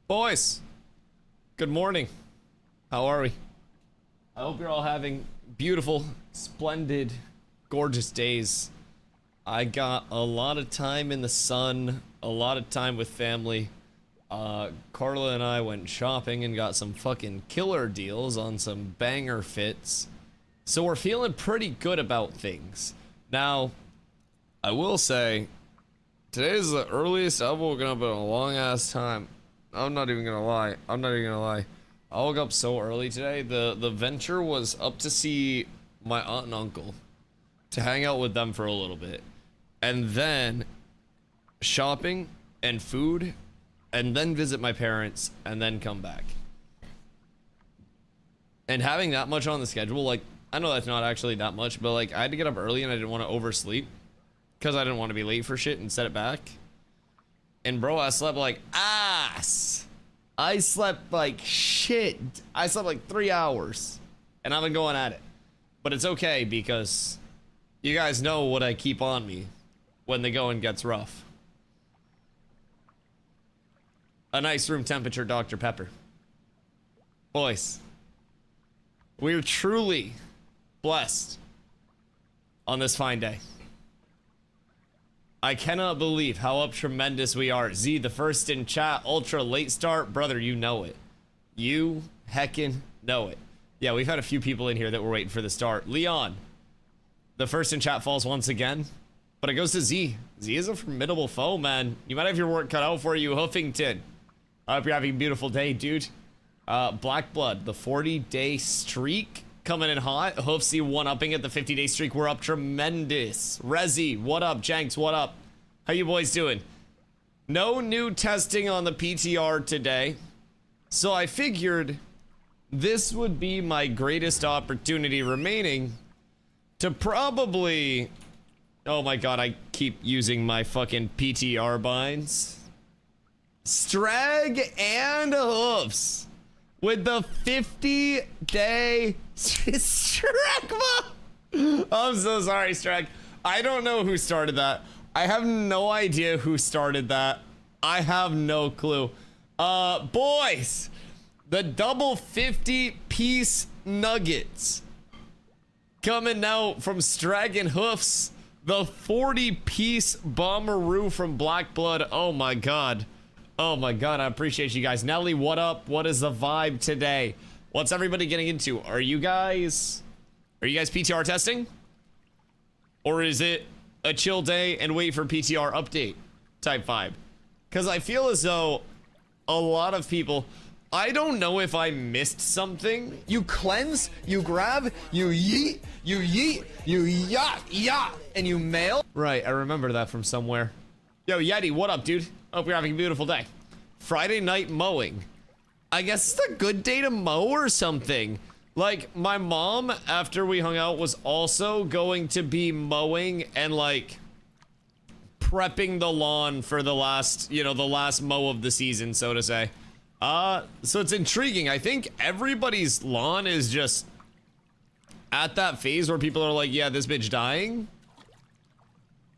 Boys, good morning. How are we? I hope you're all having beautiful, splendid, gorgeous days. I got a lot of time in the sun, a lot of time with family. Carla and I went shopping and got some fucking killer deals on some banger fits. So we're feeling pretty good about things. Now, I will say, today is the earliest I've woken up in a long ass time. I'm not even gonna lie. I woke up so early today. The venture was up to see my aunt and uncle, to hang out with them for a little bit, and then shopping and food, and then visit my parents, and then come back. And having that much on the schedule, like, I know that's not actually that much, but like, I had to get up early and I didn't want to oversleep because I didn't want to be late for shit and set it back. And bro, I slept like ass. I slept like shit. I slept like 3 hours. And I've been going at it. But it's okay because you guys know what I keep on me when the going gets rough. A nice room temperature Dr. Pepper. Boys, we're truly blessed on this fine day. I cannot believe how up tremendous we are. Z, the first in chat, ultra late start. Brother, you know it. You heckin' know it. Yeah, we've had a few people in here that were waiting for the start. Leon, the first in chat falls once again. But it goes to Z. Z is a formidable foe, man. You might have your work cut out for you, Huffington. I hope you're having a beautiful day, dude. Black Blood, the 40-day streak coming in hot. Hoofsy one-upping at the 50-day streak. We're up tremendous. Rezi, what up? Janks, what up? How you boys doing? No new testing on the PTR today. So I figured this would be my greatest opportunity remaining to probably... Oh my god, I keep using my fucking PTR binds. Strag and Hoofs with the 50-day Stragma. I'm so sorry, Strag. I don't know who started that. I have no idea who started that. I have no clue. Boys, the double 50-piece nuggets coming out from Strag and Hoofs. The 40-piece Bomberoo from Black Blood. Oh my god. Oh my god, I appreciate you guys. Nelly, what up? What is the vibe today? What's everybody getting into? Are you guys PTR testing? Or is it a chill day and wait for PTR update type vibe? Because I feel as though a lot of people, I don't know if I missed something. You cleanse, you grab, you yeet, you yacht, and you mail. Right, I remember that from somewhere. Yo, Yeti, what up, dude? Hope you're having a beautiful day. Friday night mowing. I guess it's a good day to mow or something. Like, my mom, after we hung out, was also going to be mowing and, like, prepping the lawn for the last, you know, the last mow of the season, so to say. So it's intriguing. I think everybody's lawn is just at that phase where people are like, yeah, this bitch dying.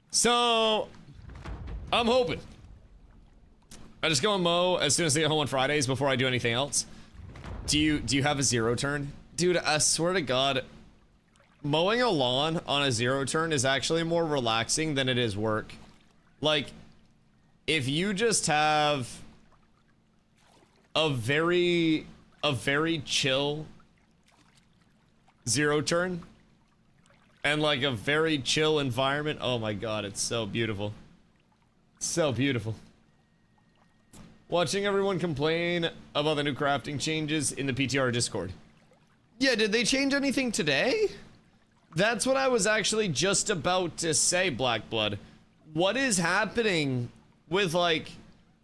So, I'm hoping. I just go and mow as soon as I get home on Fridays before I do anything else. Do you have a zero turn? Dude, I swear to God, mowing a lawn on a zero turn is actually more relaxing than it is work. Like, if you just have a very chill zero turn and like a very chill environment, oh my god, it's so beautiful. So beautiful. Watching everyone complain about the new crafting changes in the PTR Discord. Yeah, did they change anything today? That's what I was actually just about to say, Black Blood. What is happening with, like,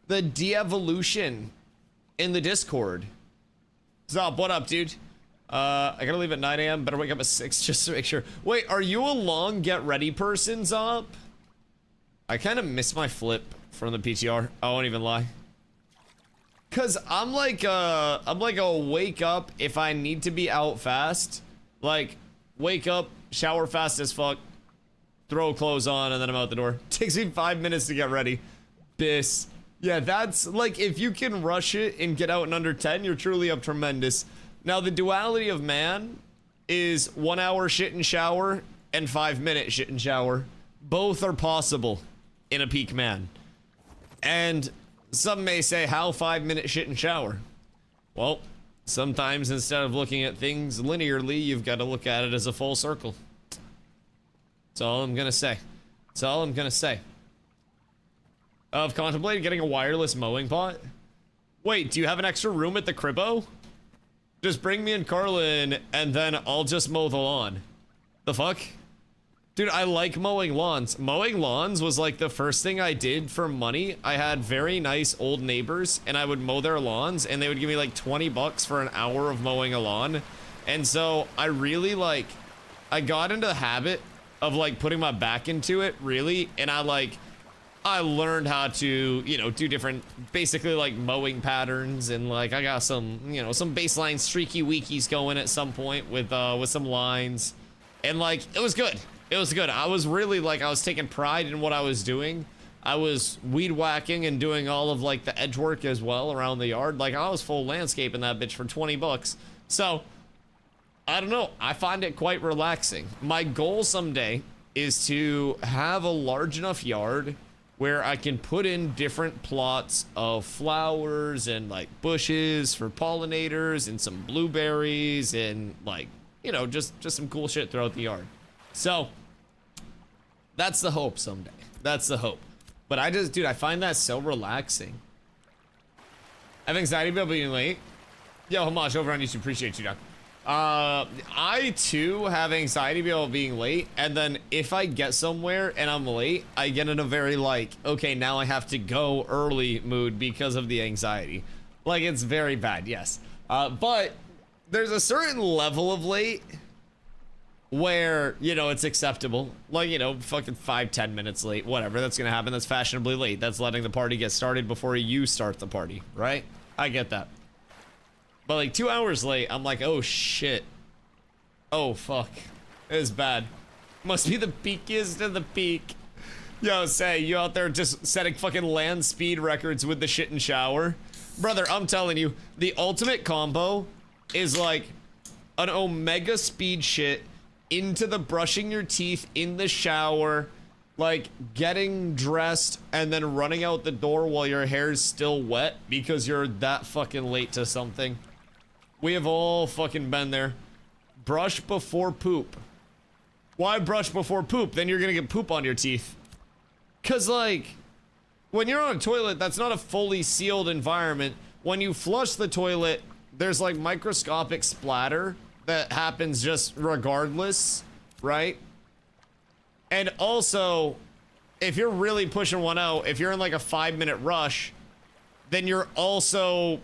the de-evolution in the Discord? Zop, what up, dude? I gotta leave at 9 a.m. Better wake up at 6 just to make sure. Wait, are you a long get ready person, Zop? I kind of miss my flip from the PTR. I won't even lie. Cause I'm like a wake up if I need to be out fast. Like, wake up, shower fast as fuck, throw clothes on, and then I'm out the door. Takes me 5 minutes to get ready. Bis Yeah, that's like, if you can rush it and get out in under 10, you're truly up tremendous. Now, the duality of man is 1 hour shit and shower and 5-minute shit and shower. Both are possible in a peak man. And some may say, how 5-minute shit and shower? Well, sometimes instead of looking at things linearly, you've got to look at it as a full circle. That's all I'm gonna say. That's all I'm gonna say. I've contemplated getting a wireless mowing pot. Wait, do you have an extra room at the cribbo? Just bring me and Carla in, and then I'll just mow the lawn. The fuck? Dude, I like mowing lawns. Mowing lawns was like the first thing I did for money. I had very nice old neighbors, and I would mow their lawns, and they would give me like 20 bucks for an hour of mowing a lawn. And so I really like, I got into the habit of like putting my back into it, really, and I learned how to, you know, do different, basically like mowing patterns, and like I got some, you know, some baseline streaky weekies going at some point with some lines, and like it was good. It was good. I was really like, I was taking pride in what I was doing. I was weed whacking and doing all of like the edge work as well around the yard. Like I was full landscaping that bitch for 20 bucks. So I don't know. I find it quite relaxing. My goal someday is to have a large enough yard where I can put in different plots of flowers and like bushes for pollinators and some blueberries and like, you know, just some cool shit throughout the yard. So that's the hope someday. That's the hope. But I just, dude, I find that so relaxing. I have anxiety about being late. Yo, Homage over on YouTube. Appreciate you, Doc. I too have anxiety about being late, and then if I get somewhere and I'm late, I get in a very like, okay, now I have to go early mood because of the anxiety. Like, it's very bad, yes. But there's a certain level of late where, you know, it's acceptable. Like, you know, fucking 5-10 minutes late, whatever, that's gonna happen. That's fashionably late. That's letting the party get started before you start the party, right? I get that. But like 2 hours late, I'm like, oh shit. Oh fuck. It is bad. Must be the peakiest of the peak. Yo, say, you out there just setting fucking land speed records with the shit and shower? Brother, I'm telling you, the ultimate combo is like an omega speed shit into the brushing your teeth in the shower, like getting dressed and then running out the door while your hair's still wet because you're that fucking late to something. We have all fucking been there. Brush before poop. Why brush before poop? Then you're gonna get poop on your teeth. Cause like, when you're on a toilet, that's not a fully sealed environment. When you flush the toilet, there's like microscopic splatter that happens just regardless, right? And also, if you're really pushing one out, if you're in like a 5-minute rush, then you're also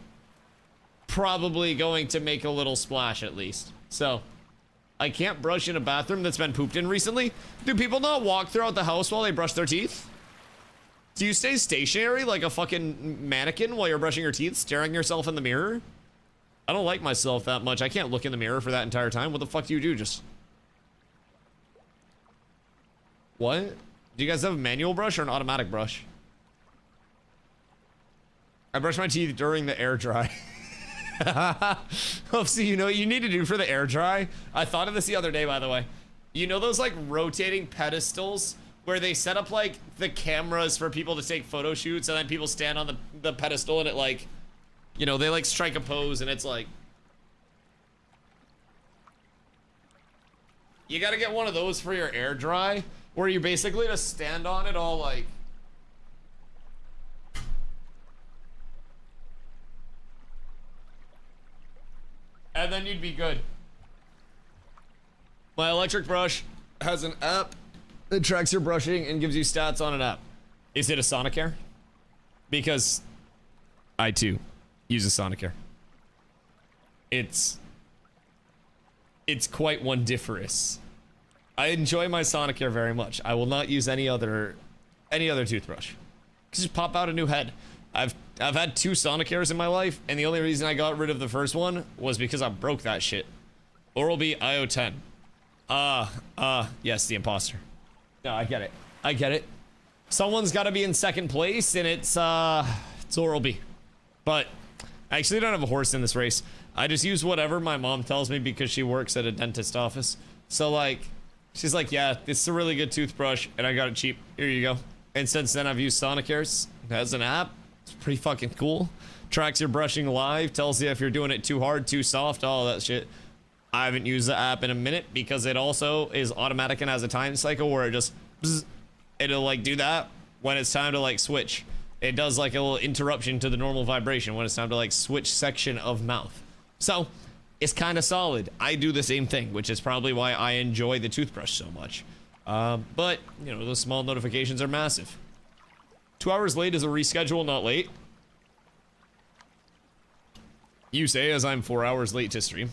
probably going to make a little splash at least. So, I can't brush in a bathroom that's been pooped in recently. Do people not walk throughout the house while they brush their teeth? Do you stay stationary like a fucking mannequin while you're brushing your teeth, staring yourself in the mirror? I don't like myself that much. I can't look in the mirror for that entire time. What the fuck do you do? Just... What? Do you guys have a manual brush or an automatic brush? I brush my teeth during the air dry. Oh, so you know what you need to do for the air dry? I thought of this the other day, by the way. You know those like rotating pedestals where they set up like the cameras for people to take photo shoots, and then people stand on the pedestal and it like, you know, they like strike a pose and it's like, you gotta get one of those for your air dry, where you basically just stand on it all like, and then you'd be good. My electric brush has an app that tracks your brushing and gives you stats on an app. Is it a Sonicare? Because I too use a Sonicare. It's quite wondiferous. I enjoy my Sonicare very much. I will not use any other toothbrush. Just pop out a new head. I've had 2 Sonicares in my life, and the only reason I got rid of the first one was because I broke that shit. Oral-B IO10. Yes, the imposter. No, I get it. I get it. Someone's got to be in second place, and it's it's Oral-B. But I actually don't have a horse in this race. I just use whatever my mom tells me because she works at a dentist office. So like, she's like, yeah, this is a really good toothbrush and I got it cheap. Here you go. And since then I've used Sonicare's. It has an app. It's pretty fucking cool. Tracks your brushing live, tells you if you're doing it too hard, too soft, all that shit. I haven't used the app in a minute because it also is automatic and has a time cycle where it just, bzz, it'll like do that when it's time to like switch. It does like a little interruption to the normal vibration when it's time to like switch section of mouth. So it's kind of solid. I do the same thing, which is probably why I enjoy the toothbrush so much. But you know, those small notifications are massive. 2 hours late is a reschedule, not late. You say as I'm 4 hours late to stream.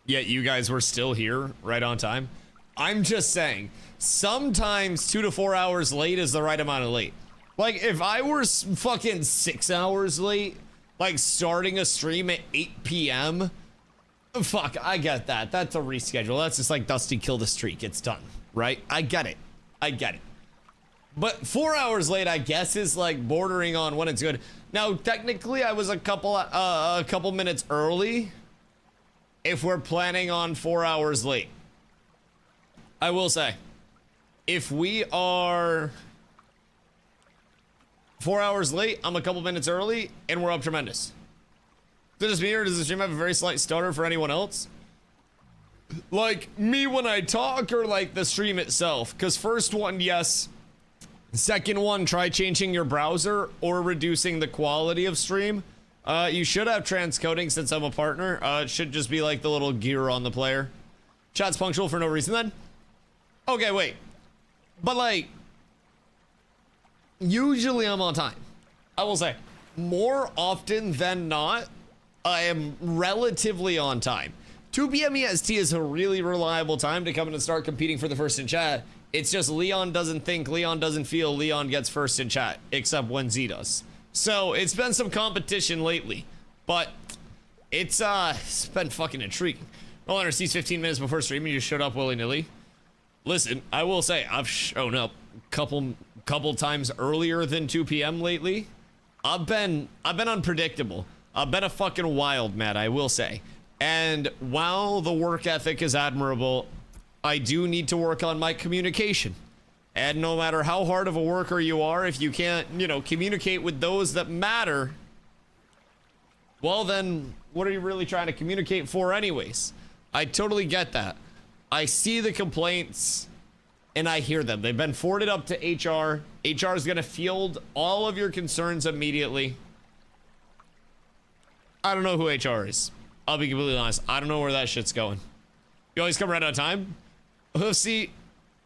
Yet you guys were still here right on time. I'm just saying, sometimes 2 to 4 hours late is the right amount of late. Like, if I were fucking 6 hours late, like starting a stream at 8 p.m., fuck, I get that. That's a reschedule. That's just like Dusty killed a streak. It's done, right? I get it. I get it. But 4 hours late, I guess, is like bordering on when it's good. Now, technically, I was a couple minutes early if we're planning on 4 hours late. I will say, if we are 4 hours late, I'm a couple minutes early, and we're up tremendous. Does this mean, or does the stream have a very slight stutter for anyone else? Like, me when I talk, or like the stream itself? Because first one, yes. Second one, try changing your browser or reducing the quality of stream. You should have transcoding since I'm a partner. It should just be like the little gear on the player. Chat's punctual for no reason then? Okay, wait. But like, usually I'm on time. I will say, more often than not, I am relatively on time. 2 p.m. EST is a really reliable time to come in and start competing for the first in chat. It's just Leon doesn't think, Leon doesn't feel, Leon gets first in chat, except when Z does. So it's been some competition lately, but it's been fucking intriguing. No one sees 15 minutes before streaming, you just showed up willy-nilly. Listen, I will say I've shown up couple times earlier than 2 p.m. lately. I've been unpredictable. I've been a fucking wild man, I will say. And while the work ethic is admirable, I do need to work on my communication. And no matter how hard of a worker you are, if you can't, you know, communicate with those that matter, well then, what are you really trying to communicate for anyways? I totally get that. I see the complaints and I hear them. They've been forwarded up to HR. HR is gonna field all of your concerns immediately. I don't know who HR is. I'll be completely honest. I don't know where that shit's going. You always come right on time? See,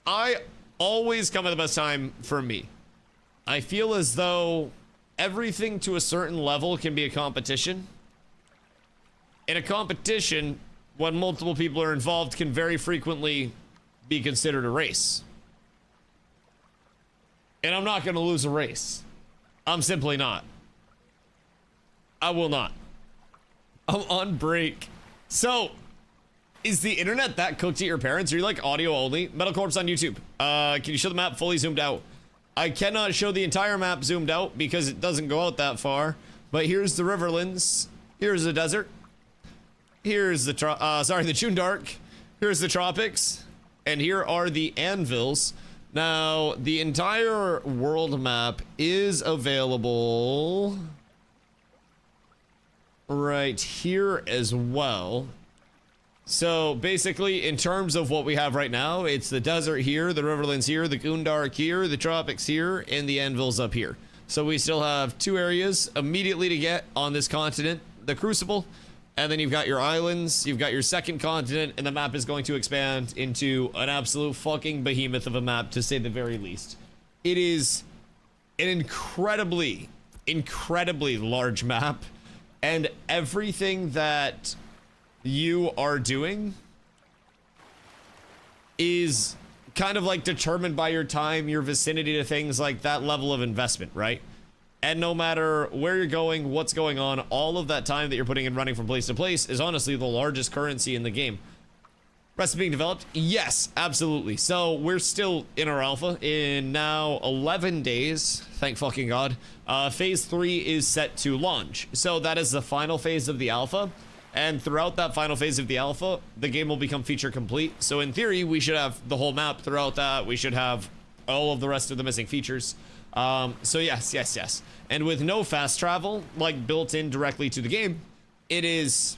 I always come at the best time for me. I feel as though everything to a certain level can be a competition. In a competition, when multiple people are involved, can very frequently be considered a race. And I'm not going to lose a race. I'm simply not. I will not. I'm on break. So, is the internet that cooked at your parents? Are you like audio only? Metal Corpse on YouTube. Can you show the map fully zoomed out? I cannot show the entire map zoomed out because it doesn't go out that far. But here's the Riverlands. Here's the desert. Here's the the June Dark. Here's the tropics. And here are the anvils. Now, the entire world map is available right here as well. So basically, in terms of what we have right now, it's the desert here, the Riverlands here, the Goondark here, the tropics here, and the anvils up here. So we still have 2 areas immediately to get on this continent, the Crucible, and then you've got your islands, you've got your second continent, and the map is going to expand into an absolute fucking behemoth of a map, to say the very least. It is an incredibly large map, and everything that you are doing is kind of like determined by your time, your vicinity to things, like that level of investment, right? And no matter where you're going, what's going on, all of that time that you're putting in running from place to place is honestly the largest currency in the game. Rest being developed? Yes, absolutely. So we're still in our alpha in now 11 days. Thank fucking God. Phase 3 is set to launch. So that is the final phase of the alpha. And throughout that final phase of the alpha, the game will become feature complete. So in theory, we should have the whole map throughout that. We should have all of the rest of the missing features. So yes. And with no fast travel, like built in directly to the game, it is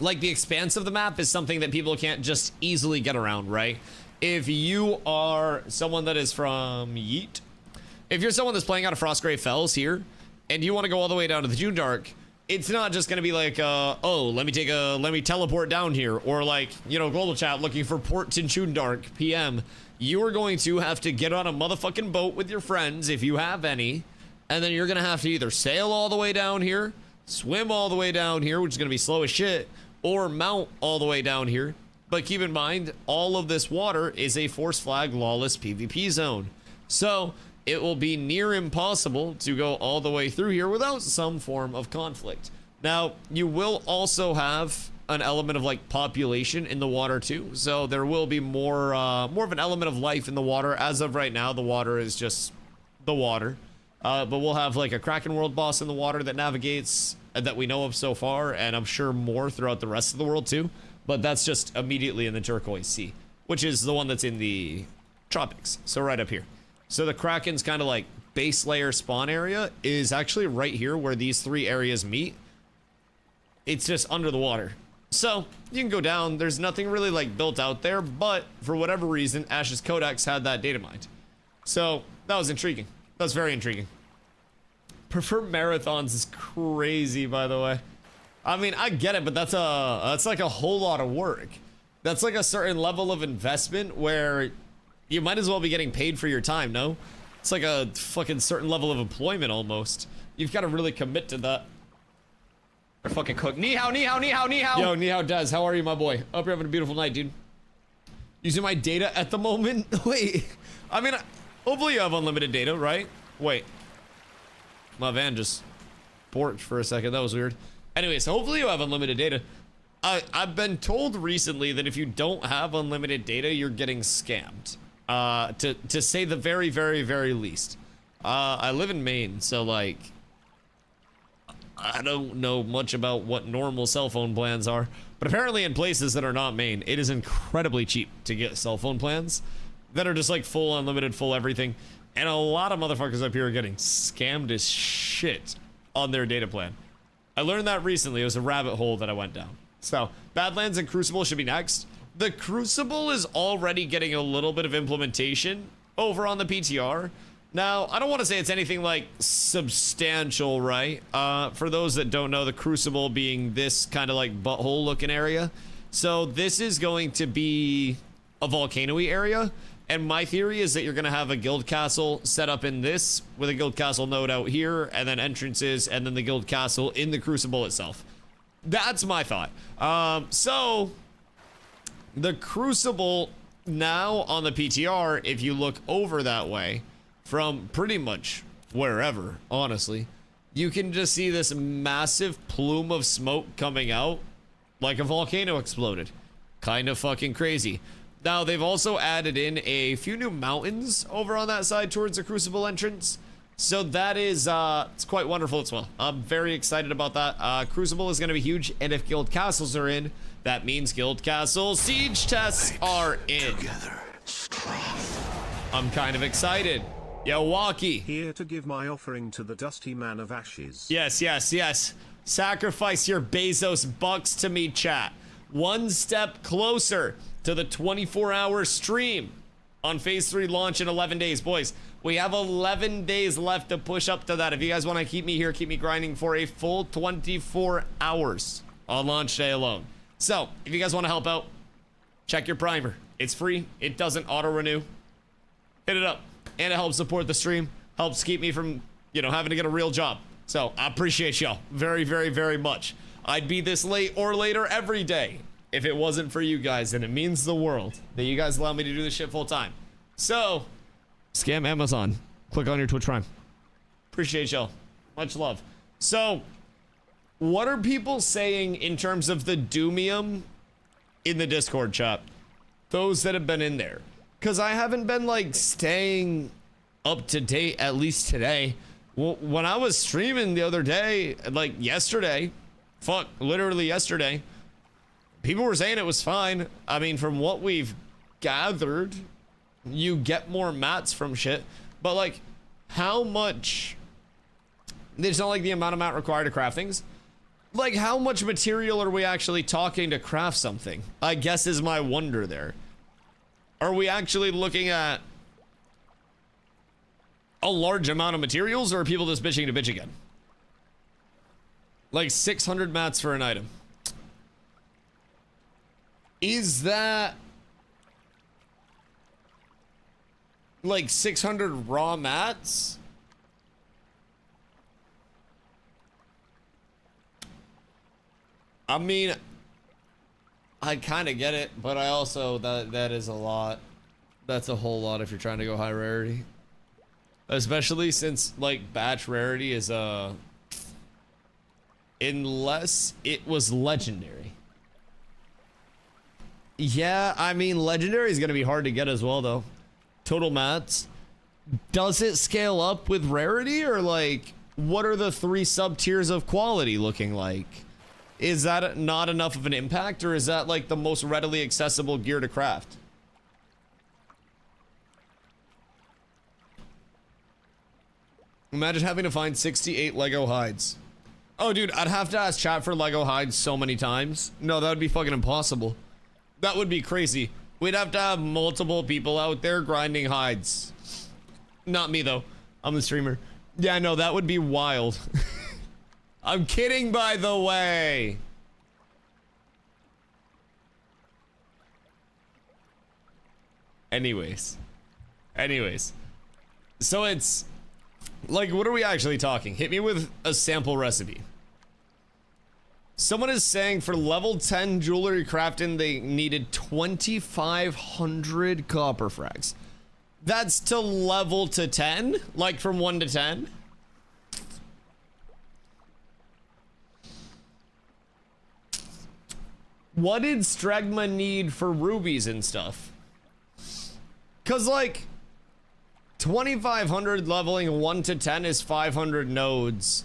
like the expanse of the map is something that people can't just easily get around, right? If you are someone that is from Yeet, if you're someone that's playing out of Frostgrave Fells here, and you want to go all the way down to the June Dark, it's not just gonna be like, oh, let me teleport down here, or like, you know, global chat looking for ports in June Dark PM. You are going to have to get on a motherfucking boat with your friends, if you have any, and then you're gonna have to either sail all the way down here, swim all the way down here, which is gonna be slow as shit, or mount all the way down here. But keep in mind, all of this water is a force flag lawless PvP zone. So it will be near impossible to go all the way through here without some form of conflict. Now, you will also have an element of like population in the water too. So there will be more of an element of life in the water. As of right now, the water is just the water. But we'll have like a Kraken world boss in the water that navigates, that we know of so far, and I'm sure more throughout the rest of the world too. But that's just immediately in the Turquoise Sea, which is the one that's in the tropics. So right up here. So the Kraken's kind of like base layer spawn area is actually right here where these three areas meet. It's just under the water. So you can go down. There's nothing really like built out there, but for whatever reason, Ash's Codex had that data mined. So that was intriguing. That's very intriguing. Prefer marathons is crazy, by the way. I mean, I get it, but that's like a whole lot of work. That's like a certain level of investment where you might as well be getting paid for your time, no? It's like a fucking certain level of employment almost. You've got to really commit to that. They're fucking cooked. Ni hao, ni hao, ni hao, ni hao. Yo, ni hao Des, how are you, my boy? Hope you're having a beautiful night, dude. Using my data at the moment? Wait, I mean, hopefully you have unlimited data, right? Wait. My van just porked for a second. That was weird. Anyways, hopefully you have unlimited data. I've been told recently that if you don't have unlimited data, you're getting scammed. To say the very, very, very least. I live in Maine, so like, I don't know much about what normal cell phone plans are, but apparently in places that are not Maine, it is incredibly cheap to get cell phone plans that are just like full unlimited, full everything. And a lot of motherfuckers up here are getting scammed as shit on their data plan. I learned that recently. It was a rabbit hole that I went down. So, Badlands and Crucible should be next. The Crucible is already getting a little bit of implementation over on the PTR. Now, I don't want to say it's anything like substantial, right? For those that don't know, the Crucible being this kind of like butthole looking area. So this is going to be a volcano-y area. And my theory is that you're going to have a guild castle set up in this with a guild castle node out here and then entrances and then the guild castle in the Crucible itself. That's my thought. So the Crucible now on the PTR, if you look over that way from pretty much wherever, honestly, you can just see this massive plume of smoke coming out like a volcano exploded. Kind of fucking crazy. Now, they've also added in a few new mountains over on that side towards the Crucible entrance. So that is, it's quite wonderful as well. I'm very excited about that. Crucible is going to be huge, and if guild castles are in, that means guild castle siege tests are in. Together, strong. I'm kind of excited. Yo, Walkie. Here to give my offering to the Dusty Man of Ashes. Yes, yes, yes. Sacrifice your Bezos bucks to me, chat. One step closer to the 24-hour stream on phase 3 launch in 11 days. Boys, we have 11 days left to push up to that. If you guys want to keep me here, keep me grinding for a full 24 hours on launch day alone. So, if you guys want to help out, check your primer. It's free. It doesn't auto-renew. Hit it up. And it helps support the stream. Helps keep me from, you know, having to get a real job. So, I appreciate y'all very, very, very much. I'd be this late or later every day if it wasn't for you guys, and it means the world that you guys allow me to do this shit full time. So, scam Amazon. Click on your Twitch Prime. Appreciate y'all. Much love. So, what are people saying in terms of the Doomium in the Discord chat. Those that have been in there. Because I haven't been like staying up to date, at least today. Well, when I was streaming the other day, like yesterday, literally yesterday, people were saying it was fine. I mean, from what we've gathered, you get more mats from shit. But like, how much... It's not like the amount of mat required to craft things. Like, how much material are we actually talking to craft something? I guess is my wonder there. Are we actually looking at a large amount of materials, or are people just bitching to bitch again? Like 600 mats for an item. Is that like 600 raw mats? I mean, I kind of get it, but I also, that is a lot. That's a whole lot if you're trying to go high rarity. Especially since, like, batch rarity is, unless it was legendary. Yeah, I mean, legendary is going to be hard to get as well, though. Total mats. Does it scale up with rarity, or, like, what are the 3 sub-tiers of quality looking like? Is that not enough of an impact, or is that like the most readily accessible gear to craft? Imagine having to find 68 Lego hides. Oh, dude, I'd have to ask chat for Lego hides so many times. No, that would be fucking impossible. That would be crazy. We'd have to have multiple people out there grinding hides. Not me, though. I'm the streamer. Yeah, no, that would be wild. I'm kidding, by the way. Anyways. So it's like, what are we actually talking? Hit me with a sample recipe. Someone is saying for level 10 jewelry crafting, they needed 2,500 copper frags. That's to level to 10? Like from 1 to 10? What did Stregma need for rubies and stuff? Cause like 2,500 leveling 1 to 10 is 500 nodes.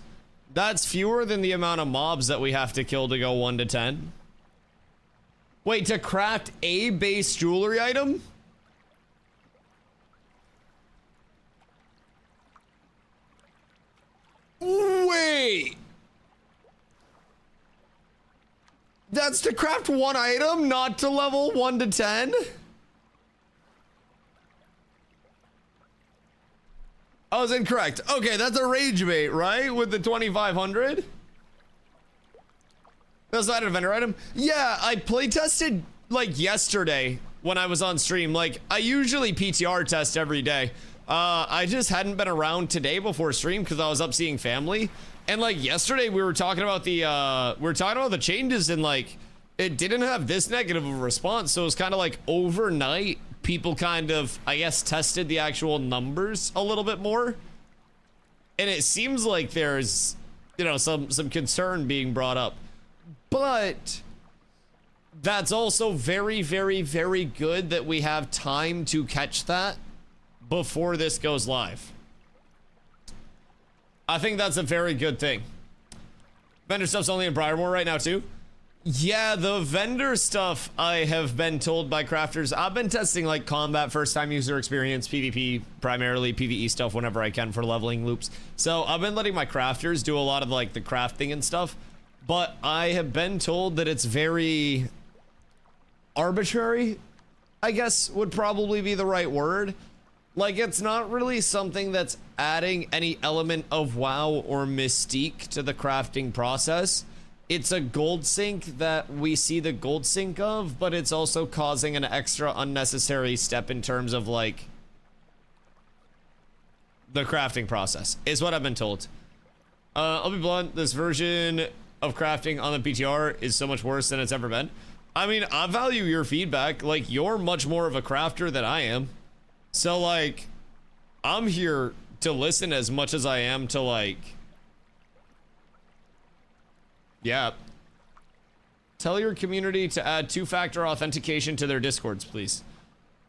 That's fewer than the amount of mobs that we have to kill to go 1 to 10. Wait, to craft a base jewelry item? Wait. That's to craft 1 item, not to level 1 to 10? I was incorrect. Okay, that's a rage bait, right? With the 2,500? That's not a vendor item? Yeah, I playtested like yesterday when I was on stream. Like, I usually PTR test every day. I just hadn't been around today before stream because I was up seeing family. And like yesterday we were talking about the changes, and like it didn't have this negative of a response. So it was kind of like overnight people kind of, I guess, tested the actual numbers a little bit more. And it seems like there's, you know, some concern being brought up. But that's also very, very, very good that we have time to catch that before this goes live. I think that's a very good thing. Vendor stuff's only in Briarmore right now too. Yeah, the vendor stuff, I have been told by crafters. I've been testing like combat, first time user experience, PvP, primarily PvE stuff whenever I can for leveling loops. So I've been letting my crafters do a lot of like the crafting and stuff. But I have been told that it's very arbitrary, I guess would probably be the right word. Like, it's not really something that's adding any element of WoW or mystique to the crafting process. It's a gold sink that we see the gold sink of, but it's also causing an extra unnecessary step in terms of, like, the crafting process, is what I've been told. I'll be blunt, this version of crafting on the PTR is so much worse than it's ever been. I mean, I value your feedback. Like, you're much more of a crafter than I am. So, like, I'm here to listen as much as I am to, like, yeah, Tell your community to add 2-factor authentication to their discords, please.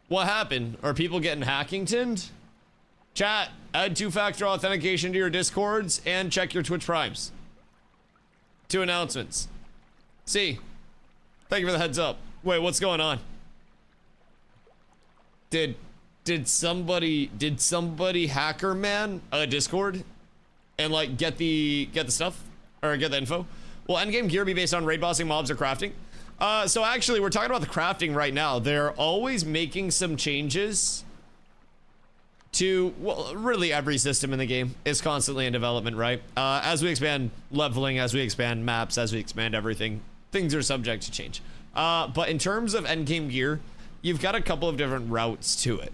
What happened? Are people getting hackingtoned? Chat, add 2-factor authentication to your discords and check your Twitch primes. 2 announcements. See, thank you for the heads up. Wait, what's going on? Did somebody hacker man a Discord and like get the stuff or get the info? Will endgame gear be based on raid bossing mobs or crafting? So actually, we're talking about the crafting right now. They're always making some changes to, well, really every system in the game is constantly in development, right? As we expand leveling, as we expand maps, as we expand everything, things are subject to change. But in terms of endgame gear, you've got a couple of different routes to it.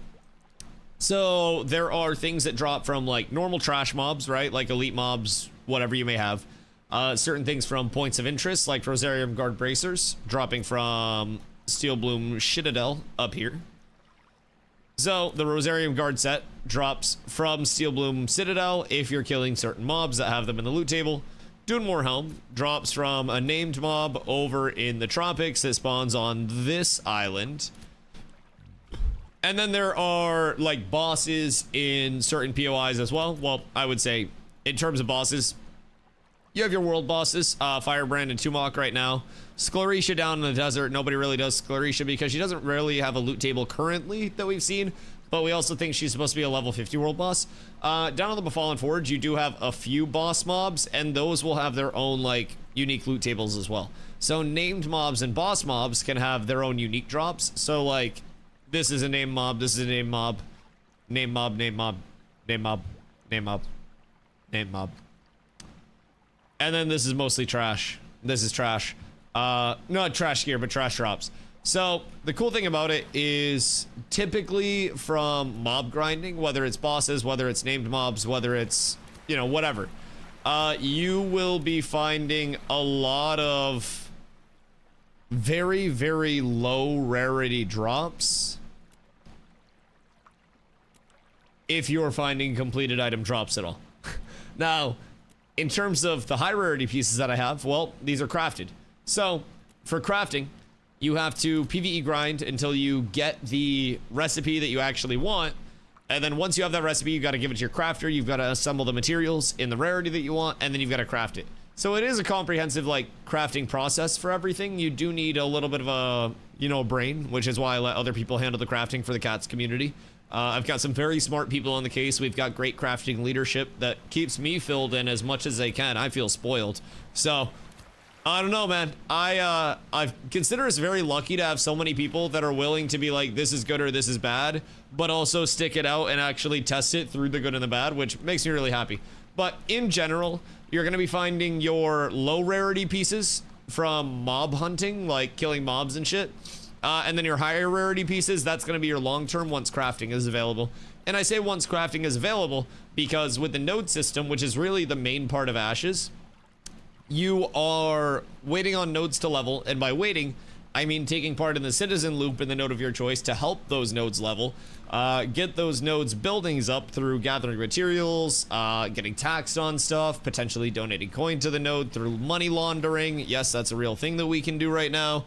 So there are things that drop from like normal trash mobs, right? Like elite mobs, whatever you may have. Certain things from points of interest, like Rosarium Guard Bracers, dropping from Steel Bloom Citadel up here. So the Rosarium Guard set drops from Steel Bloom Citadel if you're killing certain mobs that have them in the loot table. Dunmore Helm drops from a named mob over in the tropics that spawns on this island. And then there are like bosses in certain POIs as well. Well, I would say in terms of bosses, you have your world bosses, Firebrand and Tumok right now. Sclerisha down in the desert. Nobody really does Sclerisha because she doesn't really have a loot table currently that we've seen. But we also think she's supposed to be a level 50 world boss. Down on the Befallen Forge, you do have a few boss mobs, and those will have their own like unique loot tables as well. So named mobs and boss mobs can have their own unique drops. So like, this is a named mob, this is a named mob, named mob, named mob, named mob, named mob, named mob. And then this is mostly trash. This is trash. Not trash gear, but trash drops. So the cool thing about it is typically from mob grinding, whether it's bosses, whether it's named mobs, whether it's, you know, whatever, you will be finding a lot of very, very low rarity drops if you're finding completed item drops at all. Now, in terms of the high rarity pieces that I have, well, these are crafted. So for crafting, you have to PvE grind until you get the recipe that you actually want. And then once you have that recipe, you got to give it to your crafter. You've got to assemble the materials in the rarity that you want, and then you've got to craft it. So it is a comprehensive like crafting process for everything. You do need a little bit of a, you know, brain, which is why I let other people handle the crafting for the cats community. I've got some very smart people on the case. We've got great crafting leadership that keeps me filled in as much as they can. I feel spoiled. So I don't know, man. I consider us very lucky to have so many people that are willing to be like, this is good or this is bad, but also stick it out and actually test it through the good and the bad, which makes me really happy. But in general, you're going to be finding your low rarity pieces from mob hunting, like killing mobs and shit. And then your higher rarity pieces, that's going to be your long-term once crafting is available. And I say once crafting is available because with the node system, which is really the main part of Ashes, you are waiting on nodes to level. And by waiting, I mean taking part in the citizen loop in the node of your choice to help those nodes level. Get those nodes buildings up through gathering materials, getting taxed on stuff, potentially donating coin to the node through money laundering. Yes, that's a real thing that we can do right now.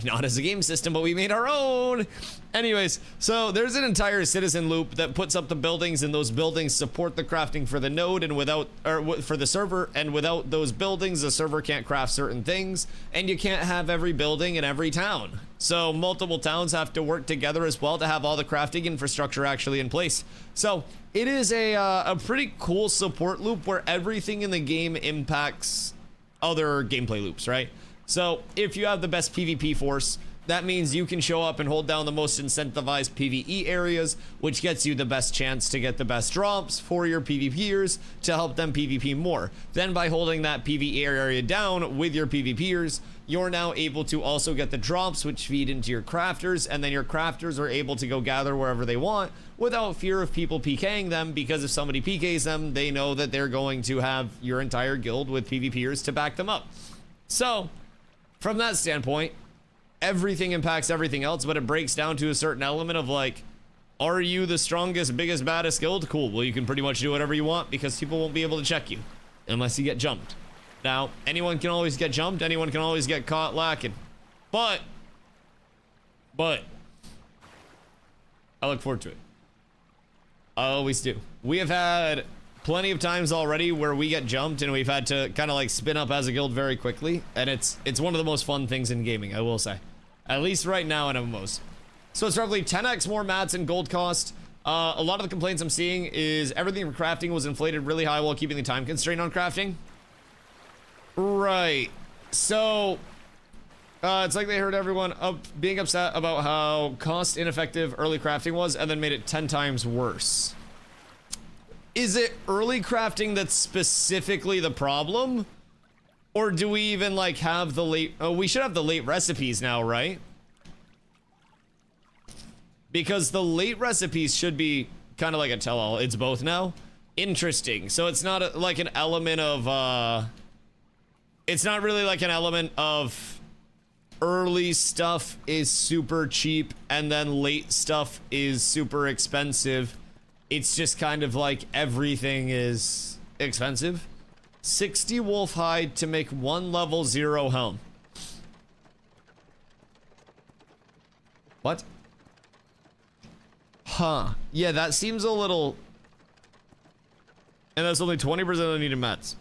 Not as a game system, but we made our own. Anyways, so there's an entire citizen loop that puts up the buildings, and those buildings support the crafting for the node and without, or for the server, and without those buildings, the server can't craft certain things, and you can't have every building in every town. So multiple towns have to work together as well to have all the crafting infrastructure actually in place. So it is a pretty cool support loop where everything in the game impacts other gameplay loops, right? So if you have the best PvP force, that means you can show up and hold down the most incentivized PvE areas, which gets you the best chance to get the best drops for your PvPers to help them PvP more. Then by holding that PvE area down with your PvPers, you're now able to also get the drops which feed into your crafters, and then your crafters are able to go gather wherever they want without fear of people PKing them, because if somebody PKs them, they know that they're going to have your entire guild with PvPers to back them up. So from that standpoint, everything impacts everything else, but it breaks down to a certain element of like, are you the strongest, biggest, baddest guild? Cool. Well, you can pretty much do whatever you want because people won't be able to check you unless you get jumped. Now, anyone can always get jumped, anyone can always get caught lacking. But, I look forward to it. I always do. We have had plenty of times already where we get jumped and we've had to kind of like spin up as a guild very quickly, and it's one of the most fun things in gaming, I will say. At least right now in MMOs. So it's roughly 10x more mats and gold cost. A lot of the complaints I'm seeing is everything for crafting was inflated really high while keeping the time constraint on crafting. Right. So it's like they heard everyone being upset about how cost ineffective early crafting was and then made it 10 times worse. Is it early crafting that's specifically the problem? Or do we even like have the late, oh, we should have the late recipes now, right? Because the late recipes should be kind of like a tell-all. It's both now. Interesting. So it's not like an element of, it's not really like an element of early stuff is super cheap and then late stuff is super expensive. It's just kind of like everything is expensive. 60 wolf hide to make 1 level 0 helm. What? Huh. Yeah, that seems a little... And that's only 20% of the needed mats.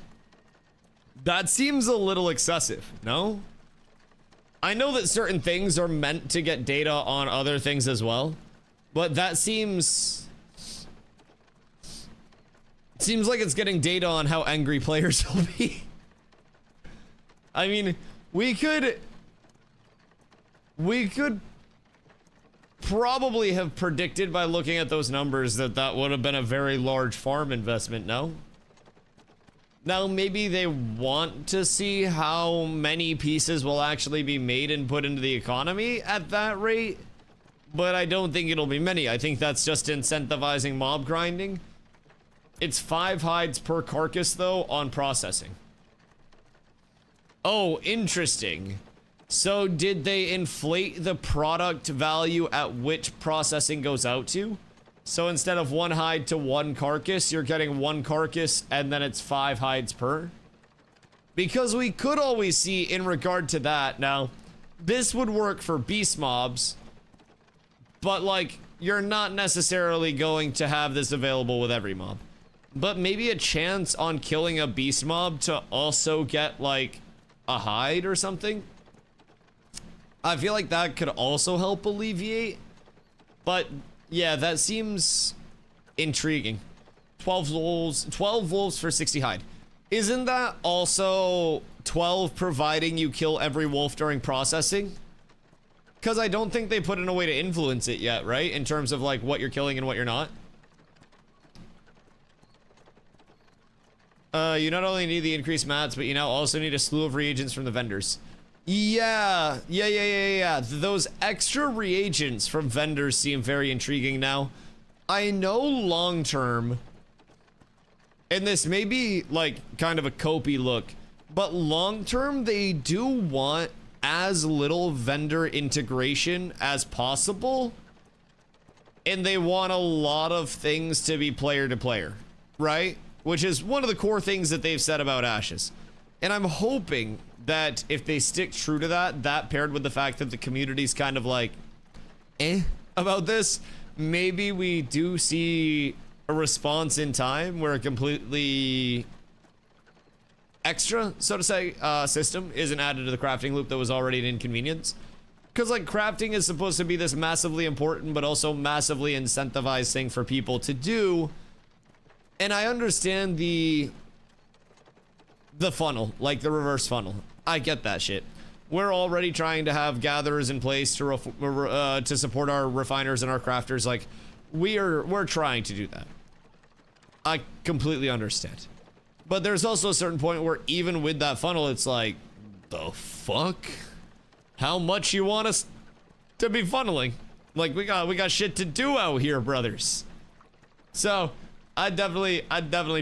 That seems a little excessive, no? I know that certain things are meant to get data on other things as well, but that seems like it's getting data on how angry players will be. I mean, we could probably have predicted by looking at those numbers that that would have been a very large farm investment, no? Now, maybe they want to see how many pieces will actually be made and put into the economy at that rate, but I don't think it'll be many. I think that's just incentivizing mob grinding. It's 5 hides per carcass, though, on processing. Oh, interesting. So did they inflate the product value at which processing goes out to? So instead of 1 hide to 1 carcass, you're getting 1 carcass and then it's 5 hides per? Because we could always see in regard to that. Now, this would work for beast mobs, but like, you're not necessarily going to have this available with every mob. But maybe a chance on killing a beast mob to also get like a hide or something. I feel like that could also help alleviate, but yeah, that seems intriguing. 12 wolves for 60 hide. Isn't that also 12 providing you kill every wolf during processing? Because I don't think they put in a way to influence it yet, right? In terms of like what you're killing and what you're not. You not only need the increased mats, but you now also need a slew of reagents from the vendors. Yeah. Those extra reagents from vendors seem very intriguing now. I know long term, and this may be like kind of a copy look, but long term they do want as little vendor integration as possible. And they want a lot of things to be player to player, right? Which is one of the core things that they've said about Ashes. And I'm hoping that if they stick true to that, that paired with the fact that the community's kind of like, about this, maybe we do see a response in time where a completely extra, so to say, system isn't added to the crafting loop that was already an inconvenience. Because like crafting is supposed to be this massively important but also massively incentivized thing for people to do. And I understand the funnel, like the reverse funnel. I get that shit. We're already trying to have gatherers in place to support our refiners and our crafters. Like, we're trying to do that. I completely understand. But there's also a certain point where even with that funnel, it's like, the fuck? How much you want us to be funneling? Like, we got shit to do out here, brothers. So I definitely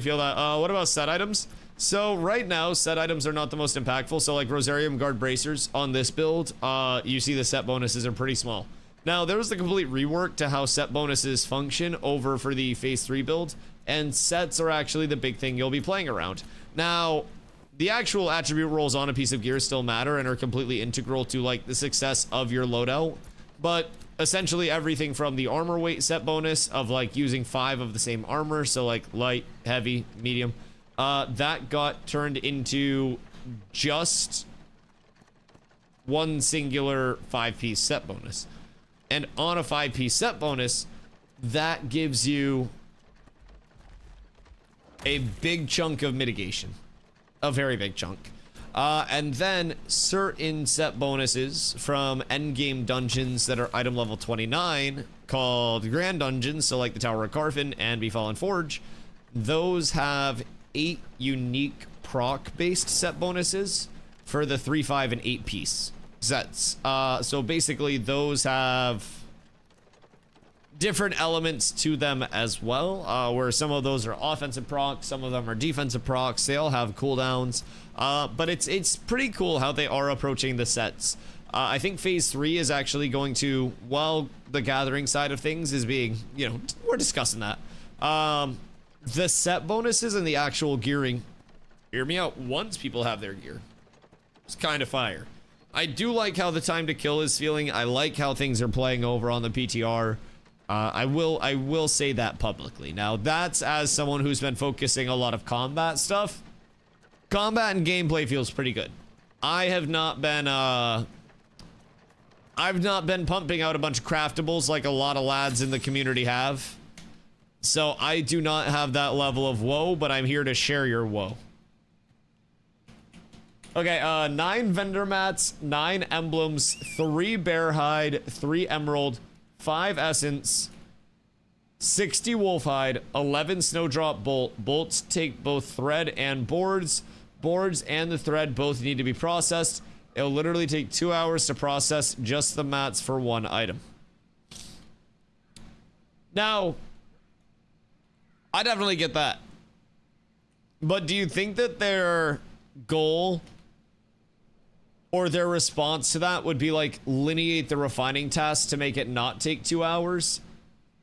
feel that. What about set items? So right now, set items are not the most impactful. So like Rosarium Guard Bracers on this build, you see the set bonuses are pretty small. Now there was the complete rework to how set bonuses function over for the phase 3 build, and sets are actually the big thing you'll be playing around. Now, the actual attribute rolls on a piece of gear still matter and are completely integral to like the success of your loadout. But essentially everything from the armor weight set bonus of like using 5 of the same armor, so like light, heavy, medium, that got turned into just one singular 5-piece set bonus. And on a 5-piece set bonus, that gives you a big chunk of mitigation. A very big chunk. And then certain set bonuses from endgame dungeons that are item level 29 called Grand Dungeons, so like the Tower of Carfin and Befallen Forge, those have 8 unique proc-based set bonuses for the 3, 5, and 8-piece sets. So basically those have different elements to them as well, where some of those are offensive procs, some of them are defensive procs. They all have cooldowns, but it's pretty cool how they are approaching the sets. I think phase 3 is actually going to, while the gathering side of things is being, you know, we're discussing that, the set bonuses and the actual gearing, hear me out, once people have their gear, it's kind of fire. I do like how the time to kill is feeling. I like how things are playing over on the PTR. I will say that publicly. Now, that's as someone who's been focusing a lot of combat stuff. Combat and gameplay feels pretty good. I've not been pumping out a bunch of craftables like a lot of lads in the community have. So I do not have that level of woe, but I'm here to share your woe. Okay, 9 vendor mats, 9 emblems, 3 bear hide, 3 emerald, 5 essence, 60 wolf hide, 11 snowdrop bolt. Bolts take both thread and boards. Boards and the thread both need to be processed. It'll literally take 2 hours to process just the mats for 1 item. Now, I definitely get that. But do you think that their goal or their response to that would be like lineate the refining task to make it not take 2 hours?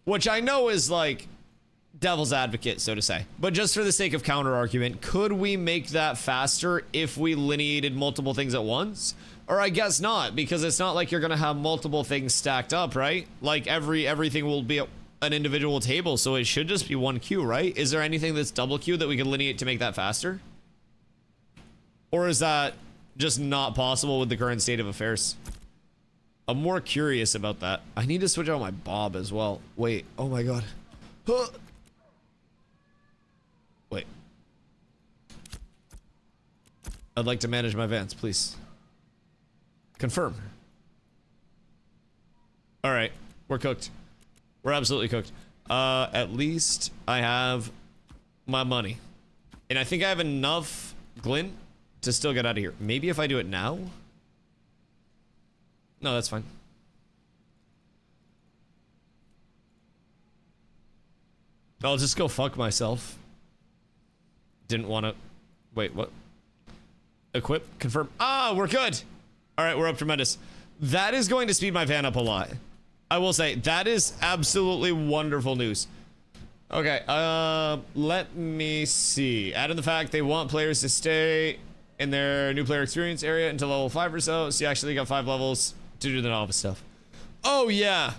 Which I know is like devil's advocate, so to say. But just for the sake of counter argument, could we make that faster if we lineated multiple things at once? Or I guess not, because it's not like you're gonna have multiple things stacked up, right? Like everything will be an individual table, so it should just be 1 queue, right? Is there anything that's double queue that we can lineate to make that faster? Or is that just not possible with the current state of affairs? I'm more curious about that. I need to switch out my bob as well. Wait, oh my god. Huh. Wait. I'd like to manage my Vans, please. Confirm. Alright, we're cooked. We're absolutely cooked. At least I have my money. And I think I have enough glint to still get out of here. Maybe if I do it now? No, that's fine. I'll just go fuck myself. Didn't want to... Wait, what? Equip? Confirm. Ah, we're good! Alright, we're up tremendous. That is going to speed my van up a lot. I will say, that is absolutely wonderful news. Okay, let me see. Add in the fact they want players to stay in their new player experience area until level 5 or so. So you actually got 5 levels to do the novice stuff. Oh, yeah.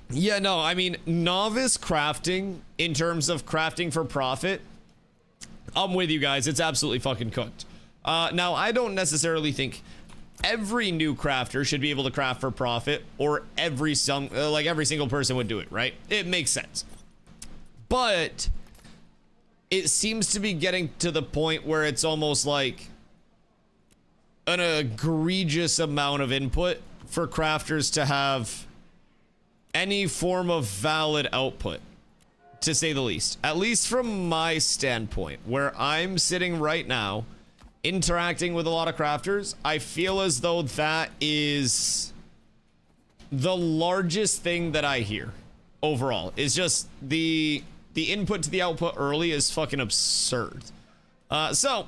Yeah, no, I mean, novice crafting, in terms of crafting for profit, I'm with you guys. It's absolutely fucking cooked. Now, I don't necessarily think every new crafter should be able to craft for profit, or every single person would do it, right? It makes sense. But it seems to be getting to the point where it's almost like an egregious amount of input for crafters to have any form of valid output, to say the least. At least from my standpoint, where I'm sitting right now, interacting with a lot of crafters, I feel as though that is the largest thing that I hear overall. Is just the input to the output early is fucking absurd. So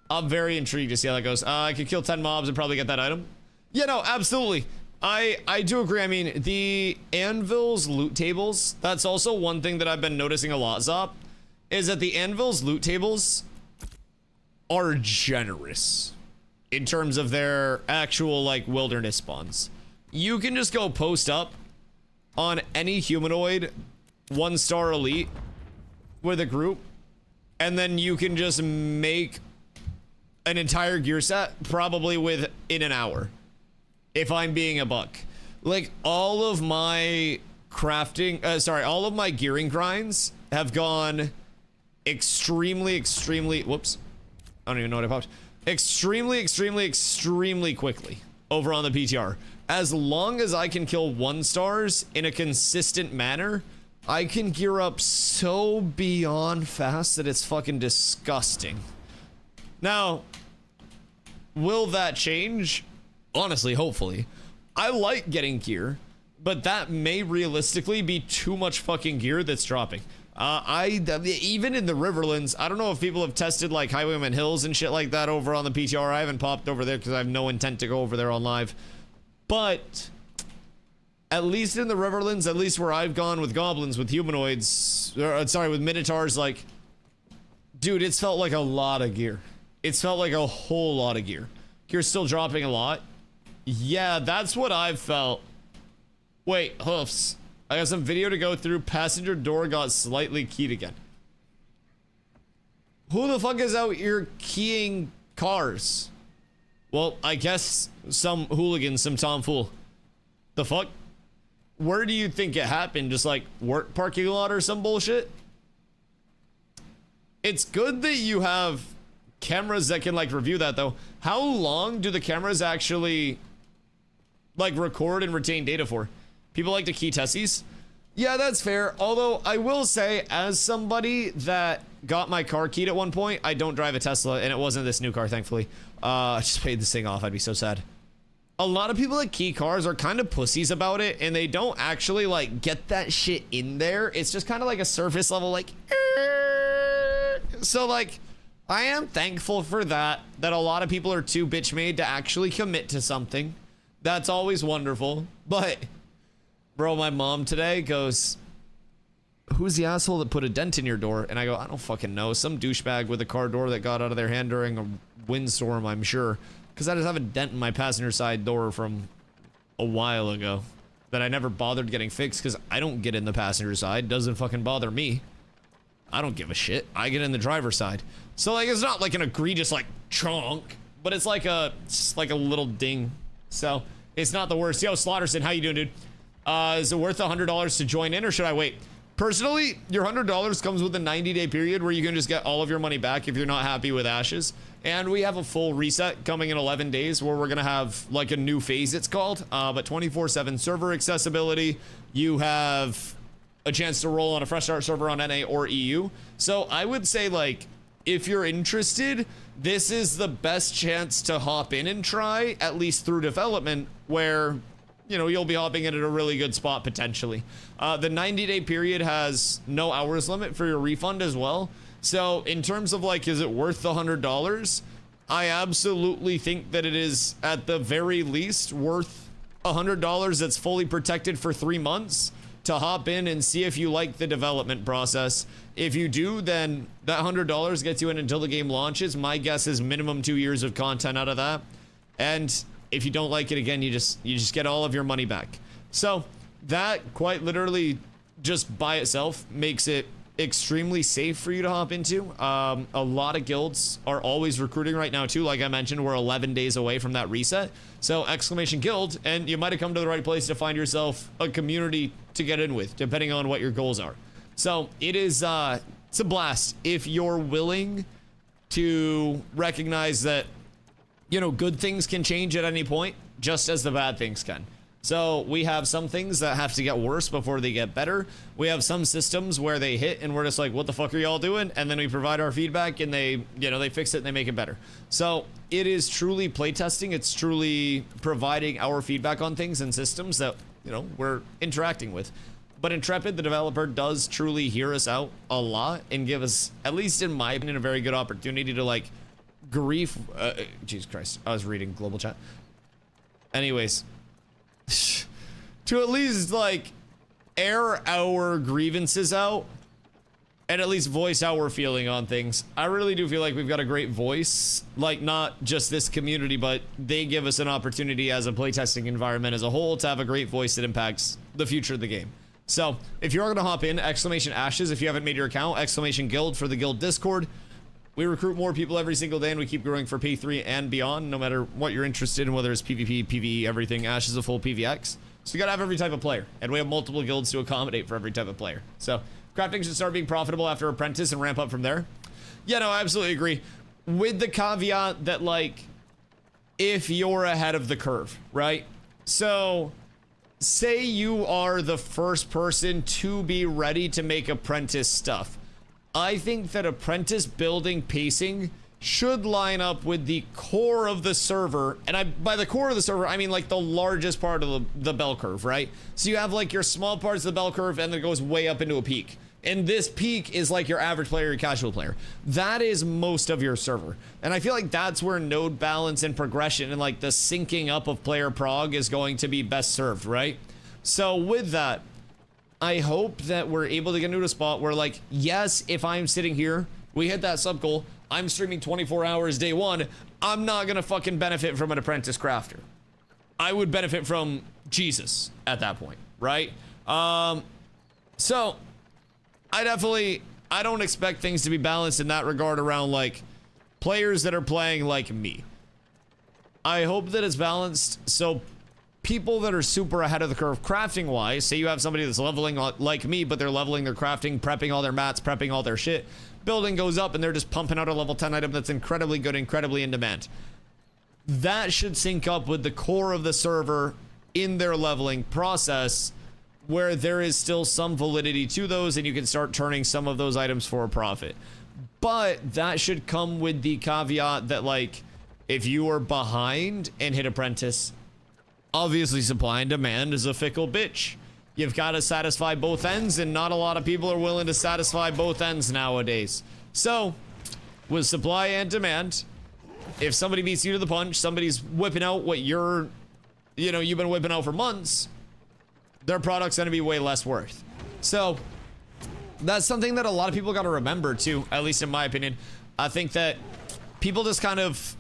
I'm very intrigued to see how that goes. I could kill 10 mobs and probably get that item. Yeah, no, absolutely. I do agree. I mean, the anvil's loot tables, that's also one thing that I've been noticing a lot, Zop, is that the anvil's loot tables are generous in terms of their actual like wilderness spawns. You can just go post up on any humanoid 1-star elite with a group, and then you can just make an entire gear set probably within an hour, if I'm being a buck. Like, all of my crafting, all of my gearing grinds have gone extremely, whoops, I don't even know what I popped. Extremely quickly over on the PTR. As long as I can kill 1-stars in a consistent manner, I can gear up so beyond fast that it's fucking disgusting. Now, will that change? Honestly, hopefully. I like getting gear, but that may realistically be too much fucking gear that's dropping. Even in the Riverlands, I don't know if people have tested like Highwayman Hills and shit like that over on the PTR. I haven't popped over there because I have no intent to go over there on live. But at least in the Riverlands, at least where I've gone with goblins, with humanoids, with minotaurs, like, dude, it's felt like a lot of gear. It's felt like a whole lot of gear. Gear's still dropping a lot. Yeah, that's what I've felt. Wait, hoofs. I got some video to go through. Passenger door got slightly keyed again. Who the fuck is out here keying cars? Well, I guess some hooligan, some tomfool. The fuck? Where do you think it happened? Just like work parking lot or some bullshit? It's good that you have cameras that can like review that though. How long do the cameras actually like record and retain data for? People like to key Tessies. Yeah, that's fair. Although I will say, as somebody that got my car keyed at one point, I don't drive a Tesla, and it wasn't this new car, thankfully. I just paid this thing off. I'd be so sad. A lot of people that key cars are kind of pussies about it, and they don't actually like get that shit in there. It's just kind of like a surface level, like. So like, I am thankful for that a lot of people are too bitch made to actually commit to something. That's always wonderful. But bro, my mom today goes, who's the asshole that put a dent in your door? And I go, I don't fucking know. Some douchebag with a car door that got out of their hand during a windstorm, I'm sure. Because I just have a dent in my passenger side door from a while ago that I never bothered getting fixed because I don't get in the passenger side. Doesn't fucking bother me. I don't give a shit. I get in the driver's side. So like, it's not like an egregious like chunk, but it's like a little ding. So it's not the worst. Yo, Slaughterson, how you doing, dude? Is it worth $100 to join in, or should I wait? Personally, your $100 comes with a 90-day period where you can just get all of your money back if you're not happy with Ashes. And we have a full reset coming in 11 days where we're going to have like a new phase, it's called, but 24/7 server accessibility. You have a chance to roll on a fresh start server on NA or EU. So I would say, like, if you're interested, this is the best chance to hop in and try, at least through development, where, you know, you'll be hopping in at a really good spot potentially. The 90-day period has no hours limit for your refund as well. So in terms of like, is it worth the $100? I absolutely think that it is at the very least worth $100 that's fully protected for 3 months to hop in and see if you like the development process. If you do, then that $100 gets you in until the game launches. My guess is minimum 2 years of content out of that. And if you don't like it, again, you just get all of your money back. So that quite literally just by itself makes it extremely safe for you to hop into. A lot of guilds are always recruiting right now too. Like I mentioned, we're 11 days away from that reset. So exclamation guild, and you might have come to the right place to find yourself a community to get in with, depending on what your goals are. So it is, it's a blast if you're willing to recognize that, you know, good things can change at any point, just as the bad things can. So we have some things that have to get worse before they get better. We have some systems where they hit and we're just like, what the fuck are y'all doing? And then we provide our feedback and they, you know, they fix it and they make it better. So it is truly playtesting. It's truly providing our feedback on things and systems that, you know, we're interacting with. But Intrepid, the developer, does truly hear us out a lot and give us, at least in my opinion, a very good opportunity to like grief. Jesus Christ, I was reading global chat. Anyways, to at least like air our grievances out and at least voice how we're feeling on things. I really do feel like we've got a great voice, like not just this community, but they give us an opportunity as a playtesting environment as a whole to have a great voice that impacts the future of the game. So if you're gonna hop in, exclamation ashes if you haven't made your account, exclamation guild for the guild Discord. We recruit more people every single day and we keep growing for P3 and beyond, no matter what you're interested in, whether it's PvP, PvE, everything. Ash is a full PvX. So you gotta have every type of player, and we have multiple guilds to accommodate for every type of player. So crafting should start being profitable after apprentice and ramp up from there. Yeah, no, I absolutely agree. With the caveat that, like, if you're ahead of the curve, right? So say you are the first person to be ready to make apprentice stuff. I think that apprentice building pacing should line up with the core of the server. And by the core of the server, I mean like the largest part of the bell curve, right? So you have like your small parts of the bell curve and then it goes way up into a peak. And this peak is like your average player, your casual player. That is most of your server. And I feel like that's where node balance and progression and like the syncing up of player prog is going to be best served, right? So with that, I hope that we're able to get into a spot where, like, yes, if I'm sitting here, we hit that sub goal, I'm streaming 24 hours day one, I'm not gonna fucking benefit from an apprentice crafter. I would benefit from Jesus at that point, right? So I don't expect things to be balanced in that regard around, like, players that are playing like me. I hope that it's balanced so people that are super ahead of the curve crafting wise, say you have somebody that's leveling like me, but they're leveling their crafting, prepping all their mats, prepping all their shit, building goes up and they're just pumping out a level 10 item that's incredibly good, incredibly in demand. That should sync up with the core of the server in their leveling process, where there is still some validity to those and you can start turning some of those items for a profit. But that should come with the caveat that, like, if you are behind and hit apprentice, obviously supply and demand is a fickle bitch. You've got to satisfy both ends, and not a lot of people are willing to satisfy both ends nowadays. So with supply and demand, if somebody beats you to the punch, somebody's whipping out what you've been whipping out for months, their product's going to be way less worth. So that's something that a lot of people got to remember too, at least in my opinion. I think that people just kind of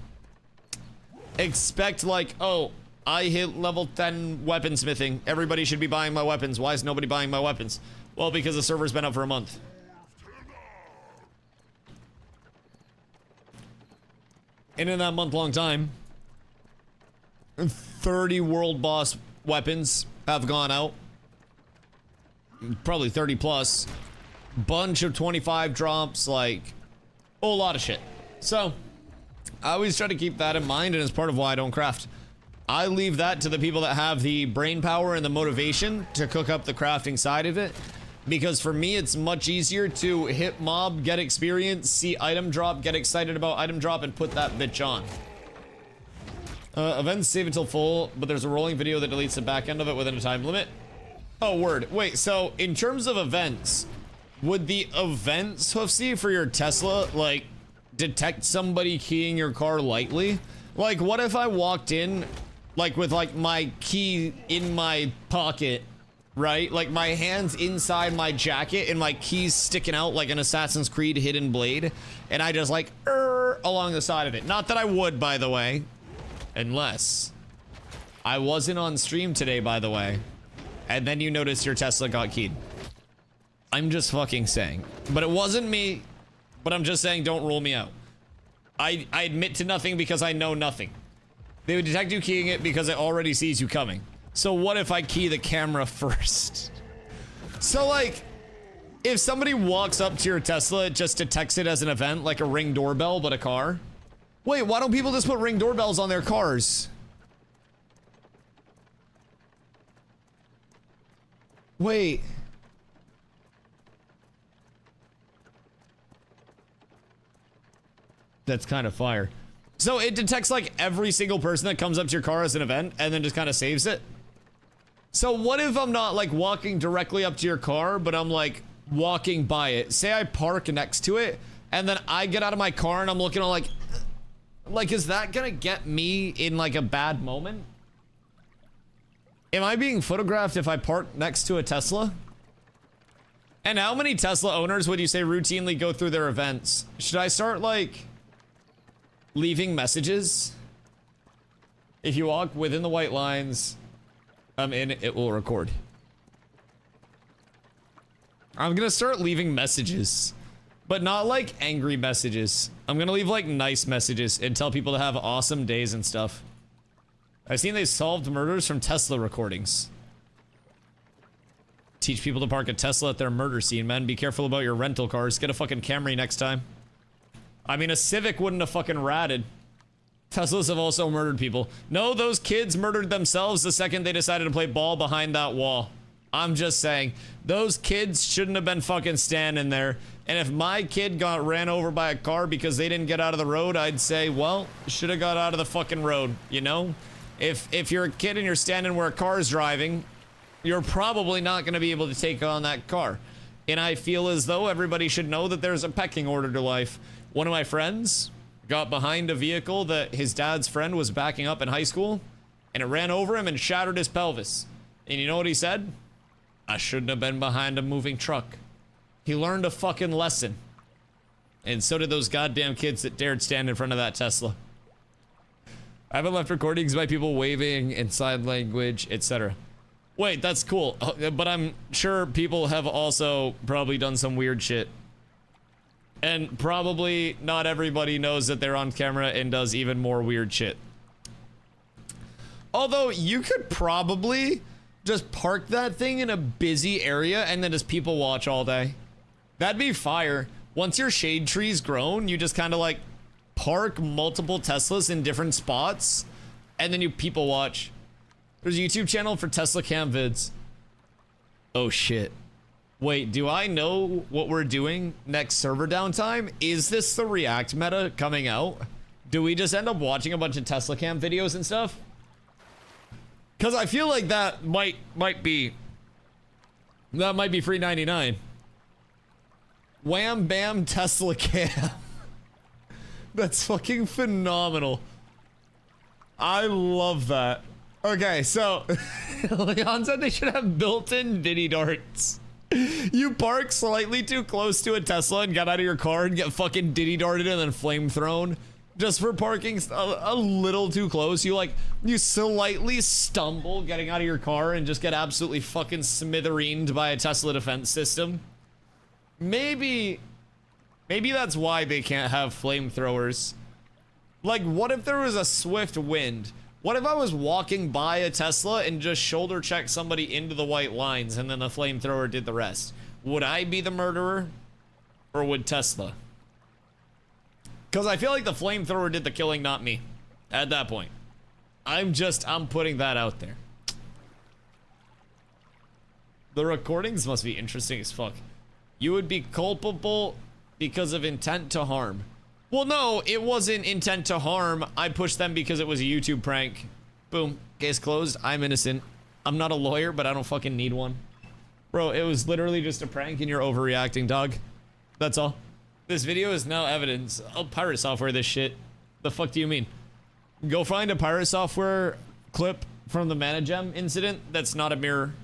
expect, like, oh, I hit level 10 weaponsmithing, everybody should be buying my weapons. Why is nobody buying my weapons? Well, because the server's been up for a month. And in that month-long time, 30 world boss weapons have gone out. Probably 30 plus. Bunch of 25 drops, like, a lot of shit. So I always try to keep that in mind, and it's part of why I don't craft. I leave that to the people that have the brain power and the motivation to cook up the crafting side of it. Because for me, it's much easier to hit mob, get experience, see item drop, get excited about item drop, and put that bitch on. Events save until full, but there's a rolling video that deletes the back end of it within a time limit. Oh, word. Wait, so in terms of events, would the events, Hoofsy, for your Tesla, like, detect somebody keying your car lightly? Like, what if I walked in, like, with, like, my key in my pocket, right? Like, my hands inside my jacket and my keys sticking out like an Assassin's Creed hidden blade, and I just, like, along the side of it. Not that I would, by the way, unless I wasn't on stream today, by the way, and then you notice your Tesla got keyed. I'm just fucking saying. But it wasn't me, but I'm just saying don't rule me out. I admit to nothing because I know nothing. They would detect you keying it because it already sees you coming. So what if I key the camera first? So, like, if somebody walks up to your Tesla, it just detects it as an event, like a Ring doorbell, but a car. Wait, why don't people just put Ring doorbells on their cars? Wait. That's kind of fire. So it detects, like, every single person that comes up to your car as an event and then just kind of saves it. So what if I'm not, like, walking directly up to your car, but I'm, like, walking by it? Say I park next to it and then I get out of my car and I'm looking all like, is that gonna get me in, like, a bad moment? Am I being photographed if I park next to a Tesla? And how many Tesla owners would you say routinely go through their events? Should I start, like, leaving messages? If you walk within the white lines, it will record. I'm gonna start leaving messages, but not like angry messages. I'm gonna leave like nice messages and tell people to have awesome days and stuff. I've seen they solved murders from Tesla recordings. Teach people to park a Tesla at their murder scene, man. Be careful about your rental cars. Get a fucking Camry next time. I mean, a Civic wouldn't have fucking ratted. Teslas have also murdered people. No, those kids murdered themselves the second they decided to play ball behind that wall. I'm just saying, those kids shouldn't have been fucking standing there. And if my kid got ran over by a car because they didn't get out of the road, I'd say, well, should have got out of the fucking road, you know? If you're a kid and you're standing where a car is driving, you're probably not going to be able to take on that car. And I feel as though everybody should know that there's a pecking order to life. One of my friends got behind a vehicle that his dad's friend was backing up in high school, and it ran over him and shattered his pelvis. And you know what he said? I shouldn't have been behind a moving truck. He learned a fucking lesson. And so did those goddamn kids that dared stand in front of that Tesla. I haven't left recordings by people waving in sign language, etc. Wait, that's cool. But I'm sure people have also probably done some weird shit. And probably not everybody knows that they're on camera and does even more weird shit. Although you could probably just park that thing in a busy area and then just people watch all day. That'd be fire. Once your shade tree's grown, you just kind of like park multiple Teslas in different spots and then you people watch. There's a YouTube channel for Tesla cam vids. Oh shit. Wait, do I know what we're doing next server downtime? Is this the React meta coming out? Do we just end up watching a bunch of Tesla cam videos and stuff? Because I feel like that might be free 99. Wham bam Tesla cam. That's fucking phenomenal. I love that. Okay, so Leon said they should have built-in Diddy darts. You park slightly too close to a Tesla and get out of your car and get fucking Diddy darted and then flame thrown. Just for parking a little too close. You slightly stumble getting out of your car and just get absolutely fucking smithereened by a Tesla defense system. Maybe that's why they can't have flamethrowers. Like, what if there was a swift wind? What if I was walking by a Tesla and just shoulder checked somebody into the white lines and then the flamethrower did the rest? Would I be the murderer? Or would Tesla? Because I feel like the flamethrower did the killing, not me. At that point. I'm putting that out there. The recordings must be interesting as fuck. You would be culpable because of intent to harm. Well, no, it wasn't intent to harm. I pushed them because it was a YouTube prank. Boom. Case closed. I'm innocent. I'm not a lawyer, but I don't fucking need one. Bro, it was literally just a prank and you're overreacting, dog. That's all. This video is now evidence. I'll pirate software this shit. The fuck do you mean? Go find a pirate software clip from the Managem incident that's not a mirror.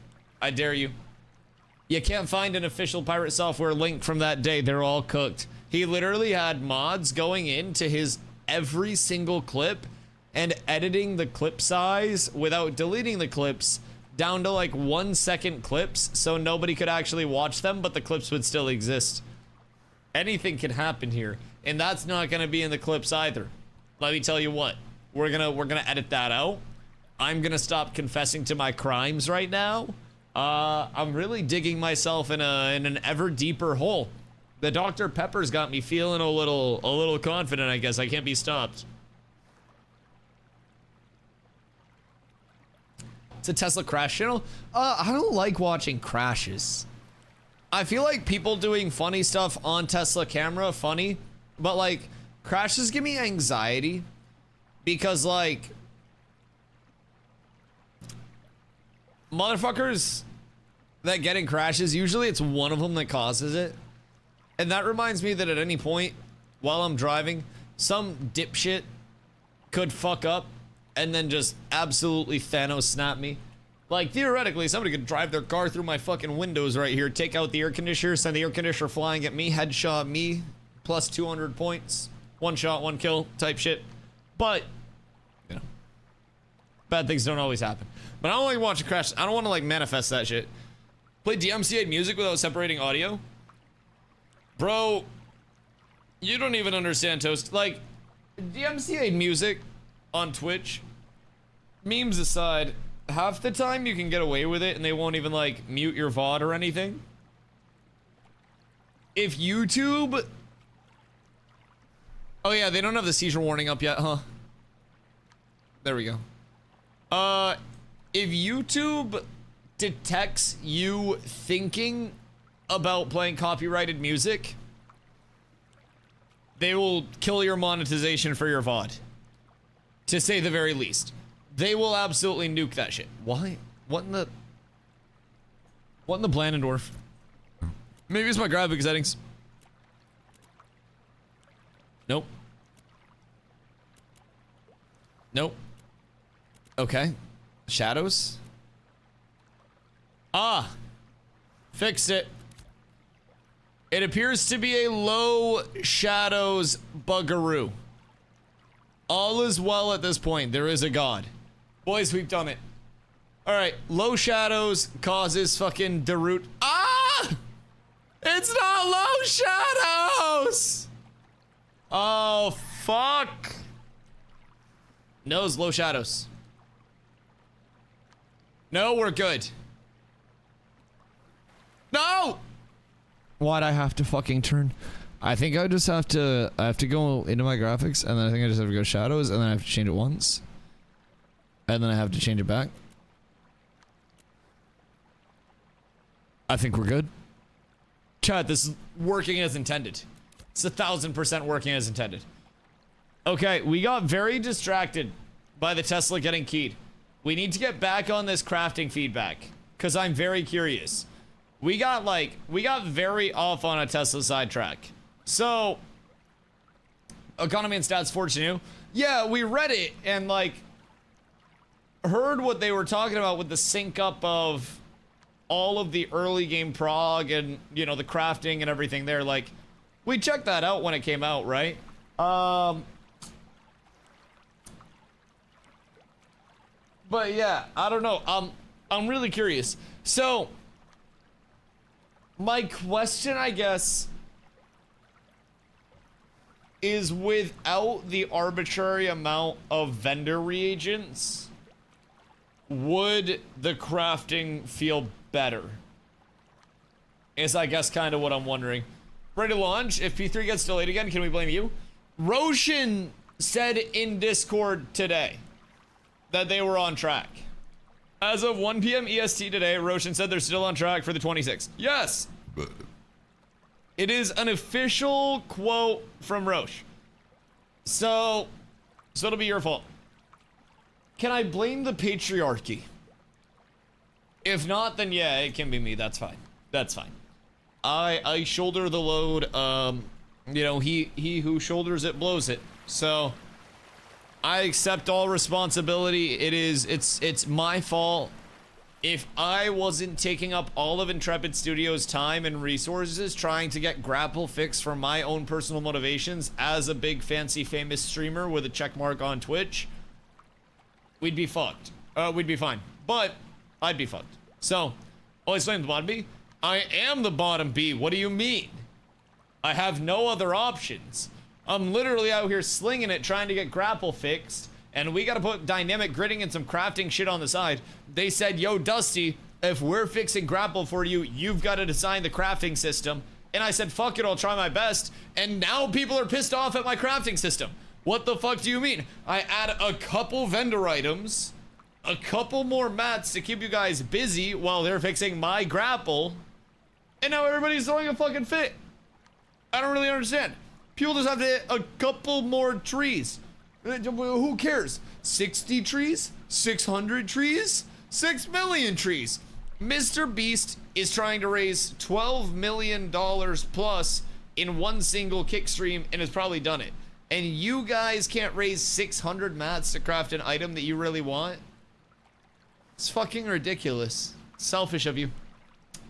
I dare you. You can't find an official pirate software link from that day. They're all cooked. He literally had mods going into his every single clip and editing the clip size without deleting the clips down to like 1 second clips so nobody could actually watch them, but the clips would still exist. Anything can happen here, and that's not gonna be in the clips either. Let me tell you what, we're gonna edit that out. I'm gonna stop confessing to my crimes right now. I'm really digging myself in an ever deeper hole. The Dr. Pepper's got me feeling a little confident, I guess. I can't be stopped. It's a Tesla crash channel. I don't like watching crashes. I feel like people doing funny stuff on Tesla camera, funny, but like crashes give me anxiety because like motherfuckers that get in crashes, usually it's one of them that causes it. And that reminds me that at any point while I'm driving, some dipshit could fuck up and then just absolutely Thanos snap me. Like, theoretically, somebody could drive their car through my fucking windows right here, take out the air conditioner, send the air conditioner flying at me, headshot me, plus 200 points. One shot, one kill type shit. But, you know, bad things don't always happen. But I don't like watching crash. I don't want to, like, manifest that shit. Play DMCA music without separating audio? Bro, you don't even understand, Toast. Like, DMCA music on Twitch, memes aside, half the time you can get away with it and they won't even like mute your VOD or anything. If YouTube... Oh yeah, they don't have the seizure warning up yet, huh? There we go. If YouTube detects you thinking about playing copyrighted music, they will kill your monetization for your VOD. To say the very least. They will absolutely nuke that shit. Why? What in the Blandendorf? Maybe it's my graphic settings. Nope. Nope. Okay. Shadows? Ah! Fixed it. It appears to be a low shadows buggeroo. All is well at this point. There is a god. Boys, we've done it. Alright, low shadows causes fucking Darut. Ah! It's not low shadows! Oh, fuck. No, it's low shadows. No, we're good. No! Why'd I have to fucking turn? I think I just have to, I have to go into my graphics, and then I think I just have to go shadows, and then I have to change it once. And then I have to change it back. I think we're good. Chat, this is working as intended. It's 1000% working as intended. Okay, we got very distracted by the Tesla getting keyed. We need to get back on this crafting feedback, because I'm very curious. We got very off on a Tesla sidetrack. So, Economy and Stats 42. Yeah, we read it and like heard what they were talking about with the sync up of all of the early game prog and, you know, the crafting and everything there. Like, we checked that out when it came out, right? But yeah, I don't know. I'm really curious. So, my question, I guess, is without the arbitrary amount of vendor reagents, would the crafting feel better? Is, I guess, kind of what I'm wondering. Ready to launch? If P3 gets delayed again, can we blame you? Roshan said in Discord today that they were on track. As of 1 p.m. EST today, Roshan said they're still on track for the 26th. Yes! It is an official quote from Roche. So it'll be your fault. Can I blame the patriarchy? If not, then yeah, it can be me. That's fine. That's fine. I shoulder the load. You know, he who shoulders it blows it. So I accept all responsibility. It's my fault. If I wasn't taking up all of Intrepid Studios' time and resources trying to get grapple fixed for my own personal motivations as a big fancy famous streamer with a check mark on Twitch, we'd be fucked. We'd be fine. But I'd be fucked. So, always blame the bottom B. I am the bottom B. What do you mean? I have no other options. I'm literally out here slinging it trying to get grapple fixed. And we gotta put dynamic gridding and some crafting shit on the side. They said, yo, Dusty, if we're fixing grapple for you, you've got to design the crafting system. And I said, fuck it, I'll try my best. And now people are pissed off at my crafting system. What the fuck do you mean? I add a couple vendor items, a couple more mats to keep you guys busy while they're fixing my grapple. And now everybody's throwing a fucking fit. I don't really understand. People just have to hit a couple more trees. Who cares? 60 trees? 600 trees? 6 million trees. Mr. Beast is trying to raise $12 million plus in one single kick stream and has probably done it. And you guys can't raise 600 mats to craft an item that you really want? It's fucking ridiculous. Selfish of you.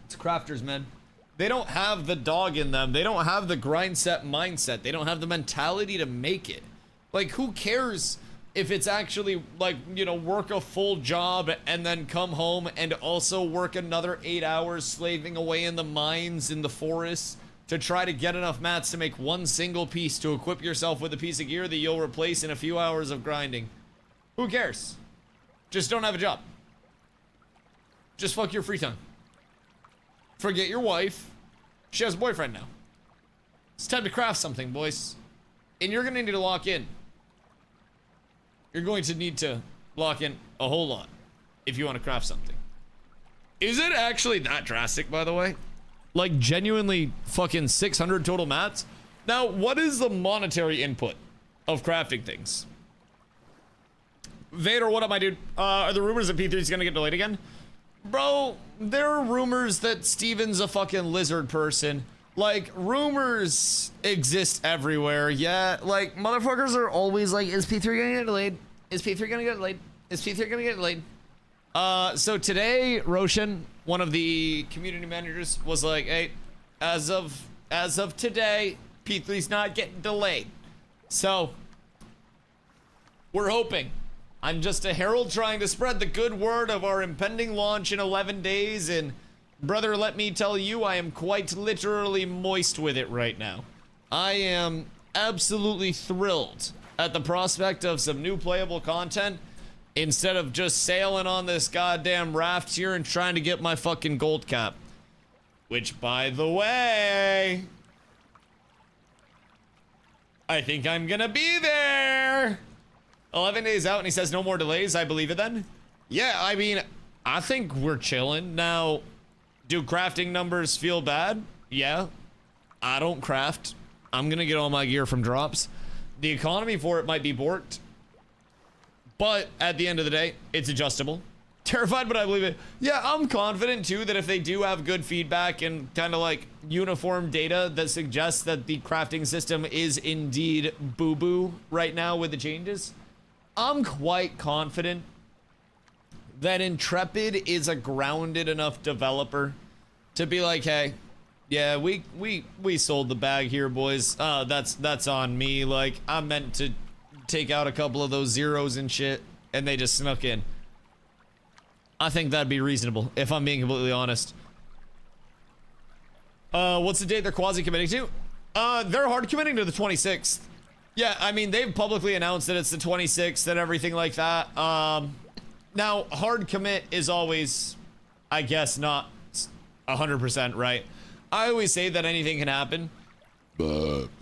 It's crafters, man. They don't have the dog in them. They don't have the grind set mindset. They don't have the mentality to make it. Like, who cares if it's actually, like, you know, work a full job and then come home and also work another 8 hours slaving away in the mines in the forests to try to get enough mats to make one single piece to equip yourself with a piece of gear that you'll replace in a few hours of grinding. Who cares? Just don't have a job. Just fuck your free time. Forget your wife. She has a boyfriend now. It's time to craft something, boys. And you're gonna need to lock in. You're going to need to lock in a whole lot if you want to craft something. Is it actually that drastic, by the way? Like, genuinely fucking 600 total mats? Now, what is the monetary input of crafting things? Vader, what up, my dude? Are the rumors that P3 is gonna get delayed again? Bro, there are rumors that Steven's a fucking lizard person. Like, rumors exist everywhere. Yeah, like, motherfuckers are always like, is P3 gonna get delayed? Is P3 gonna get delayed? Is P3 gonna get delayed? So today, Roshan, one of the community managers, was like, hey, as of today, P3's not getting delayed. So, we're hoping. I'm just a herald trying to spread the good word of our impending launch in 11 days, and brother, let me tell you, I am quite literally moist with it right now. I am absolutely thrilled at the prospect of some new playable content instead of just sailing on this goddamn raft here and trying to get my fucking gold cap. Which, by the way, I think I'm gonna be there. 11 days out and he says no more delays. I believe it then. Yeah, I mean, I think we're chilling. Now, do crafting numbers feel bad? Yeah. I don't craft. I'm gonna get all my gear from drops. The economy for it might be borked. But at the end of the day, it's adjustable. Terrified, but I believe it. Yeah, I'm confident too that if they do have good feedback and kind of like uniform data that suggests that the crafting system is indeed boo-boo right now with the changes, I'm quite confident that Intrepid is a grounded enough developer to be like, hey, yeah, we sold the bag here, boys. That's on me. Like, I meant to take out a couple of those zeros and shit, and they just snuck in. I think that'd be reasonable, if I'm being completely honest. What's the date they're quasi-committing to? They're hard committing to the 26th. Yeah, I mean, they've publicly announced that it's the 26th and everything like that. Now, hard commit is always, I guess, not 100% right. I always say that anything can happen.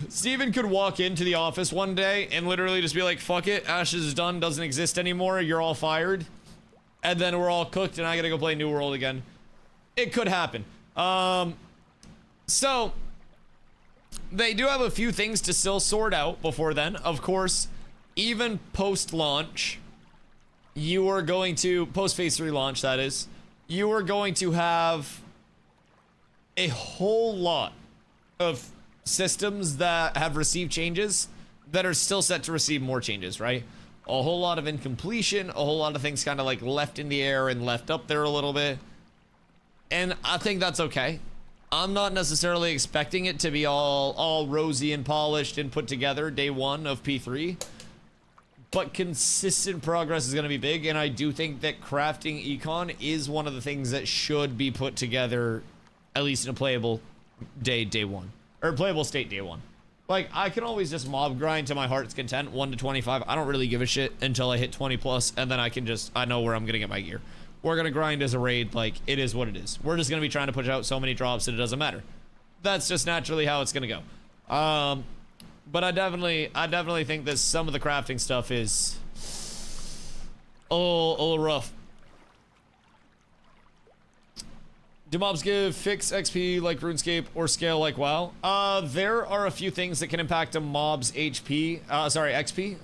Steven could walk into the office one day and literally just be like, fuck it, Ashes is done, doesn't exist anymore, you're all fired. And then we're all cooked and I gotta go play New World again. It could happen. So, they do have a few things to still sort out before then. Of course, even post-launch, you are going to, post-phase 3 launch that is, you are going to have a whole lot of systems that have received changes that are still set to receive more changes, right? A whole lot of incompletion, a whole lot of things kind of like left in the air and left up there a little bit. And I think that's okay. I'm not necessarily expecting it to be all rosy and polished and put together day one of P3. But consistent progress is going to be big, and I do think that crafting econ is one of the things that should be put together, at least in a playable day one. Or playable state day one. Like, I can always just mob grind to my heart's content, 1 to 25. I don't really give a shit until I hit 20 plus, and then I know where I'm going to get my gear. We're going to grind as a raid, like, it is what it is. We're just going to be trying to push out so many drops that it doesn't matter. That's just naturally how it's going to go. But I definitely think that some of the crafting stuff is a little rough. Do mobs give fixed XP like RuneScape or scale like WoW? There are a few things that can impact a mob's XP.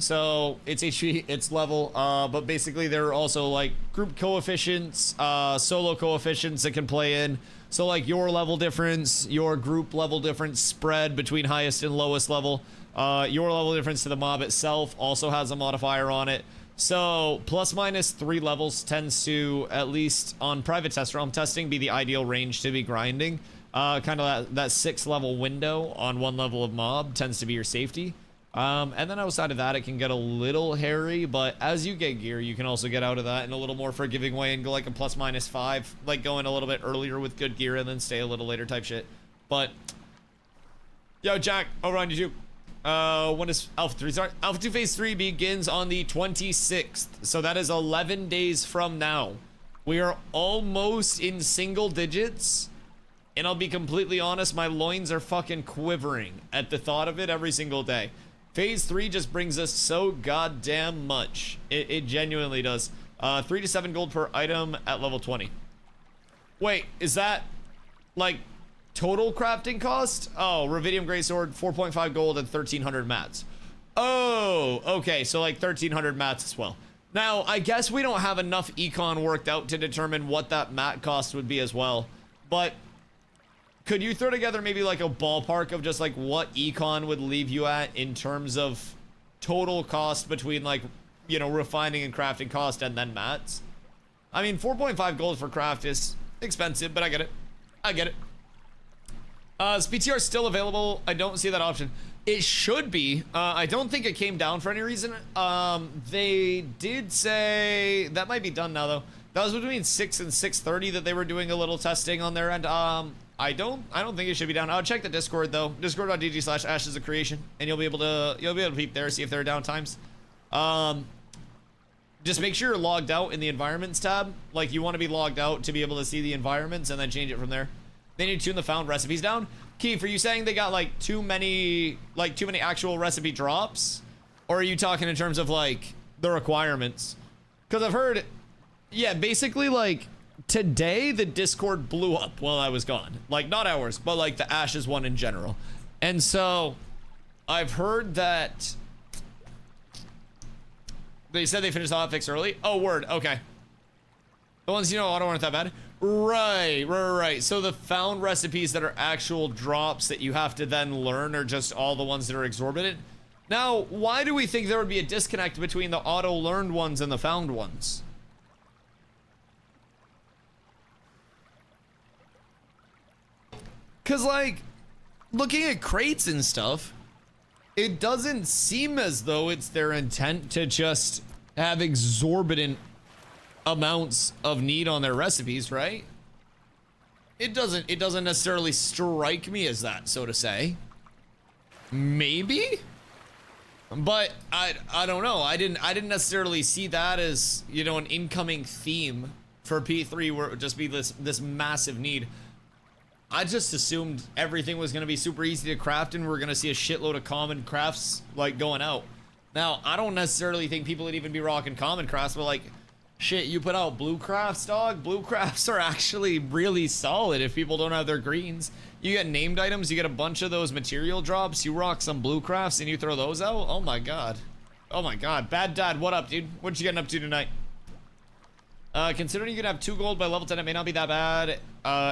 So it's HP, it's level, but basically there are also like group coefficients, solo coefficients that can play in. So like your level difference, your group level difference spread between highest and lowest level. Your level difference to the mob itself also has a modifier on it. So plus minus 3 levels tends to, at least on private test realm testing, be the ideal range to be grinding. Kind of that 6 level window on 1 level of mob tends to be your safety. And then outside of that, it can get a little hairy, but as you get gear, you can also get out of that in a little more forgiving way and go like a plus minus 5, like going a little bit earlier with good gear and then stay a little later type shit. But yo, Jack, over on YouTube. When does Alpha 3 start? Alpha 2 Phase 3 begins on the 26th. So that is 11 days from now. We are almost in single digits. And I'll be completely honest, my loins are fucking quivering at the thought of it every single day. Phase 3 just brings us so goddamn much. It genuinely does. 3 to 7 gold per item at level 20. Wait, is that like total crafting cost? Oh, Ruvidium Greysword, 4.5 gold and 1,300 mats. Oh, okay, so like 1,300 mats as well. Now, I guess we don't have enough econ worked out to determine what that mat cost would be as well. But could you throw together maybe like a ballpark of just like what econ would leave you at in terms of total cost between like, you know, refining and crafting cost and then mats? I mean, 4.5 gold for craft is expensive, but I get it. I get it. Is PTR still available? I don't see that option. It should be. I don't think it came down for any reason. They did say that might be done now though. That was between 6 and 6:30 that they were doing a little testing on their end. I don't think it should be down. I'll check the Discord though. Discord.gg/ashes of creation, and you'll be able to peep there, see if there are down times. Just make sure you're logged out in the environments tab. Like you want to be logged out to be able to see the environments and then change it from there. They need to tune the found recipes down. Keith, are you saying they got like too many actual recipe drops? Or are you talking in terms of like the requirements? Because I've heard, yeah, basically like today the Discord blew up while I was gone. Like not ours, but like the Ashes one in general. And so I've heard that they said they finished the hotfix early. Oh, word, okay. The ones you know auto aren't that bad. Right. So the found recipes that are actual drops that you have to then learn are just all the ones that are exorbitant. Now, why do we think there would be a disconnect between the auto-learned ones and the found ones? Because, like, looking at crates and stuff, it doesn't seem as though it's their intent to just have exorbitant amounts of need on their recipes, right? It doesn't necessarily strike me as that, so to say. Maybe? But I don't know. I didn't necessarily see that as, you know, an incoming theme for P3 where it would just be this massive need. I just assumed everything was going to be super easy to craft and we're going to see a shitload of common crafts like going out. Now, I don't necessarily think people would even be rocking common crafts, but like, shit, you put out blue crafts, dog. Blue crafts are actually really solid if people don't have their greens. You get named items, you get a bunch of those material drops, you rock some blue crafts and you throw those out. Oh my god. Oh my god. Bad dad, what up, dude? What you getting up to tonight? Considering you can have 2 gold by level 10, it may not be that bad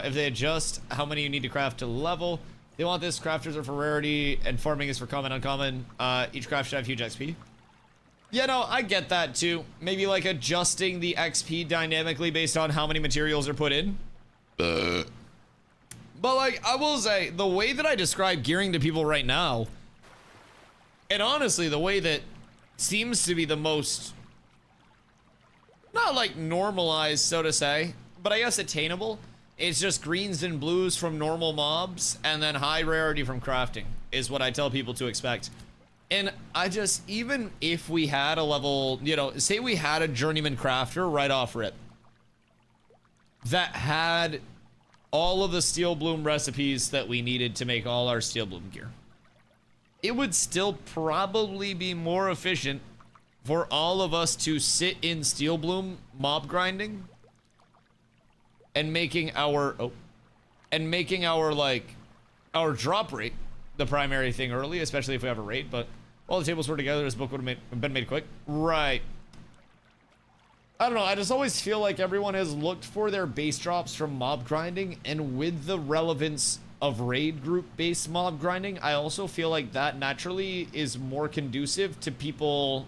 if they adjust how many you need to craft to level. They want this. Crafters are for rarity and farming is for common, uncommon. Each craft should have huge XP. Yeah, no, I get that too. Maybe like adjusting the XP dynamically based on how many materials are put in. But like, I will say, the way that I describe gearing to people right now, and honestly, the way that seems to be the most, not like normalized, so to say, but I guess attainable, it's just greens and blues from normal mobs, and then high rarity from crafting, is what I tell people to expect. And I just, even if we had a level, you know, say we had a journeyman crafter right off rip that had all of the steel bloom recipes that we needed to make all our steel bloom gear, it would still probably be more efficient for all of us to sit in steel bloom mob grinding and making our like our drop rate the primary thing early, especially if we have a raid. But all the tables were together, this book would have been made quick. Right. I don't know, I just always feel like everyone has looked for their base drops from mob grinding, and with the relevance of raid group based mob grinding, I also feel like that naturally is more conducive to people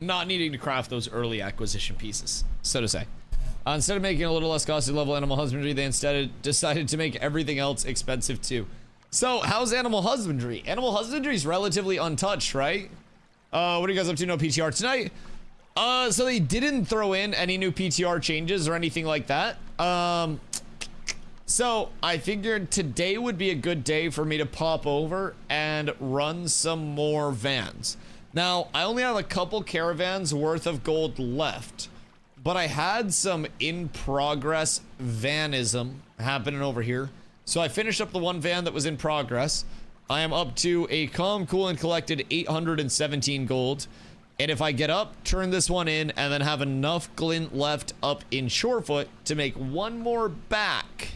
not needing to craft those early acquisition pieces, so to say. Instead of making a little less costly level animal husbandry, they instead decided to make everything else expensive too. So, how's animal husbandry? Animal husbandry is relatively untouched, right? What are you guys up to? No PTR tonight? So they didn't throw in any new PTR changes or anything like that. So I figured today would be a good day for me to pop over and run some more vans. Now, I only have a couple caravans worth of gold left, but I had some in progress vanism happening over here. So I finished up the one van that was in progress. I am up to a calm, cool, and collected 817 gold. And if I get up, turn this one in, and then have enough glint left up in Shorefoot to make one more back,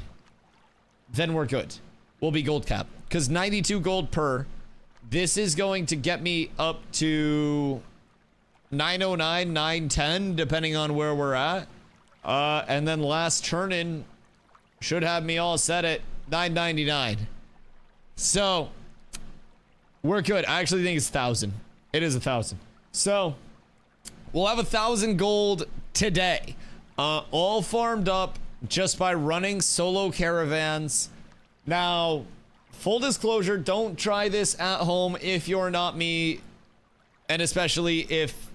then we're good. We'll be gold cap. Because 92 gold per. This is going to get me up to 909, 910, depending on where we're at. And then last turn-in should have me all set at 999. So, we're good. I actually think it's 1,000. It is 1,000. So, we'll have 1,000 gold today. All farmed up just by running solo caravans. Now, full disclosure, don't try this at home if you're not me, and especially if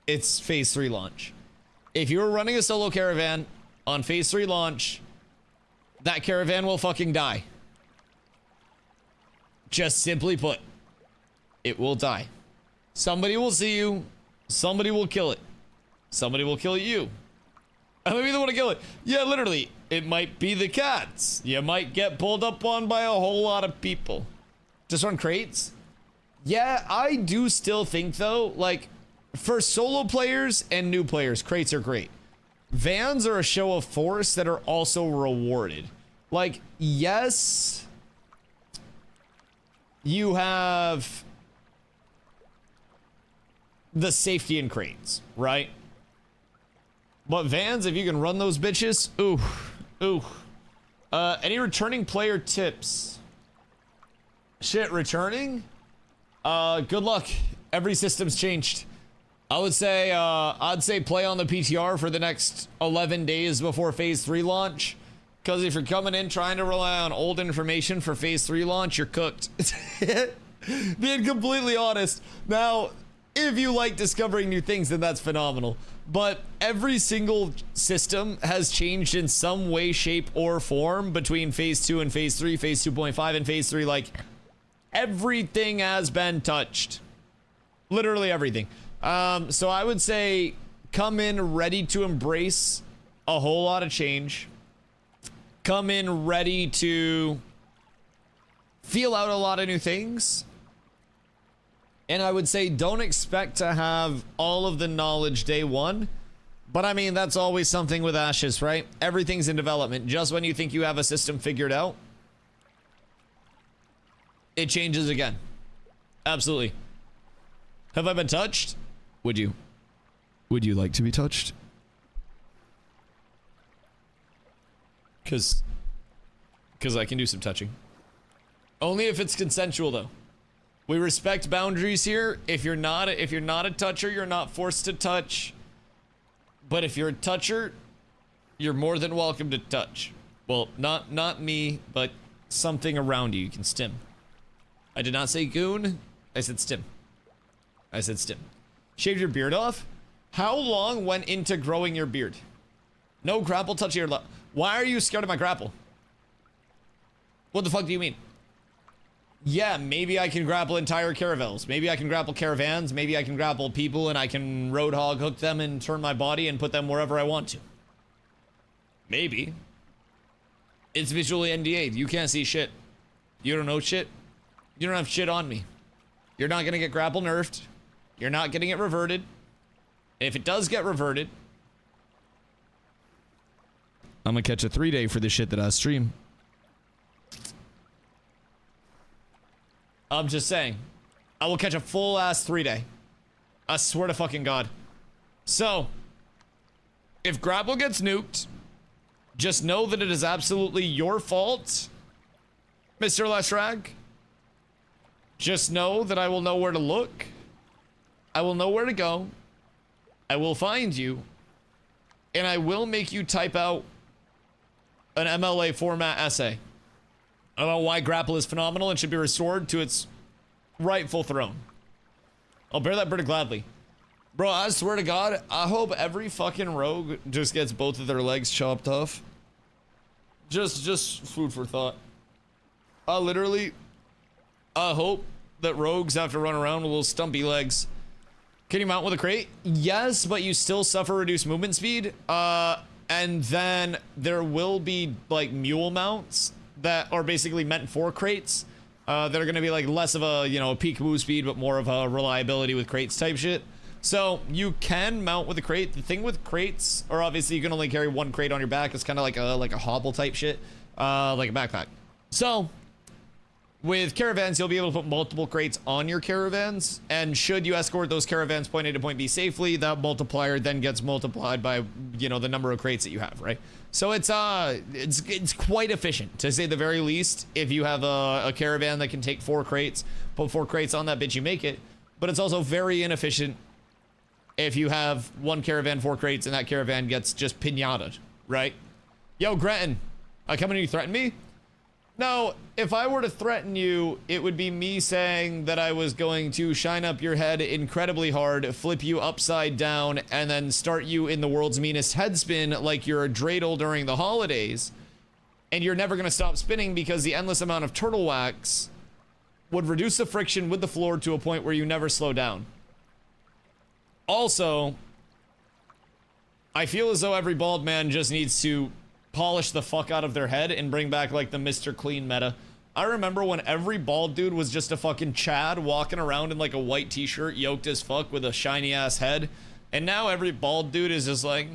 it's phase 3 launch. If you're running a solo caravan on phase 3 launch, that caravan will fucking die. Just simply put, it will die. Somebody will see you, somebody will kill it, somebody will kill you. I may be the one to kill it. Yeah, literally. It might be the cats. You might get pulled up on by a whole lot of people. Just run crates? Yeah, I do still think, though, like, for solo players and new players, crates are great. Vans are a show of force that are also rewarded. Like, yes, you have the safety in crates, right? But vans, if you can run those bitches, ooh, ooh. Any returning player tips? Shit, returning? Good luck. Every system's changed. I'd say play on the PTR for the next 11 days before phase 3 launch. Because if you're coming in trying to rely on old information for phase 3 launch, you're cooked. Being completely honest. Now, if you like discovering new things, then that's phenomenal. But every single system has changed in some way, shape, or form between phase 2 and phase 3, phase 2.5 and phase 3. Like, everything has been touched. Literally everything. So I would say come in ready to embrace a whole lot of change. Come in ready to feel out a lot of new things. And I would say don't expect to have all of the knowledge day one. But I mean, that's always something with Ashes, right? Everything's in development. Just when you think you have a system figured out, it changes again. Absolutely. Have I been touched? Would you like to be touched? Because I can do some touching. Only if it's consensual, though. We respect boundaries here. If you're not a toucher, you're not forced to touch. But if you're a toucher, you're more than welcome to touch. Well, not me, but something around you. You can stim. I did not say goon. I said stim. I said stim. Shave your beard off? How long went into growing your beard? No grapple touch your Why are you scared of my grapple? What the fuck do you mean? Yeah, maybe I can grapple entire caravels. Maybe I can grapple caravans. Maybe I can grapple people and I can roadhog hook them and turn my body and put them wherever I want to. Maybe. It's visually NDA'd. You can't see shit. You don't know shit. You don't have shit on me. You're not gonna get grapple nerfed. You're not getting it reverted. And if it does get reverted, I'm gonna catch a 3-day for the shit that I stream. I'm just saying. I will catch a full-ass 3-day. I swear to fucking God. So, if grapple gets nuked, just know that it is absolutely your fault, Mr. Leshrag. Just know that I will know where to look. I will know where to go. I will find you, and I will make you type out an MLA format essay about why grapple is phenomenal and should be restored to its rightful throne. I'll bear that burden gladly. Bro, I swear to God, I hope every fucking rogue just gets both of their legs chopped off. Just food for thought. I hope that rogues have to run around with little stumpy legs. Can you mount with a crate? Yes, but you still suffer reduced movement speed. And then there will be like mule mounts that are basically meant for crates. That are going to be like less of a, you know, a peak move speed, but more of a reliability with crates type shit. So you can mount with a crate. The thing with crates, or obviously you can only carry one crate on your back. It's kind of like a hobble type shit, like a backpack. So with caravans, you'll be able to put multiple crates on your caravans, and should you escort those caravans point A to point B safely, that multiplier then gets multiplied by, you know, the number of crates that you have, right? So it's quite efficient, to say the very least. If you have a caravan that can take 4 crates, put 4 crates on that bitch, you make it. But it's also very inefficient if you have one caravan, 4 crates, and that caravan gets just pinataed, right? Yo, Gretton, I come in and you threaten me? No, if I were to threaten you, it would be me saying that I was going to shine up your head incredibly hard, flip you upside down, and then start you in the world's meanest head spin like you're a dreidel during the holidays. And you're never going to stop spinning because the endless amount of turtle wax would reduce the friction with the floor to a point where you never slow down. Also, I feel as though every bald man just needs to polish the fuck out of their head and bring back like the Mr. Clean meta. I remember when every bald dude was just a fucking Chad walking around in like a white t-shirt, yoked as fuck with a shiny ass head. And now every bald dude is just like,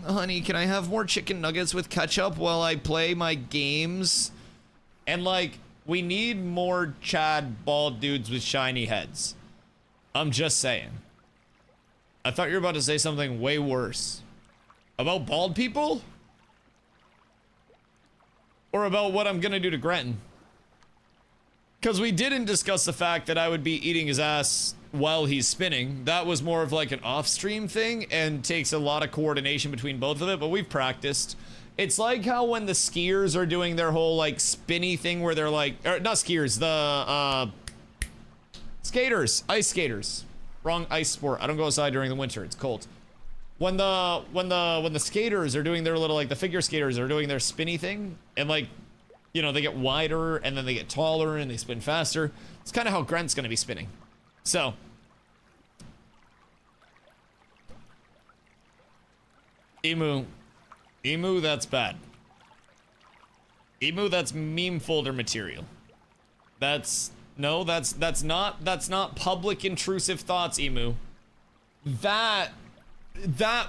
honey, can I have more chicken nuggets with ketchup while I play my games? And like, we need more Chad bald dudes with shiny heads. I'm just saying. I thought you were about to say something way worse. About bald people? Or about what I'm gonna do to Gretton. Because we didn't discuss the fact that I would be eating his ass while he's spinning. That was more of like an off-stream thing and takes a lot of coordination between both of it, but we've practiced. It's like how when the skiers are doing their whole like spinny thing where they're like, or not skiers, the skaters, ice skaters. Wrong ice sport. I don't go outside during the winter, it's cold. When the skaters are doing their little, like the figure skaters are doing their spinny thing, and like, you know, they get wider and then they get taller and they spin faster. It's kind of how Grant's gonna be spinning. So, Emu, that's bad. Emu, that's meme folder material. That's not public intrusive thoughts, Emu. That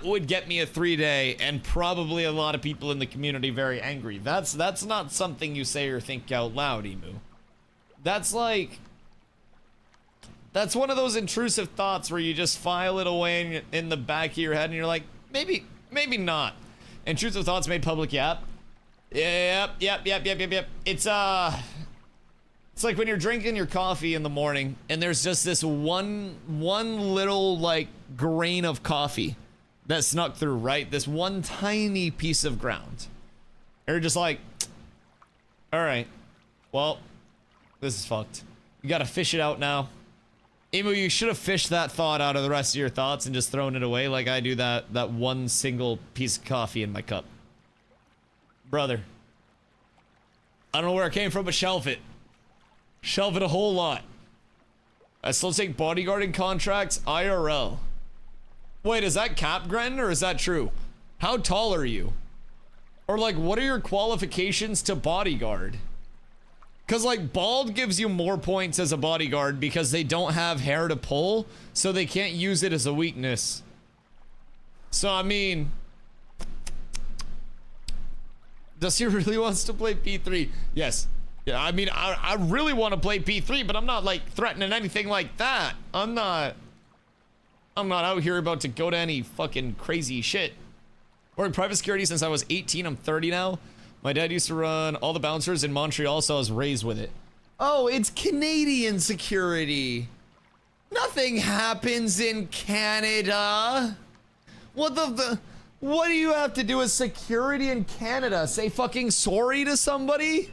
would get me a 3-day and probably a lot of people in the community very angry. That's not something you say or think out loud, Emu. That's like, that's one of those intrusive thoughts where you just file it away in the back of your head and you're like, maybe not. Intrusive thoughts made public, yep. Yep. It's like when you're drinking your coffee in the morning and there's just this one little like grain of coffee that snuck through, right? This one tiny piece of ground. And you're just like, all right, well, this is fucked. You gotta fish it out now. Emu, you should have fished that thought out of the rest of your thoughts and just thrown it away like I do that one single piece of coffee in my cup. Brother, I don't know where it came from, but shelf it. Shelve it a whole lot. I still take bodyguarding contracts IRL. Wait, is that cap, Grenton, or is that true? How tall are you? Or like, what are your qualifications to bodyguard? Because like, bald gives you more points as a bodyguard because they don't have hair to pull, so they can't use it as a weakness. So I mean, Dusty really wants to play P3. Yes. Yeah, I mean, I really want to play P3, but I'm not like threatening anything like that. I'm not out here about to go to any fucking crazy shit. Working private security since I was 18. I'm 30 now. My dad used to run all the bouncers in Montreal, so I was raised with it. Oh, it's Canadian security. Nothing happens in Canada. What what do you have to do with security in Canada? Say fucking sorry to somebody?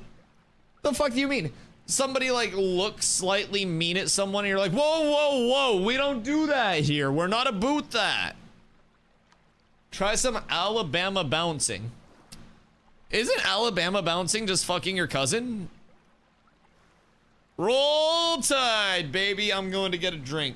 The fuck do you mean? Somebody like looks slightly mean at someone and you're like, whoa, whoa, whoa, we don't do that here. We're not about that. Try some Alabama bouncing. Isn't Alabama bouncing just fucking your cousin? Roll Tide, baby. I'm going to get a drink.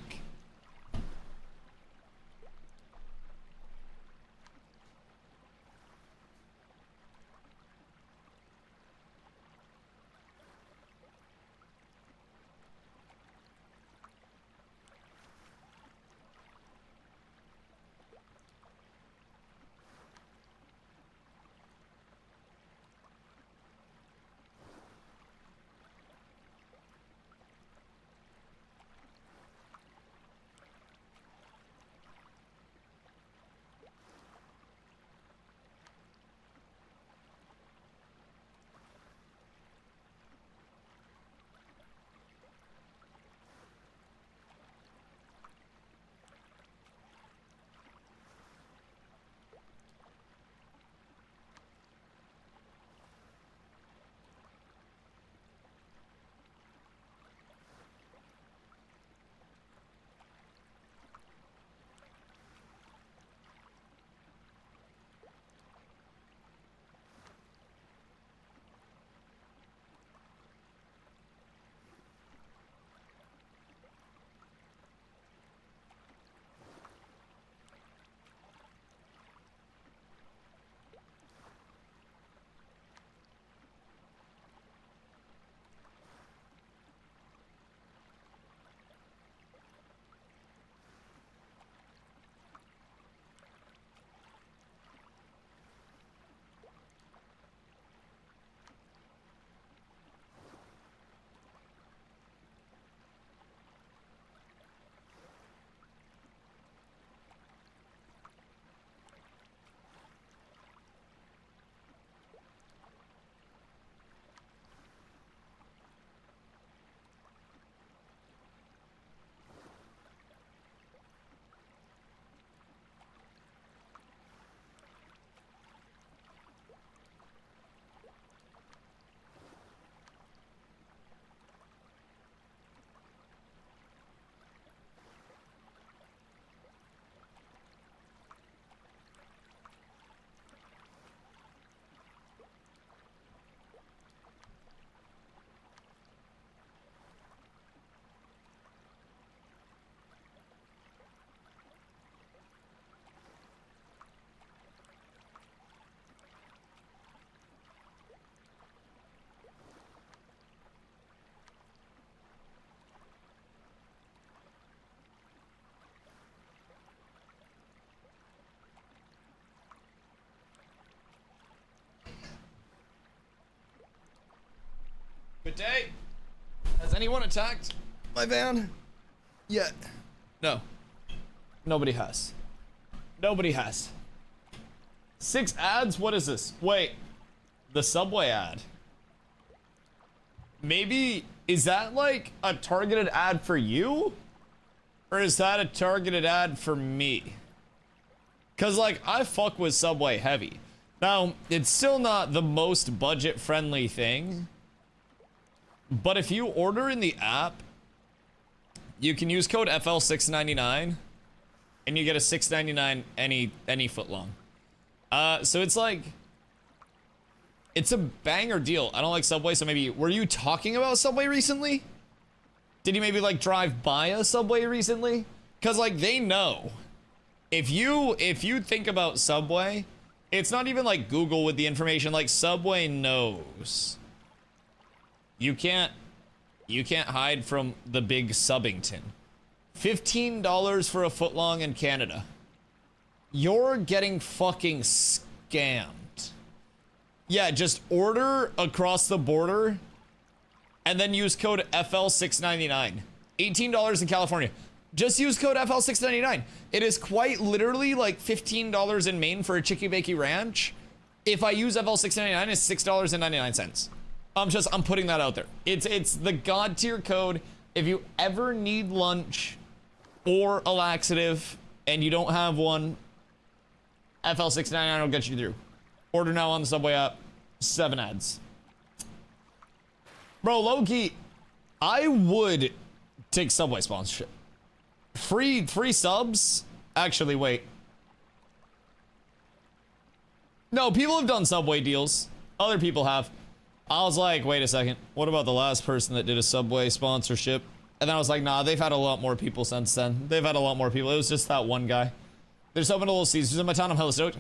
Good day. Has anyone attacked my van yet? No. Nobody has. Nobody has. 6 ads? What is this? Wait. The Subway ad. Maybe, is that like a targeted ad for you? Or is that a targeted ad for me? Cause like, I fuck with Subway heavy. Now, it's still not the most budget-friendly thing. But if you order in the app, you can use code FL699 and you get a $6.99 any foot long. So it's like, it's a banger deal. I don't like Subway, so maybe, were you talking about Subway recently? Did you maybe like drive by a Subway recently? Cause like they know. If you think about Subway, it's not even like Google with the information, like Subway knows. You can't hide from the big Subbington. $15 for a footlong in Canada. You're getting fucking scammed. Yeah, just order across the border and then use code FL699. $18 in California. Just use code FL699. It is quite literally like $15 in Maine for a Chicky Bakey Ranch. If I use FL699, it's $6.99. I'm putting that out there. It's the god tier code. If you ever need lunch or a laxative and you don't have one, FL699 will get you through. Order now on the Subway app. 7 ads. Bro, low-key, I would take Subway sponsorship. Free subs? Actually, wait. No, people have done Subway deals. Other people have. I was like, wait a second. What about the last person that did a Subway sponsorship? And then I was like, nah, they've had a lot more people since then. They've had a lot more people. It was just that one guy. There's open to Little Caesars in my town. I'm hella stoked.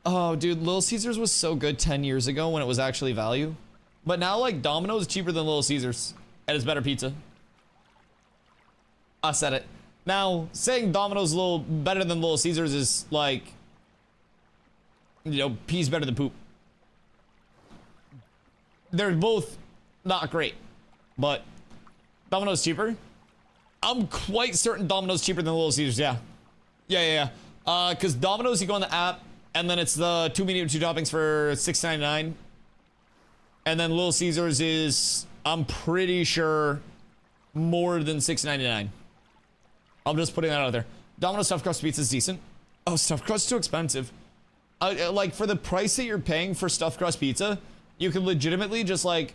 Oh, dude, Little Caesars was so good 10 years ago when it was actually value. But now, like, Domino's is cheaper than Little Caesars. And it's better pizza. I said it. Now, saying Domino's a little better than Little Caesars is like, you know, peas better than poop. They're both not great, but Domino's cheaper. I'm quite certain Domino's cheaper than Little Caesars. Yeah. Because Domino's, you go on the app, and then it's the 2 medium, 2 toppings for $6.99. And then Little Caesars is, I'm pretty sure, more than $6.99. I'm just putting that out there. Domino's stuffed crust pizza is decent. Oh, stuffed crust too expensive. Like, for the price that you're paying for stuffed crust pizza, you can legitimately just, like,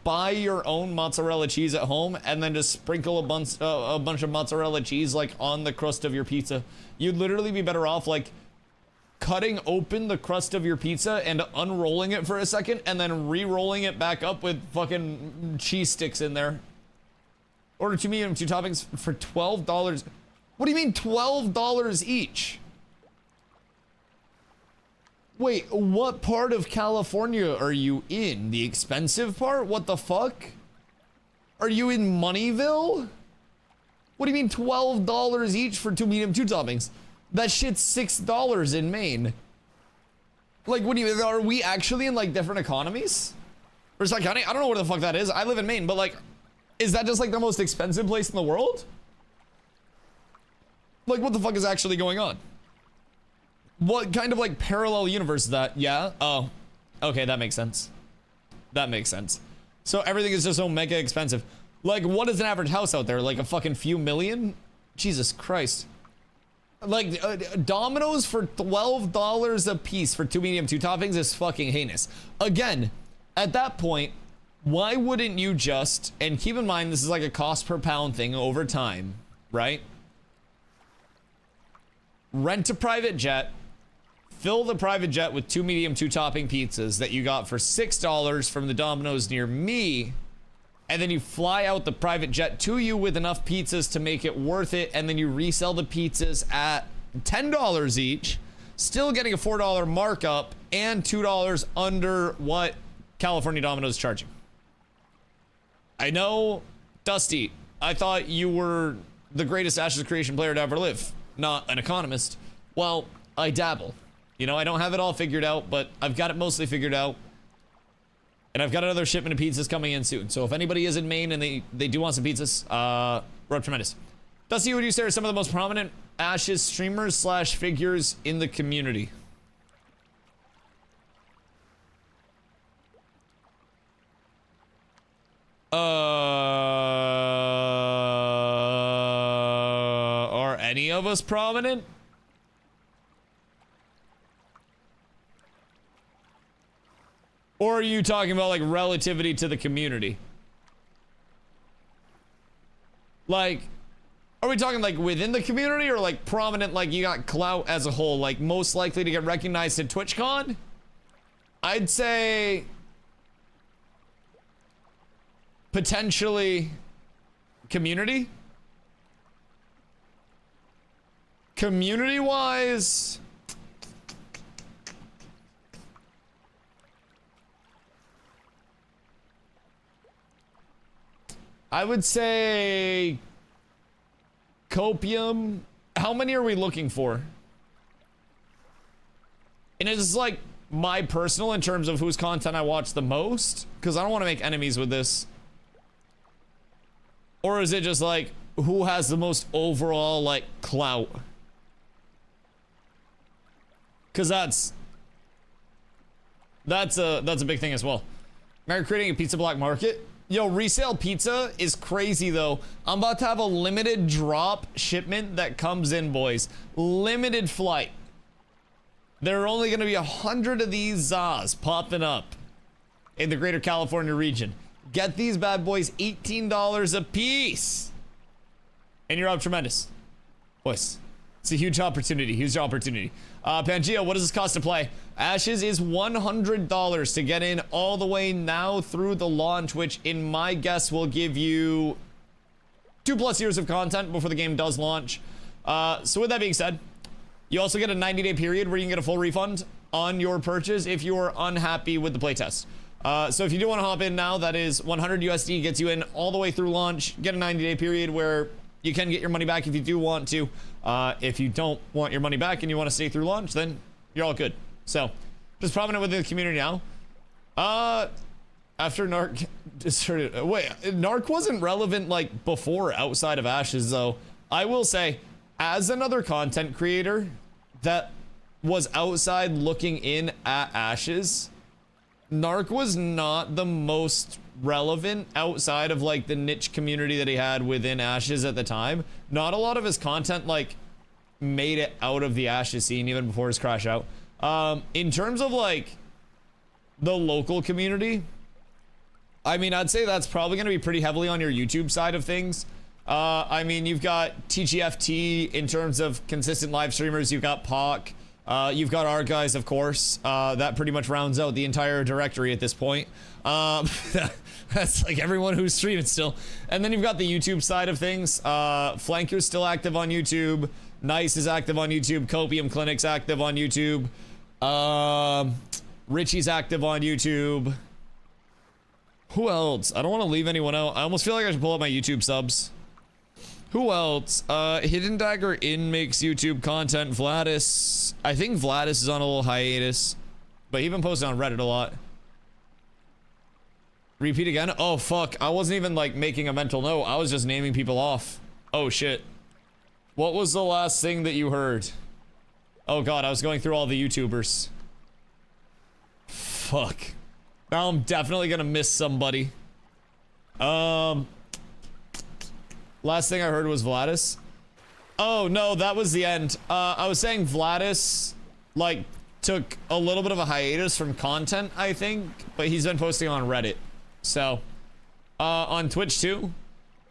buy your own mozzarella cheese at home and then just sprinkle a bunch of mozzarella cheese, like, on the crust of your pizza. You'd literally be better off, like, cutting open the crust of your pizza and unrolling it for a second and then re-rolling it back up with fucking cheese sticks in there. Order 2 medium, 2 toppings for $12. What do you mean $12 each? Wait, what part of California are you in? The expensive part? What the fuck? Are you in Moneyville? What do you mean $12 each for 2 medium, 2 toppings? That shit's $6 in Maine. Like, what do you, are we actually in, like, different economies? Riverside County? I don't know where the fuck that is. I live in Maine, but, like, is that just, like, the most expensive place in the world? Like, what the fuck is actually going on? What kind of, like, parallel universe is that? Yeah? Oh. Okay, that makes sense. That makes sense. So everything is just so mega expensive. Like, what is an average house out there? Like, a fucking few million? Jesus Christ. Like, Domino's for $12 a piece for 2 medium, 2 toppings is fucking heinous. Again, at that point, why wouldn't you just, and keep in mind this is like a cost per pound thing over time, right? Rent a private jet, fill the private jet with 2 medium, 2 topping pizzas that you got for $6 from the Domino's near me, and then you fly out the private jet to you with enough pizzas to make it worth it, and then you resell the pizzas at $10 each, still getting a $4 markup and $2 under what California Domino's is charging. I know, Dusty, I thought you were the greatest Ashes Creation player to ever live, not an economist. Well, I dabble. You know, I don't have it all figured out, but I've got it mostly figured out. And I've got another shipment of pizzas coming in soon. So if anybody is in Maine and they do want some pizzas, we're up tremendous. Dusty, would you say are some of the most prominent Ashes streamers slash figures in the community? Are any of us prominent? Or are you talking about, like, relativity to the community? Like, are we talking, like, within the community or, like, prominent, like, you got clout as a whole, like, most likely to get recognized at TwitchCon? I'd say potentially community. Community-wise, I would say Copium. How many are we looking for? And it's like my personal in terms of whose content I watch the most, because I don't want to make enemies with this. Or is it just like who has the most overall, like, clout? Because that's a big thing as well. Are you creating a pizza black market? Yo, resale pizza is crazy though. I'm about to have a limited drop shipment that comes in, boys. Limited flight. There are only going to be 100 of these Zaz popping up in the greater California region. Get these bad boys $18 a piece. And you're up tremendous. Boys, it's a huge opportunity. Huge opportunity. Pangea, what does this cost to play? Ashes is $100 to get in all the way now through the launch, which in my guess will give you 2+ years of content before the game does launch. So with that being said, you also get a 90-day period where you can get a full refund on your purchase if you are unhappy with the playtest. So if you do want to hop in now, that is 100 USD gets you in all the way through launch. Get a 90-day period where you can get your money back if you do want to. If you don't want your money back and you want to stay through launch, then you're all good. So just prominent within the community now. After Narc started, wait, Narc wasn't relevant like before outside of Ashes though. I will say, as another content creator that was outside looking in at Ashes, Narc was not the most relevant outside of like the niche community that he had within Ashes at the time. Not a lot of his content like made it out of the Ashes scene even before his crash out. In terms of like the local community, I mean, I'd say that's probably going to be pretty heavily on your YouTube side of things. I mean, you've got TGFT in terms of consistent live streamers. You've got Poc. You've got our guys, of course. That pretty much rounds out the entire directory at this point. That's like everyone who's streaming still. And then you've got the YouTube side of things. Flanker's still active on YouTube. Nice is active on YouTube. Copium Clinic's active on YouTube. Richie's active on YouTube. Who else? I don't want to leave anyone out. I almost feel like I should pull up my YouTube subs. Who else? Hidden Dagger In makes YouTube content. Vladis. I think Vladis is on a little hiatus. But he's been posting on Reddit a lot. Repeat again? Oh, fuck. I wasn't even, like, making a mental note. I was just naming people off. Oh, shit. What was the last thing that you heard? Oh, God. I was going through all the YouTubers. Fuck. Now I'm definitely gonna miss somebody. Last thing I heard was Vladis. Oh no, that was the end. I was saying Vladis like took a little bit of a hiatus from content, I think, but he's been posting on Reddit. So on Twitch too.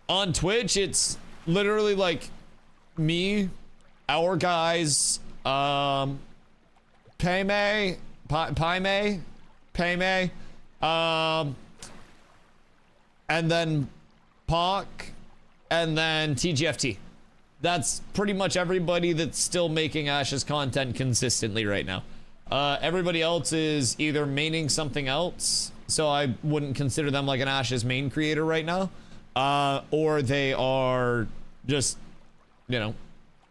On Twitch it's literally like me, our guys, Paymay, and then Poc, and then TGFT. That's pretty much everybody that's still making Ashes content consistently right now. Everybody else is either maining something else, so I wouldn't consider them like an Ashes main creator right now, or they are just, you know,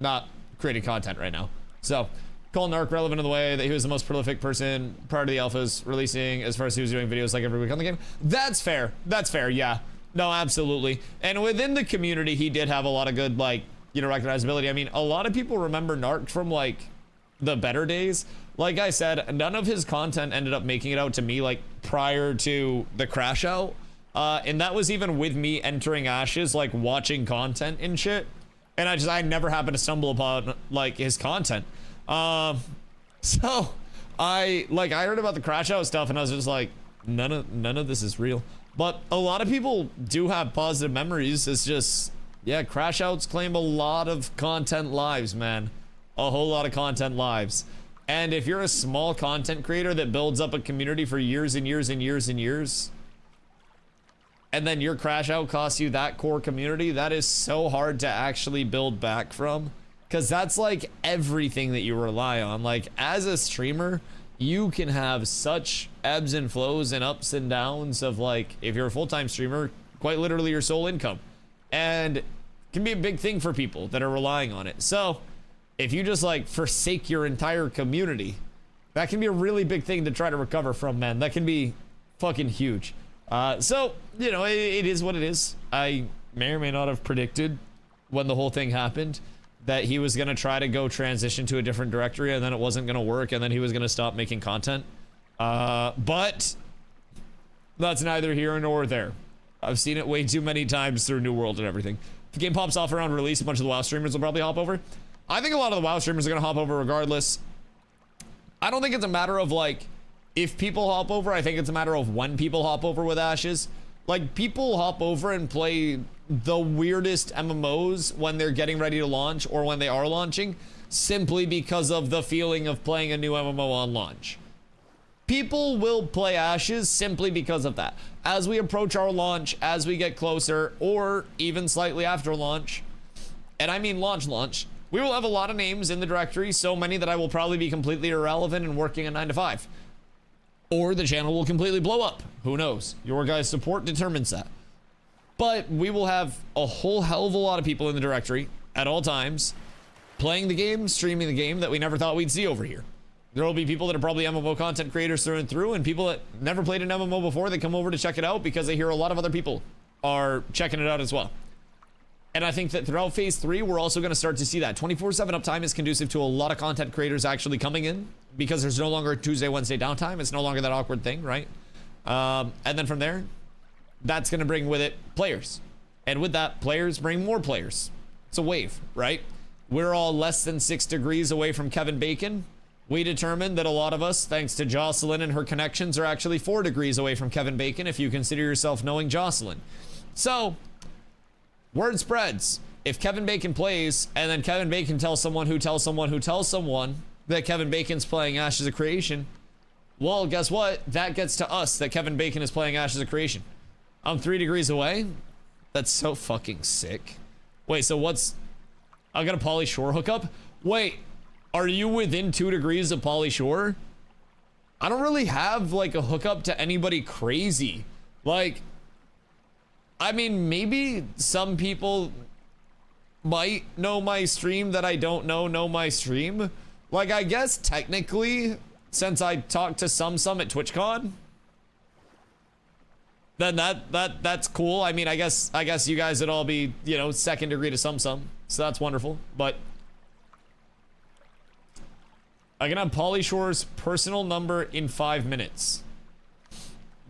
not creating content right now. So call Narc relevant in the way that he was the most prolific person prior to the alphas releasing, as far as he was doing videos like every week on the game. That's fair. That's fair. Yeah. No, absolutely. And within the community, he did have a lot of good, like, you know, recognizability. I mean, a lot of people remember Narc from like the better days. Like I said, none of his content ended up making it out to me like prior to the crash out. And that was even with me entering Ashes, like watching content and shit. And I never happened to stumble upon like his content. So I heard about the crash out stuff and I was just like, none of this is real. But a lot of people do have positive memories. It's just, yeah, crash outs claim a lot of content lives, man. A whole lot of content lives. And if you're a small content creator that builds up a community for years and years and years and years, and then your crash out costs you that core community, that is so hard to actually build back from. Because that's like everything that you rely on. Like as a streamer, you can have such ebbs and flows and ups and downs of like, if you're a full-time streamer, quite literally your sole income. And it can be a big thing for people that are relying on it. So if you just like forsake your entire community, that can be a really big thing to try to recover from, man. That can be fucking huge. So, you know, it is what it is. I may or may not have predicted when the whole thing happened that he was going to try to go transition to a different directory and then it wasn't going to work and then he was going to stop making content. But that's neither here nor there. I've seen it way too many times through New World and everything. If the game pops off around release, a bunch of the WoW streamers will probably hop over. I think a lot of the WoW streamers are gonna hop over regardless. I don't think it's a matter of like if people hop over. I think it's a matter of when people hop over with Ashes. Like, people hop over and play the weirdest MMOs when they're getting ready to launch or when they are launching, simply because of the feeling of playing a new MMO on launch. People will play Ashes simply because of that. As we approach our launch, as we get closer, or even slightly after launch, and I mean launch, we will have a lot of names in the directory, so many that I will probably be completely irrelevant and working a 9 to 5. Or the channel will completely blow up. Who knows? Your guys' support determines that. But we will have a whole hell of a lot of people in the directory at all times, playing the game, streaming the game that we never thought we'd see over here. There will be people that are probably MMO content creators through and through, and people that never played an MMO before that come over to check it out because they hear a lot of other people are checking it out as well. And I think that throughout phase 3, we're also going to start to see that 24/7 uptime is conducive to a lot of content creators actually coming in, because there's no longer Tuesday, Wednesday downtime. It's no longer that awkward thing, right? And then from there, that's going to bring with it players. And with that, players bring more players. It's a wave, right? We're all less than 6 degrees away from Kevin Bacon. We determined that a lot of us, thanks to Jocelyn and her connections, are actually 4 degrees away from Kevin Bacon if you consider yourself knowing Jocelyn. So, word spreads. If Kevin Bacon plays, and then Kevin Bacon tells someone who tells someone who tells someone that Kevin Bacon's playing Ashes of Creation, well, guess what? That gets to us that Kevin Bacon is playing Ashes of Creation. I'm 3 degrees away. That's so fucking sick. Wait, so what's... I got a Pauly Shore hookup? Wait, are you within 2 degrees of Pauly Shore? I don't really have, like, a hookup to anybody crazy. Like... I mean, maybe some people might know my stream that I don't know my stream. Like, I guess technically, since I talked to some at TwitchCon, then that's cool. I mean, I guess you guys would all be, you know, 2nd degree to some, so that's wonderful. But I can have Pauly Shore's personal number in 5 minutes.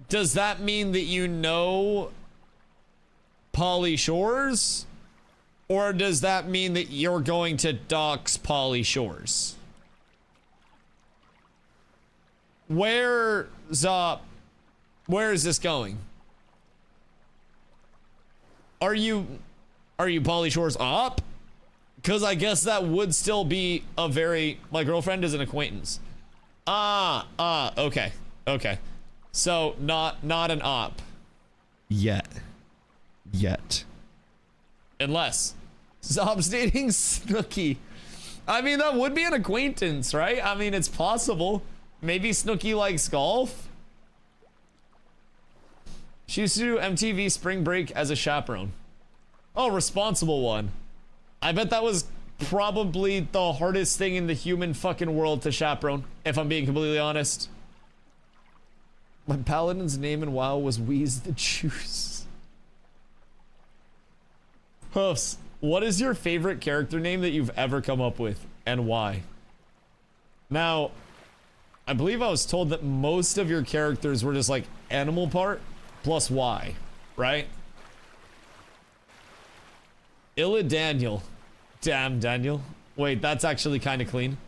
Does that mean that you know Pauly Shores, or does that mean that you're going to dox Pauly Shores? Where is this going? Are you Pauly Shores up? Because I guess that would still be a very... My girlfriend is an acquaintance. Okay. So not an op yet. Unless Zob's dating Snooki. I mean, that would be an acquaintance, right? I mean, it's possible. Maybe Snooki likes golf. She used to do MTV Spring Break as a chaperone. Oh, responsible one. I bet that was probably the hardest thing in the human fucking world to chaperone, if I'm being completely honest. My paladin's name in WoW was Wheeze the Juice. Hoofs, what is your favorite character name that you've ever come up with, and why? Now, I believe I was told that most of your characters were just like animal part plus Y, right? Illa Daniel. Damn, Daniel. Wait, that's actually kind of clean.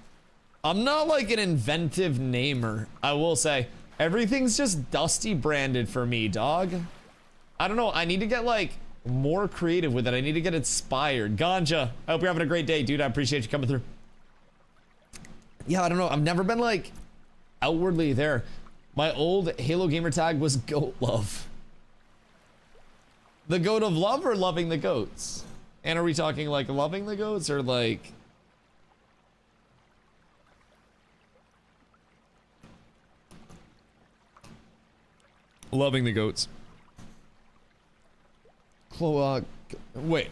I'm not like an inventive namer, I will say. Everything's just Dusty branded for me, dog. I don't know, I need to get like more creative with it. I need to get inspired. Ganja, I hope you're having a great day, dude. I appreciate you coming through. Yeah, I don't know. I've never been like outwardly there. My old Halo gamer tag was Goat Love. The goat of love or loving the goats? And are we talking like loving the goats or like... loving the goats? Wait.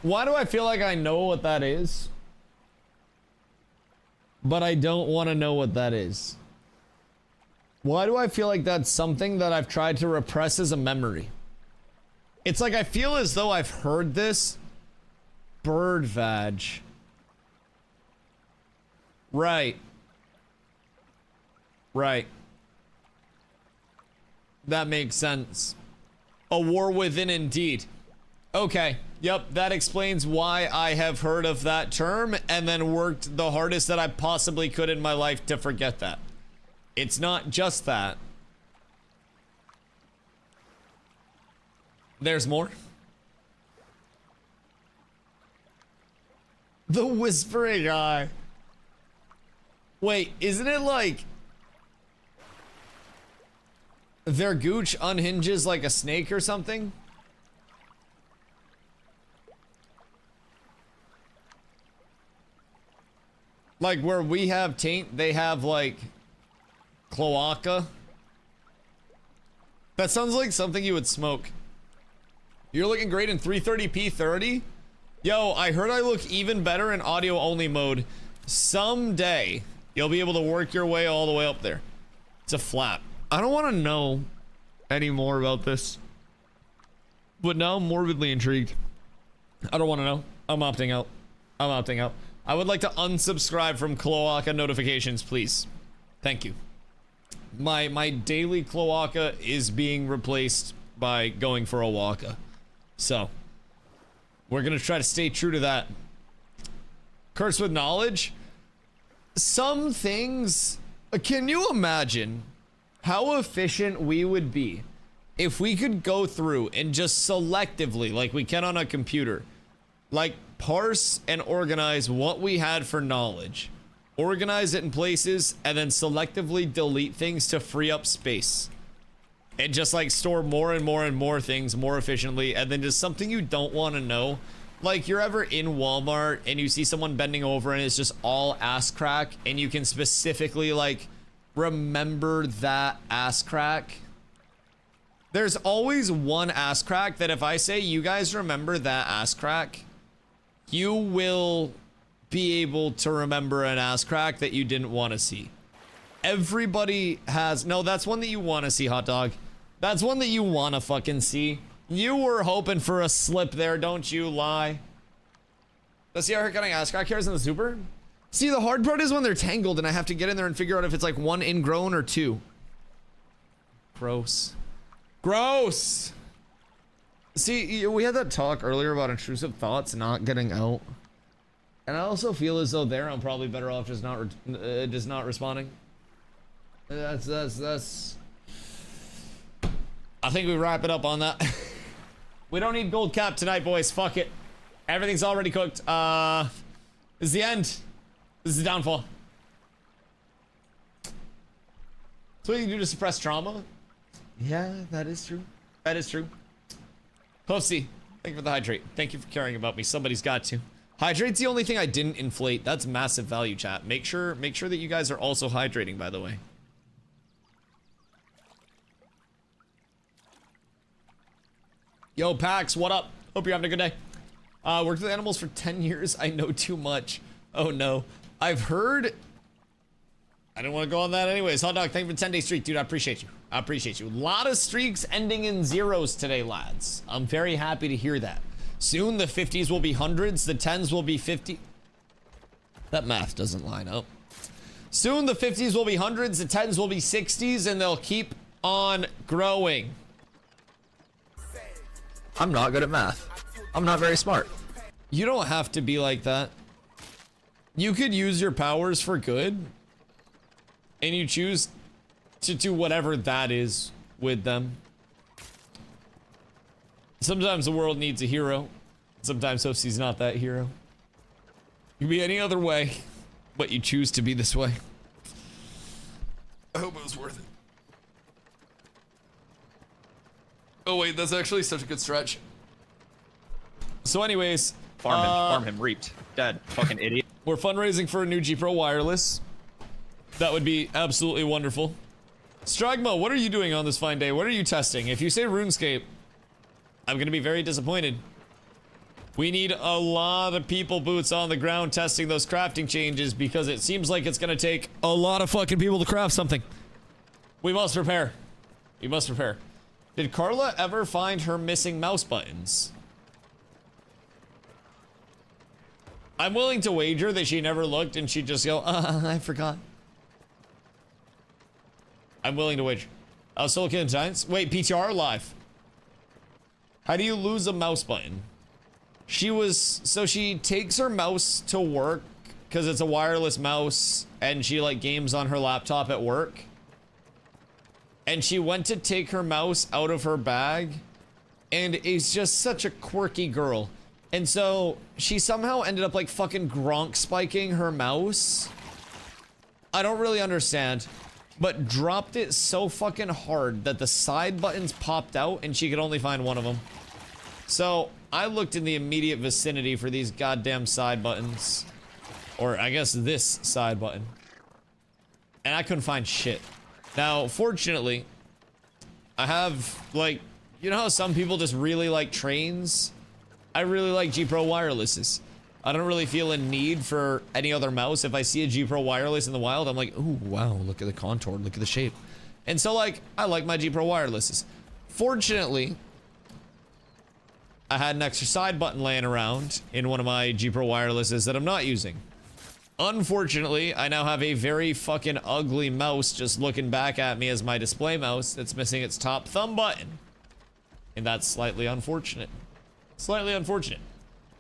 Why do I feel like I know what that is? But I don't want to know what that is. Why do I feel like that's something that I've tried to repress as a memory? It's like I feel as though I've heard this. Bird vag. Right. That makes sense. A war within indeed. Okay. Yep, that explains why I have heard of that term and then worked the hardest that I possibly could in my life to forget that. It's not just that. There's more. The whispering eye. Wait, isn't it like their gooch unhinges like a snake or something? Like where we have taint, they have like cloaca. That sounds like something you would smoke. You're looking great in 330p 30. Yo, I heard I look even better in audio only mode. Someday you'll be able to work your way all the way up there. It's a flap. I don't want to know any more about this, but now I'm morbidly intrigued. I don't want to know. I'm opting out. I'm opting out. I would like to unsubscribe from cloaca notifications, please. Thank you. My daily cloaca is being replaced by going for a walka. So, we're gonna try to stay true to that. Curse with knowledge. Some things, can you imagine how efficient we would be if we could go through and just selectively, like we can on a computer, like parse and organize what we had for knowledge, organize it in places, and then selectively delete things to free up space. And just like store more and more and more things more efficiently, and then just something you don't want to know. Like you're ever in Walmart and you see someone bending over and it's just all ass crack, and you can specifically like remember that ass crack. There's always one ass crack that if I say you guys remember that ass crack, you will be able to remember an ass crack that you didn't want to see. Everybody has, no, that's one that you want to see, hot dog. That's one that you want to fucking see. You were hoping for a slip there, don't you lie? Let's see how haircutting ass crack hairs in the super. See, the hard part is when they're tangled and I have to get in there and figure out if it's like one ingrown or two. Gross. Gross. See, we had that talk earlier about intrusive thoughts not getting out. And I also feel as though there I'm probably better off just not responding. That's I think we wrap it up on that. We don't need gold cap tonight, boys. Fuck it. Everything's already cooked. This is the end. This is the downfall. So what do you do to suppress trauma? Yeah, that is true. That is true. Hoofsy, thank you for the hydrate. Thank you for caring about me. Somebody's got to. Hydrate's the only thing I didn't inflate. That's massive value, chat. Make sure that you guys are also hydrating, by the way. Yo, Pax, what up? Hope you're having a good day. Worked with animals for 10 years. I know too much. Oh no. I've heard... I didn't want to go on that anyways. Hot dog, thank you for the 10-day streak, dude. I appreciate you. I appreciate you. A lot of streaks ending in zeros today, lads. I'm very happy to hear that. Soon the 50s will be hundreds, the 10s will be 50. That math doesn't line up. Soon the 50s will be hundreds, the 10s will be 60s, and they'll keep on growing. I'm not good at math. I'm not very smart. You don't have to be like that. You could use your powers for good, and you choose to do whatever that is with them. Sometimes the world needs a hero. Sometimes Hofsy's not that hero. You can be any other way, but you choose to be this way. I hope it was worth it. Oh wait, that's actually such a good stretch. So anyways, Farm him, reaped. Dead. Fucking idiot. We're fundraising for a new G Pro wireless. That would be absolutely wonderful. Stragma, what are you doing on this fine day? What are you testing? If you say RuneScape, I'm gonna be very disappointed. We need a lot of people boots on the ground testing those crafting changes because it seems like it's gonna take a lot of fucking people to craft something. We must prepare. We must prepare. Did Carla ever find her missing mouse buttons? I'm willing to wager that she never looked and she'd just go, I forgot. I'm willing to wager. Still Killing Giants? Wait, PTR live. How do you lose a mouse button? So she takes her mouse to work because it's a wireless mouse and she like games on her laptop at work. And she went to take her mouse out of her bag and is just such a quirky girl. And so she somehow ended up like fucking Gronk spiking her mouse. I don't really understand, but dropped it so fucking hard that the side buttons popped out and she could only find one of them. So I looked in the immediate vicinity for these goddamn side buttons. Or I guess this side button. And I couldn't find shit. Now, fortunately, I have, like, you know how some people just really like trains? I really like G Pro wirelesses. I don't really feel a need for any other mouse. If I see a G Pro wireless in the wild, I'm like, ooh, wow, look at the contour, look at the shape. And so, like, I like my G Pro wirelesses. Fortunately, I had an extra side button laying around in one of my G Pro wirelesses that I'm not using. Unfortunately, I now have a very fucking ugly mouse just looking back at me as my display mouse that's missing its top thumb button. And that's slightly unfortunate. Slightly unfortunate.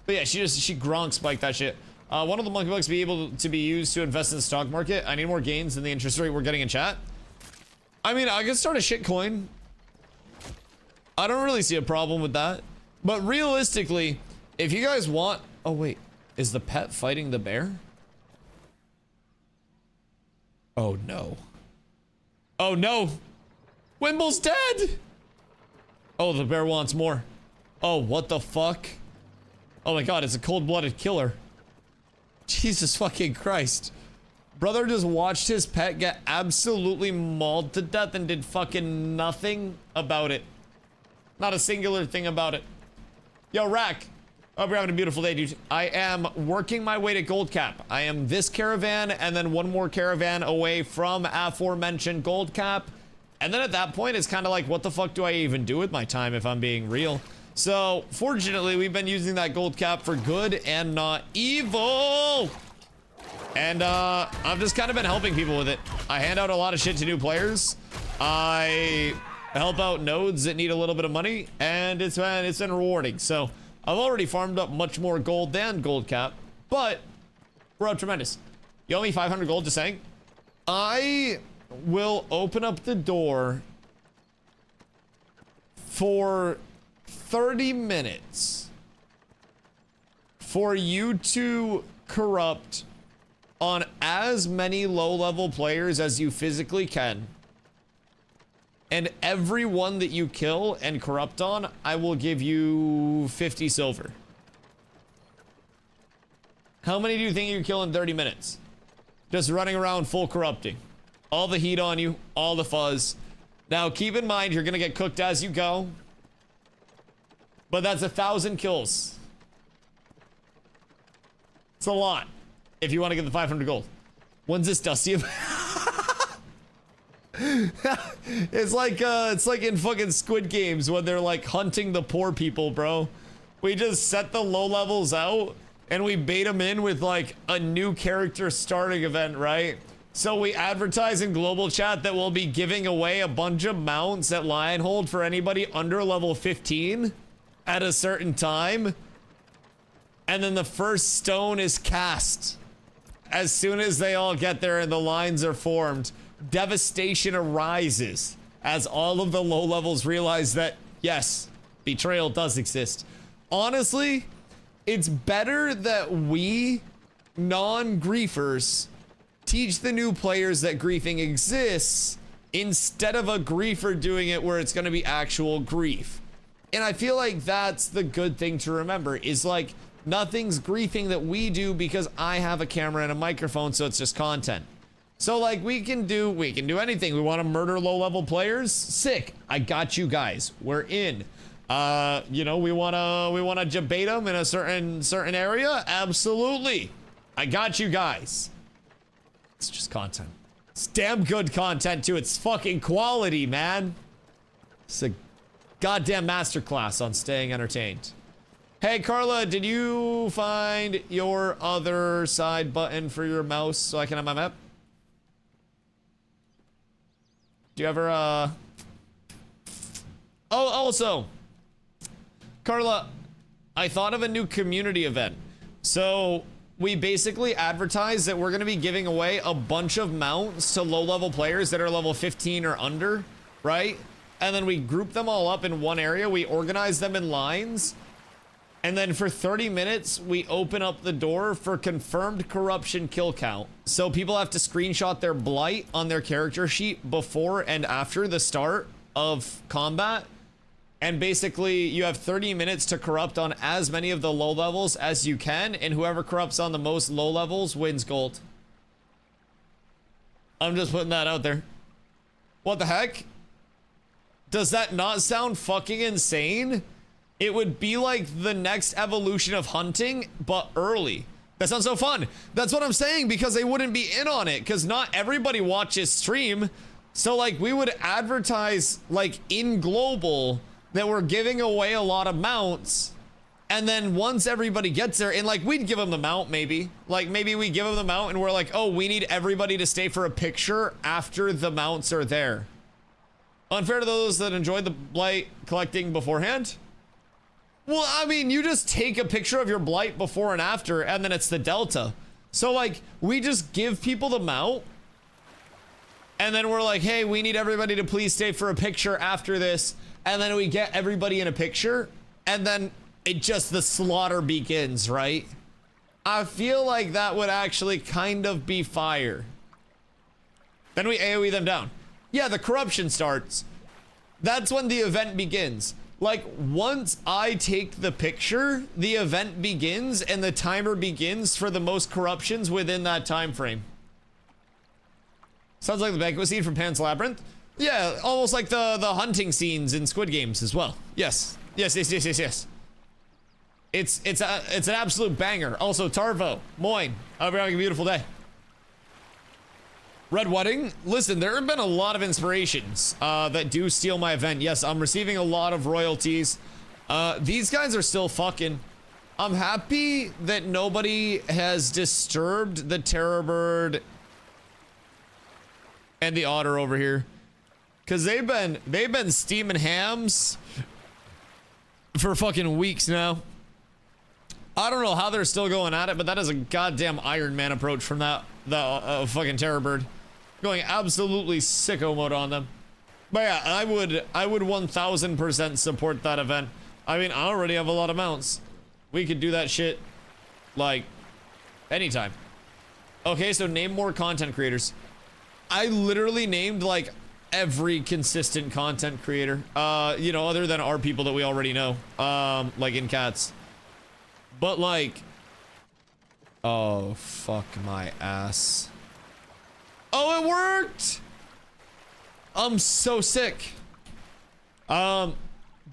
But yeah, she Gronk spiked that shit. One of the monkey bucks be able to be used to invest in the stock market. I need more gains than the interest rate we're getting in chat. I mean, I could start a shit coin. I don't really see a problem with that. But realistically, if you guys want... Oh, wait. Is the pet fighting the bear? Oh, no. Oh, no. Wimble's dead! Oh, the bear wants more. Oh, what the fuck? Oh my god, it's a cold-blooded killer. Jesus fucking Christ. Brother just watched his pet get absolutely mauled to death and did fucking nothing about it. Not a singular thing about it. Yo, Rack. Hope you're having a beautiful day, dude. I am working my way to gold cap. I am this caravan and then one more caravan away from aforementioned gold cap. And then at that point, it's kind of like, what the fuck do I even do with my time if I'm being real? So, fortunately, we've been using that gold cap for good and not evil. And, I've just kind of been helping people with it. I hand out a lot of shit to new players. I help out nodes that need a little bit of money, and it's been rewarding. So, I've already farmed up much more gold than gold cap, but we're up tremendous. You owe me 500 gold, just saying. I will open up the door for 30 minutes for you to corrupt on as many low-level players as you physically can. And every one that you kill and corrupt on, I will give you 50 silver. How many do you think you can kill in 30 minutes? Just running around full corrupting. All the heat on you, all the fuzz. Now, keep in mind, you're gonna get cooked as you go. But that's 1,000 kills. It's a lot. If you want to get the 500 gold. When's this Dusty? It's like in fucking Squid Games when they're like hunting the poor people, bro. We just set the low levels out and we bait them in with like a new character starting event, right? So we advertise in global chat that we'll be giving away a bunch of mounts at Lionhold for anybody under level 15 at a certain time. And then the first stone is cast. As soon as they all get there and the lines are formed, devastation arises as all of the low levels realize that, yes, betrayal does exist. Honestly, it's better that we, non-griefers, teach the new players that griefing exists instead of a griefer doing it where it's going to be actual grief. And I feel like that's the good thing to remember is like nothing's griefing that we do because I have a camera and a microphone, so it's just content. So like we can do anything. We want to murder low-level players? Sick. I got you guys. We're in. You know, we wanna debate them in a certain area? Absolutely. I got you guys. It's just content. It's damn good content too. It's fucking quality, man. It's a goddamn masterclass on staying entertained. Hey Carla, did you find your other side button for your mouse so I can have my map? Do you ever, Oh, also, Carla, I thought of a new community event. So we basically advertise that we're going to be giving away a bunch of mounts to low-level players that are level 15 or under, right? And then we group them all up in one area. We organize them in lines. And then for 30 minutes, we open up the door for confirmed corruption kill count. So people have to screenshot their blight on their character sheet before and after the start of combat. And basically, you have 30 minutes to corrupt on as many of the low levels as you can. And whoever corrupts on the most low levels wins gold. I'm just putting that out there. What the heck? Does that not sound fucking insane? It would be like the next evolution of hunting, but early. That sounds so fun. That's what I'm saying, because they wouldn't be in on it, because not everybody watches stream. So like we would advertise like in global that we're giving away a lot of mounts. And then once everybody gets there, and like we'd give them the mount maybe. Like maybe we give them the mount and we're like, oh, we need everybody to stay for a picture after the mounts are there. Unfair to those that enjoyed the blight collecting beforehand. Well, I mean, you just take a picture of your blight before and after, and then it's the delta. So, like, we just give people the mount, and then we're like, hey, we need everybody to please stay for a picture after this, and then we get everybody in a picture, and then it just, the slaughter begins, right? I feel like that would actually kind of be fire. Then we AoE them down. Yeah, the corruption starts. That's when the event begins. Like, once I take the picture, the event begins and the timer begins for the most corruptions within that time frame. Sounds like the banquet scene from Pan's Labyrinth. Yeah, almost like the hunting scenes in Squid Games as well. Yes. Yes. It's an absolute banger. Also, Tarvo, Moin, I hope you're having a beautiful day. Red Wedding, listen, there have been a lot of inspirations that do steal my event. Yes, I'm receiving a lot of royalties. These guys are still fucking. I'm happy that nobody has disturbed the Terror Bird and the Otter over here, because they've been steaming hams for fucking weeks now. I don't know how they're still going at it, but that is a goddamn Iron Man approach from that fucking Terror Bird. Going absolutely sicko mode on them. But yeah, I would 1000% support that event. I mean, I already have a lot of mounts. We could do that shit like anytime. Okay, so name more content creators. I literally named like every consistent content creator, you know, other than our people that we already know, like in cats. But like, oh fuck my ass. Oh, it worked! I'm so sick. But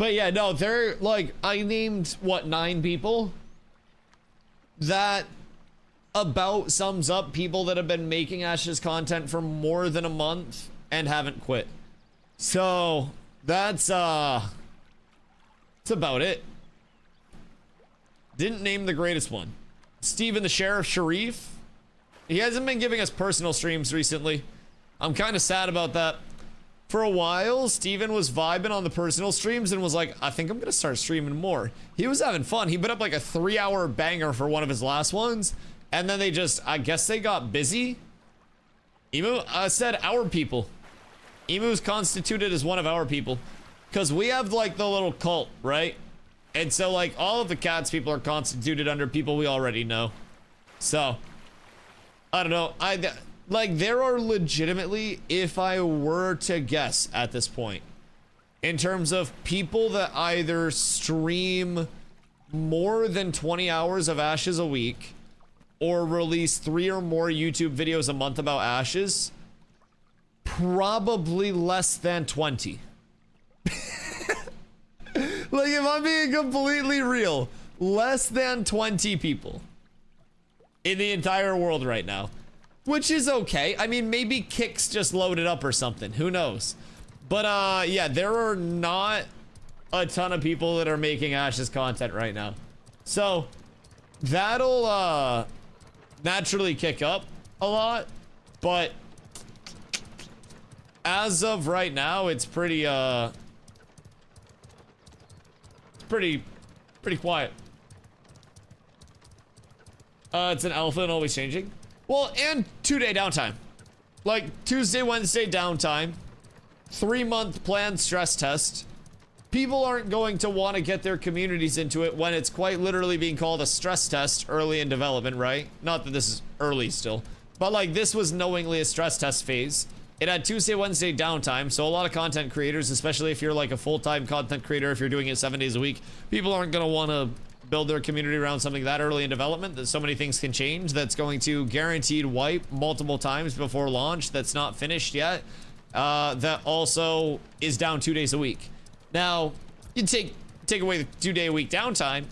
yeah, no, they're like, I named what, 9 people? That about sums up people that have been making Ashes content for more than a month and haven't quit. So that's about it. Didn't name the greatest one. Steven the Sheriff Sharif. He hasn't been giving us personal streams recently. I'm kind of sad about that. For a while, Steven was vibing on the personal streams and was like, I think I'm gonna start streaming more. He was having fun. He put up like a 3-hour banger for one of his last ones. And then they just, I guess they got busy. Emu said our people. Emu's constituted as one of our people. Because we have like the little cult, right? And so like all of the cats people are constituted under people we already know. So I don't know. Like there are legitimately, if I were to guess at this point, in terms of people that either stream more than 20 hours of Ashes a week or release 3 or more YouTube videos a month about Ashes, probably less than 20. Like if I'm being completely real, less than 20 people in the entire world right now, which is okay. I mean, maybe Kicks just loaded up or something, who knows? But yeah, there are not a ton of people that are making Ashes content right now, so that'll naturally kick up a lot. But as of right now, it's pretty Pretty quiet. It's an alpha and always changing. Well, and 2-day downtime. Like Tuesday, Wednesday downtime. 3-month planned stress test. People aren't going to want to get their communities into it when it's quite literally being called a stress test early in development, right? Not that this is early still, but like this was knowingly a stress test phase. It had Tuesday, Wednesday downtime, so a lot of content creators, especially if you're like a full-time content creator, if you're doing it 7 days a week, people aren't going to want to build their community around something that early in development, that so many things can change, that's going to guaranteed wipe multiple times before launch, that's not finished yet, that also is down 2 days a week. Now, you take away the 2-day-a-week downtime,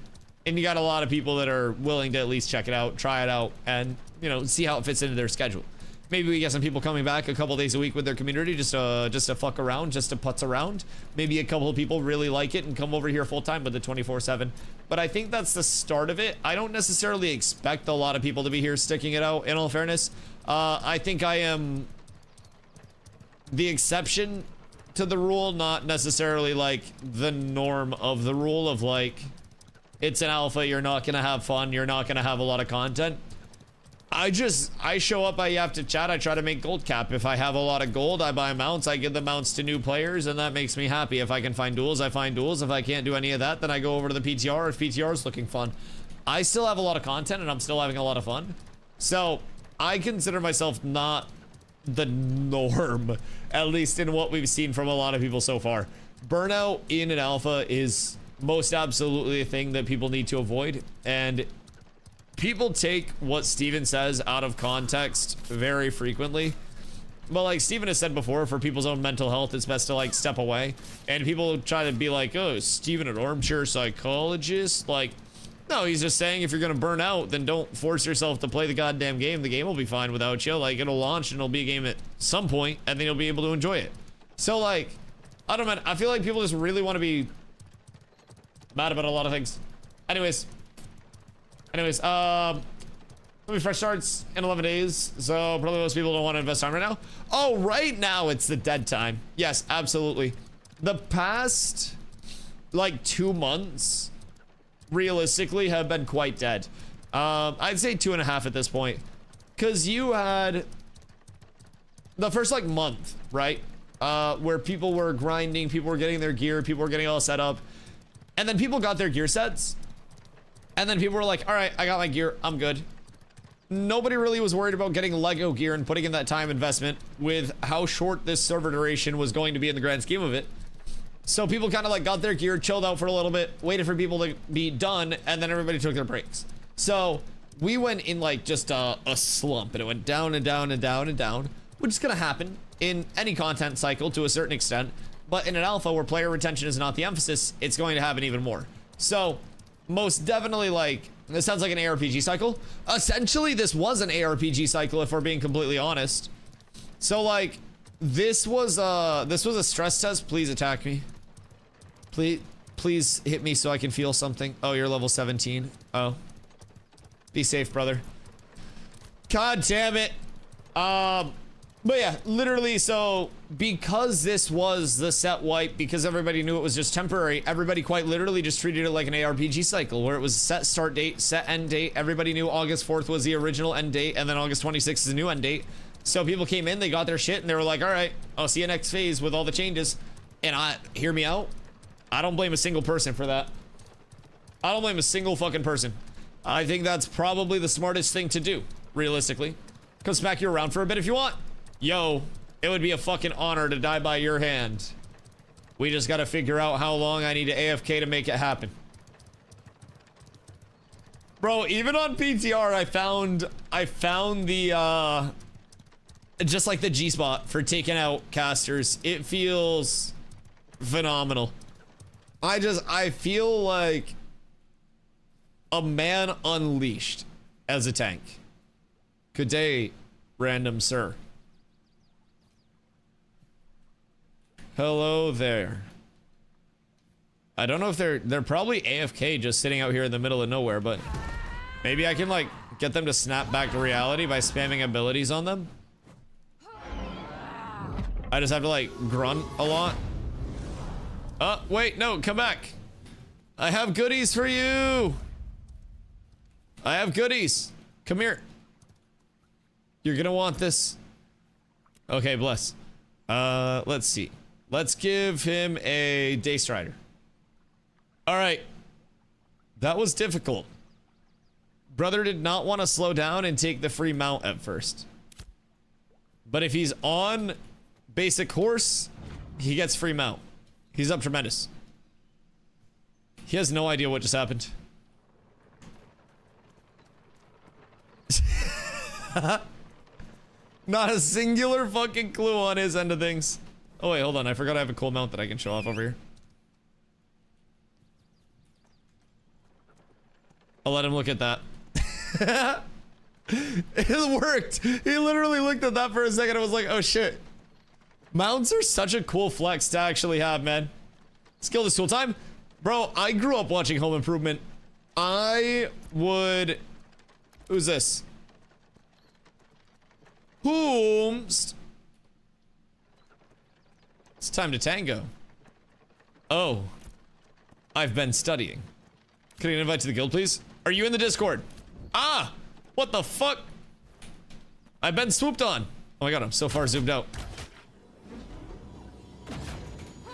and you got a lot of people that are willing to at least check it out, try it out, and, you know, see how it fits into their schedule. Maybe we get some people coming back a couple days a week with their community just to fuck around, just to putz around. Maybe a couple of people really like it and come over here full-time with the 24/7. But I think that's the start of it. I don't necessarily expect a lot of people to be here sticking it out, in all fairness. I think I am the exception to the rule, not necessarily like the norm of the rule of like, it's an alpha, you're not gonna have fun, you're not gonna have a lot of content. I show up, I have to chat, I try to make gold cap. If I have a lot of gold, I buy mounts, I give the mounts to new players, and that makes me happy. If I can find duels, I find duels. If I can't do any of that, then I go over to the PTR if PTR is looking fun. I still have a lot of content and I'm still having a lot of fun. So I consider myself not the norm, at least in what we've seen from a lot of people so far. Burnout in an alpha is most absolutely a thing that people need to avoid, and people take what Steven says out of context very frequently. But like Steven has said before, for people's own mental health, it's best to like step away. And people try to be like, oh, is Steven an armchair psychologist? Like, no, he's just saying if you're gonna burn out, then don't force yourself to play the goddamn game. The game will be fine without you. Like, it'll launch and it'll be a game at some point, and then you'll be able to enjoy it. So like, I don't know, man, I feel like people just really want to be mad about a lot of things. Anyways, fresh starts in 11 days, so probably most people don't want to invest time right now. Oh, right now it's the dead time. Yes, absolutely. The past, like, 2 months, realistically, have been quite dead. I'd say 2.5 at this point. Because you had the first, like, month, right? Where people were grinding, people were getting their gear, people were getting all set up. And then people got their gear sets. And then people were like, all right, I got my gear, I'm good. Nobody really was worried about getting Lego gear and putting in that time investment with how short this server duration was going to be in the grand scheme of it. So people kind of like got their gear, chilled out for a little bit, waited for people to be done, and then everybody took their breaks. So we went in like just a slump, and it went down and down and down and down, which is gonna happen in any content cycle to a certain extent. But in an alpha where player retention is not the emphasis, it's going to happen even more. So most definitely, like, this sounds like an ARPG cycle. Essentially, this was an ARPG cycle, if we're being completely honest. So, like, this was a stress test. Please attack me. Please hit me so I can feel something. Oh, you're level 17. Oh. Be safe, brother. God damn it. But yeah, literally, so because this was the set wipe, because everybody knew it was just temporary, everybody quite literally just treated it like an ARPG cycle where it was set start date, set end date. Everybody knew August 4th was the original end date, and then August 26th is the new end date. So people came in, they got their shit, and they were like, all right, I'll see you next phase with all the changes. And hear me out, I don't blame a single person for that. I don't blame a single fucking person. I think that's probably the smartest thing to do, realistically. Come smack you around for a bit if you want. Yo, it would be a fucking honor to die by your hand. We just gotta figure out how long I need to AFK to make it happen. Bro, even on PTR, I found the, just like the G-spot for taking out casters. It feels phenomenal. I feel like a man unleashed as a tank. Good day, random sir. Hello there. I don't know if they're probably AFK just sitting out here in the middle of nowhere, but maybe I can like get them to snap back to reality by spamming abilities on them. I just have to like grunt a lot. Oh, wait, no, come back. I have goodies for you. I have goodies. Come here. You're gonna want this. Okay, bless. Let's see. Let's give him a Day Strider. All right. That was difficult. Brother did not want to slow down and take the free mount at first. But if he's on basic horse, he gets free mount. He's up tremendous. He has no idea what just happened. Not a singular fucking clue on his end of things. Oh wait, hold on. I forgot I have a cool mount that I can show off over here. I'll let him look at that. It worked. He literally looked at that for a second and was like, oh shit. Mounts are such a cool flex to actually have, man. Skill this tool time. Bro, I grew up watching Home Improvement. I would... Who's this? Whomst? It's time to tango. Oh. I've been studying. Can I get an invite to the guild, please? Are you in the Discord? Ah! What the fuck? I've been swooped on. Oh my god, I'm so far zoomed out.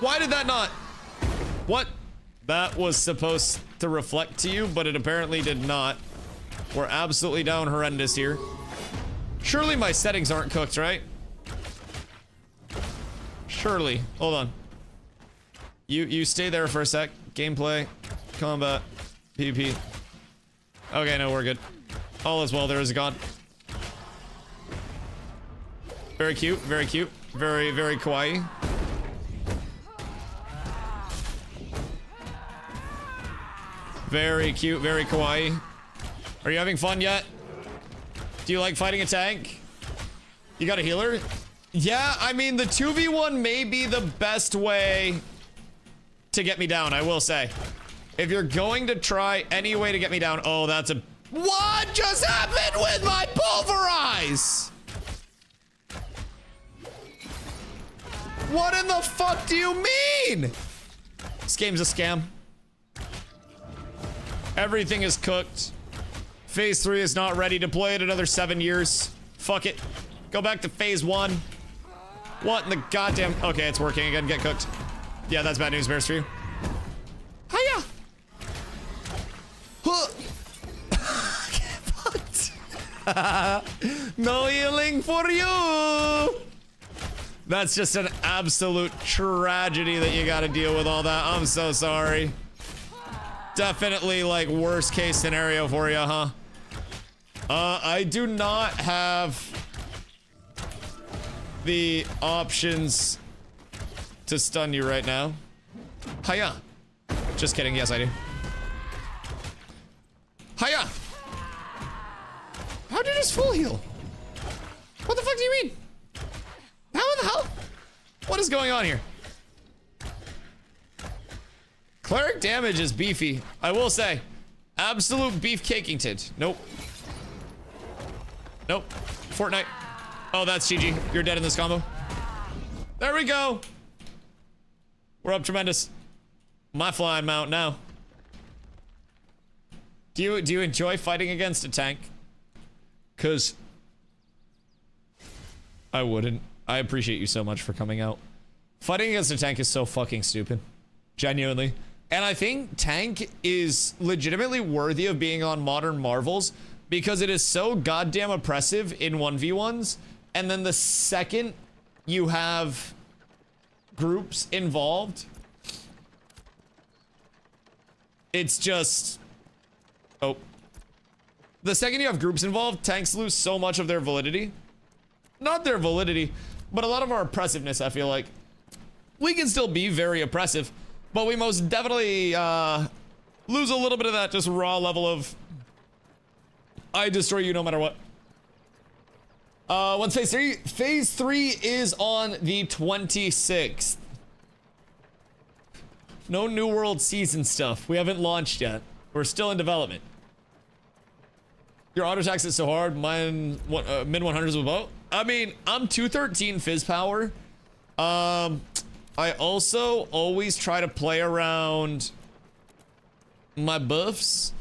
Why did that not? What? That was supposed to reflect to you, but it apparently did not. We're absolutely down horrendous here. Surely my settings aren't cooked, right? Surely. Hold on. You stay there for a sec. Gameplay. Combat. PvP. Okay, no, we're good. All is well, there is a god. Very cute, very cute. Very, very kawaii. Very cute, very kawaii. Are you having fun yet? Do you like fighting a tank? You got a healer? Yeah, I mean, the 2v1 may be the best way to get me down, I will say. If you're going to try any way to get me down... Oh, that's a... What just happened with my pulverize? What in the fuck do you mean? This game's a scam. Everything is cooked. Phase 3 is not ready to play it another 7 years. Fuck it. Go back to phase 1. What in the goddamn... Okay, it's working again. Get cooked. Yeah, that's bad news bears for you. Hiya! Huh. No healing for you! That's just an absolute tragedy that you gotta deal with all that. I'm so sorry. Definitely, like, worst case scenario for you, huh? I do not have the options to stun you right now. Hiya. Just kidding. Yes, I do. Hiya. How'd you just full heal? What the fuck do you mean? How the hell? What is going on here? Cleric damage is beefy. I will say. Absolute beefcakington. Nope. Nope. Fortnite. Oh, that's GG. You're dead in this combo. There we go. We're up tremendous. My flying mount now. Do you enjoy fighting against a tank? Cause I wouldn't. I appreciate you so much for coming out. Fighting against a tank is so fucking stupid. Genuinely. And I think tank is legitimately worthy of being on Modern Marvels because it is so goddamn oppressive in 1v1s. And then the second you have groups involved, it's just... Oh. The second you have groups involved, tanks lose so much of their validity. Not their validity, but a lot of our oppressiveness, I feel like. We can still be very oppressive, but we most definitely lose a little bit of that just raw level of I destroy you no matter what. What's phase 3? Phase 3 is on the 26th. No New World season stuff. We haven't launched yet. We're still in development. Your auto attacks is so hard. Mine, what, mid 100s with boat. I mean, I'm 213 fizz power. I also always try to play around my buffs.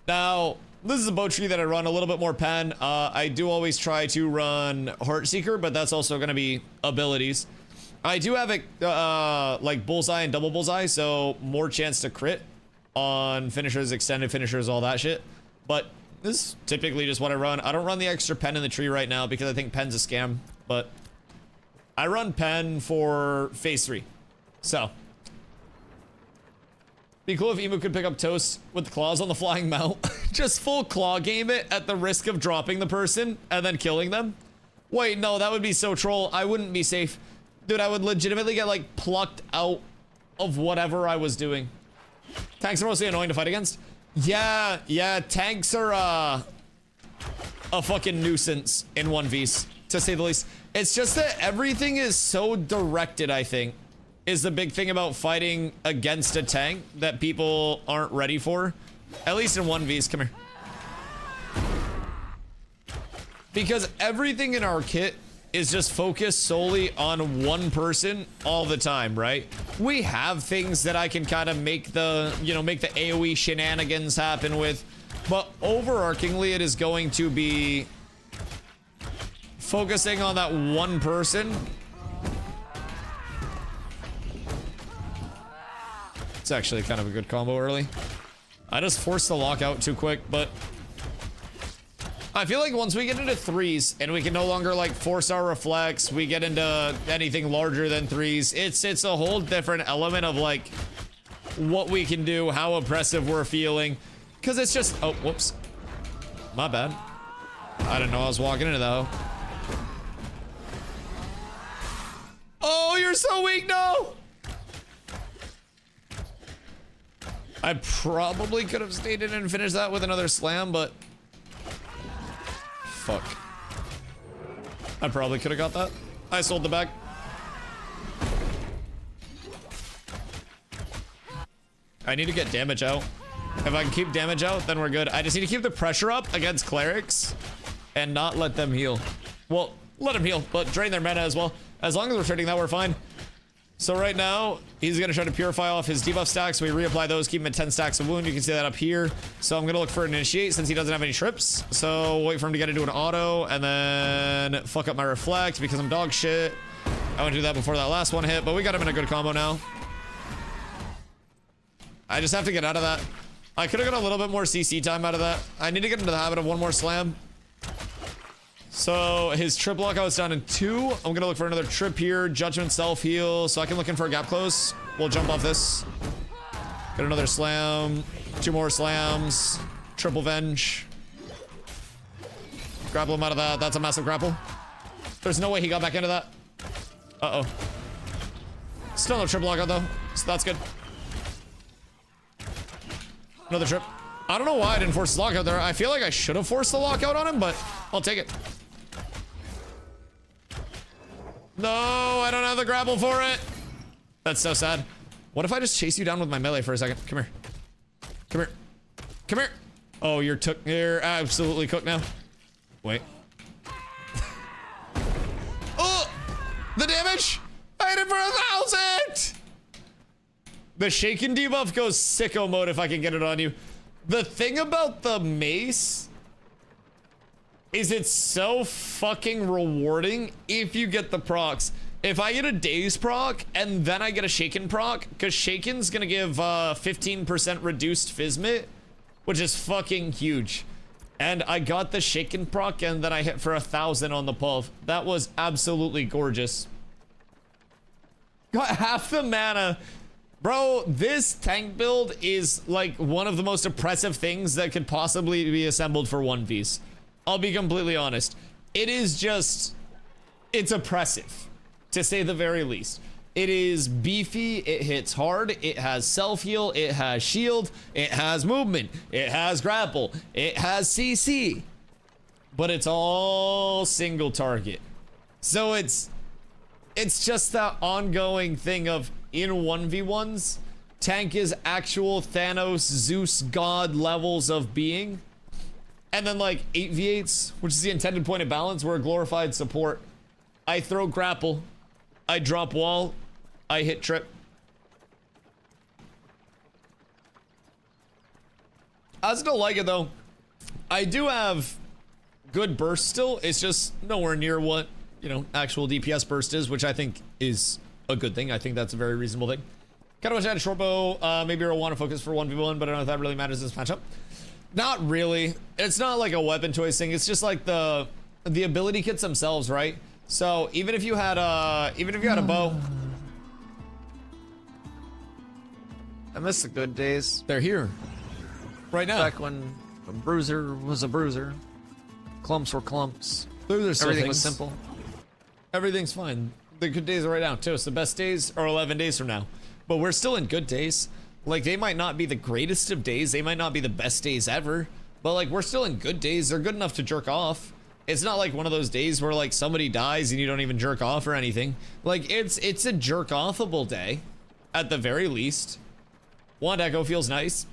Now, this is a bow tree that I run a little bit more pen. I do always try to run Heartseeker, but that's also going to be abilities. I do have it like bullseye and double bullseye, so more chance to crit on finishers, extended finishers, all that shit. But this is typically just what I run. I don't run the extra pen in the tree right now because I think pen's a scam, but I run pen for phase 3. So be cool if Emu could pick up Toast with the claws on the flying mount. Just full claw game it at the risk of dropping the person and then killing them. Wait, no, that would be so troll. I wouldn't be safe. Dude, I would legitimately get like plucked out of whatever I was doing. Tanks are mostly annoying to fight against. Yeah, tanks are a fucking nuisance in 1vs, to say the least. It's just that everything is so directed, I think, is the big thing about fighting against a tank that people aren't ready for. At least in 1vs. Come here. Because everything in our kit is just focused solely on one person all the time, right? We have things that I can kind of make the, you know, make the AoE shenanigans happen with, but overarchingly it is going to be focusing on that one person. It's actually kind of a good combo early. I just forced the lockout too quick, but I feel like once we get into 3s and we can no longer like force our reflex, we get into anything larger than 3s. It's a whole different element of like what we can do, how oppressive we're feeling. Cause it's just, oh, whoops. My bad. I didn't know I was walking into that. Oh, you're so weak, no! I probably could have stayed in and finished that with another slam, but fuck. I probably could have got that. I sold the back. I need to get damage out. If I can keep damage out, then we're good. I just need to keep the pressure up against clerics and not let them heal. Well, let them heal, but drain their mana as well. As long as we're trading that, we're fine. So right now, he's going to try to purify off his debuff stacks. We reapply those, keep him at 10 stacks of wound. You can see that up here. So I'm going to look for an initiate since he doesn't have any trips. So wait for him to get into an auto and then fuck up my reflect because I'm dog shit. I went to do that before that last one hit, but we got him in a good combo now. I just have to get out of that. I could have got a little bit more CC time out of that. I need to get into the habit of one more slam. So his trip lockout's down in 2. I'm gonna look for another trip here. Judgment, self-heal. So I can look in for a gap close. We'll jump off this. Get another slam. 2 more slams. Triple venge. Grapple him out of that. That's a massive grapple. There's no way he got back into that. Uh-oh. Still no triple lockout though. So that's good. Another trip. I don't know why I didn't force the lockout there. I feel like I should have forced the lockout on him, but I'll take it. No, I don't have the grapple for it. That's so sad. What if I just chase you down with my melee for a second? Come here. Come here. Come here. Oh, you're absolutely cooked now. Wait. Oh, the damage. I hit it for 1,000. The shaken debuff goes sicko mode if I can get it on you. The thing about the mace is it's so fucking rewarding if you get the procs. If I get a daze proc and then I get a shaken proc, because shaken's gonna give 15% reduced Fizmit, which is fucking huge. And I got the shaken proc and then I hit for 1,000 on the puff. That was absolutely gorgeous. Got half the mana. Bro, this tank build is like one of the most oppressive things that could possibly be assembled for 1vs. I'll be completely honest. It is just, it's oppressive, to say the very least. It is beefy, it hits hard, it has self-heal, it has shield, it has movement, it has grapple, it has CC. But it's all single target. So it's just that ongoing thing of in 1v1s, tank is actual Thanos, Zeus, God levels of being. And then like 8v8s, which is the intended point of balance, we're a glorified support. I throw grapple, I drop wall, I hit trip. I still like it though. I do have good burst still. It's just nowhere near what, you know, actual DPS burst is, which I think is a good thing. I think that's a very reasonable thing. Kind of wish I had a short bow. Maybe I'll want to focus for 1v1, but I don't know if that really matters in this matchup. Not really. It's not like a weapon choice thing. It's just like the ability kits themselves, right? So even if you had a bow, I miss the good days. they're here right now. Back when a bruiser was a bruiser. Clumps were clumps. There's still Everything was things. simple. Everything's fine. The good days are right now too. So the best days are 11 days from now, but we're still in good days. Like, they might not be the greatest of days. They might not be the best days ever, but like, we're still in good days. They're good enough to jerk off. It's not like one of those days where like somebody dies and you don't even jerk off or anything. Like, it's a jerk offable day at the very least. Wand Echo feels nice.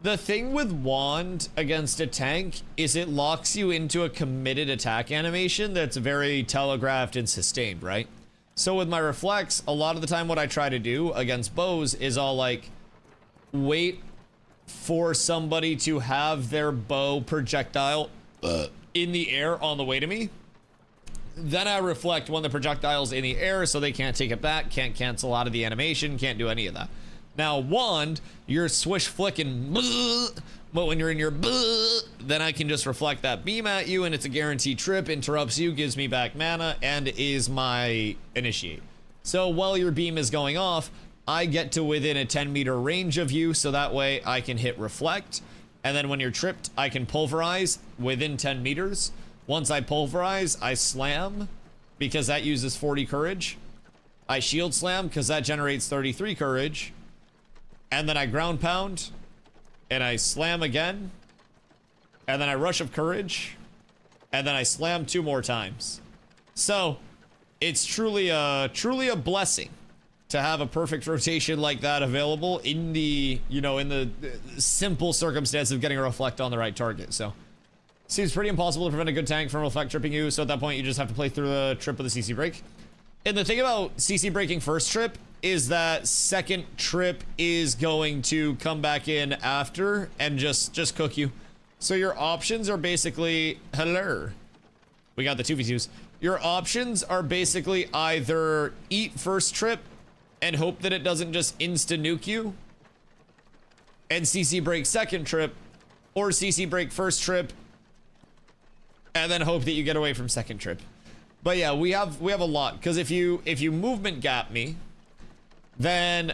The thing with Wand against a tank is it locks you into a committed attack animation that's very telegraphed and sustained, right? So with my Reflex, a lot of the time what I try to do against bows is I'll like wait for somebody to have their bow projectile in the air on the way to me. Then I reflect when the projectile's in the air so they can't take it back, can't cancel out of the animation, can't do any of that. Now, Wand, you're swish flicking, but when you're in your, then I can just reflect that beam at you, and it's a guaranteed trip, interrupts you, gives me back mana, and is my initiate. So while your beam is going off, I get to within a 10-meter range of you, so that way I can hit reflect, and then when you're tripped, I can pulverize within 10 meters. Once I pulverize, I slam, because that uses 40 courage. I shield slam, because that generates 33 courage. And then I ground pound, and I slam again, and then I rush of courage, and then I slam 2 more times. So it's truly a blessing to have a perfect rotation like that available in the, you know, in the simple circumstance of getting a reflect on the right target. So seems pretty impossible to prevent a good tank from reflect tripping you. So at that point, you just have to play through the trip of the CC break. And the thing about CC breaking first trip is that second trip is going to come back in after and just cook you. So your options are basically, hello. We got the 2v2s. Your options are basically either eat first trip and hope that it doesn't just insta-nuke you, and CC break second trip, or CC break first trip and then hope that you get away from second trip. But yeah, we have a lot, because if you movement gap me, then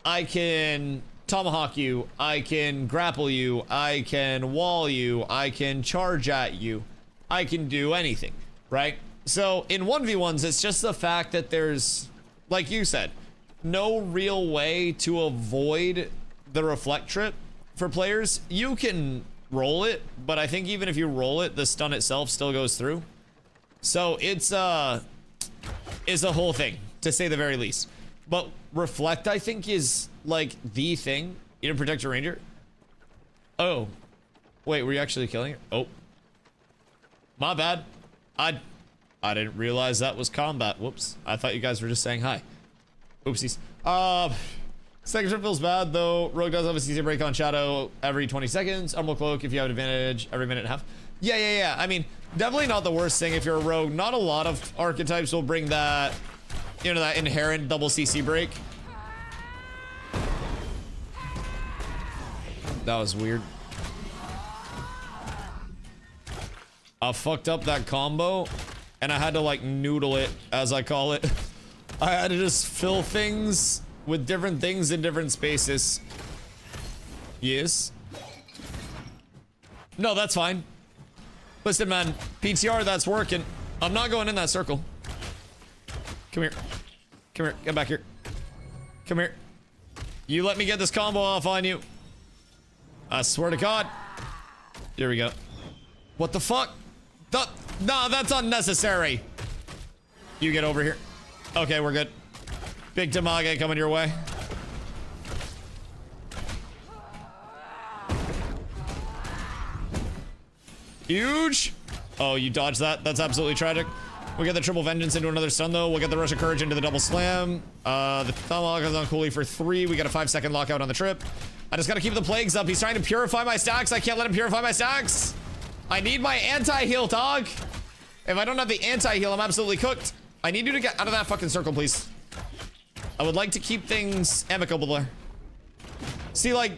I can tomahawk you, I can grapple you, I can wall you, I can charge at you, I can do anything, right? So in 1v1s, it's just the fact that there's, like you said, no real way to avoid the reflect trip for players. You can roll it, but I think even if you roll it, the stun itself still goes through. So it's a whole thing, to say the very least. But reflect, I think, is like the thing. You didn't protect your ranger? Oh. Wait, were you actually killing her? Oh. My bad. I didn't realize that was combat. Whoops. I thought you guys were just saying hi. Oopsies. Second trip feels bad, though. Rogue does have a CC break on Shadow every 20 seconds. Umbral Cloak if you have an advantage every minute and a half. Yeah. I mean, definitely not the worst thing if you're a rogue. Not a lot of archetypes will bring that, you know, that inherent double CC break. That was weird. I fucked up that combo, and I had to, like, noodle it, as I call it. I had to just fill things with different things in different spaces. Yes. No, that's fine. Listen, man, PTR, that's working. I'm not going in that circle. Come here. Come here. Get back here. Come here. You let me get this combo off on you. I swear to God. Here we go. What the fuck? No, that's unnecessary. You get over here. Okay, we're good. Big Tamage coming your way. Huge. Oh, you dodged that. That's absolutely tragic. We get the triple vengeance into another stun, though. We'll get the rush of courage into the double slam. The Tomahawk is on Cooley for 3. We got a 5-second lockout on the trip. I just gotta keep the plagues up. He's trying to purify my stacks. I can't let him purify my stacks. I need my anti-heal, dog. If I don't have the anti-heal, I'm absolutely cooked. I need you to get out of that fucking circle, please. I would like to keep things amicable there. See, like,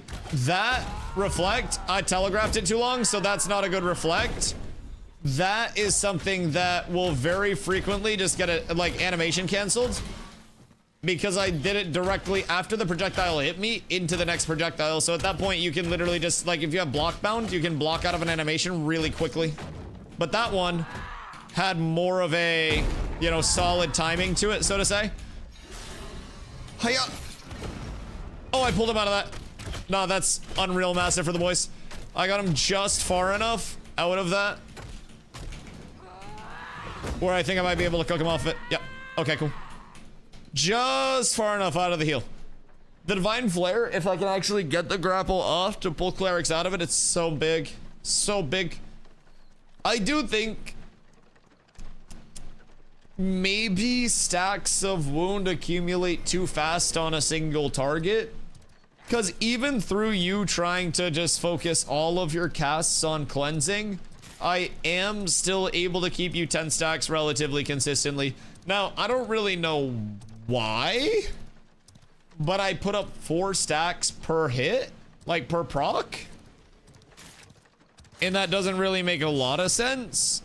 that reflect, I telegraphed it too long, so that's not a good reflect. That is something that will very frequently just get a, like, animation canceled. Because I did it directly after the projectile hit me into the next projectile. So at that point, you can literally just, like, if you have block bound, you can block out of an animation really quickly. But that one had more of a, you know, solid timing to it, so to say. Hiya! Oh, I pulled him out of that. No, that's unreal massive for the boys. I got him just far enough out of that where I think I might be able to cook him off it. Yep. Okay, cool. Just far enough out of the heal. The Divine Flare, if I can actually get the grapple off to pull clerics out of it, it's so big. So big. I do think maybe stacks of wound accumulate too fast on a single target. Because even through you trying to just focus all of your casts on cleansing, I am still able to keep you 10 stacks relatively consistently. Now, I don't really know why, but I put up 4 stacks per hit, like per proc, and that doesn't really make a lot of sense.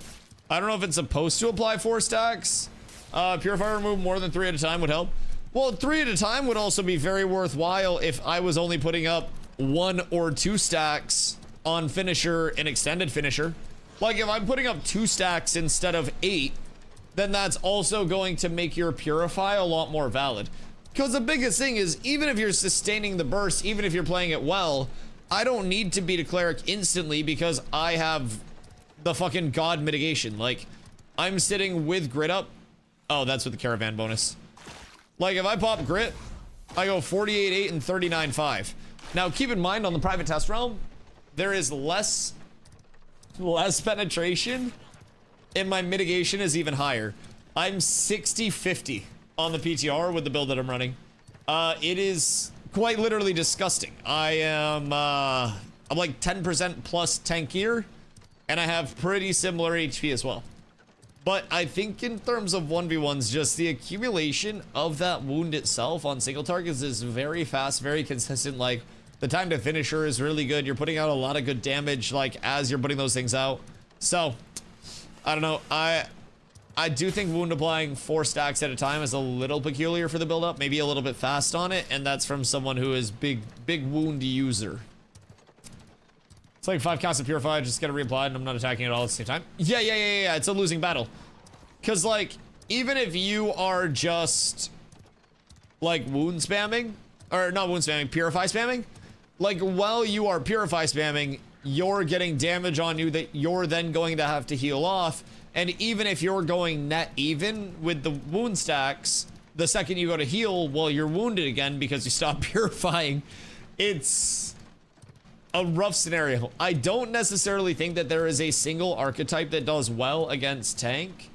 I don't know if it's supposed to apply 4 stacks. Purify remove more than 3 at a time would help. Well, 3 at a time would also be very worthwhile if I was only putting up 1 or 2 stacks on finisher and extended finisher. Like if I'm putting up 2 stacks instead of 8, then that's also going to make your purify a lot more valid. Because the biggest thing is, even if you're sustaining the burst, even if you're playing it well, I don't need to beat a cleric instantly because I have the fucking god mitigation. Like, I'm sitting with grit up. Oh, that's with the caravan bonus. Like, if I pop grit, I go 48.8 and 39.5. Now, keep in mind, on the private test realm, there is less penetration, and my mitigation is even higher. I'm 60-50 on the PTR with the build that I'm running. It is quite literally disgusting. I'm like 10% plus tankier, and I have pretty similar HP as well. But I think in terms of 1v1s, just the accumulation of that wound itself on single targets is very fast, very consistent. Like, the time to finisher is really good. You're putting out a lot of good damage, like, as you're putting those things out. So, I don't know. I do think wound applying 4 stacks at a time is a little peculiar for the build-up. Maybe a little bit fast on it, and that's from someone who is big wound user. It's like 5 casts of Purify, just get it reapplied, and I'm not attacking it all at the same time. Yeah, it's a losing battle. Because, like, even if you are just, like, wound spamming, or not wound spamming, Purify spamming, like, while you are Purify spamming, you're getting damage on you that you're then going to have to heal off. And even if you're going net even with the wound stacks, the second you go to heal, well, you're wounded again because you stop purifying. It's a rough scenario. I don't necessarily think that there is a single archetype that does well against tank,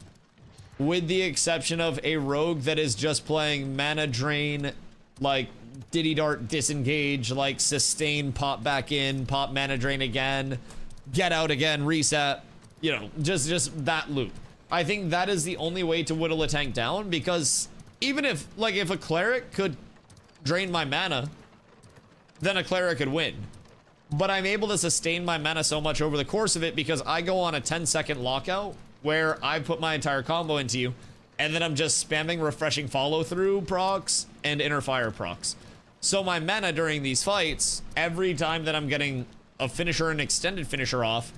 with the exception of a rogue that is just playing mana drain, like Diddy Dart, disengage, like sustain, pop back in, pop mana drain again, get out again, reset. You know, just that loop. I think that is the only way to whittle a tank down, because even if, like, if a cleric could drain my mana, then a cleric could win. But I'm able to sustain my mana so much over the course of it because I go on a 10-second lockout where I put my entire combo into you, and then I'm just spamming refreshing follow-through procs and inner fire procs. So my mana during these fights, every time that I'm getting a finisher and extended finisher off,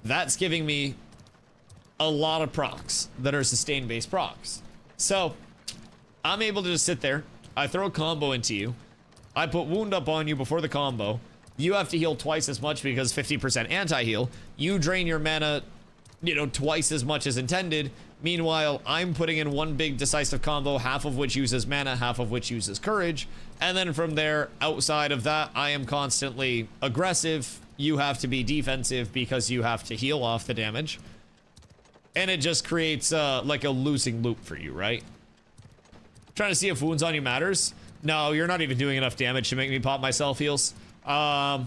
that's giving me a lot of procs that are sustain based procs. So I'm able to just sit there. I throw a combo into you. I put wound up on you before the combo. You have to heal twice as much because 50% anti-heal. You drain your mana, you know, twice as much as intended. Meanwhile, I'm putting in one big decisive combo, half of which uses mana, half of which uses courage. And then from there, outside of that, I am constantly aggressive. You have to be defensive because you have to heal off the damage. And it just creates like a losing loop for you, right? Trying to see if wounds on you matters. No, you're not even doing enough damage to make me pop myself heals. Like,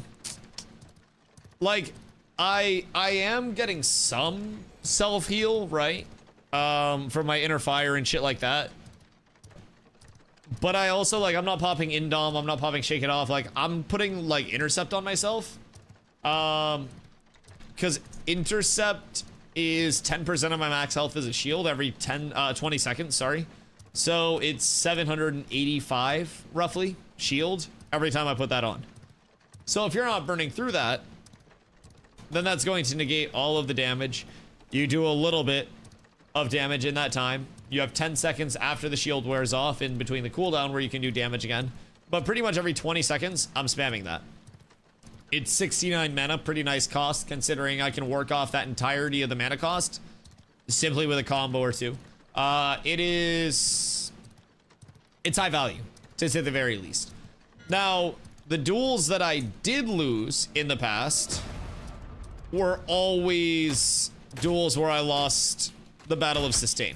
I am getting some self-heal, right? From my inner fire and shit like that. But I also, like, I'm not popping Indom, I'm not popping Shake It Off. Like, I'm putting, like, Intercept on myself. Because Intercept is 10% of my max health as a shield every 20 seconds, sorry. So it's 785, roughly, shield every time I put that on. So if you're not burning through that, then that's going to negate all of the damage. You do a little bit of damage in that time. You have 10 seconds after the shield wears off in between the cooldown where you can do damage again. But pretty much every 20 seconds, I'm spamming that. It's 69 mana, pretty nice cost considering I can work off that entirety of the mana cost simply with a combo or two. It's high value, to say the very least. Now, the duels that I did lose in the past were always duels where I lost the Battle of Sustain.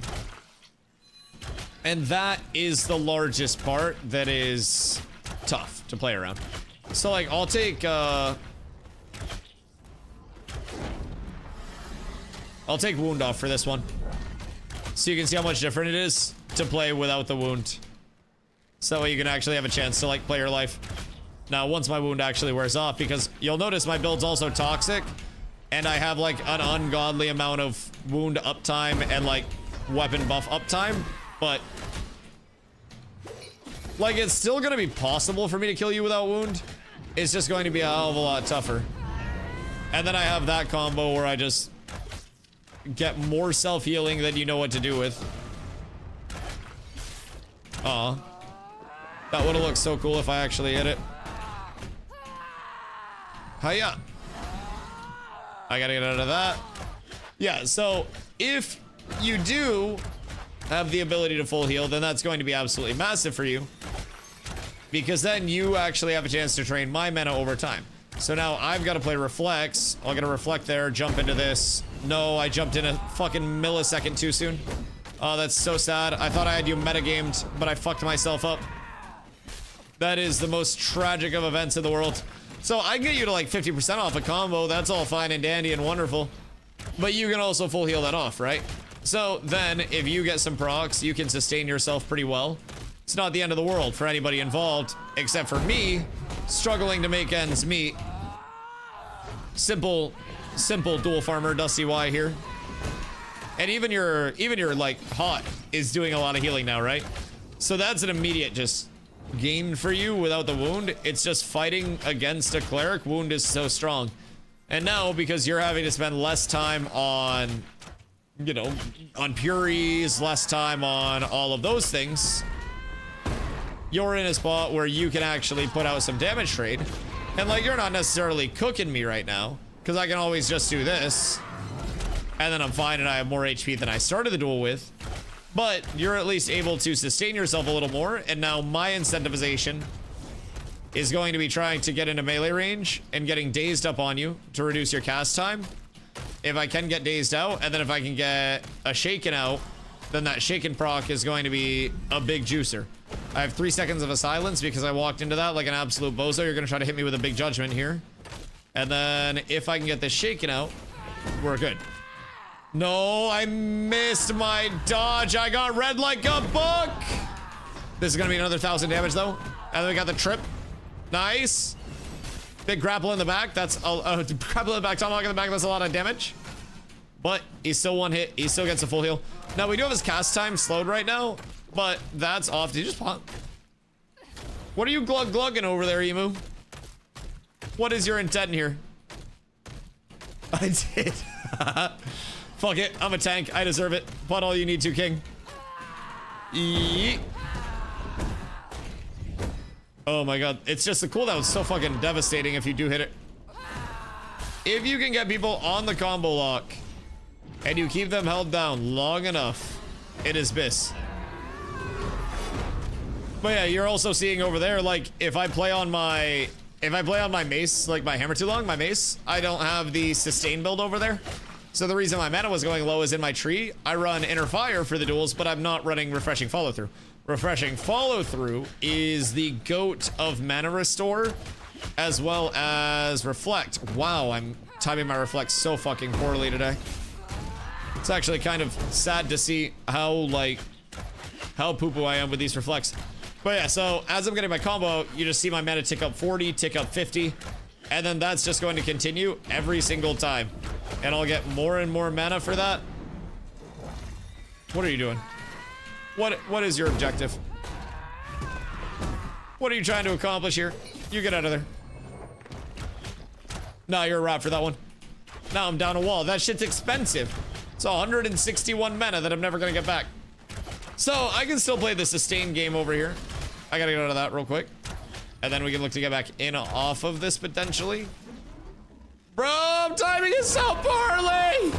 And that is the largest part that is tough to play around. So, like, I'll take wound off for this one. So you can see how much different it is to play without the wound. So that way you can actually have a chance to, like, play your life. Now, once my wound actually wears off, because you'll notice my build's also toxic, and I have, like, an ungodly amount of wound uptime and, like, weapon buff uptime, but like, it's still gonna be possible for me to kill you without wound. It's just going to be a hell of a lot tougher. And then I have that combo where I just get more self-healing than you know what to do with. Aw. That would've looked so cool if I actually hit it. Hiya. I gotta get out of that. Yeah, so if you do have the ability to full heal, then that's going to be absolutely massive for you. Because then you actually have a chance to train my mana over time. So now I've got to play Reflex. I'll get a Reflect there, jump into this. No, I jumped in a fucking millisecond too soon. Oh, that's so sad. I thought I had you metagamed, but I fucked myself up. That is the most tragic of events in the world. So I can get you to like 50% off a combo. That's all fine and dandy and wonderful. But you can also full heal that off, right? So then if you get some procs, you can sustain yourself pretty well. It's not the end of the world for anybody involved, except for me, struggling to make ends meet. Simple dual farmer DustyWhy here. And even your like hot is doing a lot of healing now, right? So that's an immediate just gain for you without the wound. It's just fighting against a cleric. Wound is so strong. And now, because you're having to spend less time on, you know, on Puries, less time on all of those things, you're in a spot where you can actually put out some damage trade. And like, you're not necessarily cooking me right now, because I can always just do this. And then I'm fine and I have more HP than I started the duel with. But you're at least able to sustain yourself a little more. And now my incentivization is going to be trying to get into melee range and getting dazed up on you to reduce your cast time. If I can get dazed out, and then if I can get a shaken out, then that shaken proc is going to be a big juicer. I have 3 seconds of a silence because I walked into that like an absolute bozo. You're gonna try to hit me with a big judgment here. And then if I can get this shaken out, we're good. No, I missed my dodge. I got red like a book. This is gonna be another 1,000 damage though. And then we got the trip. Nice. Big grapple in the back. That's grapple in the back, tomahawk in the back. That's a lot of damage. But he's still one hit. He still gets a full heal. Now we do have his cast time slowed right now, but that's off. Did you just pop? What are you glugging over there, Emu? What is your intent here? I did. Fuck it. I'm a tank. I deserve it. Pot all you need to, King. Yeet. Oh my god. It's just the cooldown's so fucking devastating if you do hit it. If you can get people on the combo lock and you keep them held down long enough, it is bis. But yeah, you're also seeing over there, like, if I play on my mace, like my hammer too long, my mace, I don't have the sustain build over there. So the reason my mana was going low is in my tree. I run inner fire for the duels, but I'm not running refreshing follow through. refreshing follow through is the goat of mana restore, as well as reflect. Wow, I'm timing my reflect so fucking poorly today. It's actually kind of sad to see how poo-poo I am with these reflects. But yeah, so as I'm getting my combo, you just see my mana tick up 40, tick up 50, and then that's just going to continue every single time. And I'll get more and more mana for that. What are you doing? What is your objective? What are you trying to accomplish here? You get out of there. No, you're a rat for that one. Now I'm down a wall. That shit's expensive. It's 161 mana that I'm never gonna get back. So I can still play the sustain game over here. I gotta get out of that real quick. And then we can look to get back in off of this potentially. Bro, I'm timing it so poorly!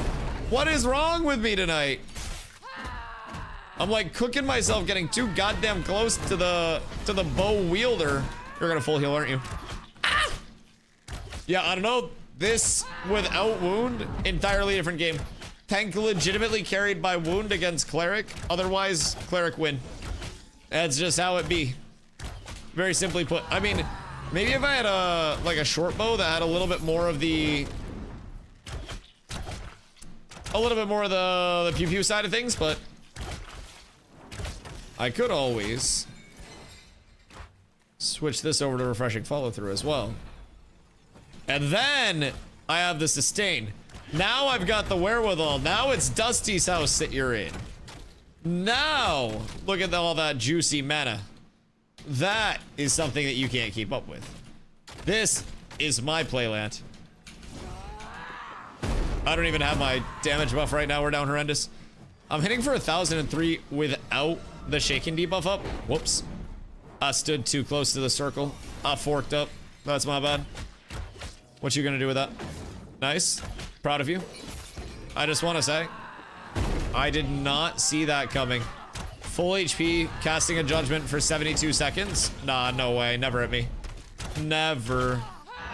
What is wrong with me tonight? I'm like cooking myself, getting too goddamn close to the bow wielder. You're gonna full heal, aren't you? Ah! Yeah, I don't know. This without wound, entirely different game. Tank legitimately carried by wound against cleric. Otherwise, cleric win. That's just how it be. Very simply put. I mean, maybe if I had a short bow that had a little bit more of the pew pew side of things, but I could always switch this over to refreshing follow through as well. And then I have the sustain. Now I've got the wherewithal. Now it's Dusty's house that you're in. Now, look at all that juicy mana. That is something that you can't keep up with. This is my playland. I don't even have my damage buff right now. We're down horrendous. I'm hitting for 1,003 without the shaken debuff up. Whoops. I stood too close to the circle. I forked up. That's my bad. What you gonna do with that? Nice. Proud of you. I just want to say, I did not see that coming. Full HP, casting a judgment for 72 seconds? Nah, no way. Never at me. Never.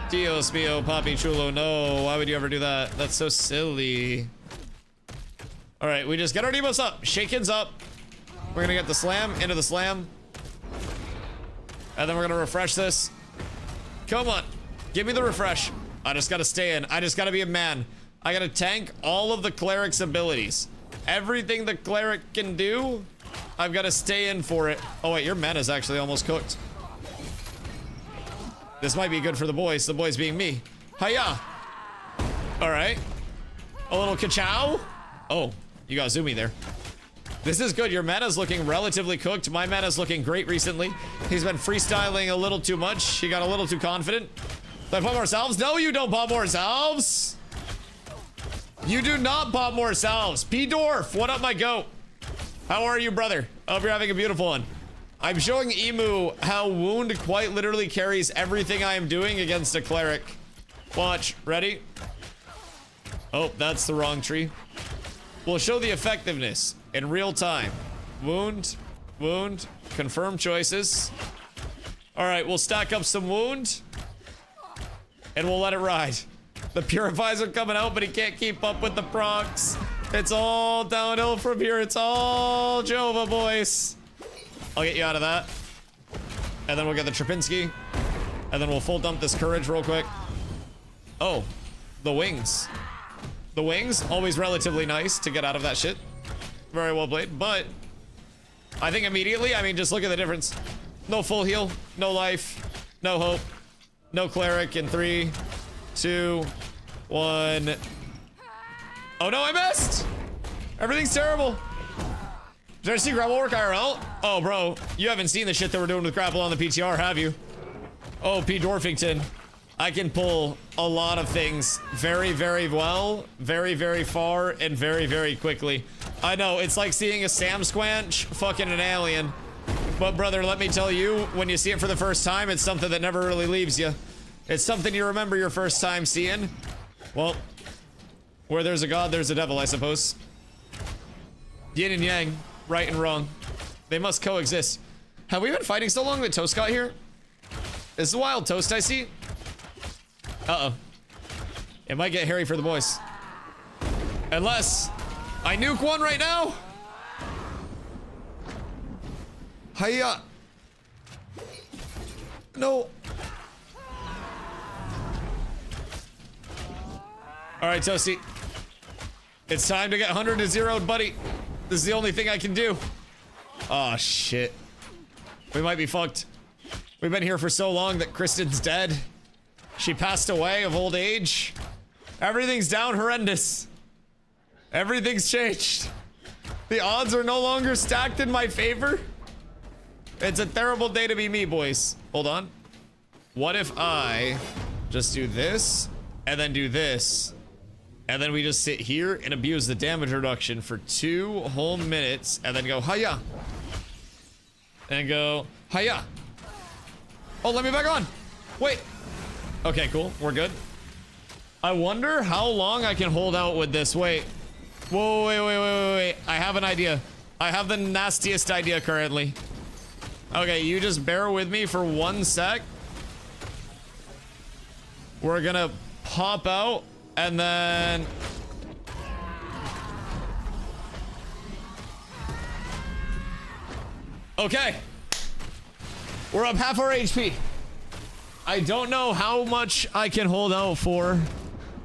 Dios mio, papi chulo. No, why would you ever do that? That's so silly. All right, we just get our debuffs up. Shaken's up. We're gonna get the slam into the slam. And then we're gonna refresh this. Come on. Give me the refresh. I just gotta stay in. I just gotta be a man. I gotta tank all of the cleric's abilities. Everything the cleric can do, I've gotta stay in for it. Oh wait, your mana's actually almost cooked. This might be good for the boys being me. Hiya! Alright. A little ka-chow? Oh, you got zoomy there. This is good. Your mana's looking relatively cooked. My mana's looking great recently. He's been freestyling a little too much. He got a little too confident. Do I pop more salves? No, you don't pop more salves. You do not pop more salves. P-Dwarf, what up, my goat? How are you, brother? I hope you're having a beautiful one. I'm showing Emu how wound quite literally carries everything I am doing against a cleric. Watch. Ready? Oh, that's the wrong tree. We'll show the effectiveness in real time. Wound, wound, confirm choices. All right, we'll stack up some wound. And we'll let it ride. The purifies are coming out, but he can't keep up with the procs. It's all downhill from here. It's all Jova, boys. I'll get you out of that. And then we'll get the Trapinski. And then we'll full dump this courage real quick. Oh, the wings. The wings, always relatively nice to get out of that shit. Very well played, but I think immediately, I mean, just look at the difference. No full heal, no life, no hope. No cleric in 3, 2, 1. Oh no, I missed! Everything's terrible. Did I see grapple work IRL? Oh, bro, you haven't seen the shit that we're doing with grapple on the PTR, have you? Oh, P. Dwarfington. I can pull a lot of things very, very well, very, very far, and very, very quickly. I know, it's like seeing a Sam Squanch fucking an alien. But brother, let me tell you, when you see it for the first time, it's something that never really leaves you. It's something you remember your first time seeing. Well, where there's a god, there's a devil, I suppose. Yin and yang, right and wrong. They must coexist. Have we been fighting so long that Toast got here? Is the wild Toast I see? Uh-oh. It might get hairy for the boys. Unless I nuke one right now. Hiya. No. All right, Toasty. It's time to get 100 to 0'd, buddy. This is the only thing I can do. Oh, shit. We might be fucked. We've been here for so long that Kristen's dead. She passed away of old age. Everything's down horrendous. Everything's changed. The odds are no longer stacked in my favor. It's a terrible day to be me, boys. Hold on. What if I just do this and then do this? And then we just sit here and abuse the damage reduction for 2 whole minutes and then go, hiya. And go, hiya. Oh, let me back on. Wait. Okay, cool. We're good. I wonder how long I can hold out with this. Wait. Whoa, wait. I have an idea. I have the nastiest idea currently. Okay, you just bear with me for 1 sec. We're gonna pop out and then... Okay. We're up half our HP. I don't know how much I can hold out for,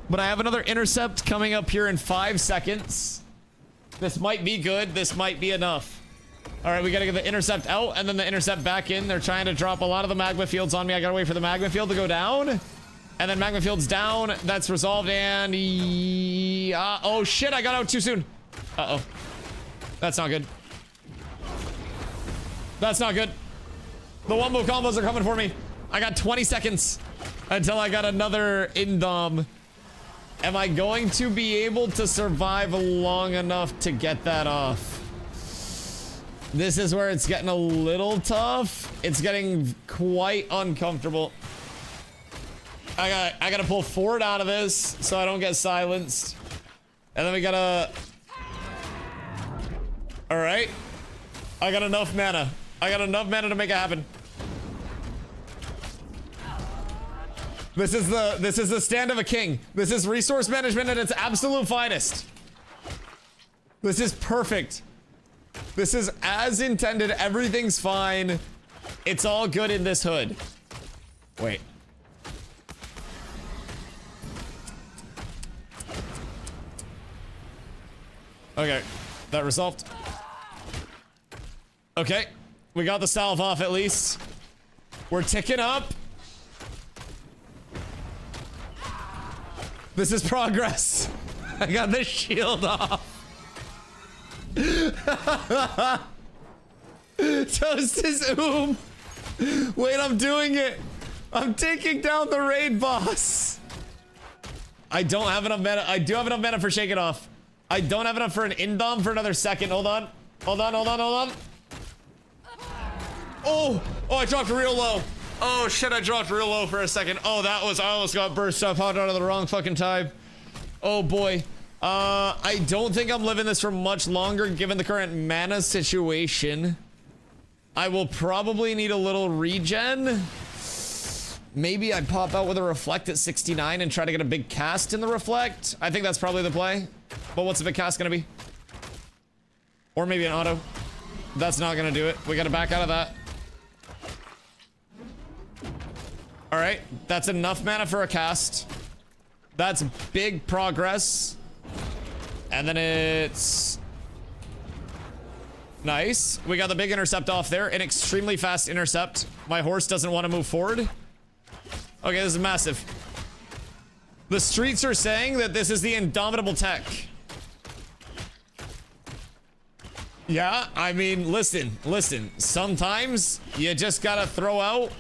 but I have another intercept coming up here in 5 seconds. This might be good. This might be enough. All right, we gotta get the intercept out and then the intercept back in. They're trying to drop a lot of the magma fields on me. I gotta wait for the magma field to go down. And then magma field's down. That's resolved and... oh shit, I got out too soon. Uh-oh. That's not good. That's not good. The one move combos are coming for me. I got 20 seconds until I got another Indom. Am I going to be able to survive long enough to get that off? This is where it's getting a little tough. It's getting quite uncomfortable. I gotta pull forward out of this so I don't get silenced. And then we gotta... All right. I got enough mana. I got enough mana to make it happen. This is the stand of a king. This is resource management at its absolute finest. This is perfect. This is as intended. Everything's fine. It's all good in this hood. Wait. Okay, that resolved. Okay, we got the salve off at least. We're ticking up. This is progress. I got the shield off. Toast is Wait, I'm doing it. I'm taking down the raid boss. I don't have enough mana. I do have enough mana for Shake It Off. I don't have enough for an Indom for another second. Hold on. Hold on. Oh, I dropped real low. Oh shit, I dropped real low for a second. Oh, I almost got burst up out of the wrong fucking time. Oh boy. I don't think I'm living this for much longer given the current mana situation. I will probably need a little regen. Maybe I pop out with a reflect at 69 and try to get a big cast in the reflect. I think that's probably the play. But what's the big cast gonna be? Or maybe an auto. That's not gonna do it. We gotta back out of that. All right, that's enough mana for a cast. That's big progress. And then it's... Nice. We got the big intercept off there. An extremely fast intercept. My horse doesn't want to move forward. Okay, this is massive. The streets are saying that this is the indomitable tech. Yeah, I mean, listen. Sometimes you just gotta throw out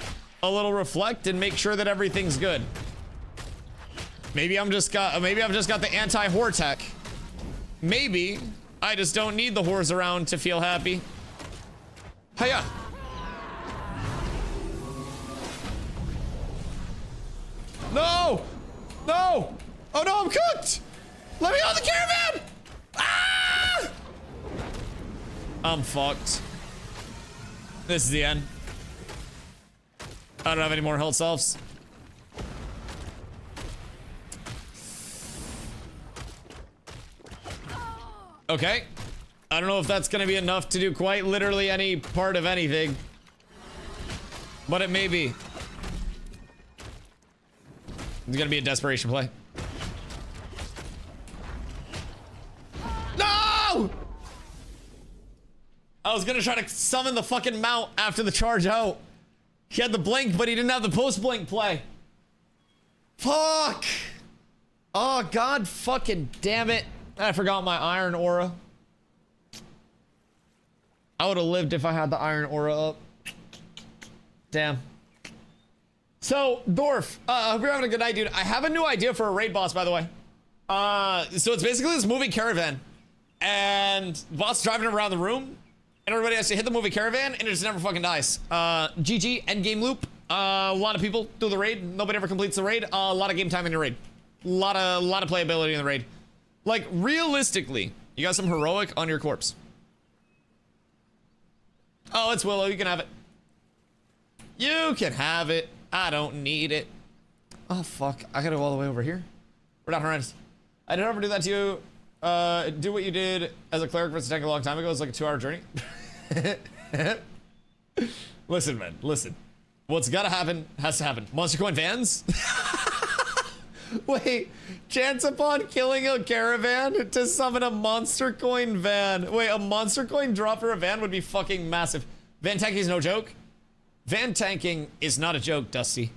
a little reflect and make sure that everything's good. Maybe I've just got the anti-whore tech. Maybe I just don't need the whores around to feel happy. Hiya. No! No! Oh no, I'm cooked! Let me on the caravan! Ah! I'm fucked. This is the end. I don't have any more health salves. Okay. I don't know if that's gonna be enough to do quite literally any part of anything. But it may be. It's gonna be a desperation play. No! I was gonna try to summon the fucking mount after the charge out. He had the blink, but he didn't have the post-blink play. Fuck! Oh, god fucking damn it. I forgot my iron aura. I would have lived if I had the iron aura up. Damn. So, Dorf, hope you're having a good night, dude. I have a new idea for a raid boss, by the way. So it's basically this moving caravan. And the boss is driving around the room. And everybody has to hit the moving caravan, and it just never fucking dies. GG, endgame loop. A lot of people do the raid. Nobody ever completes the raid. A lot of game time in your raid. A lot of playability in the raid. Like, realistically, you got some heroic on your corpse. Oh, it's Willow. You can have it. You can have it. I don't need it. Oh, fuck. I gotta go all the way over here. We're not horrendous. I didn't ever do that to you. Do what you did as a cleric versus tank a long time ago. It's like a 2-hour journey. Listen, man. Listen. What's gotta happen has to happen. Monster coin vans? Wait. Chance upon killing a caravan to summon a monster coin van. Wait, a monster coin drop for a van would be fucking massive. Van tanking is no joke. Van tanking is not a joke, Dusty.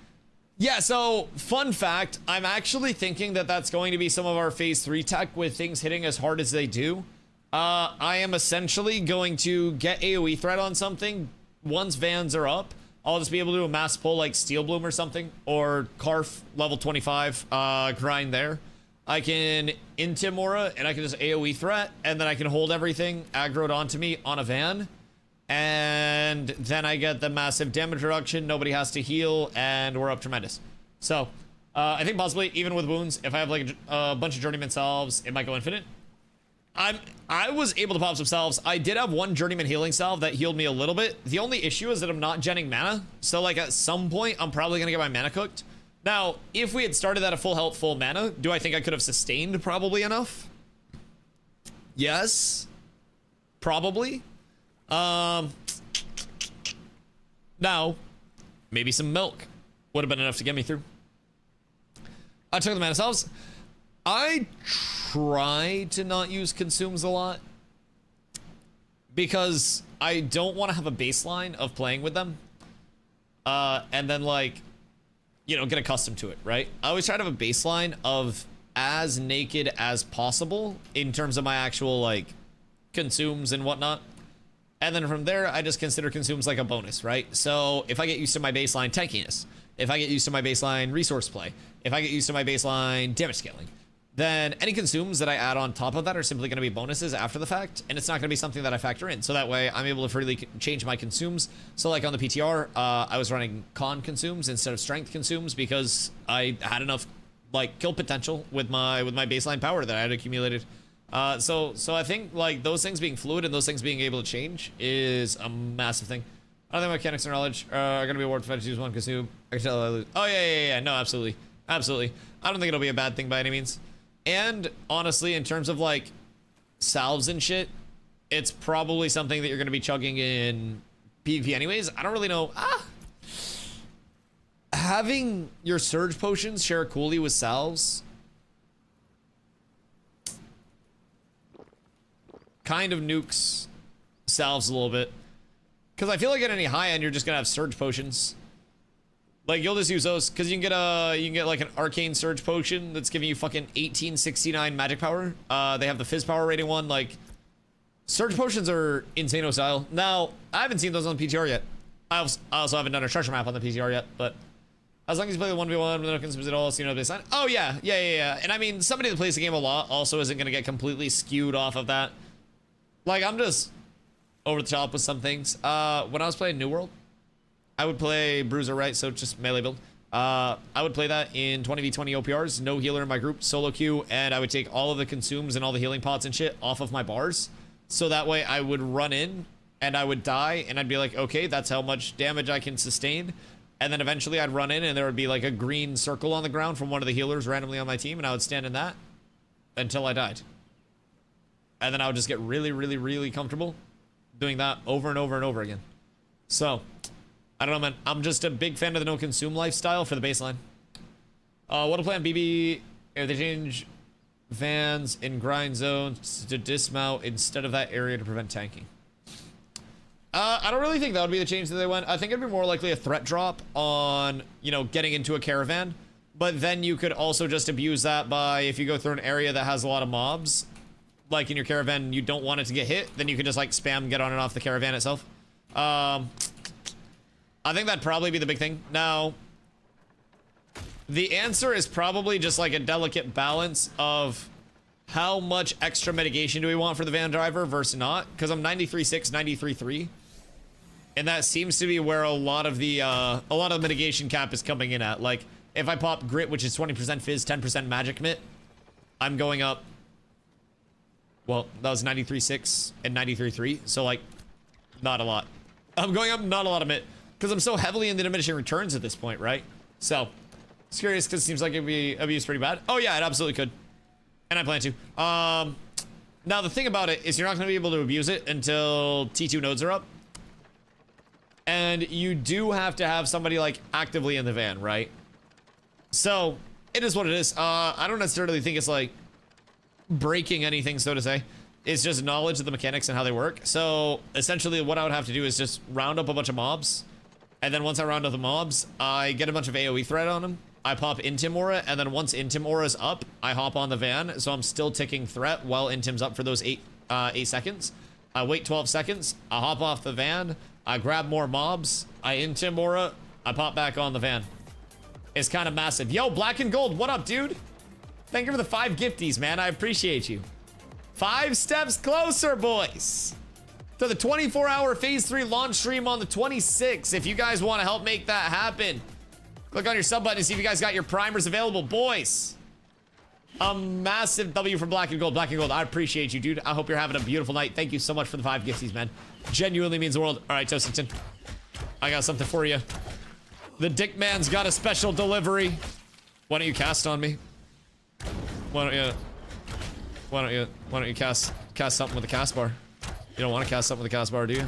Yeah, so, fun fact, I'm actually thinking that that's going to be some of our phase 3 tech with things hitting as hard as they do. I am essentially going to get AoE threat on something. Once vans are up, I'll just be able to do a mass pull like Steel Bloom or something, or Carf level 25 grind there. I can Intim Aura, and I can just AoE threat, and then I can hold everything aggroed onto me on a van. And then I get the massive damage reduction, nobody has to heal, and we're up tremendous. So, I think possibly, even with wounds, if I have like a bunch of Journeyman salves, it might go infinite. I was able to pop some salves. I did have one Journeyman healing salve that healed me a little bit. The only issue is that I'm not genning mana, so like at some point, I'm probably gonna get my mana cooked. Now, if we had started at a full health, full mana, do I think I could have sustained probably enough? Yes. Probably. Now, maybe some milk would have been enough to get me through. I took the mana salves. I try to not use consumes a lot because I don't want to have a baseline of playing with them. And then like, you know, get accustomed to it, right? I always try to have a baseline of as naked as possible in terms of my actual like consumes and whatnot. And then from there, I just consider consumes like a bonus, right? So if I get used to my baseline tankiness, if I get used to my baseline resource play, if I get used to my baseline damage scaling, then any consumes that I add on top of that are simply going to be bonuses after the fact, and it's not going to be something that I factor in. So that way, I'm able to freely change my consumes. So like on the PTR, I was running con consumes instead of strength consumes because I had enough like kill potential with my baseline power that I had accumulated. So I think like those things being fluid and those things being able to change is a massive thing. I don't think mechanics or knowledge are going to be awarded if I choose one consume. I can tell I lose. Oh yeah. No, absolutely. I don't think it'll be a bad thing by any means. And honestly, in terms of like salves and shit, it's probably something that you're going to be chugging in PvP anyways. I don't really know. Having your surge potions share a coolie with salves kind of nukes salves a little bit. Because I feel like at any high end, you're just going to have surge potions. Like, you'll just use those, because you can get like an arcane surge potion that's giving you fucking 1869 magic power. They have the fizz power rating one. Like, surge potions are insano style. Now, I haven't seen those on the PTR yet. I also haven't done a treasure map on the PTR yet, but as long as you play the 1v1 with no consumes at all, so you know baseline. Oh, yeah. And I mean, somebody that plays the game a lot also isn't going to get completely skewed off of that. Like, I'm just over the top with some things. When I was playing New World, I would play Bruiser, right? So just melee build. I would play that in 20v20 OPRs, no healer in my group, solo queue, and I would take all of the consumes and all the healing pots and shit off of my bars. So that way I would run in and I would die and I'd be like, okay, that's how much damage I can sustain. And then eventually I'd run in and there would be like a green circle on the ground from one of the healers randomly on my team, and I would stand in that until I died. and then I would just get really, really, really comfortable doing that over and over and over again. So, I don't know, man. I'm just a big fan of the no consume lifestyle for the baseline. What a plan, BB. If they change vans in grind zones to dismount instead of that area to prevent tanking. I don't really think that would be the change that they went. I think it'd be more likely a threat drop on, you know, getting into a caravan. But then you could also just abuse that by, if you go through an area that has a lot of mobs, like in your caravan, you don't want it to get hit, then you could just like spam get on and off the caravan itself. I think that'd probably be the big thing. Now, the answer is probably just like a delicate balance of how much extra mitigation do we want for the van driver versus not, because I'm 93.6, 93.3. And that seems to be where a lot of the mitigation cap is coming in at. Like, if I pop grit, which is 20% fizz, 10% magic mitt, I'm going up. Well, that was 93.6 and 93.3, so like, not a lot. I'm going up not a lot of mitt, because I'm so heavily in the diminishing returns at this point, right? So, it's curious, because it seems like it'd be abused pretty bad. Oh yeah, it absolutely could. And I plan to. Now the thing about it is you're not going to be able to abuse it until T2 nodes are up. And you do have to have somebody like actively in the van, right? So it is what it is. I don't necessarily think it's like breaking anything, so to say. It's just knowledge of the mechanics and how they work. So essentially what I would have to do is just round up a bunch of mobs. And then once I round up the mobs, I get a bunch of AoE threat on them. I pop Intim Aura, and then once Intim Aura's up, I hop on the van, so I'm still ticking threat while Intim's up for those 8 seconds. I wait 12 seconds, I hop off the van, I grab more mobs, I Intim Aura, I pop back on the van. It's kind of massive. Yo, Black and Gold, what up, dude? Thank you for the 5 gifties, man. I appreciate you. 5 steps closer, boys, to the 24-hour Phase 3 launch stream on the 26th. If you guys want to help make that happen, click on your sub button to see if you guys got your primers available, boys. A massive W for Black and Gold. Black and Gold, I appreciate you, dude. I hope you're having a beautiful night. Thank you so much for the 5 gifties, man. Genuinely means the world. All right, Toastington, I got something for you. The Dick Man's got a special delivery. Why don't you cast on me? Why don't you cast something with the cast bar? You don't want to cast something with the cast bar, do you?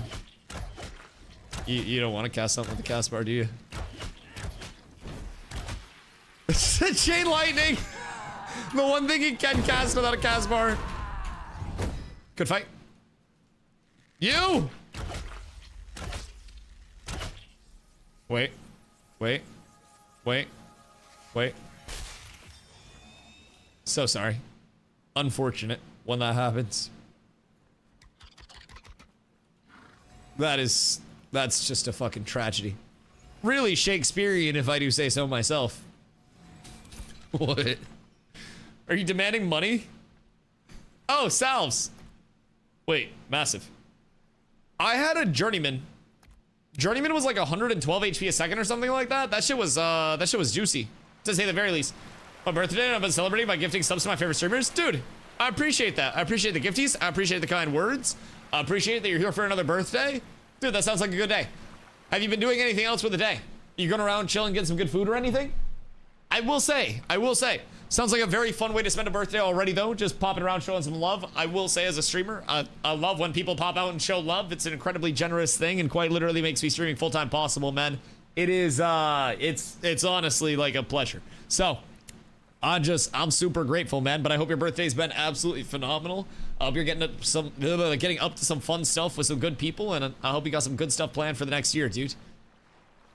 You don't want to cast something with the cast bar, do you? Chain lightning. The one thing he can cast without a cast bar. Good fight. You. Wait. So sorry. Unfortunate when that happens. That's just a fucking tragedy. Really Shakespearean, if I do say so myself. What? Are you demanding money? Oh, salves. Wait, massive. I had a journeyman. Journeyman was like 112 HP a second or something like that. That shit was juicy, to say the very least. My birthday, and I've been celebrating by gifting subs to my favorite streamers. Dude, I appreciate that. I appreciate the gifties. I appreciate the kind words. I appreciate that you're here for another birthday. Dude, that sounds like a good day. Have you been doing anything else with the day? You going around chilling, getting some good food or anything? I will say, sounds like a very fun way to spend a birthday already, though. Just popping around, showing some love. I will say, as a streamer, I love when people pop out and show love. It's an incredibly generous thing, and quite literally makes me streaming full-time possible, man. It is, it's honestly like a pleasure. So, I'm super grateful, man. But I hope your birthday's been absolutely phenomenal. I hope you're getting up to some fun stuff with some good people, and I hope you got some good stuff planned for the next year, dude.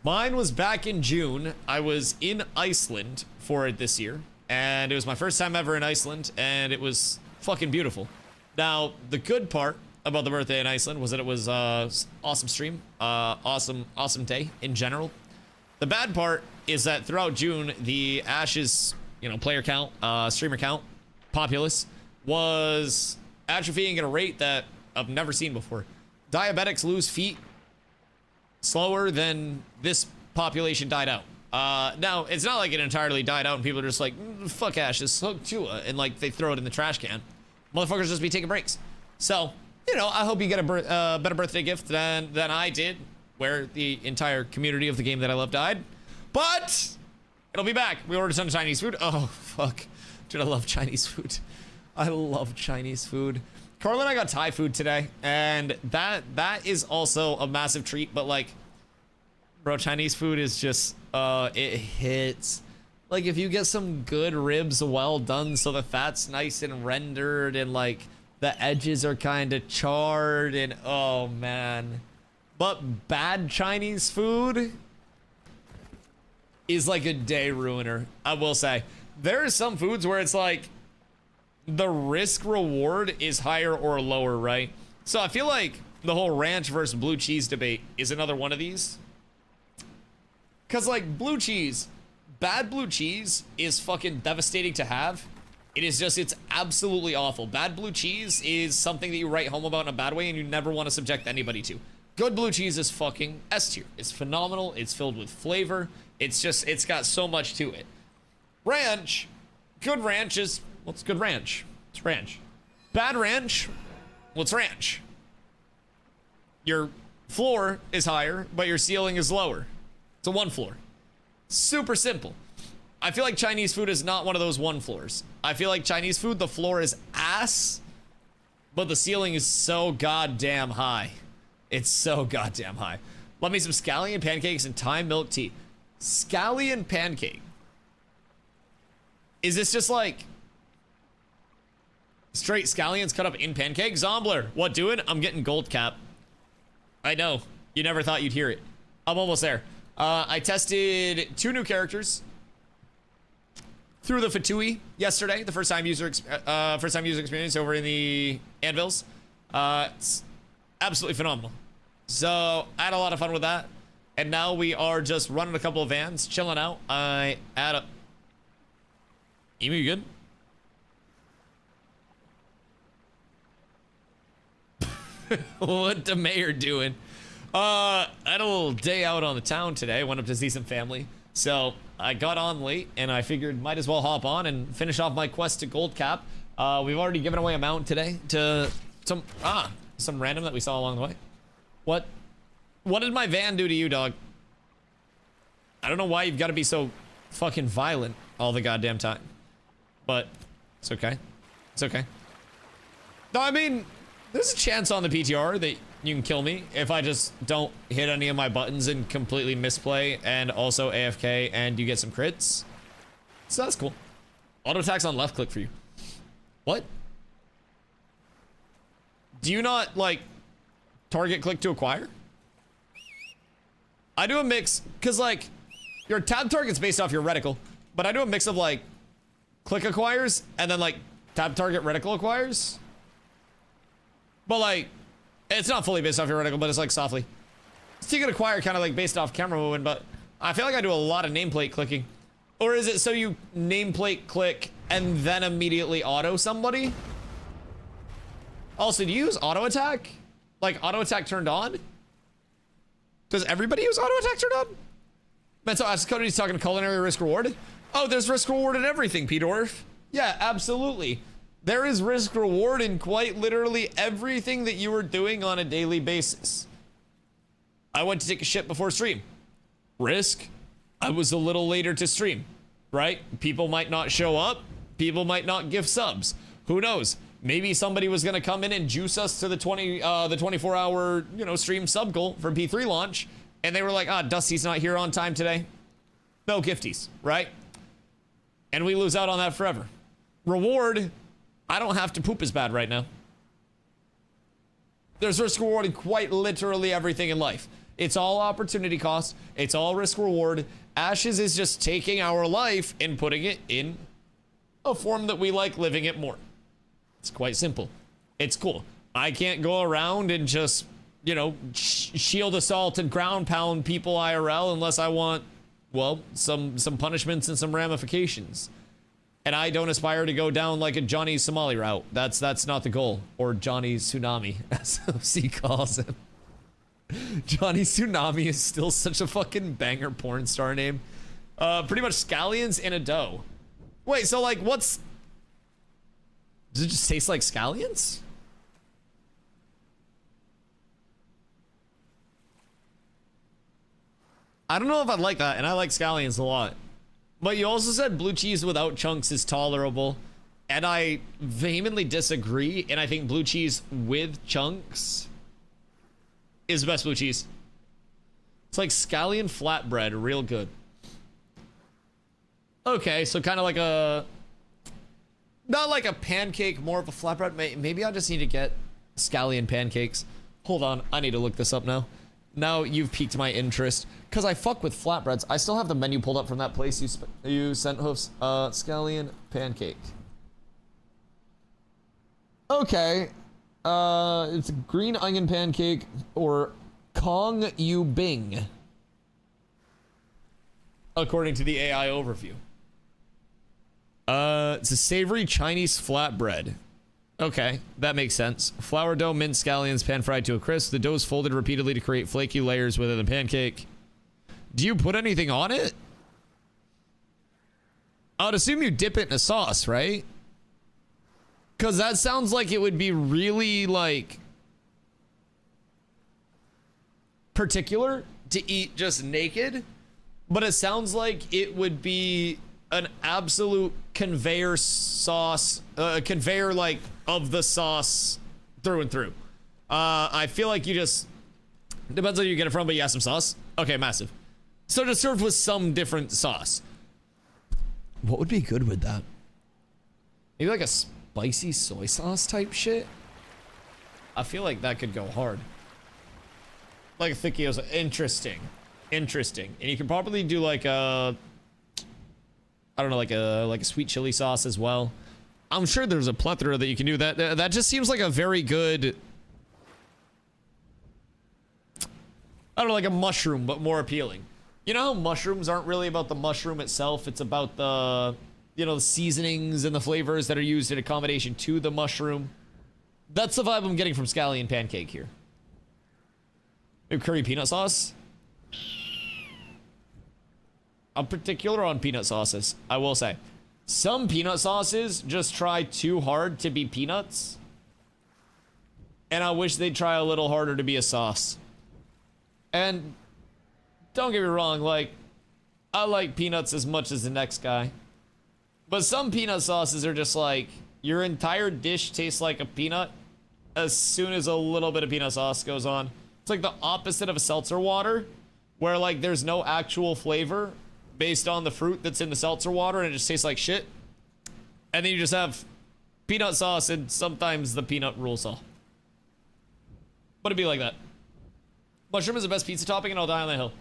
Mine was back in June. I was in Iceland for it this year, and it was my first time ever in Iceland, and it was fucking beautiful. Now, the good part about the birthday in Iceland was that it was awesome stream, awesome day in general. The bad part is that throughout June, the Ashes, player count, streamer count, populace was atrophying at a rate that I've never seen before. Diabetics lose feet slower than this population died out. Now, it's not like it entirely died out and people are just like, fuck Ashes, fuck Tua, and like they throw it in the trash can. Motherfuckers just be taking breaks. So, I hope you get a better birthday gift than I did, where the entire community of the game that I love died. But it'll be back. We ordered some Chinese food. Oh, fuck. Dude, I love Chinese food. I love Chinese food. Carla and I got Thai food today, and that is also a massive treat. But like, bro, Chinese food is just it hits. Like if you get some good ribs well done, so the fat's nice and rendered, and like the edges are kind of charred, and oh man. But bad Chinese food is like a day ruiner. I will say there are some foods where it's like the risk reward is higher or lower, right? So I feel like the whole ranch versus blue cheese debate is another one of these. Cause like blue cheese, bad blue cheese is fucking devastating to have. It is just, it's absolutely awful. Bad blue cheese is something that you write home about in a bad way and you never want to subject anybody to. Good blue cheese is fucking S tier. It's phenomenal. It's filled with flavor. It's just, it's got so much to it. Ranch, good ranch is, what's good ranch? It's ranch. Bad ranch, what's ranch? Your floor is higher, but your ceiling is lower. It's a one floor. Super simple. I feel like Chinese food is not one of those one floors. I feel like Chinese food, the floor is ass, but the ceiling is so goddamn high. It's so goddamn high. Love me some scallion pancakes and Thai milk tea. Scallion pancake. Is this just like straight scallions cut up in pancake? Zombler, what doing? I'm getting gold cap. I know. You never thought you'd hear it. I'm almost there. I tested 2 new characters through the Fatui yesterday. The first time user experience over in the Anvils. It's absolutely phenomenal. So I had a lot of fun with that, and now we are just running a couple of vans, chilling out. I add up. Emu, you good? What the mayor doing? I had a little day out on the town today. Went up to see some family, so I got on late, and I figured might as well hop on and finish off my quest to gold cap. We've already given away a mount today to some random that we saw along the way. What did my van do to you, dog? I don't know why you've got to be so fucking violent all the goddamn time, but it's okay. It's okay. No, I mean, there's a chance on the PTR that you can kill me if I just don't hit any of my buttons and completely misplay, and also AFK, and you get some crits. So that's cool. Auto attacks on left click for you. What? Do you not like target click to acquire? I do a mix, because like your tab target's based off your reticle, but I do a mix of like click acquires and then like tab target reticle acquires. But like, it's not fully based off your reticle, but it's like softly. So you can acquire kind of like based off camera movement, but I feel like I do a lot of nameplate clicking. Or is it so you nameplate click and then immediately auto somebody? Also, do you use auto attack? Like auto attack turned on? Does everybody use auto attack turned on? Mental Ashes Cody's talking culinary risk reward. Oh, there's risk reward in everything, P-Dwarf. Yeah, absolutely. There is risk reward in quite literally everything that you are doing on a daily basis. I went to take a shit before stream. Risk. I was a little later to stream, right? People might not show up. People might not give subs. Who knows? Maybe somebody was going to come in and juice us to the 24-hour, stream sub goal for P3 launch, and they were like, Dusty's not here on time today. No gifties, right? And we lose out on that forever. Reward, I don't have to poop as bad right now. There's risk reward in quite literally everything in life. It's all opportunity cost. It's all risk reward. Ashes is just taking our life and putting it in a form that we like living it more. It's quite simple. It's cool. I can't go around and just, shield assault and ground pound people IRL unless I want, well, some punishments and some ramifications. And I don't aspire to go down like a Johnny Somali route. That's not the goal. Or Johnny Tsunami, as OC calls him. Johnny Tsunami is still such a fucking banger porn star name. Pretty much scallions in a dough. Wait, so like what's... Does it just taste like scallions? I don't know if I'd like that, and I like scallions a lot. But you also said blue cheese without chunks is tolerable, and I vehemently disagree, and I think blue cheese with chunks is the best blue cheese. It's like scallion flatbread, real good. Okay, so kind of like a, not like a pancake, more of a flatbread. Maybe I just need to get scallion pancakes. Hold on, I need to look this up now. Now you've piqued my interest, because I fuck with flatbreads. I still have the menu pulled up from that place you sent, Hoofs. Scallion pancake. Okay. It's a green onion pancake, or Kong Yu Bing, according to the AI overview. It's a savory Chinese flatbread. Okay, that makes sense. Flour dough, minced scallions, pan-fried to a crisp. The dough is folded repeatedly to create flaky layers within the pancake. Do you put anything on it? I would assume you dip it in a sauce, right? Because that sounds like it would be really, like, particular to eat just naked. But it sounds like it would be an absolute conveyor sauce, conveyor, like, of the sauce through and through. I feel like you just, depends on who you get it from, but you have some sauce. Okay, massive. So just served with some different sauce. What would be good with that? Maybe like a spicy soy sauce type shit? I feel like that could go hard. Like a thick gyoza. Interesting. Interesting. And you can probably do like a, I don't know, like a sweet chili sauce as well. I'm sure there's a plethora that you can do. That just seems like a very good, I don't know, like a mushroom, but more appealing. You know how mushrooms aren't really about the mushroom itself, it's about the, you know, the seasonings and the flavors that are used in accommodation to the mushroom. That's the vibe I'm getting from scallion pancake here. Maybe curry peanut sauce? I'm particular on peanut sauces, I will say. Some peanut sauces just try too hard to be peanuts. And I wish they'd try a little harder to be a sauce. And don't get me wrong, like, I like peanuts as much as the next guy. But some peanut sauces are just like, your entire dish tastes like a peanut as soon as a little bit of peanut sauce goes on. It's like the opposite of a seltzer water, where like there's no actual flavor based on the fruit that's in the seltzer water, and it just tastes like shit. And then you just have peanut sauce, and sometimes the peanut rules all. But it'd be like that. Mushroom is the best pizza topping, and I'll die on that hill.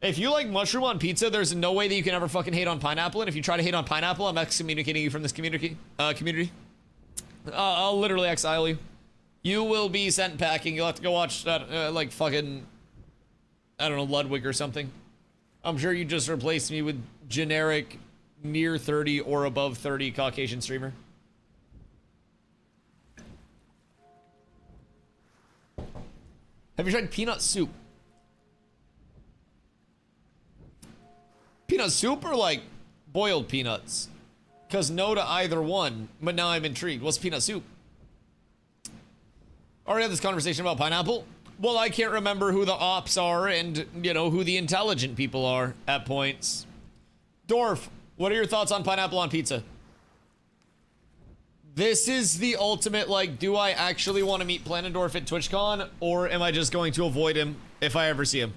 If you like mushroom on pizza, there's no way that you can ever fucking hate on pineapple. And if you try to hate on pineapple, I'm excommunicating you from this community. I'll literally exile you. You will be sent packing. You'll have to go watch that, like fucking, I don't know, Ludwig or something. I'm sure you just replaced me with generic near 30 or above 30 Caucasian streamer. Have you tried peanut soup? Peanut soup or like boiled peanuts? Because no to either one, but now I'm intrigued. What's peanut soup? Already had this conversation about pineapple. Well, I can't remember who the ops are and, you know, who the intelligent people are at points. Dorf, what are your thoughts on pineapple on pizza? This is the ultimate, like, do I actually want to meet Planendorf at TwitchCon, or am I just going to avoid him if I ever see him?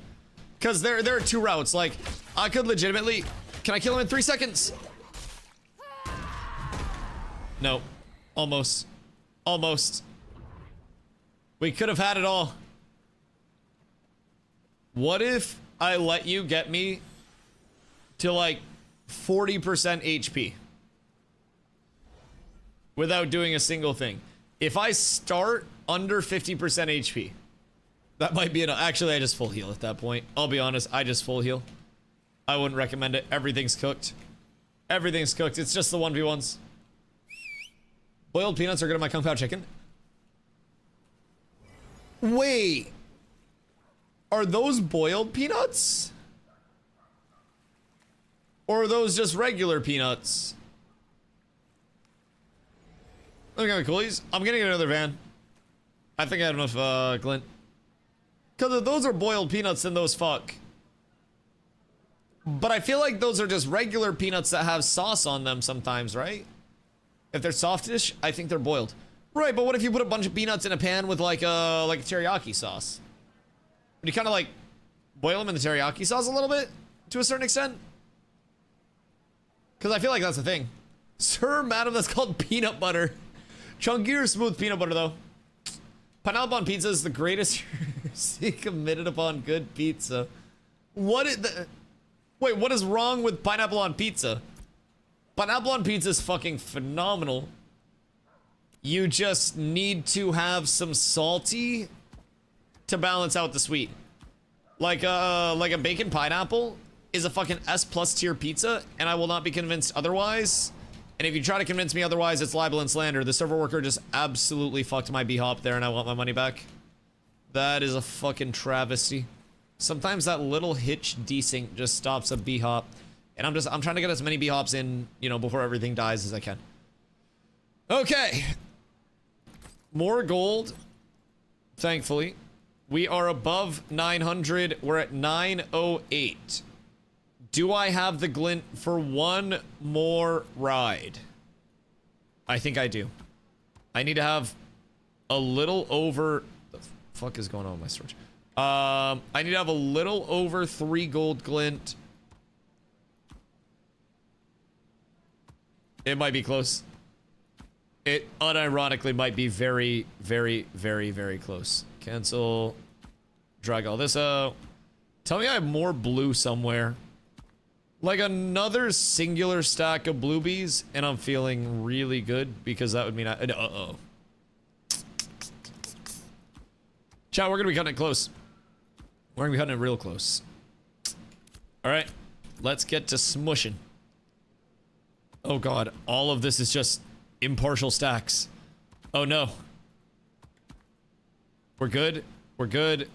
Because there are two routes. Like, I could legitimately... Can I kill him in 3 seconds? No. Almost. Almost. We could have had it all. What if I let you get me to like 40% HP without doing a single thing? If I start under 50% HP, that might be enough. Actually, I just full heal at that point. I'll be honest, I just full heal. I wouldn't recommend it. Everything's cooked. Everything's cooked. It's just the 1v1s. Boiled peanuts are good at my Kung Pao chicken. Wait. Are those boiled peanuts? Or are those just regular peanuts? Look at my coolies. I'm getting another van. I think I have enough, Glint. Because if those are boiled peanuts, then those fuck. But I feel like those are just regular peanuts that have sauce on them sometimes, right? If they're softish, I think they're boiled. Right, but what if you put a bunch of peanuts in a pan with like a teriyaki sauce? Would you kind of like boil them in the teriyaki sauce a little bit to a certain extent? Because I feel like that's the thing. Sir, madam, that's called peanut butter. Chunky or smooth peanut butter, though. Pineapple on pizza is the greatest committed upon good pizza. What is the... Wait, what is wrong with pineapple on pizza? Pineapple on pizza is fucking phenomenal. You just need to have some salty to balance out the sweet. Like a bacon pineapple is a fucking S+ tier pizza, and I will not be convinced otherwise. And if you try to convince me otherwise, it's libel and slander. The server worker just absolutely fucked my B-hop there, and I want my money back. That is a fucking travesty. Sometimes that little hitch desync just stops a B-hop. And I'm trying to get as many B-hops in, you know, before everything dies as I can. Okay. More gold. Thankfully. We are above 900. We're at 908. Do I have the glint for one more ride? I think I do. I need to have a little over... The fuck is going on with my storage? I need to have a little over 3 gold glint. It might be close. It unironically might be very, very, very, very close. Cancel. Drag all this out. Tell me I have more blue somewhere. Like another singular stack of bluebies, and I'm feeling really good because that would mean I... Uh-oh. Chat, we're gonna be cutting it close. We're gonna be cutting it real close. Alright. Let's get to smushing. Oh god, all of this is just impartial stacks. Oh no. We're good. We're good.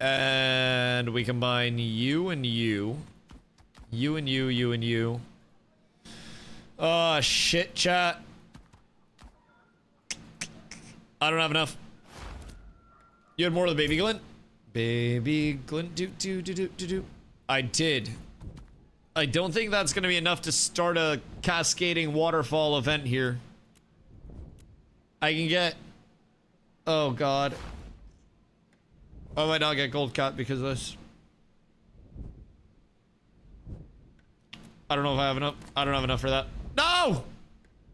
And we combine you and you. You and you, you and you. Oh, shit, chat. I don't have enough. You had more of the baby glint? Baby glint, do. I did. I don't think that's gonna be enough to start a cascading waterfall event here. I can get... Oh, God. I might not get gold cut because of this. I don't know if I have enough. I don't have enough for that. No!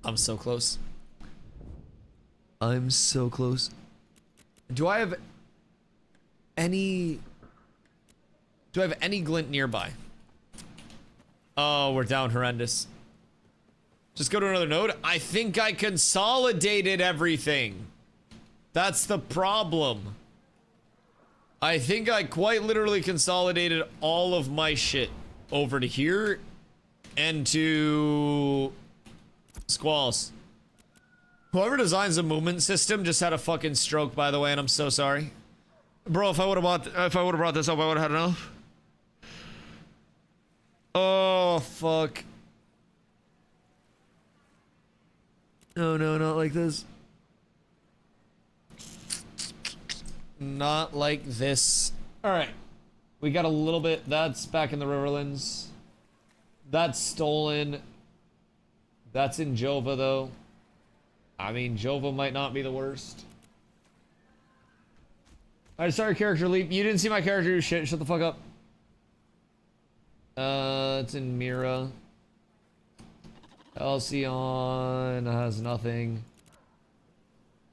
I'm so close. I'm so close. Do I have any... Do I have any glint nearby? Oh, we're down horrendous. Just go to another node. I think I consolidated everything. That's the problem. I think I quite literally consolidated all of my shit over to here and to Squalls. Whoever designs the movement system just had a fucking stroke, by the way, and I'm so sorry. Bro, if I would have brought this up, I would have had enough. Oh, fuck. No, no, not like this. Not like this. Alright. We got a little bit. That's back in the Riverlands. That's stolen. That's in Jova, though. I mean, Jova might not be the worst. I started character leap. You didn't see my character do shit. Shut the fuck up. It's in Mira. Halcyon has nothing.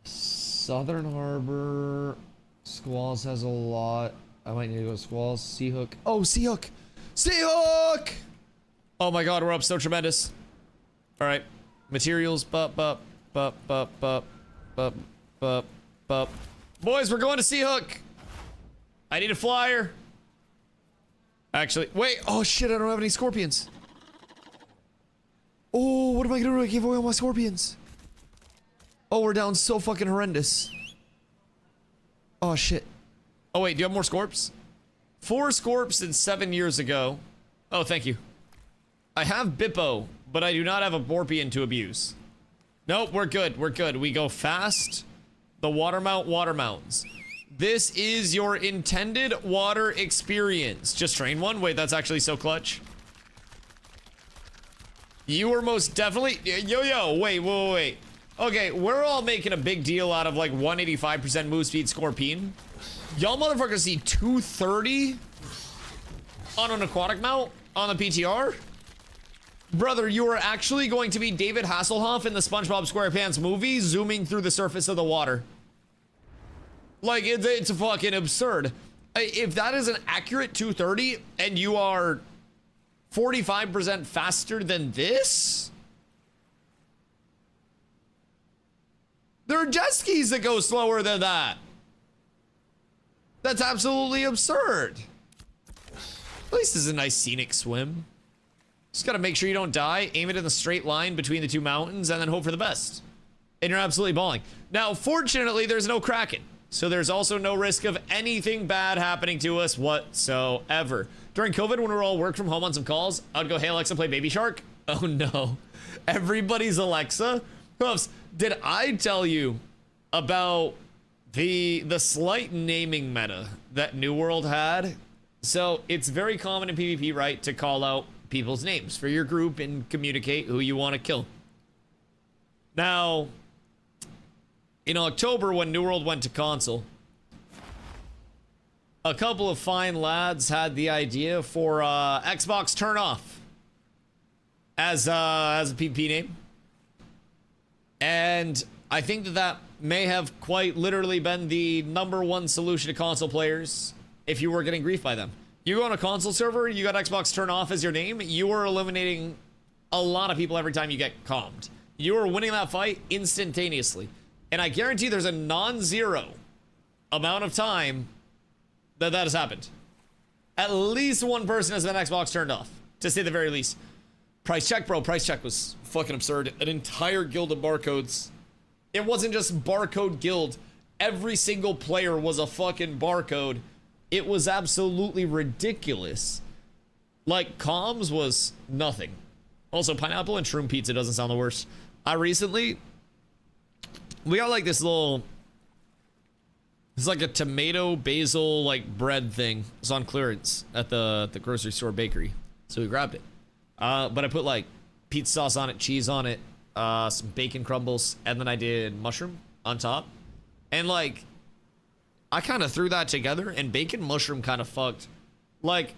Southern Harbor. Squalls has a lot. I might need to go to Squalls. Seahook. Oh, Seahook! Seahook! Oh my god, we're up so tremendous. Alright. Materials. Bup. Boys, we're going to Seahook! I need a flyer. Actually, wait. Oh shit, I don't have any scorpions. Oh, what am I gonna do to give away all my scorpions? Oh, we're down so fucking horrendous. Oh shit. Oh wait, do you have more scorps? 4 scorps and 7 years ago. Oh, thank you. I have Bippo, but I do not have a Borpian to abuse. Nope, we're good. We're good. We go fast. The water mounts. This is your intended water experience. Just train one? Wait, that's actually so clutch. You were most definitely... Wait. Okay, we're all making a big deal out of like 185% move speed Scorpion. Y'all motherfuckers see 230 on an aquatic mount on the PTR? Brother, you are actually going to be David Hasselhoff in the SpongeBob SquarePants movie, zooming through the surface of the water. Like, it's fucking absurd. If that is an accurate 230 and you are 45% faster than this? There are jet skis that go slower than that. That's absolutely absurd. At least it's a nice scenic swim. Just gotta make sure you don't die, aim it in the straight line between the two mountains, and then hope for the best. And you're absolutely balling. Now, fortunately, there's no Kraken. So there's also no risk of anything bad happening to us whatsoever. During COVID, when we were all work from home on some calls, I'd go, hey, Alexa, play Baby Shark. Oh, no. Everybody's Alexa. Hoofs, did I tell you about the slight naming meta that New World had? So it's very common in PvP, right, to call out people's names for your group and communicate who you want to kill. Now, in October, when New World went to console, a couple of fine lads had the idea for Xbox Turn Off as a PvP name. And I think that may have quite literally been the #1 solution to console players if you were getting grief by them. You go on a console server, you got Xbox Turn Off as your name, you are eliminating a lot of people every time you get calmed. You are winning that fight instantaneously. And I guarantee there's a non-zero amount of time that has happened. At least one person has been Xbox turned off, to say the very least. Price check, bro. Price check was fucking absurd. An entire guild of barcodes. It wasn't just barcode guild. Every single player was a fucking barcode. It was absolutely ridiculous. Like, comms was nothing. Also, pineapple and shroom pizza doesn't sound the worst. We got like this little... It's like a tomato basil like bread thing. It's on clearance at the grocery store bakery. So we grabbed it. But I put like pizza sauce on it, cheese on it, some bacon crumbles, and then I did mushroom on top. And like, I kind of threw that together, and bacon mushroom kind of fucked. Like,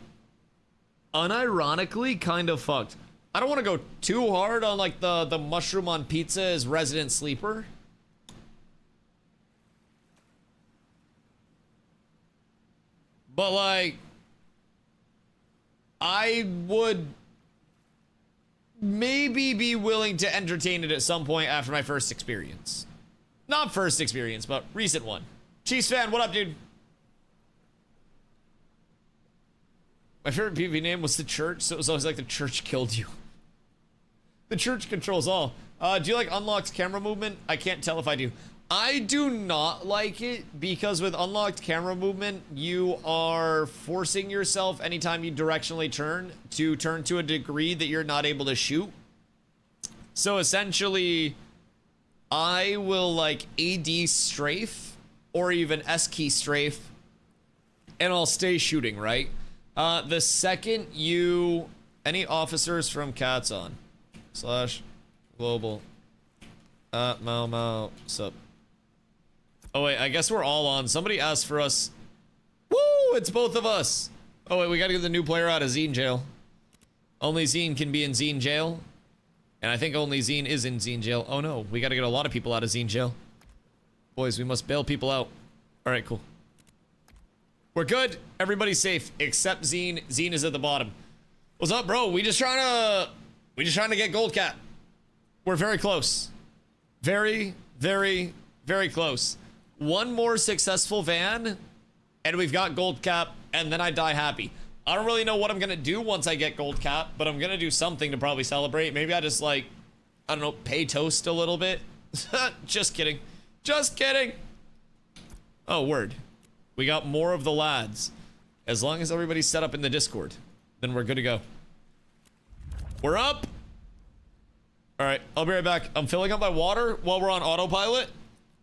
unironically kind of fucked. I don't want to go too hard on like the mushroom on pizza as resident sleeper. But like, I would maybe be willing to entertain it at some point after my first experience. Not first experience, but recent one. Chiefs fan, what up, dude? My favorite PvP name was the church, so it was always like the church killed you. The church controls all. Do you like unlocked camera movement? I can't tell if I do. I do not like it because with unlocked camera movement, you are forcing yourself anytime you directionally turn to a degree that you're not able to shoot. So essentially, I will like AD strafe or even S key strafe and I'll stay shooting, right? The second you... Any officers from Cats on? / global. Mau, sup. Oh wait, I guess we're all on. Somebody asked for us. Woo! It's both of us. Oh wait, we gotta get the new player out of Zine jail. Only Zine can be in Zine jail. And I think only Zine is in Zine jail. Oh no, we gotta get a lot of people out of Zine jail. Boys, we must bail people out. Alright, cool. We're good. Everybody's safe, except Zine. Zine is at the bottom. What's up, bro? We just trying to get Gold Cat. We're very close. Very, very, very close. One more successful van, and we've got Gold Cap, and then I die happy. I don't really know what I'm gonna do once I get Gold Cap, but I'm gonna do something to probably celebrate. Maybe I just like, I don't know, pay toast a little bit. Just kidding. Just kidding. Oh, word. We got more of the lads. As long as everybody's set up in the Discord, then we're good to go. We're up. All right, I'll be right back. I'm filling up my water while we're on autopilot.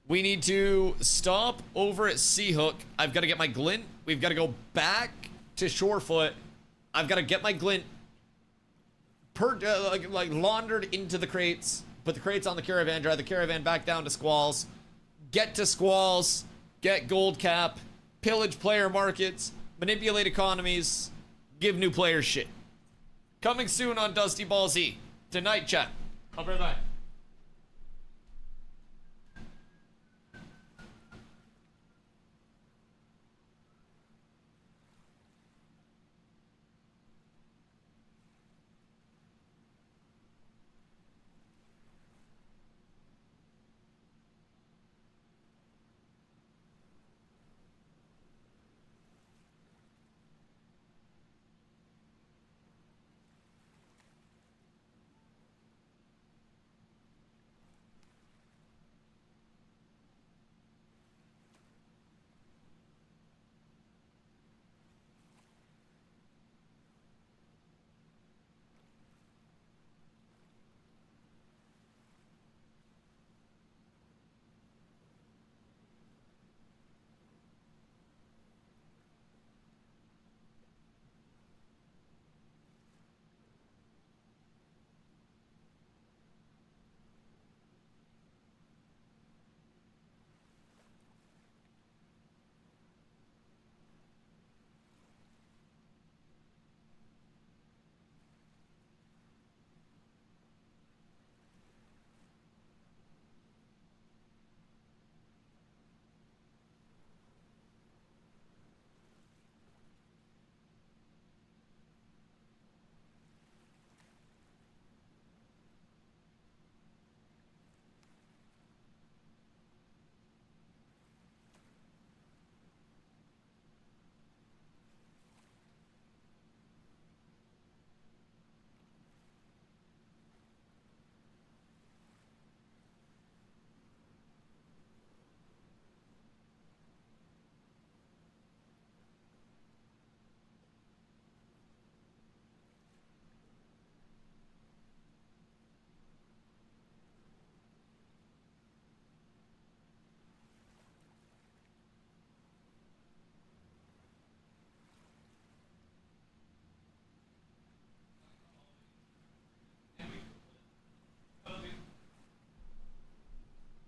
We need to stop over at Seahook. I've got to get my glint. We've got to go back to Shorefoot. I've got to get my glint like laundered into the crates, put the crates on the caravan, drive the caravan back down to Squalls, get to Squalls, get gold cap, pillage player markets, manipulate economies, give new players shit. Coming soon on Dusty Ball Z. Tonight, chat. I'll be right back.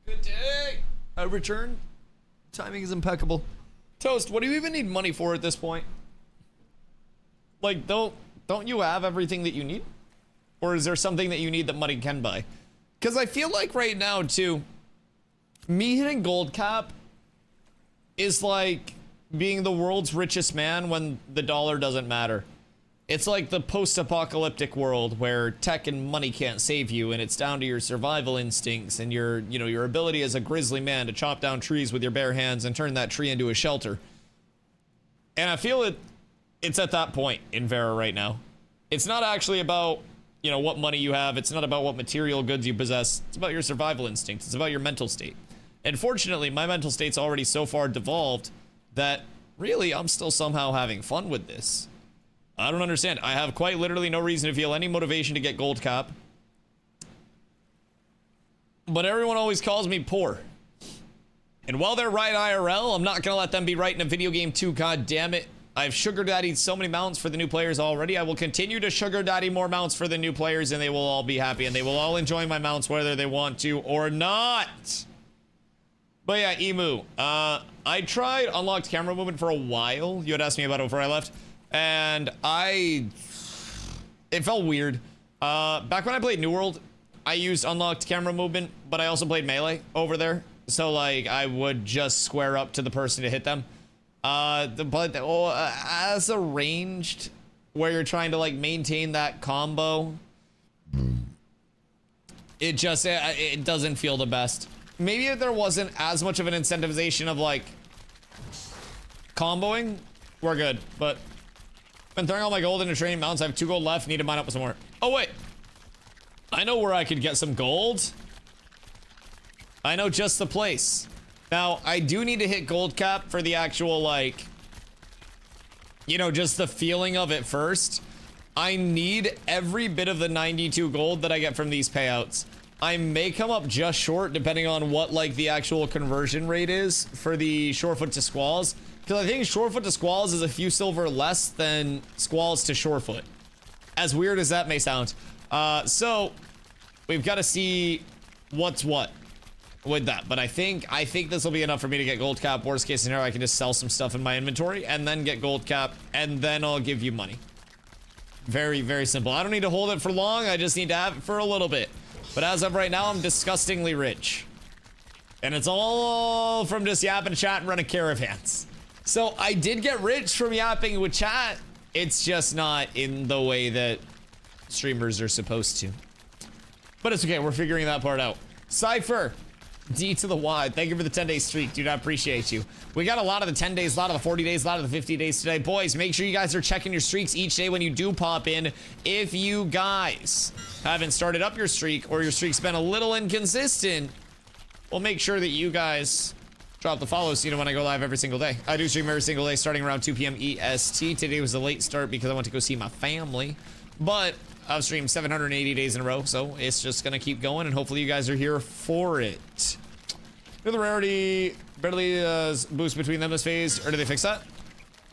Good day. I return. Timing is impeccable. Toast, what do you even need money for at this point? Like, don't you have everything that you need? Or is there something that you need that money can buy? Because I feel like right now, too, me hitting gold cap is like being the world's richest man when the dollar doesn't matter. It's like the post-apocalyptic world where tech and money can't save you, and it's down to your survival instincts and your ability as a grizzly man to chop down trees with your bare hands and turn that tree into a shelter. And I feel it's at that point in Vera right now. It's not actually about, what money you have. It's not about what material goods you possess. It's about your survival instincts. It's about your mental state. And fortunately, my mental state's already so far devolved that really I'm still somehow having fun with this. I don't understand. I have quite literally no reason to feel any motivation to get gold cap. But everyone always calls me poor. And while they're right IRL, I'm not gonna let them be right in a video game too, god damn it. I've sugar daddied so many mounts for the new players already. I will continue to sugar daddy more mounts for the new players, and they will all be happy, and they will all enjoy my mounts whether they want to or not. But yeah, Emu. I tried unlocked camera movement for a while. You had asked me about it before I left. And it felt weird. Back when I played New World, I used unlocked camera movement, but I also played melee over there. So like I would just square up to the person to hit them. As a ranged, where you're trying to like maintain that combo, it doesn't feel the best. Maybe if there wasn't as much of an incentivization of like comboing, we're good, but been throwing all my gold into training mounts. I have 2 gold left. Need to mine up with some more. Oh, wait. I know where I could get some gold. I know just the place. Now, I do need to hit gold cap for the actual, like, just the feeling of it first. I need every bit of the 92 gold that I get from these payouts. I may come up just short depending on what, like, the actual conversion rate is for the Shorefoot to Squalls. Because I think Shorefoot to Squalls is a few silver less than Squalls to Shorefoot. As weird as that may sound. So we've got to see what's what with that. But I think this will be enough for me to get gold cap. Worst case scenario, I can just sell some stuff in my inventory and then get gold cap, and then I'll give you money. Very, very simple. I don't need to hold it for long. I just need to have it for a little bit. But as of right now, I'm disgustingly rich. And it's all from just yapping, chat, and running caravans. So I did get rich from yapping with chat. It's just not in the way that streamers are supposed to. But it's okay. We're figuring that part out. Cypher, D to the Y. Thank you for the 10-day streak, dude. I appreciate you. We got a lot of the 10 days, a lot of the 40 days, a lot of the 50 days today. Boys, make sure you guys are checking your streaks each day when you do pop in. If you guys haven't started up your streak, or your streak's been a little inconsistent, we'll make sure that you guys drop the follow so you know when I go live every single day. I do stream every single day starting around 2 p.m. EST. Today was a late start because I went to go see my family. But I've streamed 780 days in a row, so it's just gonna keep going, and hopefully you guys are here for it. Do the rarity barely boost between them this phase, or do they fix that?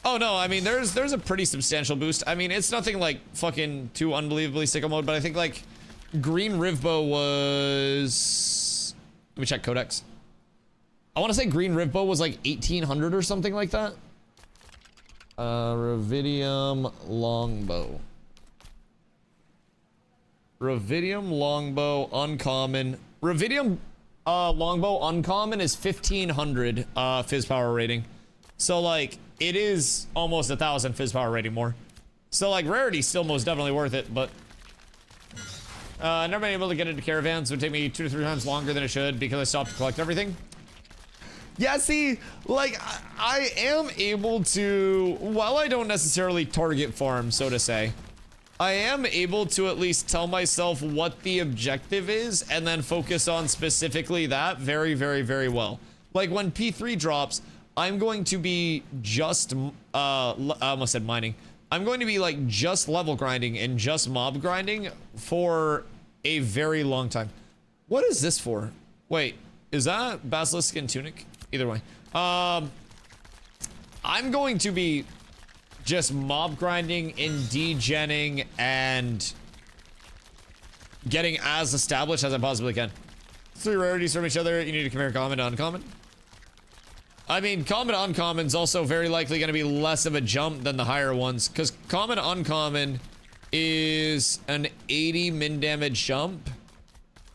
Oh no, I mean there's a pretty substantial boost. I mean it's nothing like fucking too unbelievably sicko mode, but I think like green Rivbow was, let me check codex. I want to say green Rivbow was like 1800 or something like that. Ravidium longbow. Ravidium longbow uncommon. Ravidium longbow uncommon is 1500 fizz power rating. So like it is almost 1000 fizz power rating more. So like rarity's still most definitely worth it, but never been able to get into caravans. It would take me 2 to 3 times longer than it should because I stopped to collect everything. Yeah, see, like, I am able to, while I don't necessarily target farm, so to say, I am able to at least tell myself what the objective is and then focus on specifically that very, very, very well. Like, when P3 drops, I'm going to be just, I almost said mining. I'm going to be, like, just level grinding and just mob grinding for a very long time. What is this for? Wait, is that Basilisk and Tunic? Either way. I'm going to be just mob grinding and degenning and getting as established as I possibly can. 3 rarities from each other. You need to compare common to uncommon. I mean, common to uncommon is also very likely going to be less of a jump than the higher ones, because common to uncommon is an 80 min damage jump.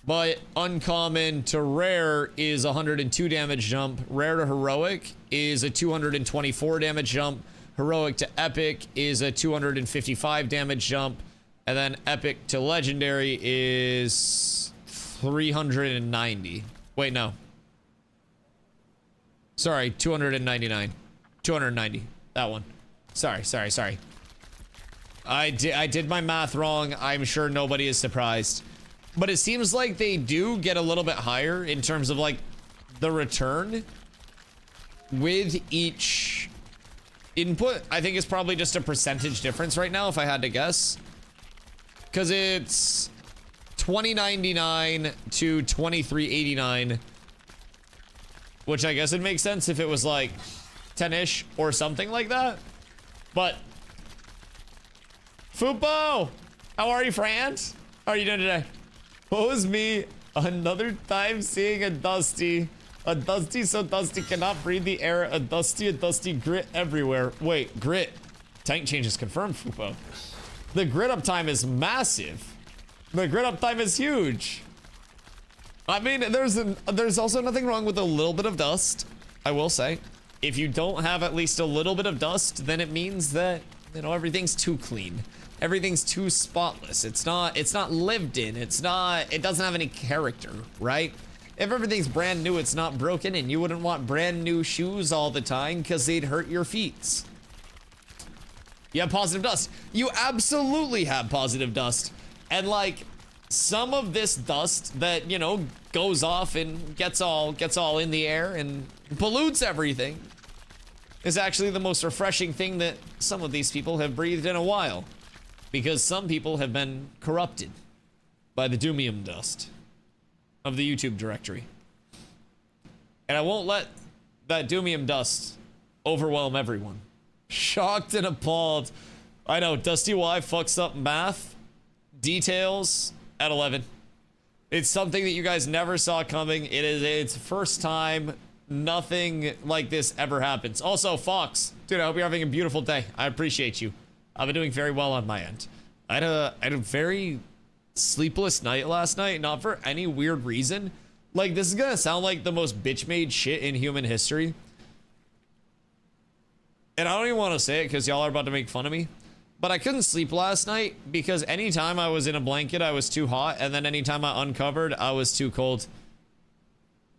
But uncommon to rare is 102 damage jump. Rare to heroic is a 224 damage jump. Heroic to epic is a 255 damage jump. And then epic to legendary is 390. Wait, no. Sorry, 299. 290. That one. Sorry. I did my math wrong. I'm sure nobody is surprised. But it seems like they do get a little bit higher in terms of like the return with each input. I think it's probably just a percentage difference right now if I had to guess. Because it's 2099 to 2389. Which I guess it makes sense if it was like 10-ish or something like that. But Fupo! How are you, friend? How are you doing today? What was me another time seeing a Dusty so Dusty cannot breathe the air, a Dusty grit everywhere. Wait, grit. Tank change is confirmed, Fupo. The grit uptime is massive. The grit uptime is huge. I mean, there's also nothing wrong with a little bit of dust, I will say. If you don't have at least a little bit of dust, then it means that, you know, everything's too clean. Everything's too spotless. It's not lived in. It doesn't have any character, right? If everything's brand new, it's not broken, and you wouldn't want brand new shoes all the time because they'd hurt your feet. You have positive dust. You absolutely have positive dust. And like some of this dust that, you know, goes off and gets all in the air and pollutes everything is actually the most refreshing thing that some of these people have breathed in a while. Because some people have been corrupted by the doomium dust of the YouTube directory. And I won't let that doomium dust overwhelm everyone. Shocked and appalled. I know, DustyWhy fucks up math details at 11. It's something that you guys never saw coming. It's first time nothing like this ever happens. Also, Fox, dude, I hope you're having a beautiful day. I appreciate you. I've been doing very well on my end. I had a very sleepless night last night, not for any weird reason. Like, this is gonna sound like the most bitch-made shit in human history. And I don't even want to say it because y'all are about to make fun of me. But I couldn't sleep last night because anytime I was in a blanket, I was too hot. And then anytime I uncovered, I was too cold.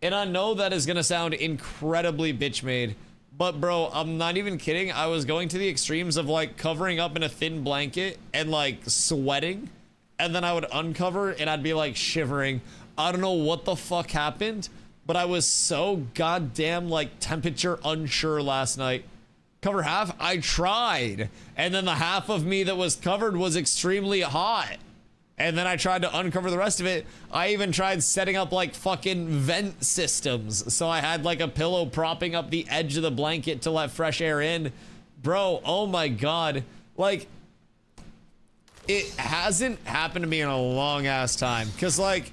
And I know that is going to sound incredibly bitch-made. But bro, I'm not even kidding. I was going to the extremes of like covering up in a thin blanket and like sweating. And then I would uncover and I'd be like shivering. I don't know what the fuck happened. But I was so goddamn like temperature unsure last night. Cover half? I tried. And then the half of me that was covered was extremely hot. And then I tried to uncover the rest of it. I even tried setting up like fucking vent systems. So I had like a pillow propping up the edge of the blanket to let fresh air in. Bro, oh my God. Like, it hasn't happened to me in a long ass time. Cause like,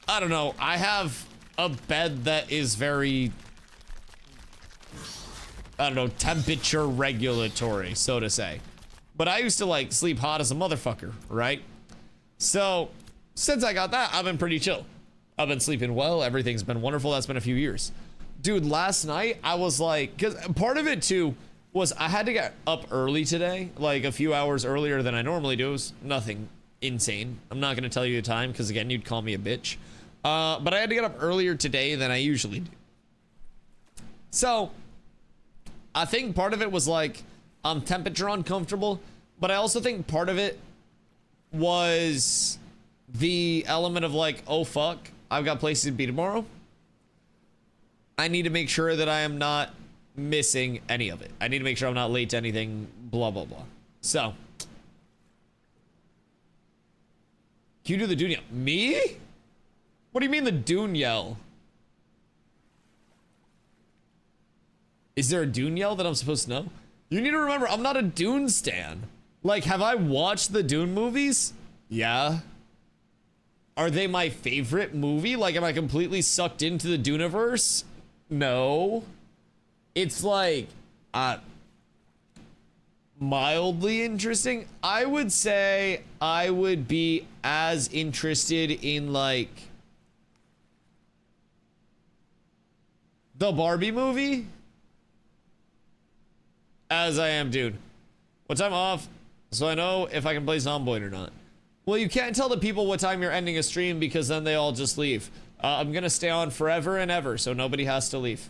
I don't know. I have a bed that is very, I don't know, temperature regulatory, so to say. But I used to like sleep hot as a motherfucker, right? So since I got that, I've been pretty chill. I've been sleeping well. Everything's been wonderful. That's been a few years. Dude, last night I was like, because part of it too was I had to get up early today, like a few hours earlier than I normally do. It was nothing insane. I'm not going to tell you the time because again, you'd call me a bitch. But I had to get up earlier today than I usually do. So I think part of it was like, I'm temperature uncomfortable, but I also think part of it was the element of like, oh fuck, I've got places to be tomorrow. I need to make sure that I am not missing any of it. I need to make sure I'm not late to anything, blah, blah, blah. So, can you do the Dune yell? Me? What do you mean the Dune yell? Is there a Dune yell that I'm supposed to know? You need to remember, I'm not a Dune stan. Like, have I watched the Dune movies? Yeah. Are they my favorite movie? Like, am I completely sucked into the Duneverse? No. It's like, mildly interesting. I would say I would be as interested in, like, the Barbie movie as I am Dune. What time off? So I know if I can play Zomboid or not. Well, you can't tell the people what time you're ending a stream because then they all just leave. I'm gonna stay on forever and ever, so nobody has to leave.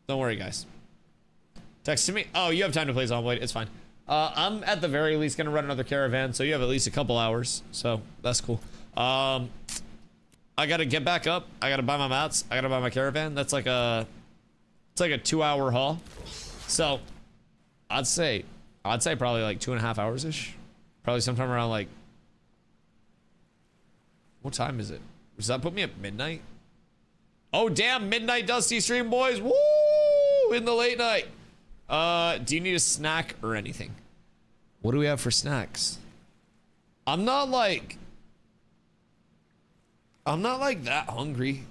Don't worry, guys. Text to me. Oh, you have time to play Zomboid. It's fine. I'm at the very least gonna run another caravan, so you have at least a couple hours. So that's cool. I gotta get back up. I gotta buy my mats. I gotta buy my caravan. That's like a, it's like a 2-hour haul. So I'd say probably like 2.5 hours ish. Probably sometime around like, what time is it? Does that put me at midnight? Oh damn, midnight Dusty stream, boys. Woo! In the late night. Do you need a snack or anything? What do we have for snacks? I'm not like that hungry.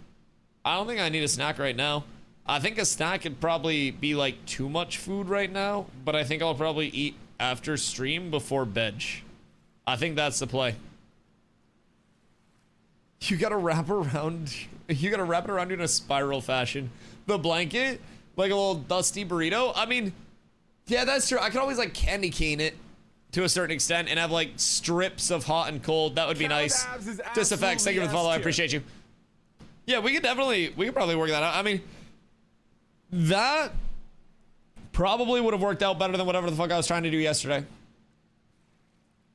I don't think I need a snack right now. I think a snack could probably be like too much food right now, but I think I'll probably eat after stream before bed. I think that's the play. You gotta wrap it around you in a spiral fashion. The blanket, like a little dusty burrito. I mean, yeah, that's true. I could always like candy cane it to a certain extent and have like strips of hot and cold. That would be nice. Diseffects, thank you for the follow. I appreciate you. Yeah, we could probably work that out. I mean, that probably would have worked out better than whatever the fuck I was trying to do yesterday.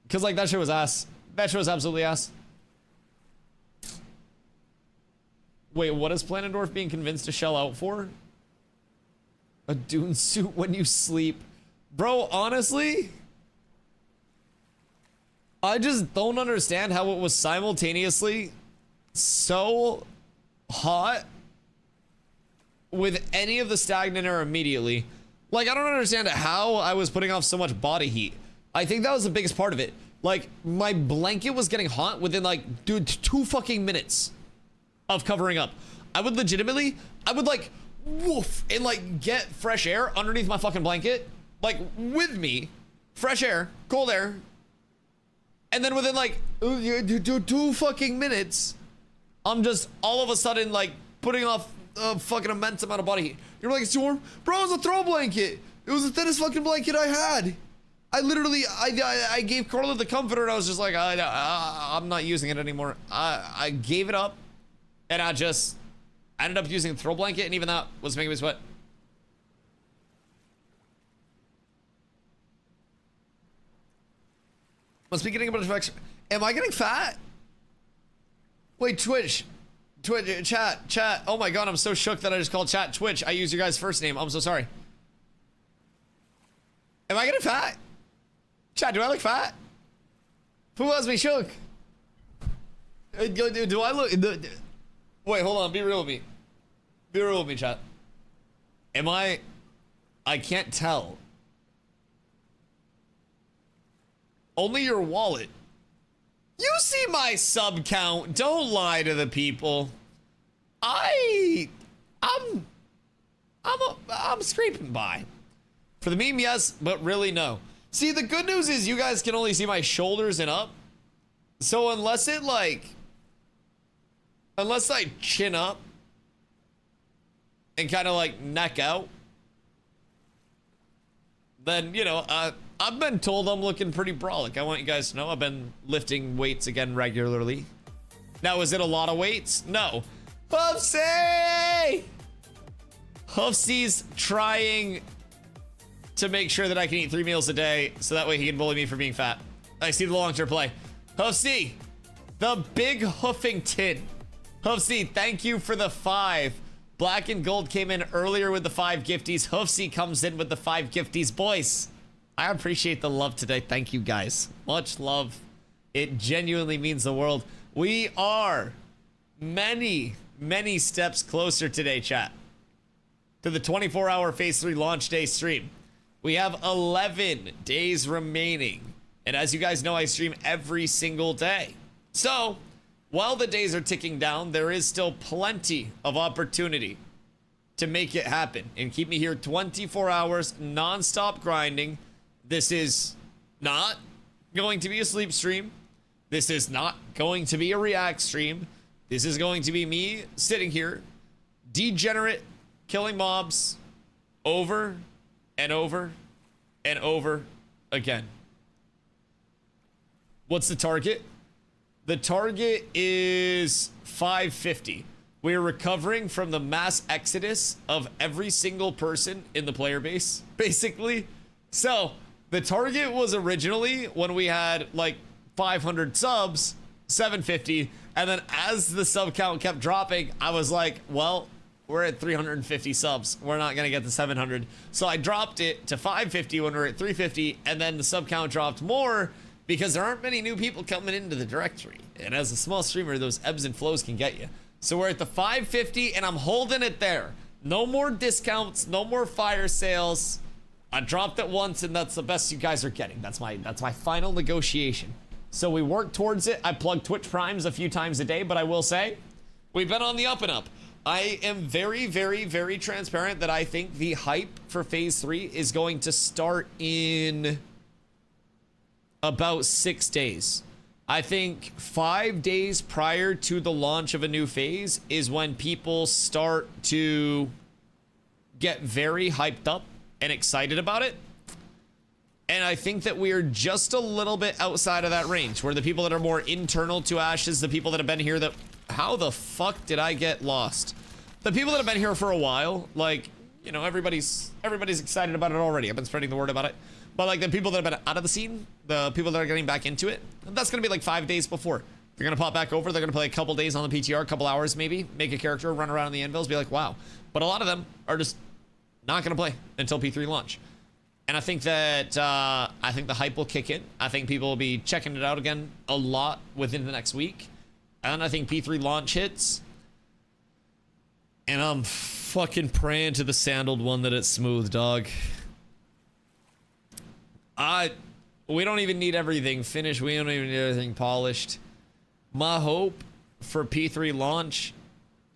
Cause like that shit was ass. That shit was absolutely ass. Wait, what is Planendorf being convinced to shell out for? A Dune suit when you sleep. Bro, honestly, I just don't understand how it was simultaneously so hot with any of the stagnant air immediately, Like, I don't understand how I was putting off so much body heat. I think that was the biggest part of it. Like, my blanket was getting hot within, like, dude, 2 fucking minutes of covering up. I would legitimately, like, woof, and, like, get fresh air underneath my fucking blanket. Like, with me. Fresh air, cold air. And then within, like, 2 fucking minutes, I'm just all of a sudden, like, putting off a fucking immense amount of body heat. You're like, it's too warm? Bro, it was a throw blanket. It was the thinnest fucking blanket I had. I literally, I gave Carla the comforter and I was just like, I'm not using it anymore. I gave it up and I ended up using a throw blanket, and even that was making me sweat. Must be getting a bunch of extra. Am I getting fat? Wait, Twitch, chat. Oh my God, I'm so shook that I just called chat Twitch. I use your guys' first name. I'm so sorry. Am I getting fat? Chat, do I look fat? Who has me shook? Do I look... Wait, hold on. Be real with me. Be real with me, chat. Am I can't tell. Only your wallet. You see my sub count. Don't lie to the people. I'm scraping by. For the meme, yes, but really no. See, the good news is you guys can only see my shoulders and up. So unless I chin up and kind of like neck out, then, you know, I've been told I'm looking pretty brolic. I want you guys to know I've been lifting weights again regularly. Now, is it a lot of weights? No. Hoofsy! Hoofsy's trying to make sure that I can eat 3 meals a day so that way he can bully me for being fat. I see the long-term play. Hoofsy, the big Hoofington. Hoofsy, thank you for the 5. Black and Gold came in earlier with the 5 gifties. Hoofsy comes in with the 5 gifties. Boys, I appreciate the love today. Thank you, guys. Much love. It genuinely means the world. We are many steps closer today, chat, to the 24-hour Phase 3 launch day stream. We have 11 days remaining. And as you guys know, I stream every single day. So, while the days are ticking down, there is still plenty of opportunity to make it happen and keep me here 24 hours non-stop grinding. This is not going to be a sleep stream. This is not going to be a react stream. This is going to be me sitting here, degenerate, killing mobs over and over and over again. What's the target? The target is 550. We're recovering from the mass exodus of every single person in the player base, basically. So the target was originally, when we had like 500 subs, 750. And then as the sub count kept dropping, I was like, well, we're at 350 subs. We're not going to get to 700. So I dropped it to 550 when we were at 350. And then the sub count dropped more because there aren't many new people coming into the directory. And as a small streamer, those ebbs and flows can get you. So we're at the 550 and I'm holding it there. No more discounts, no more fire sales. I dropped it once and that's the best you guys are getting. That's my final negotiation. So we work towards it. I plug Twitch Primes a few times a day, but I will say we've been on the up and up. I am very transparent that I think the hype for Phase 3 is going to start in about 6 days. I think 5 days prior to the launch of a new phase is when people start to get very hyped up and excited about it. And I think that we are just a little bit outside of that range, where the people that are more internal to Ashes, the people that have been here that... How the fuck did I get lost? The people that have been here for a while, like, you know, everybody's excited about it already. I've been spreading the word about it. But like the people that have been out of the scene, the people that are getting back into it, that's going to be like 5 days before. They're going to pop back over. They're going to play a couple days on the PTR, a couple hours maybe, make a character, run around in the anvils, be like, wow. But a lot of them are just not going to play until P3 launch. And I think that, I think the hype will kick in. I think people will be checking it out again a lot within the next week. And I think P3 launch hits. And I'm fucking praying to the sandaled one that it's smooth, dog. We don't even need everything finished. We don't even need everything polished. My hope for P3 launch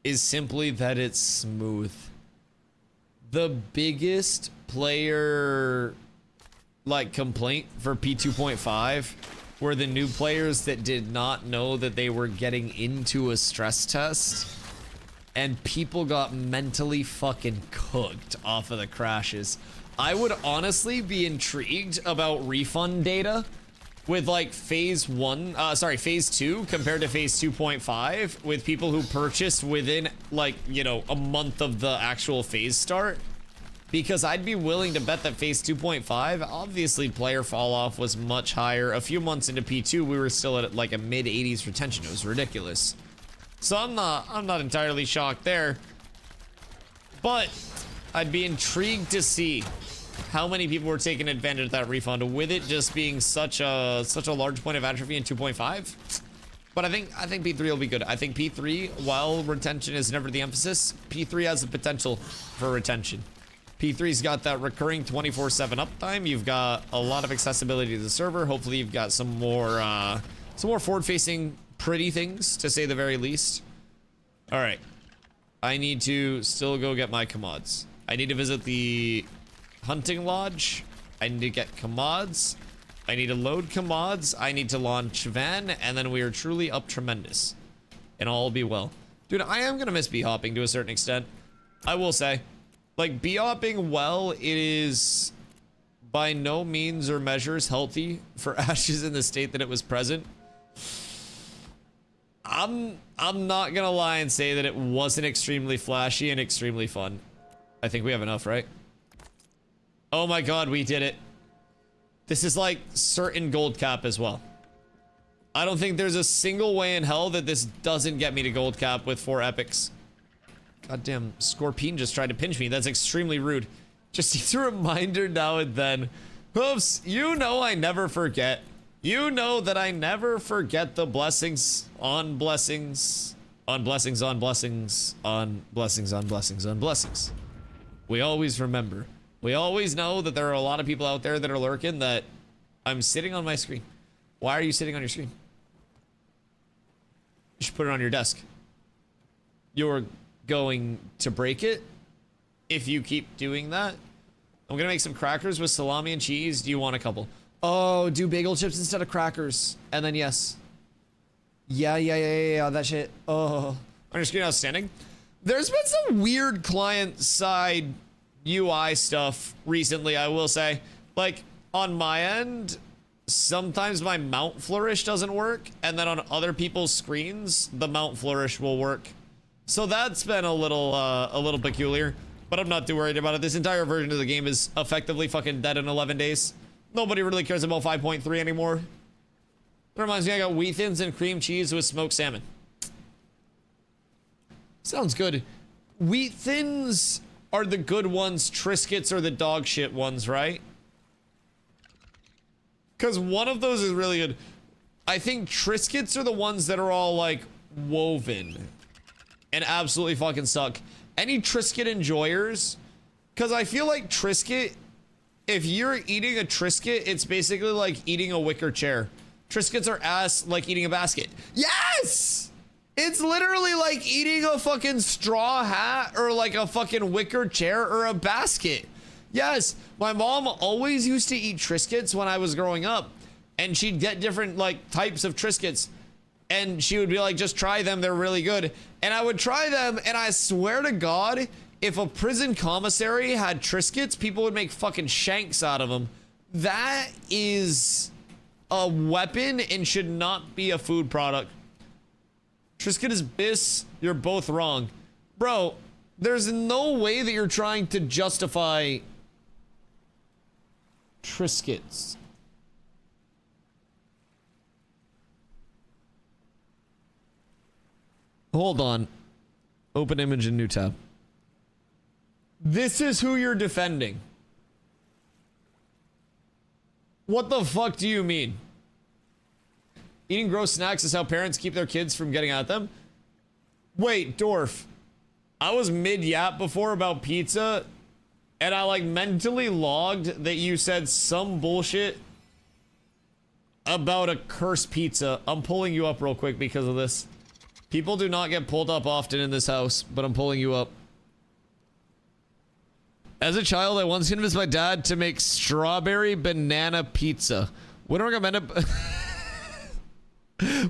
is simply that it's smooth. The biggest player like complaint for P2.5 were the new players that did not know that they were getting into a stress test, and people got mentally fucking cooked off of the crashes. I would honestly be intrigued about refund data with like phase 2 compared to phase 2.5 with people who purchased within like, you know, a month of the actual phase start. Because I'd be willing to bet that phase 2.5, obviously player fall off was much higher. A few months into P2, we were still at like a mid 80s retention. It was ridiculous. So I'm not entirely shocked there. But I'd be intrigued to see how many people were taking advantage of that refund with it just being such a large point of atrophy in 2.5. But I think P3 will be good. I think P3, while retention is never the emphasis, P3 has the potential for retention. P3's got that recurring 24/7 uptime. You've got a lot of accessibility to the server. Hopefully you've got some more forward-facing pretty things, to say the very least. All right, I need to still go get my commods. I need to visit the hunting lodge. I need to get commods. I need to load commods. I need to launch van, and then we are truly up tremendous, and all will be well. Dude, I am gonna miss b-hopping to a certain extent. I will say, like, b-hopping well, it is by no means or measures healthy for Ashes in the state that it was present. I'm not gonna lie and say that it wasn't extremely flashy and extremely fun. I think we have enough, right? Oh my god, we did it. This is like certain gold cap as well. I don't think there's a single way in hell that this doesn't get me to gold cap with 4 epics. Goddamn, Scorpion just tried to pinch me. That's extremely rude. Just needs a reminder now and then. Oops, you know I never forget. You know that I never forget the blessings on blessings on blessings on blessings on blessings on blessings on blessings. We always remember. We always know that there are a lot of people out there that are lurking that I'm sitting on my screen. Why are you sitting on your screen? You should put it on your desk. You're going to break it if you keep doing that. I'm gonna make some crackers with salami and cheese. Do you want a couple? Oh, do bagel chips instead of crackers. And then yes. Yeah, that shit. Oh. On your screen outstanding. There's been some weird client-side UI stuff recently, I will say. Like, on my end, sometimes my mount flourish doesn't work, and then on other people's screens, the mount flourish will work. So that's been a little peculiar, but I'm not too worried about it. This entire version of the game is effectively fucking dead in 11 days. Nobody really cares about 5.3 anymore. That reminds me, I got wheat thins and cream cheese with smoked salmon. Sounds good. Wheat thins are the good ones. Triscuits are the dog shit ones, right? Because one of those is really good. I think Triscuits are the ones that are all like woven and absolutely fucking suck. Any Triscuit enjoyers? Because I feel like Triscuit, if you're eating a Triscuit, it's basically like eating a wicker chair. Triscuits are ass like eating a basket. Yes! It's literally like eating a fucking straw hat or like a fucking wicker chair or a basket. Yes, my mom always used to eat Triscuits when I was growing up, and she'd get different like types of Triscuits, and she would be like, just try them, they're really good. And I would try them, and I swear to God, if a prison commissary had Triscuits, people would make fucking shanks out of them. That is a weapon and should not be a food product. Triscuit is bis, you're both wrong. Bro, there's no way that you're trying to justify Triscuits. Hold on. Open image in new tab. This is who you're defending. What the fuck do you mean? Eating gross snacks is how parents keep their kids from getting at them? Wait, Dorf. I was mid-yap before about pizza, And I like mentally logged that you said some bullshit about a cursed pizza. I'm pulling you up real quick because of this. People do not get pulled up often in this house, but I'm pulling you up. As a child, I once convinced my dad to make strawberry banana pizza. Would recommend it.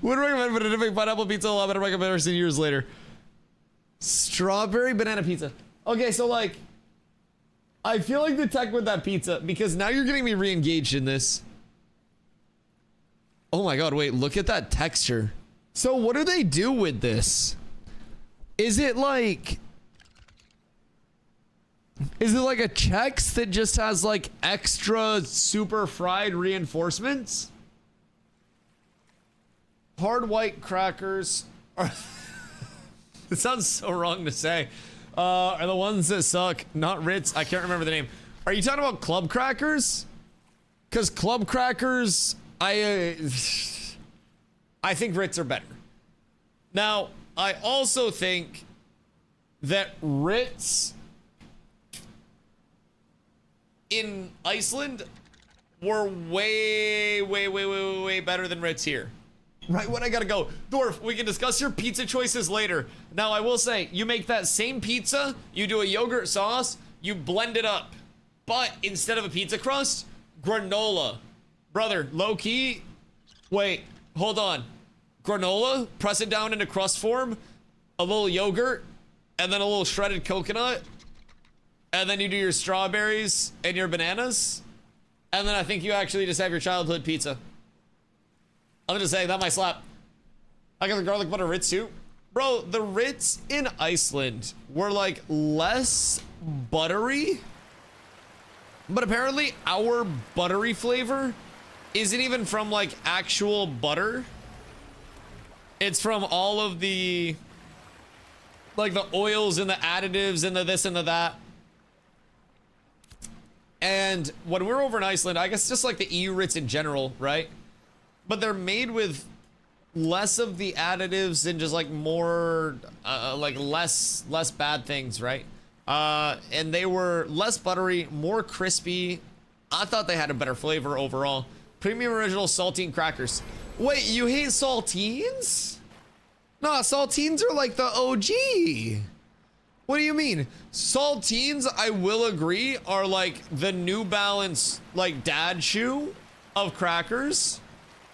Would recommend, but I didn't make pineapple pizza a lot better. Recommend it years later. Strawberry banana pizza. Okay, so like, I feel like the tech with that pizza, because now you're getting me re-engaged in this. Oh my god, wait, look at that texture. So what do they do with this? Is it like a Chex that just has like extra super fried reinforcements? Hard white crackers are it sounds so wrong to say. Are the ones that suck, not Ritz. I can't remember the name. Are you talking about club crackers? Because club crackers, I think Ritz are better. Now, I also think that Ritz in Iceland were way better than Ritz here. Right when I gotta go. Dwarf, we can discuss your pizza choices later. Now, I will say, you make that same pizza, you do a yogurt sauce, you blend it up. But instead of a pizza crust, granola. Brother, low key. Wait, hold on. Granola, press it down into crust form, a little yogurt, and then a little shredded coconut. And then you do your strawberries and your bananas. And then I think you actually just have your childhood pizza. I'm just saying, that might slap. I got the garlic butter Ritz too. Bro, the Ritz in Iceland were like less buttery. But apparently our buttery flavor isn't even from like actual butter. It's from all of the like the oils and the additives and the this and the that. And when we were over in Iceland, I guess just like the EU Ritz in general, right? But they're made with less of the additives and just like more like less bad things, right? And they were less buttery, more crispy. I thought they had a better flavor overall. Premium original saltine crackers. Wait, you hate saltines? Nah, saltines are like the OG. What do you mean? Saltines, I will agree, are like the New Balance like dad shoe of crackers.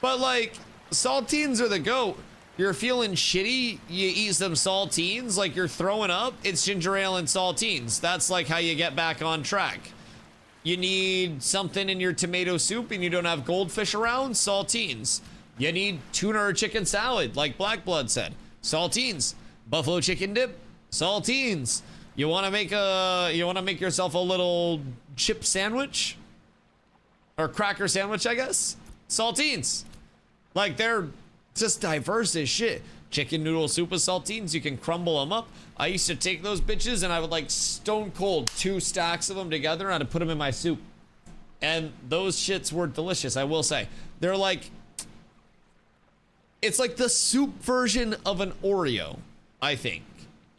But like, saltines are the GOAT. You're feeling shitty, you eat some saltines, like you're throwing up, it's ginger ale and saltines. That's like how you get back on track. You need something in your tomato soup and you don't have goldfish around, saltines. You need tuna or chicken salad, like Black Blood said, saltines. Buffalo chicken dip, saltines. You want to make yourself a little chip sandwich or cracker sandwich, I guess. Saltines. Like, they're just diverse as shit. Chicken noodle soup with saltines, you can crumble them up. I used to take those bitches and I would like stone cold 2 stacks of them together and I'd put them in my soup. And those shits were delicious, I will say. They're like, it's like the soup version of an Oreo, I think,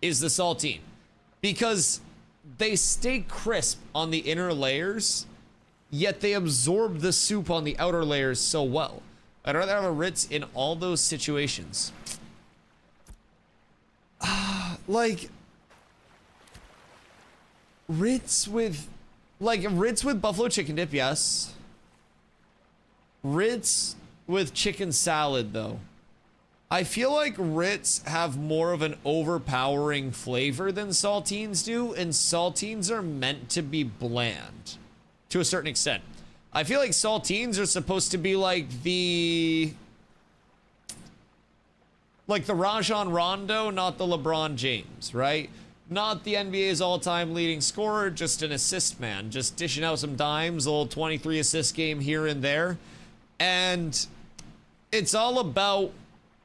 is the saltine. Because they stay crisp on the inner layers, yet they absorb the soup on the outer layers so well. I'd rather have a Ritz in all those situations. Like Ritz with buffalo chicken dip, yes. Ritz with chicken salad, though. I feel like Ritz have more of an overpowering flavor than saltines do, and saltines are meant to be bland to a certain extent. I feel like saltines are supposed to be like the Rajon Rondo, not the LeBron James, right? Not the NBA's all-time leading scorer, just an assist man, just dishing out some dimes, a little 23 assist game here and there. And it's all about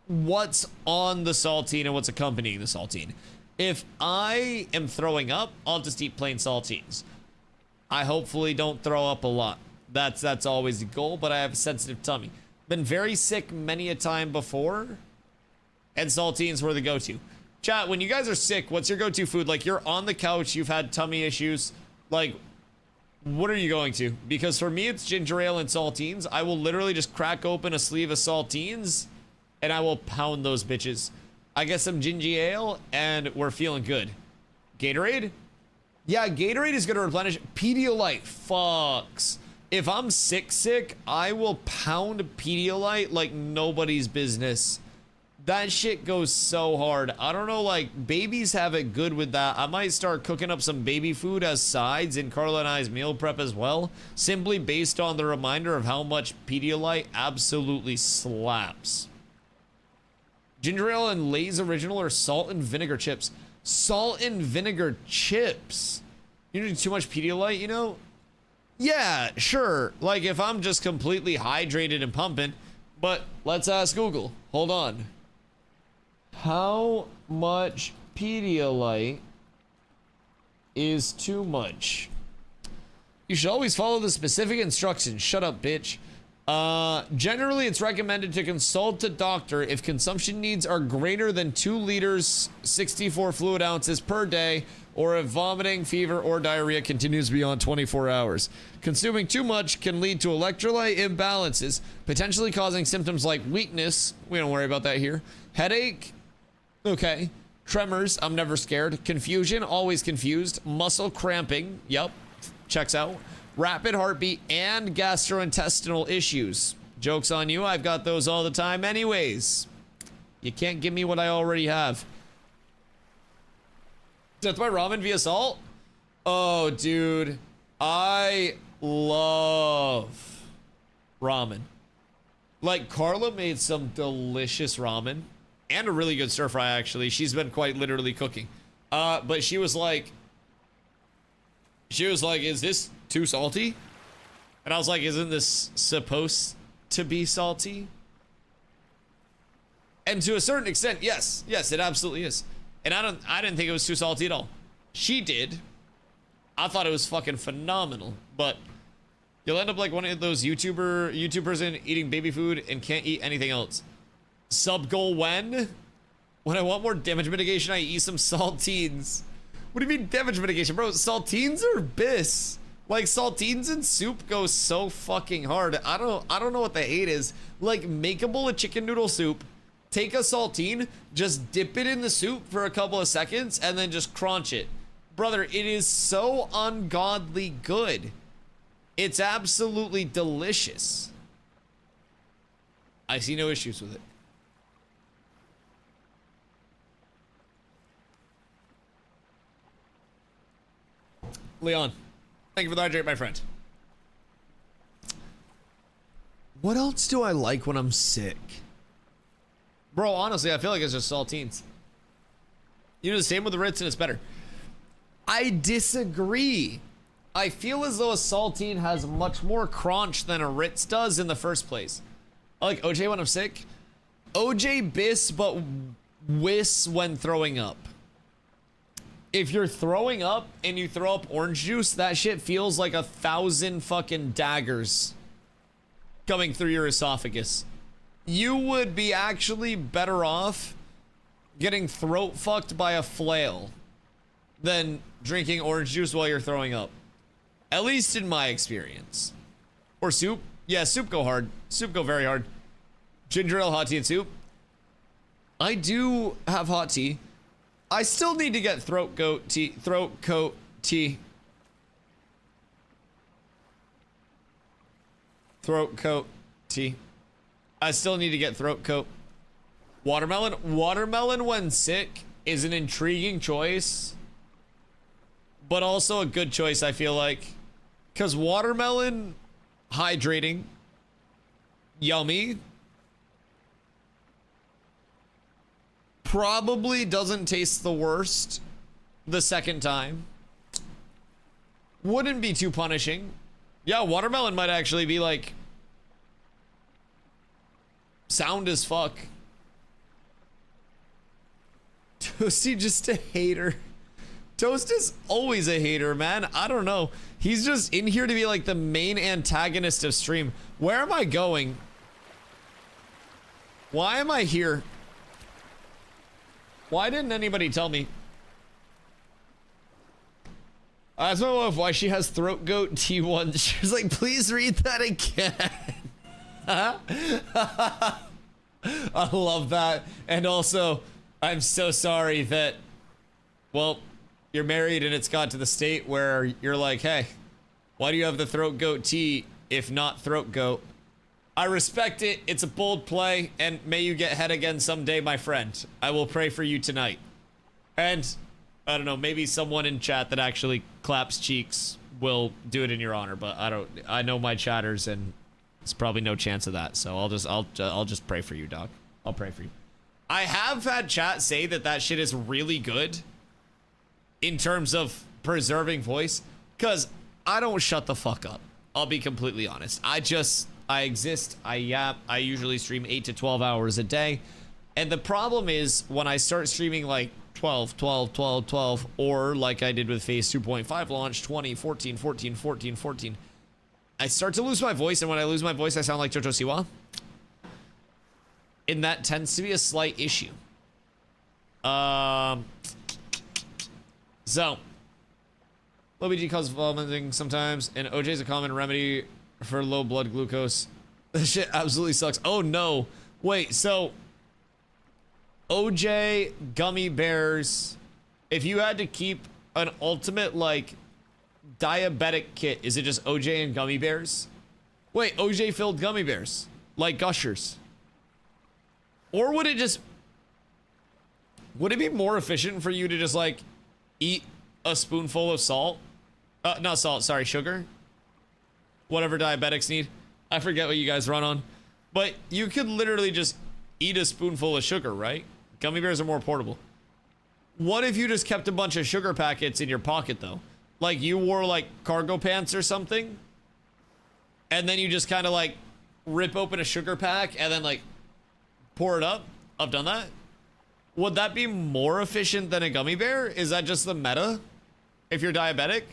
what's on the saltine and what's accompanying the saltine. If I am throwing up, I'll just eat plain saltines. I hopefully don't throw up a lot. That's always the goal, but I have a sensitive tummy. Been very sick many a time before, and saltines were the go-to. Chat, when you guys are sick, what's your go-to food? Like, you're on the couch, you've had tummy issues. Like, what are you going to? Because for me, it's ginger ale and saltines. I will literally just crack open a sleeve of saltines and I will pound those bitches. I get some ginger ale and we're feeling good. Gatorade? Yeah, Gatorade is going to replenish. Pedialyte fucks. If I'm sick, I will pound Pedialyte like nobody's business. That shit goes so hard. I don't know, like, babies have it good with that. I might start cooking up some baby food as sides in Carla and I's meal prep as well, simply based on the reminder of how much Pedialyte absolutely slaps. Ginger ale and Lay's original or salt and vinegar chips. Salt and vinegar chips. You need too much Pedialyte, you know? Yeah, sure. Like, if I'm just completely hydrated and pumping, but let's ask Google. Hold on. How much Pedialyte is too much? You should always follow the specific instructions. Shut up, bitch. Generally, it's recommended to consult a doctor if consumption needs are greater than 2 liters, 64 fluid ounces per day, or if vomiting, fever, or diarrhea continues beyond 24 hours. Consuming too much can lead to electrolyte imbalances, potentially causing symptoms like weakness. We don't worry about that here. Headache. Okay. Tremors. I'm never scared. Confusion. Always confused. Muscle cramping. Yep. Checks out. Rapid heartbeat and gastrointestinal issues. Joke's on you. I've got those all the time anyways. You can't give me what I already have. Death by ramen via salt? Oh, dude. I love ramen. Like, Carla made some delicious ramen. And a really good stir fry, actually. She's been quite literally cooking. But she was like, is this too salty? And I was like, isn't this supposed to be salty? And to a certain extent, yes. Yes, it absolutely is. And I didn't think it was too salty at all. She did. I thought it was fucking phenomenal. But you'll end up like one of those YouTubers in eating baby food and can't eat anything else. Sub goal when I want more damage mitigation, I eat some saltines. What do you mean damage mitigation, bro? Saltines are bis. Like, saltines and soup go so fucking hard. I don't know what the hate is. Like, make a bowl of chicken noodle soup, take a saltine, just dip it in the soup for a couple of seconds, and then just crunch it. Brother, it is so ungodly good. It's absolutely delicious. I see no issues with it. Leon, thank you for the hydrate, my friend. What else do I like when I'm sick? Bro, honestly, I feel like it's just saltines. You do the same with the Ritz and it's better. I disagree. I feel as though a saltine has much more crunch than a Ritz does in the first place. I like OJ when I'm sick. OJ bis, but whis when throwing up. If you're throwing up and you throw up orange juice, that shit feels like 1,000 fucking daggers coming through your esophagus. You would be actually better off getting throat fucked by a flail than drinking orange juice while you're throwing up. At least in my experience. Or soup. Yeah, soup go hard. Soup go very hard. Ginger ale, hot tea, and soup. I do have hot tea. I still need to get throat coat tea. Throat coat tea. Throat coat tea. I still need to get throat coat. Watermelon. Watermelon when sick is an intriguing choice, but also a good choice, I feel like. Because watermelon, hydrating, yummy. Probably doesn't taste the worst the second time. Wouldn't be too punishing. Yeah, watermelon might actually be like sound as fuck. Toasty just a hater. Toast is always a hater, man. I don't know. He's just in here to be like the main antagonist of stream. Where am I going? Why am I here? Why didn't anybody tell me? I asked my wife why she has throat goat T1. She was like, please read that again. I love that. And also, I'm so sorry that, well, you're married and it's got to the state where you're like, hey, why do you have the throat goat T if not throat goat? I respect it. It's a bold play, and may you get head again someday, my friend. I will pray for you tonight. And I don't know, maybe someone in chat that actually claps cheeks will do it in your honor, but I know my chatters, and it's probably no chance of that. So I'll just pray for you, dog. I'll pray for you. I have had chat say that shit is really good in terms of preserving voice, because I don't shut the fuck up. I'll be completely honest. I exist, I yap, I usually stream 8 to 12 hours a day. And the problem is when I start streaming like 12, or like I did with Phase 2.5 launch, 20, 14, 14, 14, 14, I start to lose my voice, and when I lose my voice, I sound like Jojo Siwa. And that tends to be a slight issue. So, LoBG causes vomiting sometimes, and OJ is a common remedy for low blood glucose. This shit absolutely sucks. Oh no. Wait, so OJ, gummy bears, if you had to keep an ultimate like diabetic kit, is it just OJ and gummy bears? Wait, OJ filled gummy bears like Gushers? Or would it be more efficient for you to just like eat a spoonful of salt? Not salt, sorry, sugar. Whatever diabetics need. I forget what you guys run on. But you could literally just eat a spoonful of sugar, right? Gummy bears are more portable. What if you just kept a bunch of sugar packets in your pocket, though? Like you wore like cargo pants or something, and then you just kind of like rip open a sugar pack and then like pour it up. I've done that. Would that be more efficient than a gummy bear? Is that just the meta if you're diabetic?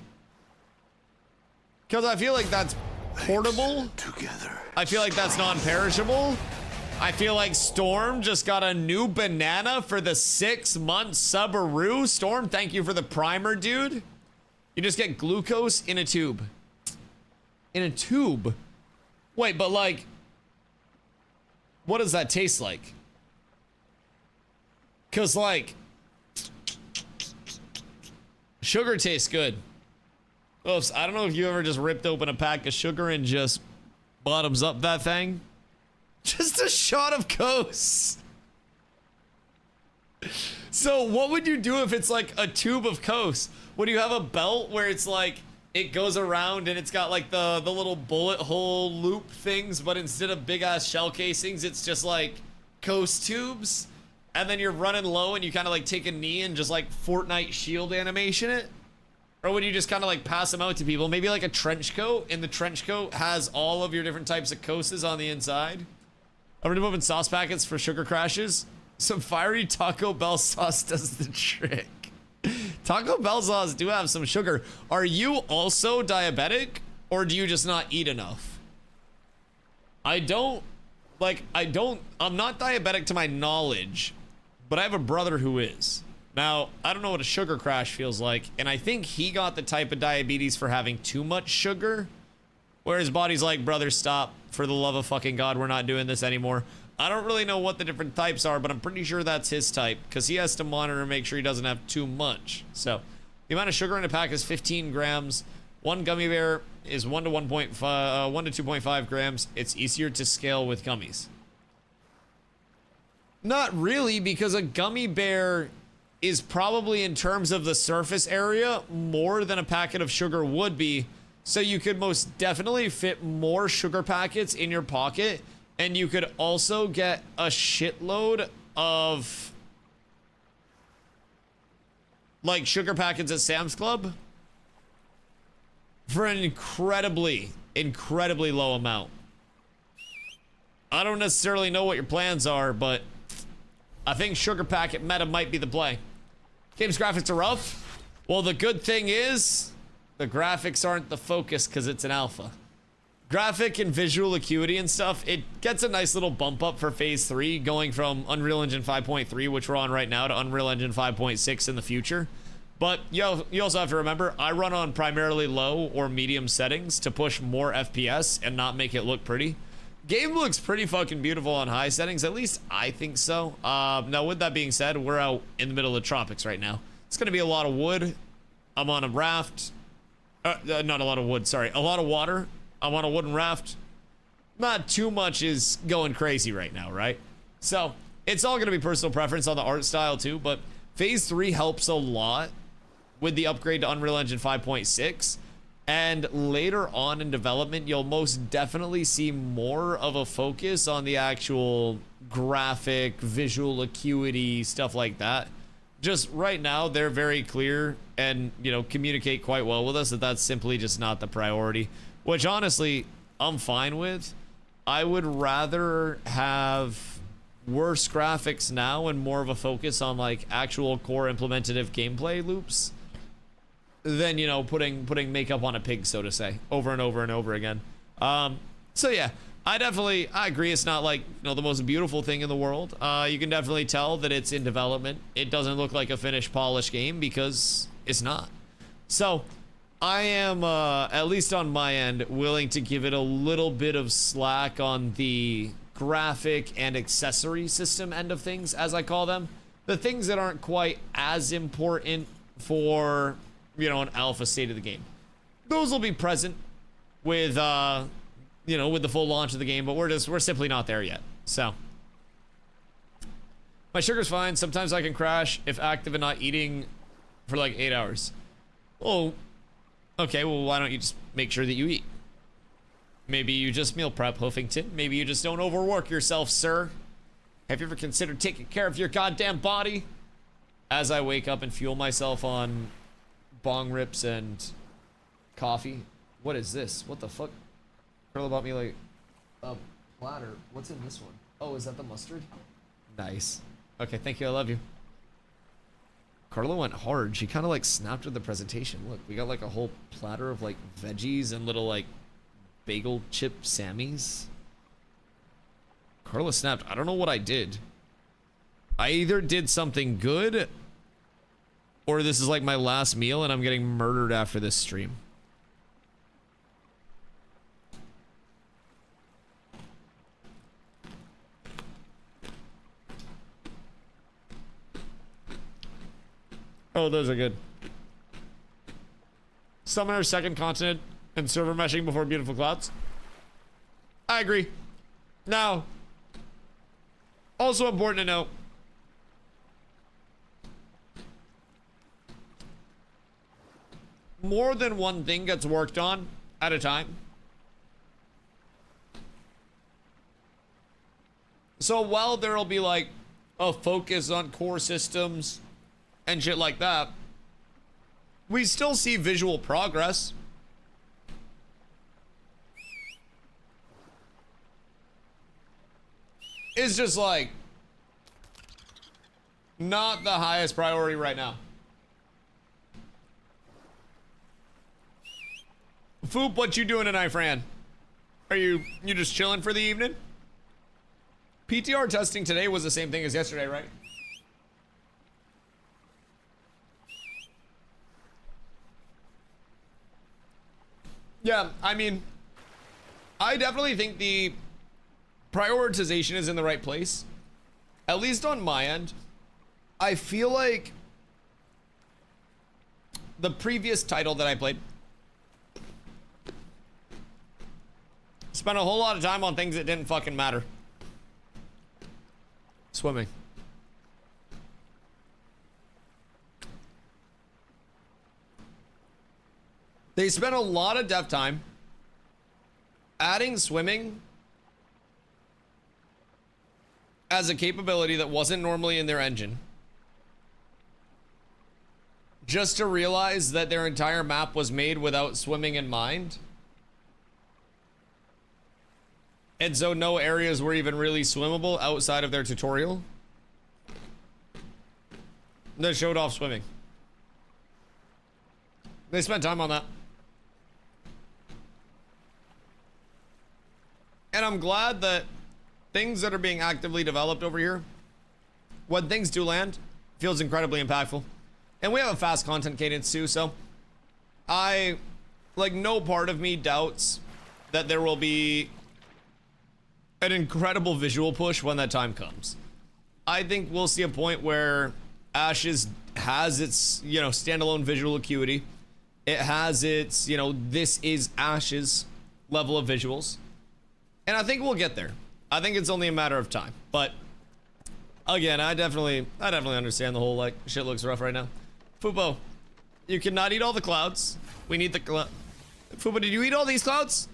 Because I feel like that's portable. Together. I feel like that's non-perishable. I feel like Storm just got a new banana for the 6-month Subaru. Storm, thank you for the primer, dude. You just get glucose in a tube. In a tube? Wait, but like, what does that taste like? Because like, sugar tastes good. Oops, I don't know if you ever just ripped open a pack of sugar and just bottoms up that thing. Just a shot of Kos. So what would you do if it's like a tube of Kos? Would you have a belt where it's like, it goes around and it's got like the little bullet hole loop things, but instead of big ass shell casings, it's just like Kos tubes? And then you're running low and you kind of like take a knee and just like Fortnite shield animation it? Or would you just kind of like pass them out to people? Maybe like a trench coat, and the trench coat has all of your different types of Koses on the inside. I'm gonna open sauce packets for sugar crashes. Some fiery Taco Bell sauce does the trick. Taco Bell sauce do have some sugar. Are you also diabetic, or do you just not eat enough? I'm not diabetic to my knowledge, but I have a brother who is. Now, I don't know what a sugar crash feels like, and I think he got the type of diabetes for having too much sugar, where his body's like, brother, stop. For the love of fucking God, we're not doing this anymore. I don't really know what the different types are, but I'm pretty sure that's his type, because he has to monitor and make sure he doesn't have too much. So, the amount of sugar in a pack is 15 grams. One gummy bear is 1 to 2.5 grams. It's easier to scale with gummies. Not really, because a gummy bear is probably, in terms of the surface area, more than a packet of sugar would be. So you could most definitely fit more sugar packets in your pocket, and you could also get a shitload of like sugar packets at Sam's Club for an incredibly low amount. I don't necessarily know what your plans are, but I think sugar packet meta might be the play. Game's graphics are rough. Well, the good thing is the graphics aren't the focus because it's an alpha. Graphic and visual acuity and stuff, it gets a nice little bump up for Phase 3, going from Unreal Engine 5.3, which we're on right now, to Unreal Engine 5.6 in the future. But you also have to remember, I run on primarily low or medium settings to push more FPS and not make it look pretty. Game looks pretty fucking beautiful on high settings, at least I think so. Now, with that being said, we're out in the middle of the tropics right now. It's gonna be a lot of wood. I'm on a raft. Not a lot of wood, sorry. A lot of water. I'm on a wooden raft. Not too much is going crazy right now, right? So, it's all gonna be personal preference on the art style too, but Phase 3 helps a lot with the upgrade to Unreal Engine 5.6. And later on in development, you'll most definitely see more of a focus on the actual graphic, visual acuity, stuff like that. Just right now, they're very clear and, you know, communicate quite well with us that that's simply just not the priority, which honestly, I'm fine with. I would rather have worse graphics now and more of a focus on like actual core implementative gameplay loops than, you know, putting makeup on a pig, so to say, over and over and over again. So yeah, I agree it's not like, you know, the most beautiful thing in the world. You can definitely tell that it's in development. It doesn't look like a finished, polished game because it's not. So I am, at least on my end, willing to give it a little bit of slack on the graphic and accessory system end of things, as I call them. The things that aren't quite as important for, you know, an alpha state of the game. Those will be present with, you know, with the full launch of the game, but we're simply not there yet. So my sugar's fine. Sometimes I can crash if active and not eating for like 8 hours. Oh, okay. Well, why don't you just make sure that you eat? Maybe you just meal prep, Hoofington. Maybe you just don't overwork yourself, sir. Have you ever considered taking care of your goddamn body? As I wake up and fuel myself on bong rips and coffee. What is this? What the fuck? Girl bought me like a platter. What's in this one? Oh, is that the mustard? Nice. Okay, thank you. I love you. Carla went hard. She kind of like snapped with the presentation. Look, we got like a whole platter of like veggies and little like bagel chip Sammies. Carla snapped. I don't know what I did. I either did something good or this is like my last meal and I'm getting murdered after this stream. Oh, those are good. Summoner, second continent, and server meshing before beautiful clouds. I agree. Now, also important to note, more than one thing gets worked on at a time. So while there'll be like a focus on core systems and shit like that, we still see visual progress. It's just like not the highest priority right now. Foop, what you doing tonight, Fran? Are you just chilling for the evening? PTR testing today was the same thing as yesterday, right? Yeah, I mean, I definitely think the prioritization is in the right place. At least on my end. I feel like the previous title that I played spent a whole lot of time on things that didn't fucking matter. Swimming. They spent a lot of dev time adding swimming as a capability that wasn't normally in their engine, just to realize that their entire map was made without swimming in mind. And so no areas were even really swimmable outside of their tutorial that showed off swimming. They spent time on that. And I'm glad that things that are being actively developed over here, when things do land, feels incredibly impactful. And we have a fast content cadence too, so I, like, no part of me doubts that there will be an incredible visual push when that time comes. I think we'll see a point where Ashes has its, you know, standalone visual acuity. It has its, you know, this is Ashes level of visuals. And I think we'll get there. I think it's only a matter of time. But again, I definitely understand the whole, like, shit looks rough right now. Fubo, you cannot eat all the clouds. We need the cloud. Fubo, did you eat all these clouds?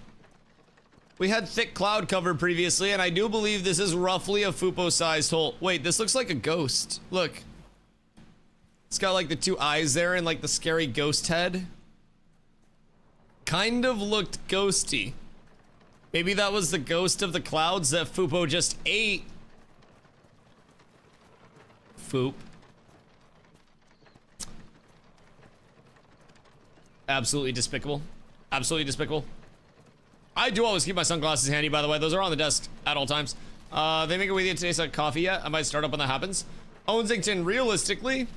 We had thick cloud cover previously, and I do believe this is roughly a Fupo-sized hole. Wait, this looks like a ghost. Look. It's got, like, the two eyes there and, like, the scary ghost head. Kind of looked ghosty. Maybe that was the ghost of the clouds that Fupo just ate. Foop. Absolutely despicable. Absolutely despicable. I do always keep my sunglasses handy, by the way. Those are on the desk at all times. They make it with you today, so coffee yet? I might start up when that happens. Owensington, realistically,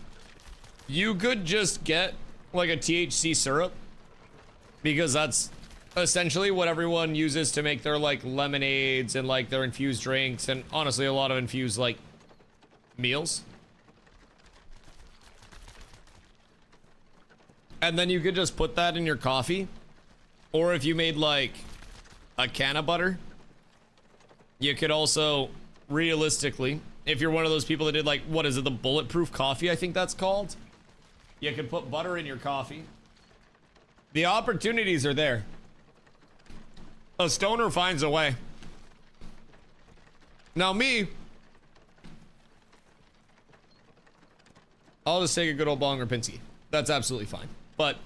you could just get like a THC syrup, because that's essentially what everyone uses to make their like lemonades and like their infused drinks, and honestly a lot of infused like meals. And then you could just put that in your coffee, or if you made like a can of butter, you could also realistically, if you're one of those people that did like, what is it, the bulletproof coffee, I think that's called, you could put butter in your coffee. The opportunities are there. A stoner finds a way. Now me, I'll just take a good old bong or Pinsky. That's absolutely fine. But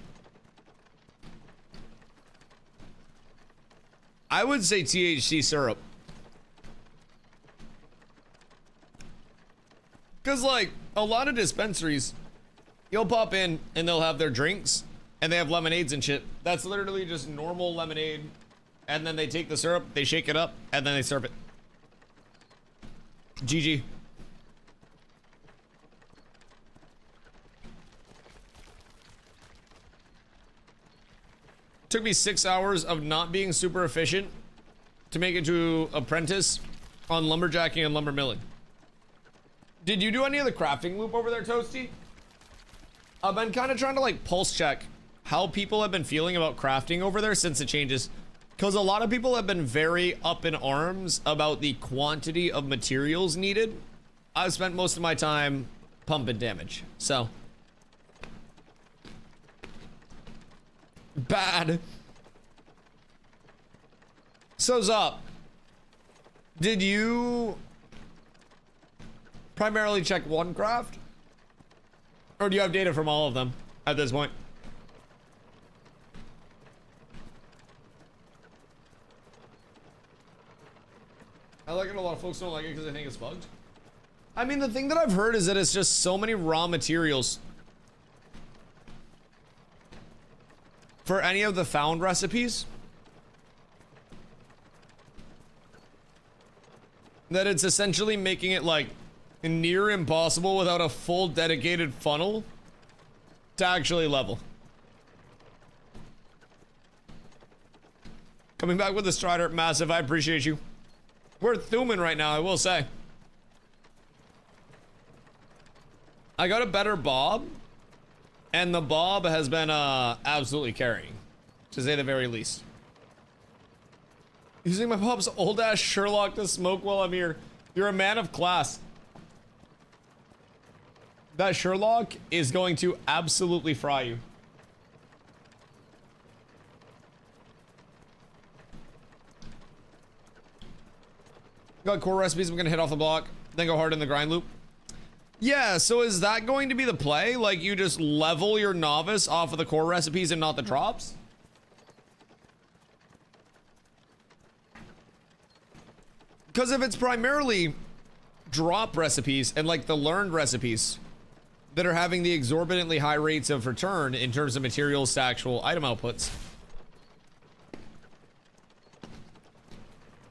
I would say THC syrup. Because, like, a lot of dispensaries, you'll pop in and they'll have their drinks and they have lemonades and shit. That's literally just normal lemonade. And then they take the syrup, they shake it up, and then they serve it. GG. Took me 6 hours of not being super efficient to make it to apprentice on lumberjacking and lumber milling. Did you do any of the crafting loop over there, Toasty? I've been kind of trying to like pulse check how people have been feeling about crafting over there since the changes, because a lot of people have been very up in arms about the quantity of materials needed. I've spent most of my time pumping damage, so bad. So Zop, did you primarily check one craft, or do you have data from all of them at this point? I like it. A lot of folks don't like it because they think it's bugged. I mean, the thing that I've heard is that it's just so many raw materials for any of the found recipes that it's essentially making it like near impossible without a full dedicated funnel to actually level. Coming back with the Strider, massive. I appreciate you. We're thumbing right now, I will say. I got a better bob, and the bob has been absolutely carrying, to say the very least. Using my bob's old ass Sherlock to smoke while I'm here. You're a man of class. That Sherlock is going to absolutely fry you. Got core recipes, I'm gonna hit off the block, then go hard in the grind loop. Yeah, so is that going to be the play? Like, you just level your novice off of the core recipes and not the drops? Because if it's primarily drop recipes and like the learned recipes that are having the exorbitantly high rates of return in terms of materials to actual item outputs,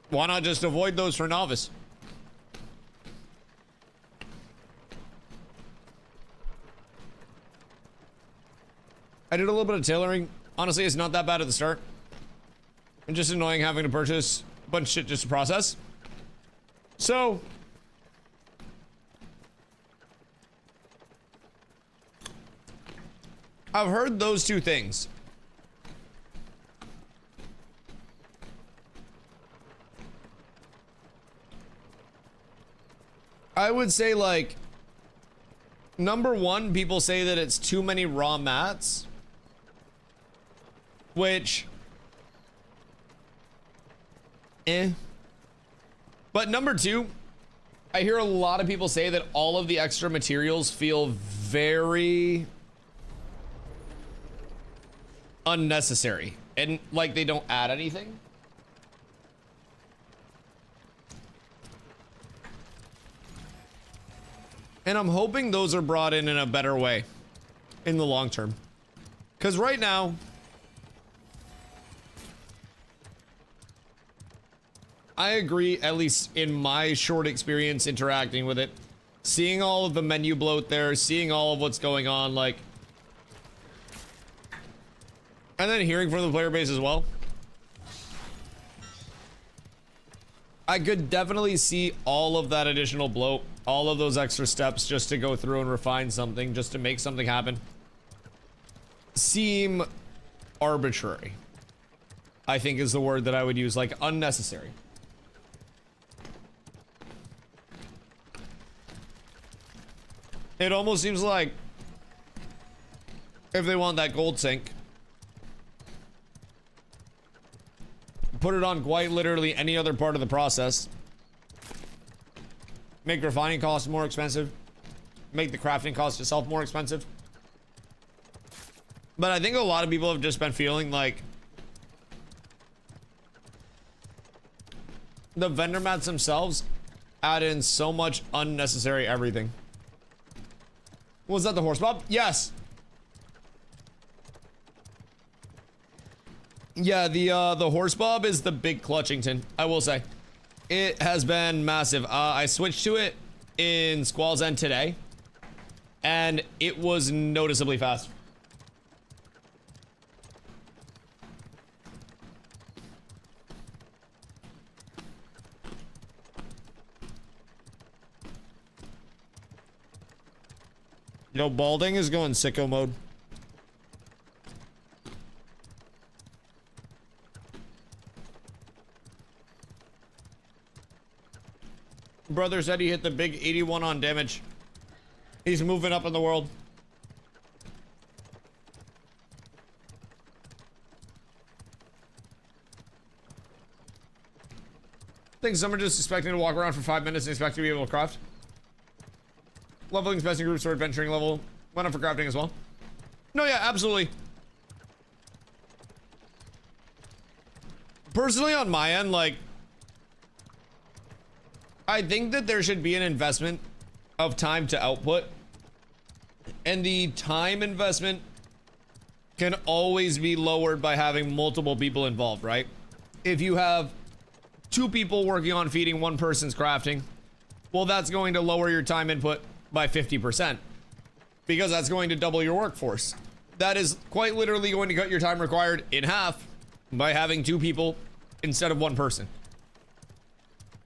why not just avoid those for novice? I did a little bit of tailoring. Honestly, it's not that bad at the start. And just annoying having to purchase a bunch of shit just to process. So I've heard those two things. I would say, like, number one, people say that it's too many raw mats, which, but number two, I hear a lot of people say that all of the extra materials feel very unnecessary and like they don't add anything. And I'm hoping those are brought in a better way in the long term. Because right now, I agree, at least in my short experience interacting with it, seeing all of the menu bloat there, seeing all of what's going on, like, and then hearing from the player base as well, I could definitely see all of that additional bloat, all of those extra steps just to go through and refine something, just to make something happen, seem arbitrary. I think is the word that I would use, like unnecessary. It almost seems like if they want that gold sink, put it on quite literally any other part of the process. Make refining costs more expensive. Make the crafting cost itself more expensive. But I think a lot of people have just been feeling like the vendor mats themselves add in so much unnecessary everything. Was that the horse bob? Yes. Yeah, the horse bob is the big Clutchington, I will say. It has been massive. I switched to it in Squall's End today, and it was noticeably fast. Yo, Balding is going sicko mode. Brother said he hit the big 81 on damage. He's moving up in the world. I think some are just expecting to walk around for 5 minutes and expect to be able to craft. Leveling's best in groups or adventuring level. Went up for crafting as well. No, yeah, absolutely. Personally, on my end, like, I think that there should be an investment of time to output. And the time investment can always be lowered by having multiple people involved, right? If you have 2 people working on feeding one person's crafting, well, that's going to lower your time input by 50%, because that's going to double your workforce. That is quite literally going to cut your time required in half by having 2 people instead of 1 person.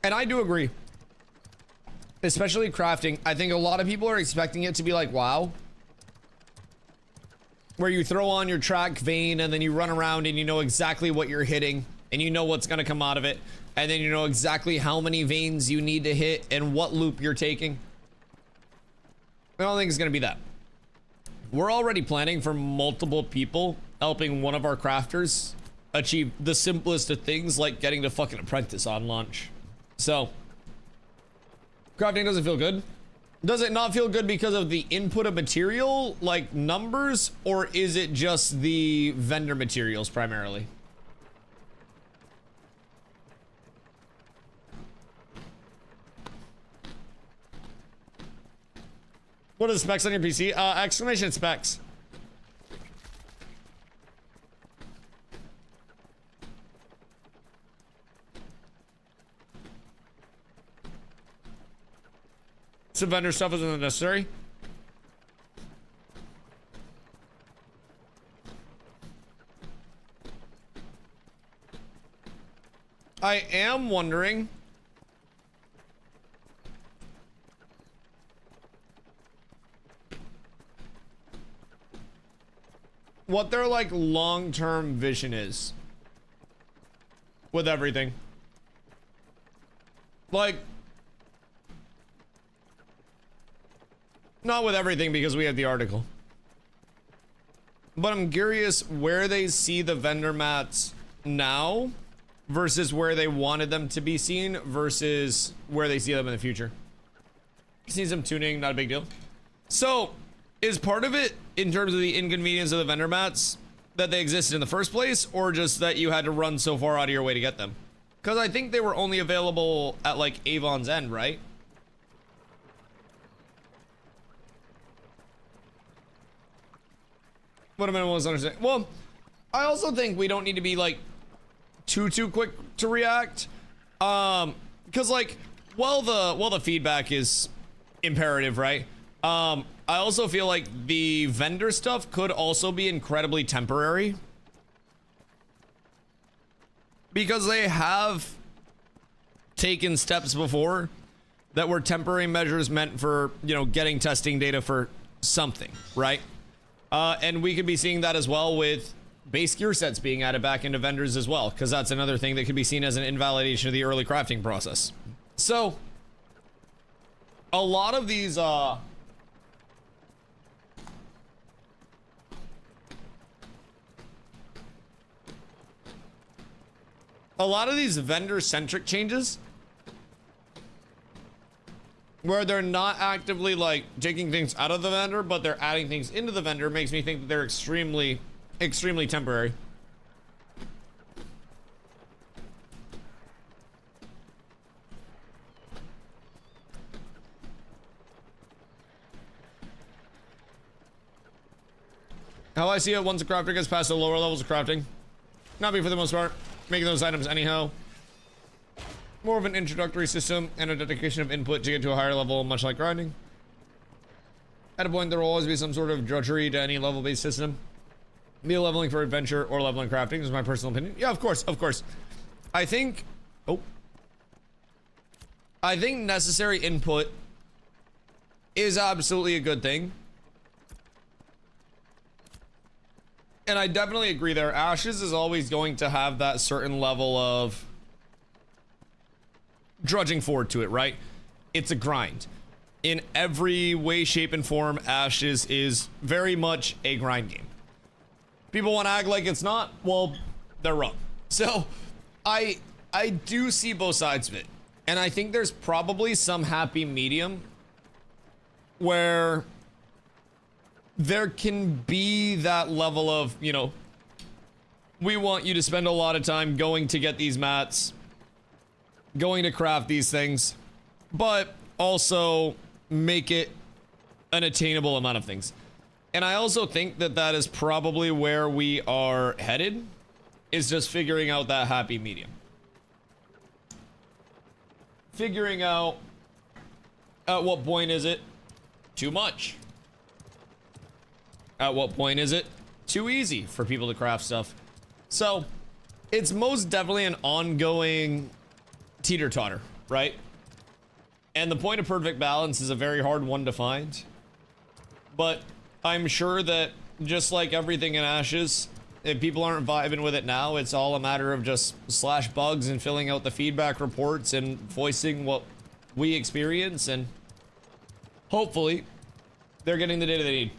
And I do agree, especially crafting. I think a lot of people are expecting it to be like WoW, where you throw on your track vein and then you run around and you know exactly what you're hitting and you know what's going to come out of it, and then you know exactly how many veins you need to hit and what loop you're taking. I don't think it's going to be that. We're already planning for multiple people helping one of our crafters achieve the simplest of things, like getting to fucking apprentice on launch. So crafting doesn't feel good. Does it not feel good because of the input of material, like numbers, or is it just the vendor materials primarily? What are the specs on your PC? Exclamation specs. Some vendor stuff isn't necessary. I am wondering what their like long-term vision is with everything. Like, not with everything because we have the article, but I'm curious where they see the vendor mats now versus where they wanted them to be seen versus where they see them in the future. See some tuning, not a big deal. So is part of it in terms of the inconvenience of the vendor mats that they existed in the first place, or just that you had to run so far out of your way to get them? Because I think they were only available at like Avon's End, right? What am I almost understanding? Well, I also think we don't need to be like too quick to react. Because like, well the feedback is imperative, right? I also feel like the vendor stuff could also be incredibly temporary, because they have taken steps before that were temporary measures meant for, you know, getting testing data for something, right? And we could be seeing that as well with base gear sets being added back into vendors as well, because that's another thing that could be seen as an invalidation of the early crafting process. So a lot of these vendor-centric changes, where they're not actively like taking things out of the vendor, but they're adding things into the vendor, makes me think that they're extremely temporary. How I see it, once a crafter gets past the lower levels of crafting, not me for the most part, making those items anyhow. More of an introductory system and a dedication of input to get to a higher level, much like grinding. At a point, there will always be some sort of drudgery to any level-based system. Be a leveling for adventure or leveling crafting, is my personal opinion. Yeah, of course. I think necessary input is absolutely a good thing. And I definitely agree there. Ashes is always going to have that certain level of drudging forward to it, right? It's a grind. In every way, shape, and form, Ashes is very much a grind game. People want to act like it's not. Well, they're wrong. So I do see both sides of it. And I think there's probably some happy medium where there can be that level of, you know, we want you to spend a lot of time going to get these mats, going to craft these things, but also make it an attainable amount of things. And I also think that that is probably where we are headed, is just figuring out that happy medium. Figuring out at what point is it too much? At what point is it too easy for people to craft stuff? So it's most definitely an ongoing teeter-totter, right? And the point of perfect balance is a very hard one to find. But I'm sure that just like everything in Ashes, if people aren't vibing with it now, it's all a matter of just slash bugs and filling out the feedback reports and voicing what we experience, and hopefully they're getting the data they need.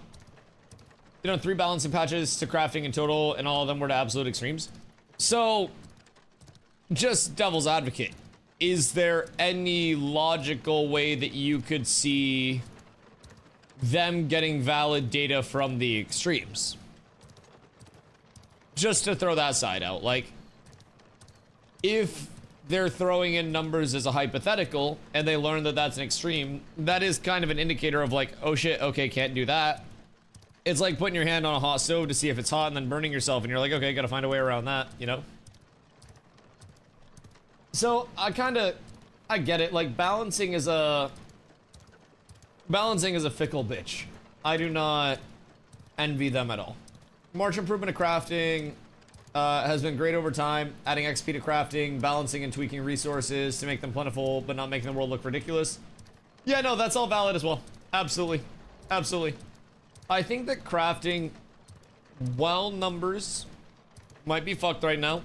You know, 3 balancing patches to crafting in total, and all of them were to absolute extremes. So, just devil's advocate, is there any logical way that you could see them getting valid data from the extremes? Just to throw that side out, like, if they're throwing in numbers as a hypothetical and they learn that that's an extreme, that is kind of an indicator of like, oh shit, okay, can't do that. It's like putting your hand on a hot stove to see if it's hot and then burning yourself, and you're like, okay, gotta find a way around that, you know? So I get it. Like, balancing is a fickle bitch. I do not envy them at all. March improvement of crafting. has been great over time, adding XP to crafting, balancing and tweaking resources to make them plentiful, but not making the world look ridiculous. Yeah, no, that's all valid as well. Absolutely. Absolutely. I think that crafting, while numbers might be fucked right now,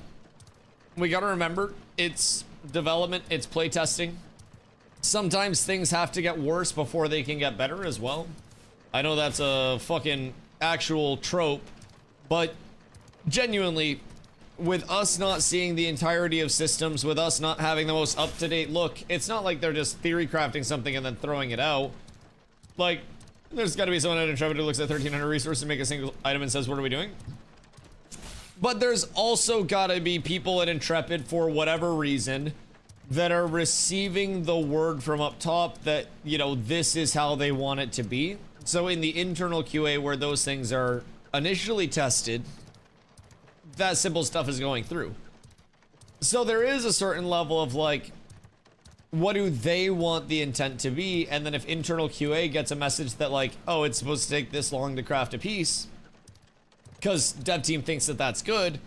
we gotta remember, it's development, it's playtesting. Sometimes things have to get worse before they can get better as well. I know that's a fucking actual trope, but genuinely, with us not seeing the entirety of systems, with us not having the most up-to-date look, it's not like they're just theory crafting something and then throwing it out. Like, there's gotta be someone at Intrepid who looks at 1,300 resources and make a single item and says, what are we doing? But there's also gotta be people at Intrepid, for whatever reason, that are receiving the word from up top that, you know, this is how they want it to be. So in the internal QA where those things are initially tested, that simple stuff is going through. So there is a certain level of like, what do they want the intent to be? And then if internal QA gets a message that like, oh, it's supposed to take this long to craft a piece, because dev team thinks that that's good,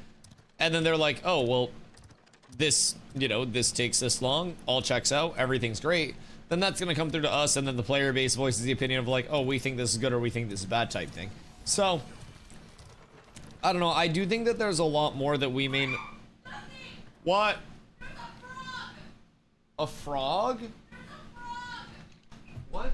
and then they're like, oh, well, this, you know, this takes this long, all checks out, everything's great, then that's gonna come through to us, and then the player base voices the opinion of like, oh, we think this is good or we think this is bad type thing. So, I don't know, I do think that there's a lot more that we may... What? A frog? What?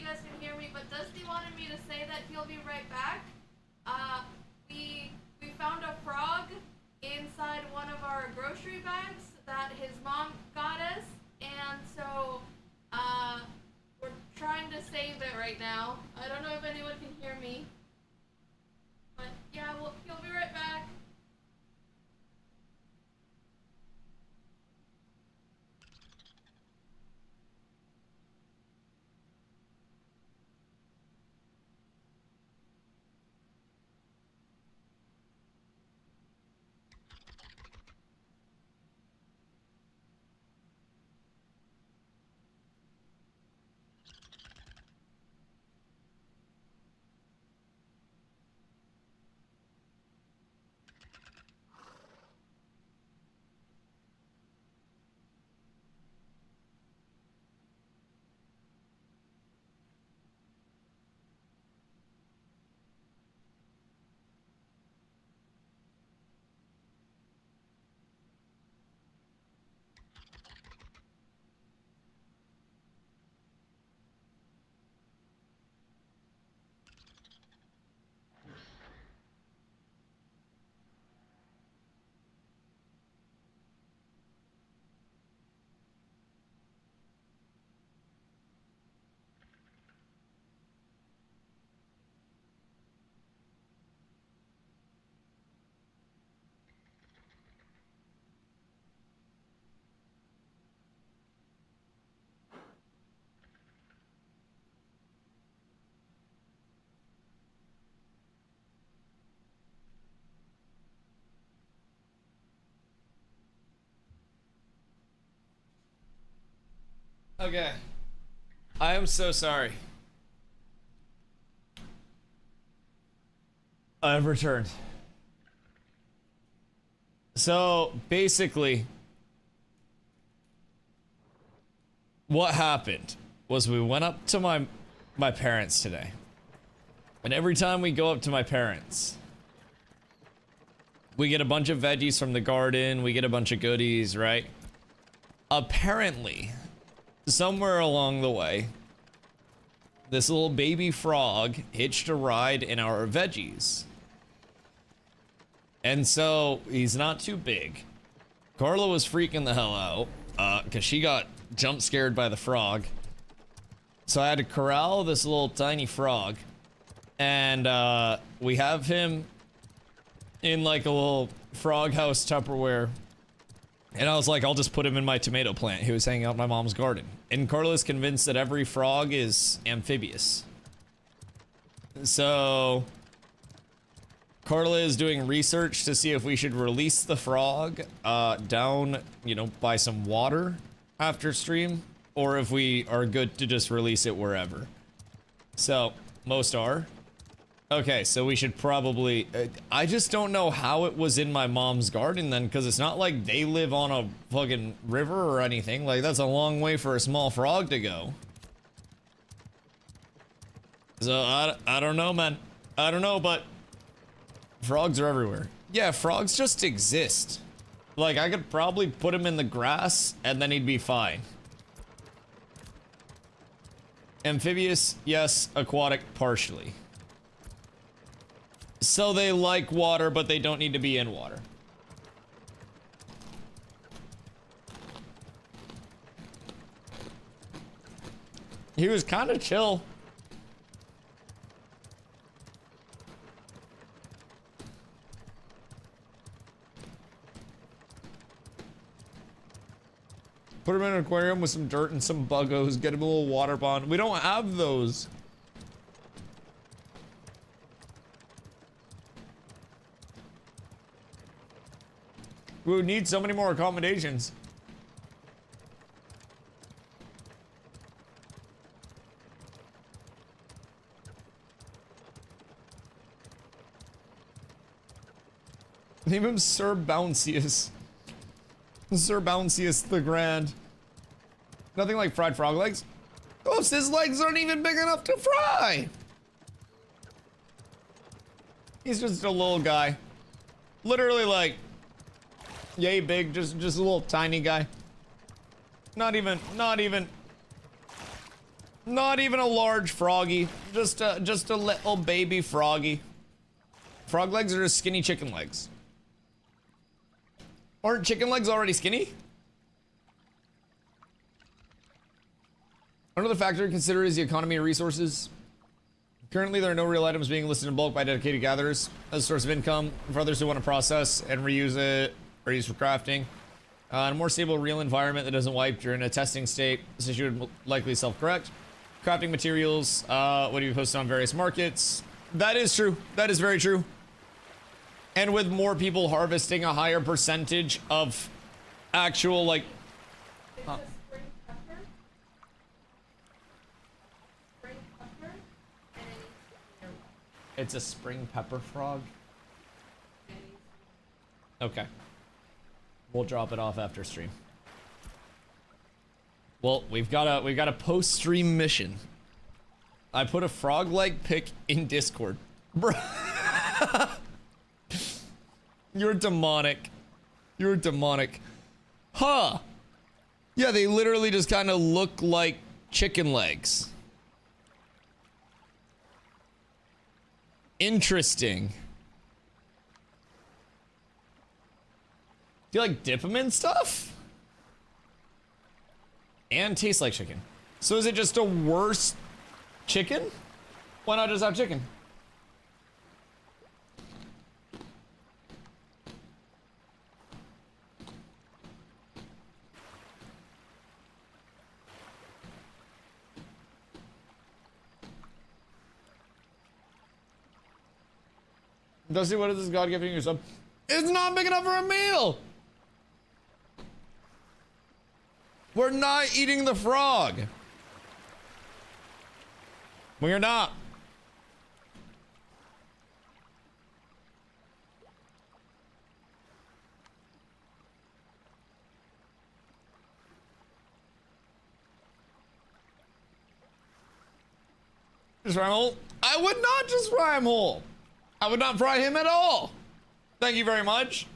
you guys can hear me, but Dusty wanted me to say that he'll be right back. We found a frog inside one of our grocery bags that his mom got us, and so we're trying to save it right now. I don't know if anyone can hear me, but yeah, he'll be right back. Okay. I am so sorry. I've returned. So, basically, what happened was we went up to my parents today. And every time we go up to my parents, we get a bunch of veggies from the garden, we get a bunch of goodies, right? Apparently, somewhere along the way, this little baby frog hitched a ride in our veggies. And so, he's not too big. Carla was freaking the hell out, because she got jump scared by the frog. So I had to corral this little tiny frog. And, we have him in like a little frog house Tupperware. And I was like, I'll just put him in my tomato plant. He was hanging out in my mom's garden. And Carla's convinced that every frog is amphibious. So Carla is doing research to see if we should release the frog down, you know, by some water after stream, or if we are good to just release it wherever. So most are. Okay, so we should probably... I just don't know how it was in my mom's garden then, because it's not like they live on a fucking river or anything. Like, that's a long way for a small frog to go. So, I don't know, man. I don't know, but... frogs are everywhere. Yeah, frogs just exist. Like, I could probably put him in the grass, and then he'd be fine. Amphibious, yes. Aquatic, partially. So they like water, but they don't need to be in water. He was kind of chill. Put him in an aquarium with some dirt and some buggos. Get him a little water pond. We don't have those. We would need so many more accommodations. Name him Sir Bouncius. Sir Bouncius the Grand. Nothing like fried frog legs. Oops, his legs aren't even big enough to fry. He's just a little guy. Literally like... yay big, just a little tiny guy. Not even Not even a large froggy. Just a little baby froggy. Frog legs are just skinny chicken legs. Aren't chicken legs already skinny? Another factor to consider is the economy of resources. Currently, there are no real items being listed in bulk by dedicated gatherers as a source of income for others who want to process and reuse it or use for crafting. In a more stable real environment that doesn't wipe during a testing state, this issue would likely self-correct. Crafting materials, what do you post on various markets? That is true. That is very true. And with more people harvesting a higher percentage of actual, like... It's a spring pepper. Spring pepper. And it needs to be near water. It's a spring pepper frog? It needs to be- Okay. We'll drop it off after stream. Well, we've got a post-stream mission. I put a frog leg pic in Discord. Bro. You're demonic. You're demonic. Huh. Yeah, they literally just kind of look like chicken legs. Interesting. Do you like dip them in stuff? And taste like chicken. So is it just a worse chicken? Why not just have chicken? Dusty, what is this God giving you sub? It's not big enough for a meal! We're not eating the frog. We are not. Just fry him whole? I would not just fry him whole. I would not fry him at all. Thank you very much.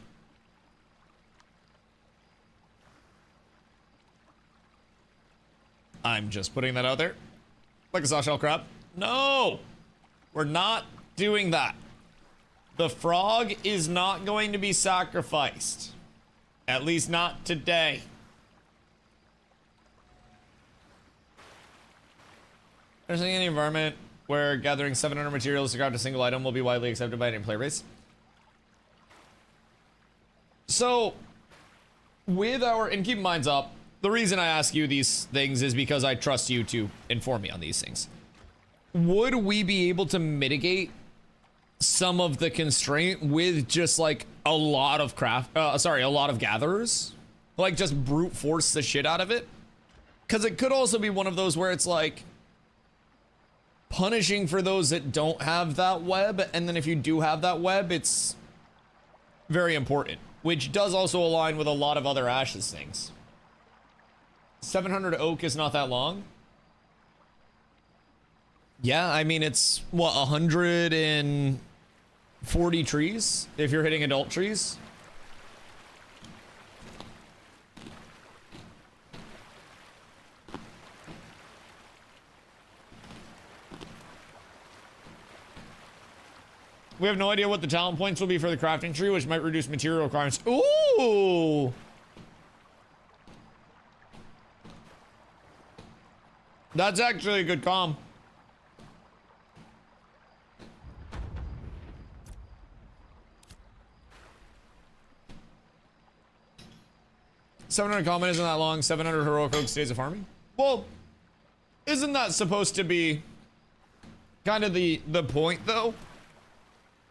I'm just putting that out there. Like a soft shell crab. No! We're not doing that. The frog is not going to be sacrificed. At least not today. There's something in the environment where gathering 700 materials to craft a single item will be widely accepted by any player base. So, with our, and keep minds up, the reason I ask you these things is because I trust you to inform me on these things. Would we be able to mitigate some of the constraint with just like a lot of a lot of gatherers? Like just brute force the shit out of it? Because it could also be one of those where it's like punishing for those that don't have that web, and then if you do have that web, it's very important, which does also align with a lot of other Ashes things. 700 oak is not that long. Yeah, I mean, it's what, 140 trees if you're hitting adult trees. We have no idea what the talent points will be for the crafting tree, which might reduce material requirements. Ooh! That's actually a good comm. $700 common isn't that long. 700 heroic oak stays of farming. Well, isn't that supposed to be kind of the point, though?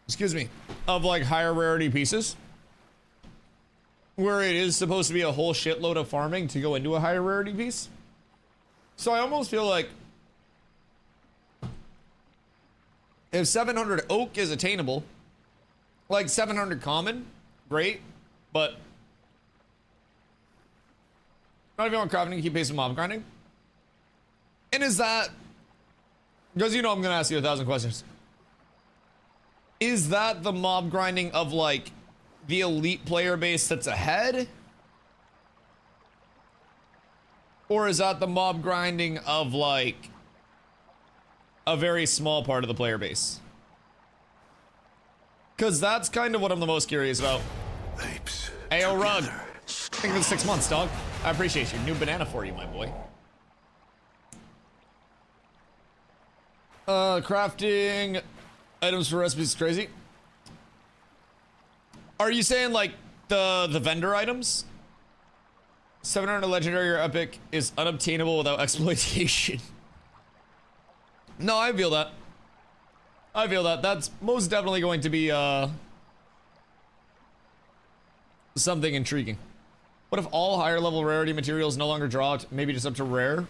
Excuse me, of like higher rarity pieces, where it is supposed to be a whole shitload of farming to go into a higher rarity piece. So I almost feel like if 700 oak is attainable, like 700 common, great, but not if you want crafting, keep pace with mob grinding. And is that, because you know I'm gonna ask you 1,000 questions. Is that the mob grinding of like the elite player base that's ahead? Or is that the mob grinding of like a very small part of the player base. Because that's kind of what I'm the most curious about. Apes. Ayo, Rug. together, Thank you for the 6 months, dog. I appreciate you. New banana for you, my boy. Crafting items for recipes is crazy. Are you saying like the vendor items? 700 legendary or epic is unobtainable without exploitation. No, I feel that. I feel that. That's most definitely going to be something intriguing. What if all higher level rarity materials no longer dropped? Maybe just up to rare?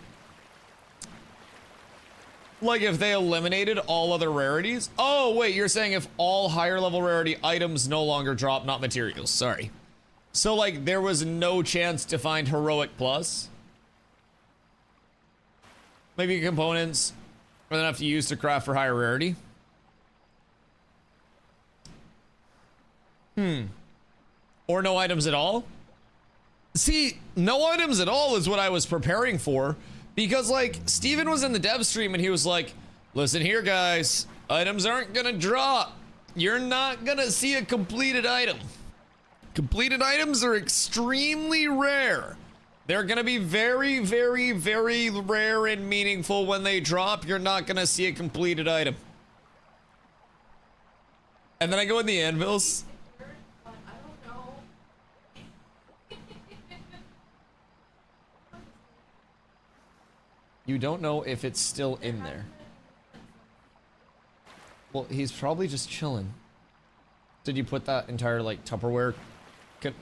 Like if they eliminated all other rarities? Oh, wait, you're saying if all higher level rarity items no longer drop, not materials. Sorry. So like there was no chance to find heroic plus? Maybe components we're gonna have to use to craft for higher rarity? Or no items at all? See, no items at all is what I was preparing for. Because, like, Steven was in the dev stream and he was like, listen here, guys. Items aren't gonna drop. You're not gonna see a completed item. Completed items are extremely rare. They're gonna be very, very, very rare and meaningful when they drop. You're not gonna see a completed item. And then I go in the anvils. But I don't know. You don't know if it's still in there. Well, he's probably just chilling. Did you put that entire, like, Tupperware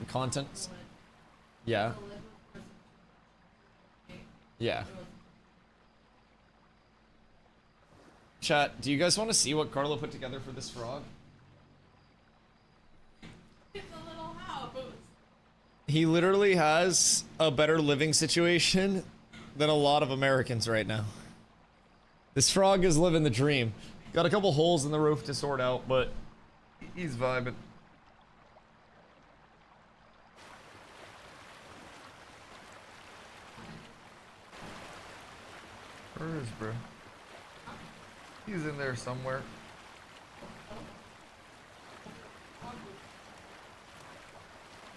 contents? Yeah. Yeah. Chat, do you guys want to see what Carlo put together for this frog? It's a little house. He literally has a better living situation than a lot of Americans right now. This frog is living the dream. Got a couple holes in the roof to sort out, but he's vibing. Where is bro? He's in there somewhere.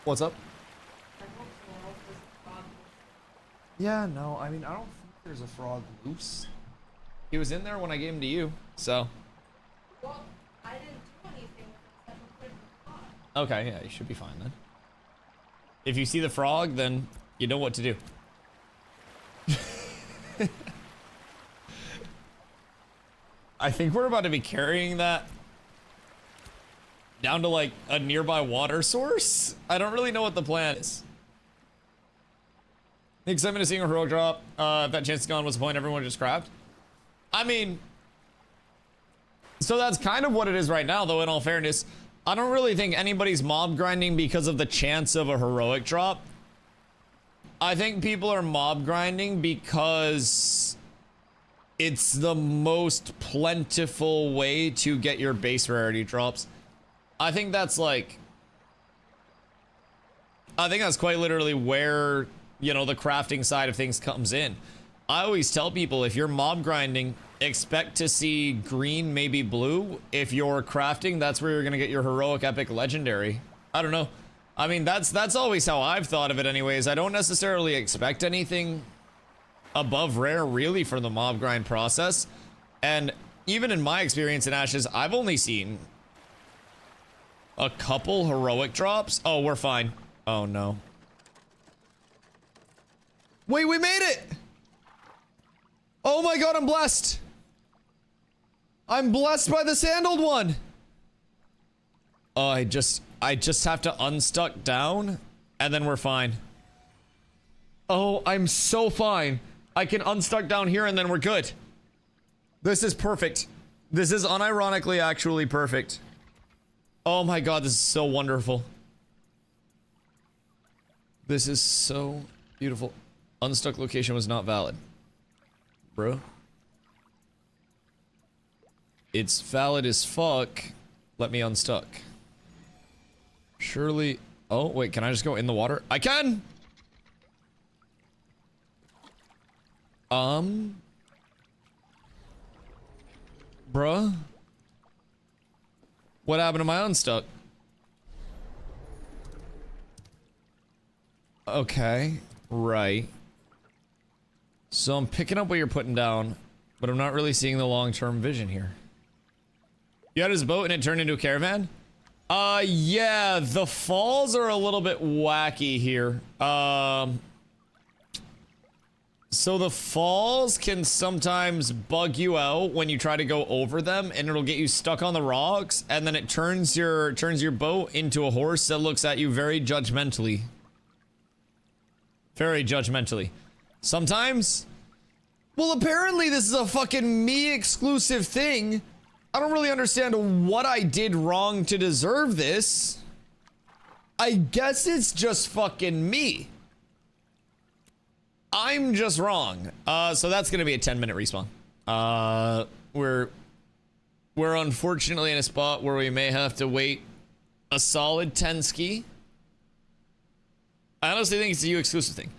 What's up? Yeah, no, I mean, I don't think there's a frog loose. He was in there when I gave him to you, so. Well, I didn't do anything with it except for put it in the pot. Okay, yeah, you should be fine then. If you see the frog, then you know what to do. I think we're about to be carrying that down to like a nearby water source. I don't really know what the plan is. The excitement of seeing a heroic drop. If that chance is gone, what's the point? Everyone just craft. I mean, so that's kind of what it is right now, though, in all fairness. I don't really think anybody's mob grinding because of the chance of a heroic drop. I think people are mob grinding because it's the most plentiful way to get your base rarity drops. I think that's like, I think that's quite literally where, you know, the crafting side of things comes in. I always tell people, if you're mob grinding, expect to see green, maybe blue. If you're crafting, that's where you're gonna get your heroic, epic, legendary. I don't know. I mean, that's always how I've thought of it anyways. I don't necessarily expect anything above rare really for the mob grind process. And even in my experience in Ashes, I've only seen a couple heroic drops. Oh, we're fine. Oh no. Wait, we made it! Oh my god, I'm blessed! I'm blessed by the sandaled one! Oh, I just have to unstuck down, and then we're fine. Oh, I'm so fine. I can unstuck down here and then we're good. This is perfect. This is unironically actually perfect. Oh my god, this is so wonderful. This is so beautiful. Unstuck location was not valid. Bro. It's valid as fuck. Let me unstuck. Surely. Oh, wait, can I just go in the water? I can! Bruh. What happened to my unstuck? Okay, right. So I'm picking up what you're putting down, but I'm not really seeing the long-term vision here. You had his boat and it turned into a caravan? Yeah, the falls are a little bit wacky here. So the falls can sometimes bug you out when you try to go over them, and it'll get you stuck on the rocks, and then it turns your boat into a horse that looks at you very judgmentally. Very judgmentally. Sometimes, well, apparently this is a fucking me exclusive thing. I don't really understand what I did wrong to deserve this. I guess it's just fucking me. I'm just wrong. So that's gonna be a 10-minute respawn. We're unfortunately in a spot where we may have to wait a solid 10 ski. I honestly think it's a you exclusive thing.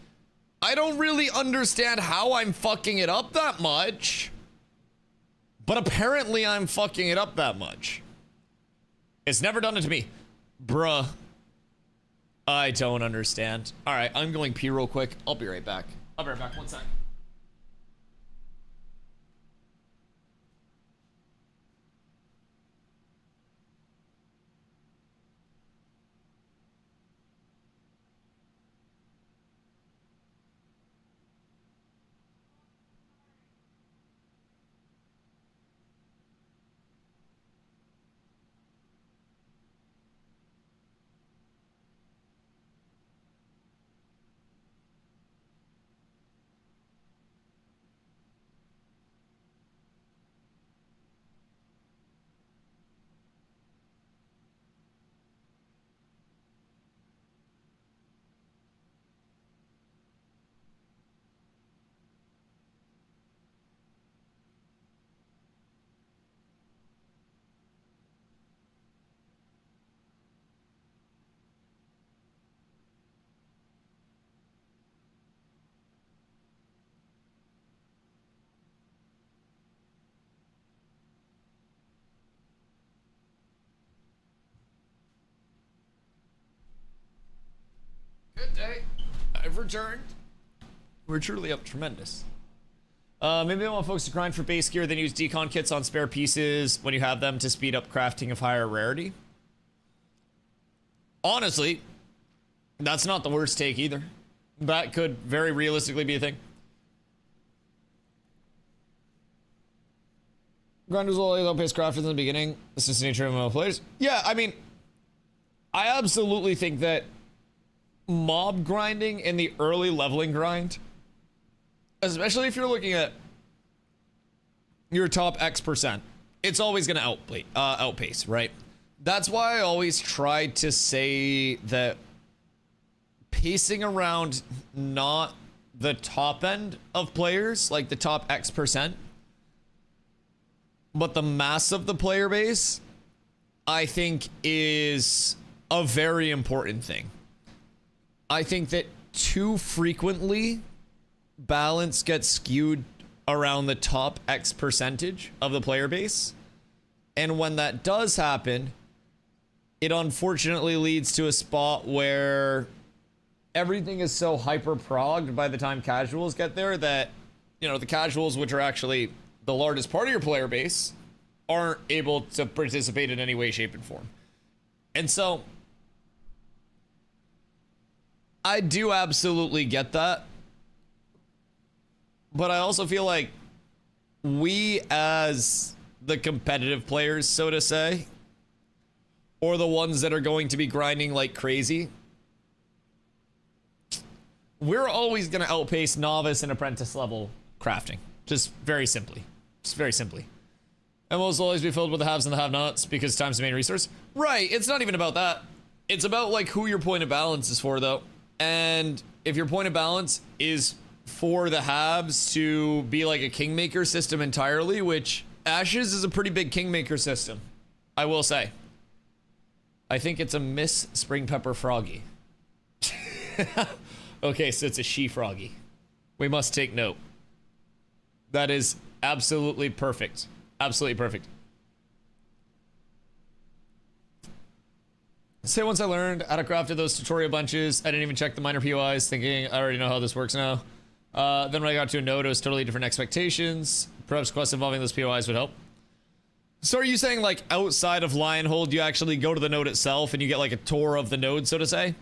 I don't really understand how I'm fucking it up that much, but apparently I'm fucking it up that much. It's never done it to me. Bruh. I don't understand. All right, I'm going pee real quick. I'll be right back. I'll be right back. 1 sec. Good day. I've returned. We're truly up tremendous. Maybe I want folks to grind for base gear, then use decon kits on spare pieces when you have them to speed up crafting of higher rarity. Honestly, that's not the worst take either. That could very realistically be a thing. Grinders will always outpace crafters in the beginning. This is the nature of MMO players. Yeah, I mean, I absolutely think that mob grinding in the early leveling grind, especially if you're looking at your top X%, it's always going to outpace, right? That's why I always try to say that pacing around not the top end of players, like the top X%, but the mass of the player base, I think is a very important thing. I think that too frequently balance gets skewed around the top X percentage of the player base. And when that does happen, it unfortunately leads to a spot where everything is so hyper progged by the time casuals get there that, you know, the casuals, which are actually the largest part of your player base, aren't able to participate in any way, shape, and form. And so I do absolutely get that. But I also feel like we, as the competitive players, so to say, or the ones that are going to be grinding like crazy, we're always going to outpace novice and apprentice level crafting. Just very simply. Just very simply. And will always be filled with the haves and the have-nots because time's the main resource. Right, it's not even about that. It's about like who your point of balance is for, though. And if your point of balance is for the haves to be like a kingmaker system entirely, which Ashes is a pretty big kingmaker system, I will say. I think it's a Miss Spring Pepper Froggy. Okay, so it's a she froggy. We must take note. That is absolutely perfect. Absolutely perfect. Say once I learned how to craft those tutorial bunches, I didn't even check the minor POIs, thinking I already know how this works now. Then when I got to a node, it was totally different expectations. Perhaps quests involving those POIs would help. So are you saying, like, outside of Lionhold, you actually go to the node itself and you get, like, a tour of the node, so to say?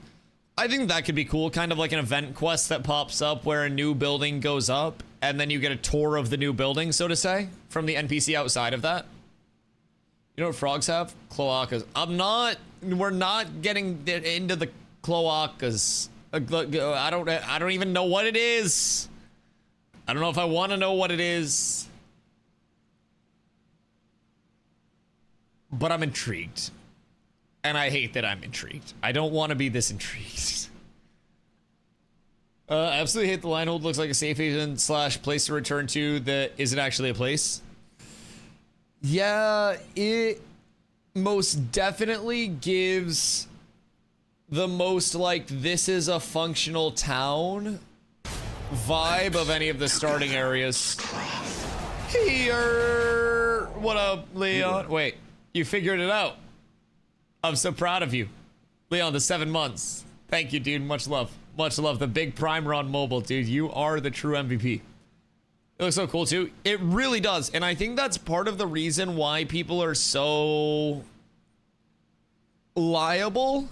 I think that could be cool, kind of like an event quest that pops up where a new building goes up, and then you get a tour of the new building, so to say, from the NPC outside of that. You know what frogs have? Cloacas. We're not getting into the cloacas. I don't even know what it is. I don't know if I want to know what it is. But I'm intrigued. And I hate that I'm intrigued. I don't want to be this intrigued. I absolutely hate the Lionhold. Looks like a safe haven / place to return to that isn't actually a place. Yeah, it most definitely gives the most, like, this is a functional town vibe of any of the starting areas. Here. What up, Leon? Wait, you figured it out. I'm so proud of you. Leon, the 7 months. Thank you, dude. Much love. Much love. The big primer on mobile, dude. You are the true MVP. It looks so cool, too. It really does. And I think that's part of the reason why people are so liable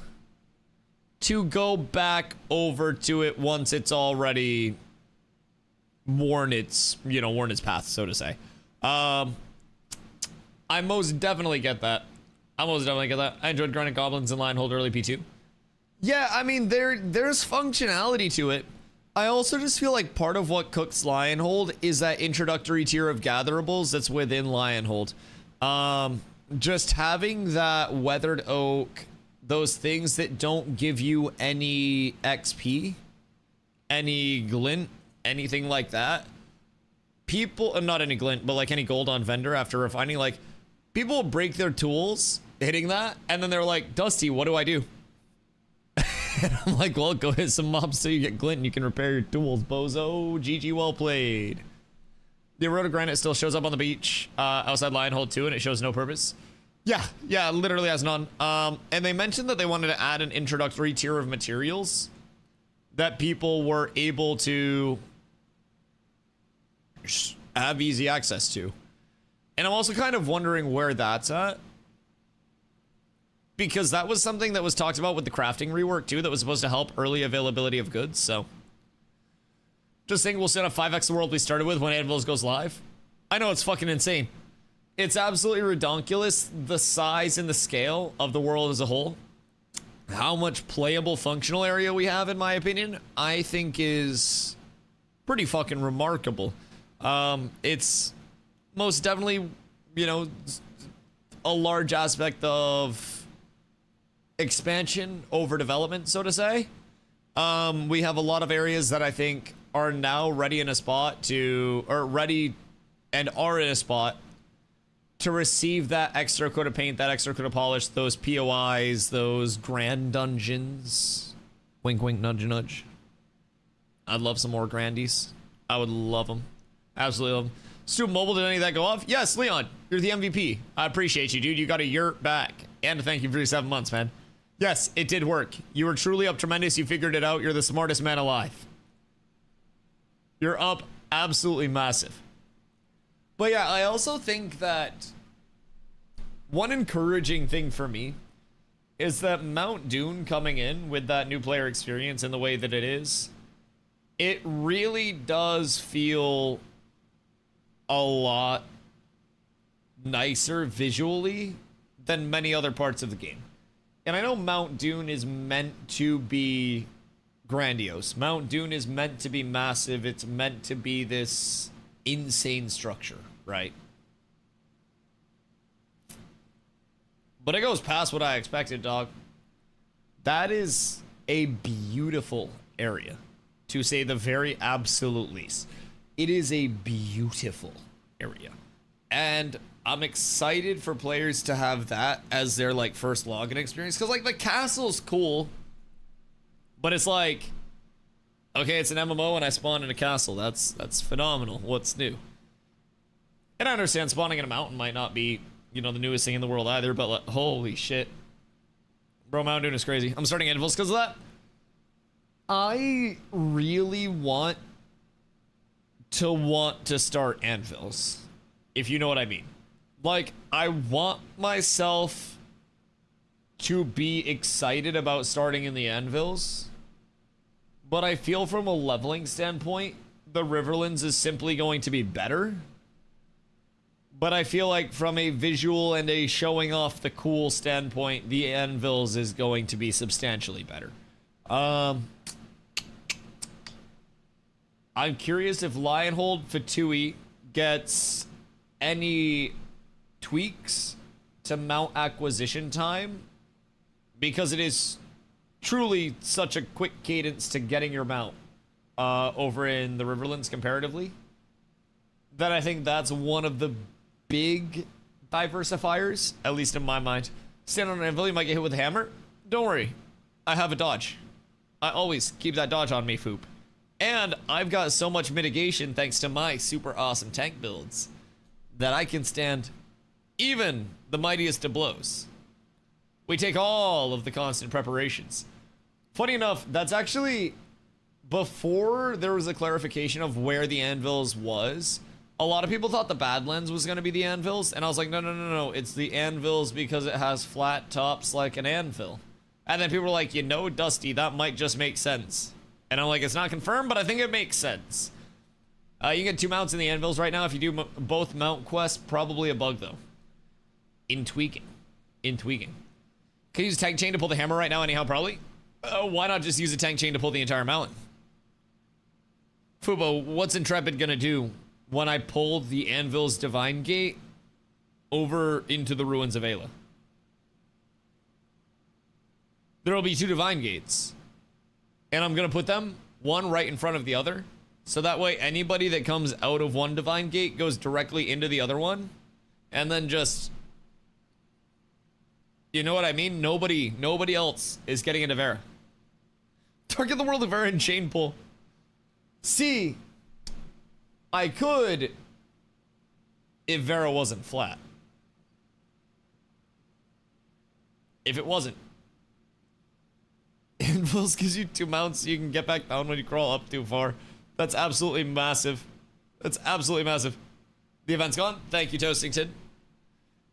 to go back over to it once it's already worn its path, so to say. I most definitely get that. I enjoyed grinding goblins and Lionhold early P2. Yeah, I mean, there's functionality to it. I also just feel like part of what cooks Lionhold is that introductory tier of gatherables that's within Lionhold. Just having that weathered oak, those things that don't give you any XP, any glint, anything like that. People, not any glint, but like any gold on vendor after refining, like people break their tools hitting that, and then they're like, Dusty, what do I do? And I'm like, well, go hit some mobs so you get glint and you can repair your tools, bozo. GG, well played. The eroded granite still shows up on the beach outside Lionhold 2, and it shows no purpose. Yeah, literally has none. And they mentioned that they wanted to add an introductory tier of materials that people were able to have easy access to. And I'm also kind of wondering where that's at, because that was something that was talked about with the crafting rework too, that was supposed to help early availability of goods. So just think we'll set up 5x the world we started with when Anvils goes live. I know, it's fucking insane. It's absolutely redonkulous, the size and the scale of the world as a whole. How much playable functional area we have, in my opinion, I think is pretty fucking remarkable. It's most definitely, you know, a large aspect of expansion over development, so to say. We have a lot of areas that I think are now ready in a spot to, or ready and are in a spot to receive that extra coat of paint, that extra coat of polish, those POIs, those grand dungeons. Wink, wink, nudge, nudge. I'd love some more grandies. I would love them. Absolutely love them. Stu Mobile, did any of that go off? Yes, Leon, you're the MVP. I appreciate you, dude. You got a yurt back. And thank you for your 7 months, man. Yes, it did work. You were truly up tremendous. You figured it out. You're the smartest man alive. You're up absolutely massive. But yeah, I also think that one encouraging thing for me is that Mount Dune coming in with that new player experience in the way that it is, it really does feel a lot nicer visually than many other parts of the game. And I know Mount Dune is meant to be grandiose. Mount Dune is meant to be massive. It's meant to be this insane structure, right? But it goes past what I expected, dog. That is a beautiful area, to say the very absolute least. It is a beautiful area. And I'm excited for players to have that as their, like, first login experience. Because, like, the castle's cool. But it's like, okay, it's an MMO and I spawned in a castle. That's phenomenal. What's new? And I understand spawning in a mountain might not be, you know, the newest thing in the world either, but like, holy shit. Bro, Mountain Dune is crazy. I'm starting anvils because of that. I really want to start anvils, if you know what I mean. Like, I want myself to be excited about starting in the anvils, but I feel from a leveling standpoint, the Riverlands is simply going to be better. But I feel like from a visual and a showing off the cool standpoint, the anvils is going to be substantially better. I'm curious if Lionhold Fatui gets any tweaks to mount acquisition time, because it is truly such a quick cadence to getting your mount over in the Riverlands comparatively, that I think that's one of the big diversifiers, at least in my mind. Stand on an anvil, you might get hit with a hammer. Don't worry, I have a dodge. I always keep that dodge on me, Foop. And I've got so much mitigation thanks to my super awesome tank builds that I can stand even the mightiest of blows. We take all of the constant preparations. Funny enough, that's actually before there was a clarification of where the anvils was. A lot of people thought the Badlands was going to be the anvils, and I was like, no, it's the anvils because it has flat tops like an anvil. And then people were like, you know, Dusty, that might just make sense. And I'm like, it's not confirmed, but I think it makes sense. You can get 2 mounts in the anvils right now. If you do both mount quests, probably a bug, though. In tweaking. Can you use a tank chain to pull the hammer right now anyhow, probably? Why not just use a tank chain to pull the entire mountain? Fubo, what's Intrepid gonna do when I pull the Anvil's Divine Gate over into the ruins of Ayla? There will be 2 Divine Gates. And I'm gonna put them one right in front of the other. So that way anybody that comes out of one Divine Gate goes directly into the other one. And then just... You know what I mean? Nobody else is getting into Vera. Target the world of Vera and chain pull. See, I could if Vera wasn't flat. If it wasn't. Anvils gives you 2 mounts so you can get back down when you crawl up too far. That's absolutely massive. That's absolutely massive. The event's gone. Thank you, Toastington.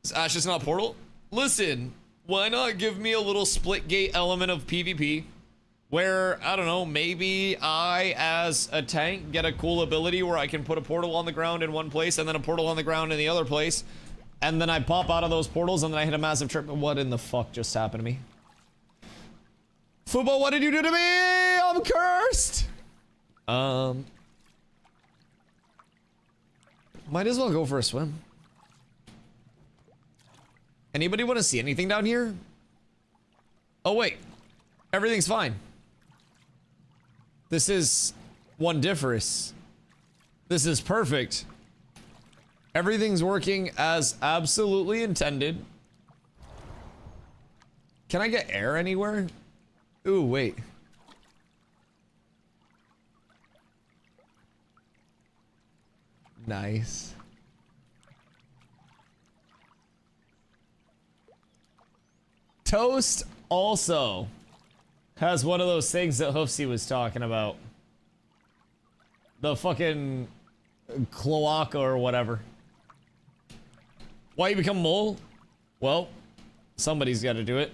Is Ashes not Portal? Listen, why not give me a little split gate element of PvP where, I don't know, maybe I, as a tank, get a cool ability where I can put a portal on the ground in one place and then a portal on the ground in the other place, and then I pop out of those portals and then I hit a massive trip. What in the fuck just happened to me? Fubo, what did you do to me? I'm cursed! Might as well go for a swim. Anybody want to see anything down here? Oh wait, everything's fine. This is wondiferous. This is perfect. Everything's working as absolutely intended. Can I get air anywhere? Ooh, wait. Nice. Toast also has one of those things that Hoofsy was talking about. The fucking cloaca or whatever. Why you become mole? Well, somebody's got to do it.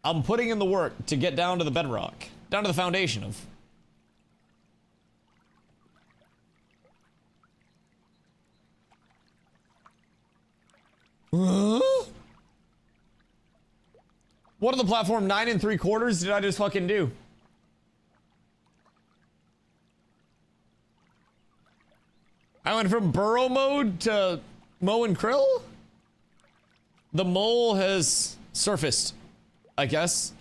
I'm putting in the work to get down to the bedrock. Down to the foundation of... What on the platform 9 3/4 did I just fucking do? I went from burrow mode to Moe and Krill? The mole has surfaced, I guess.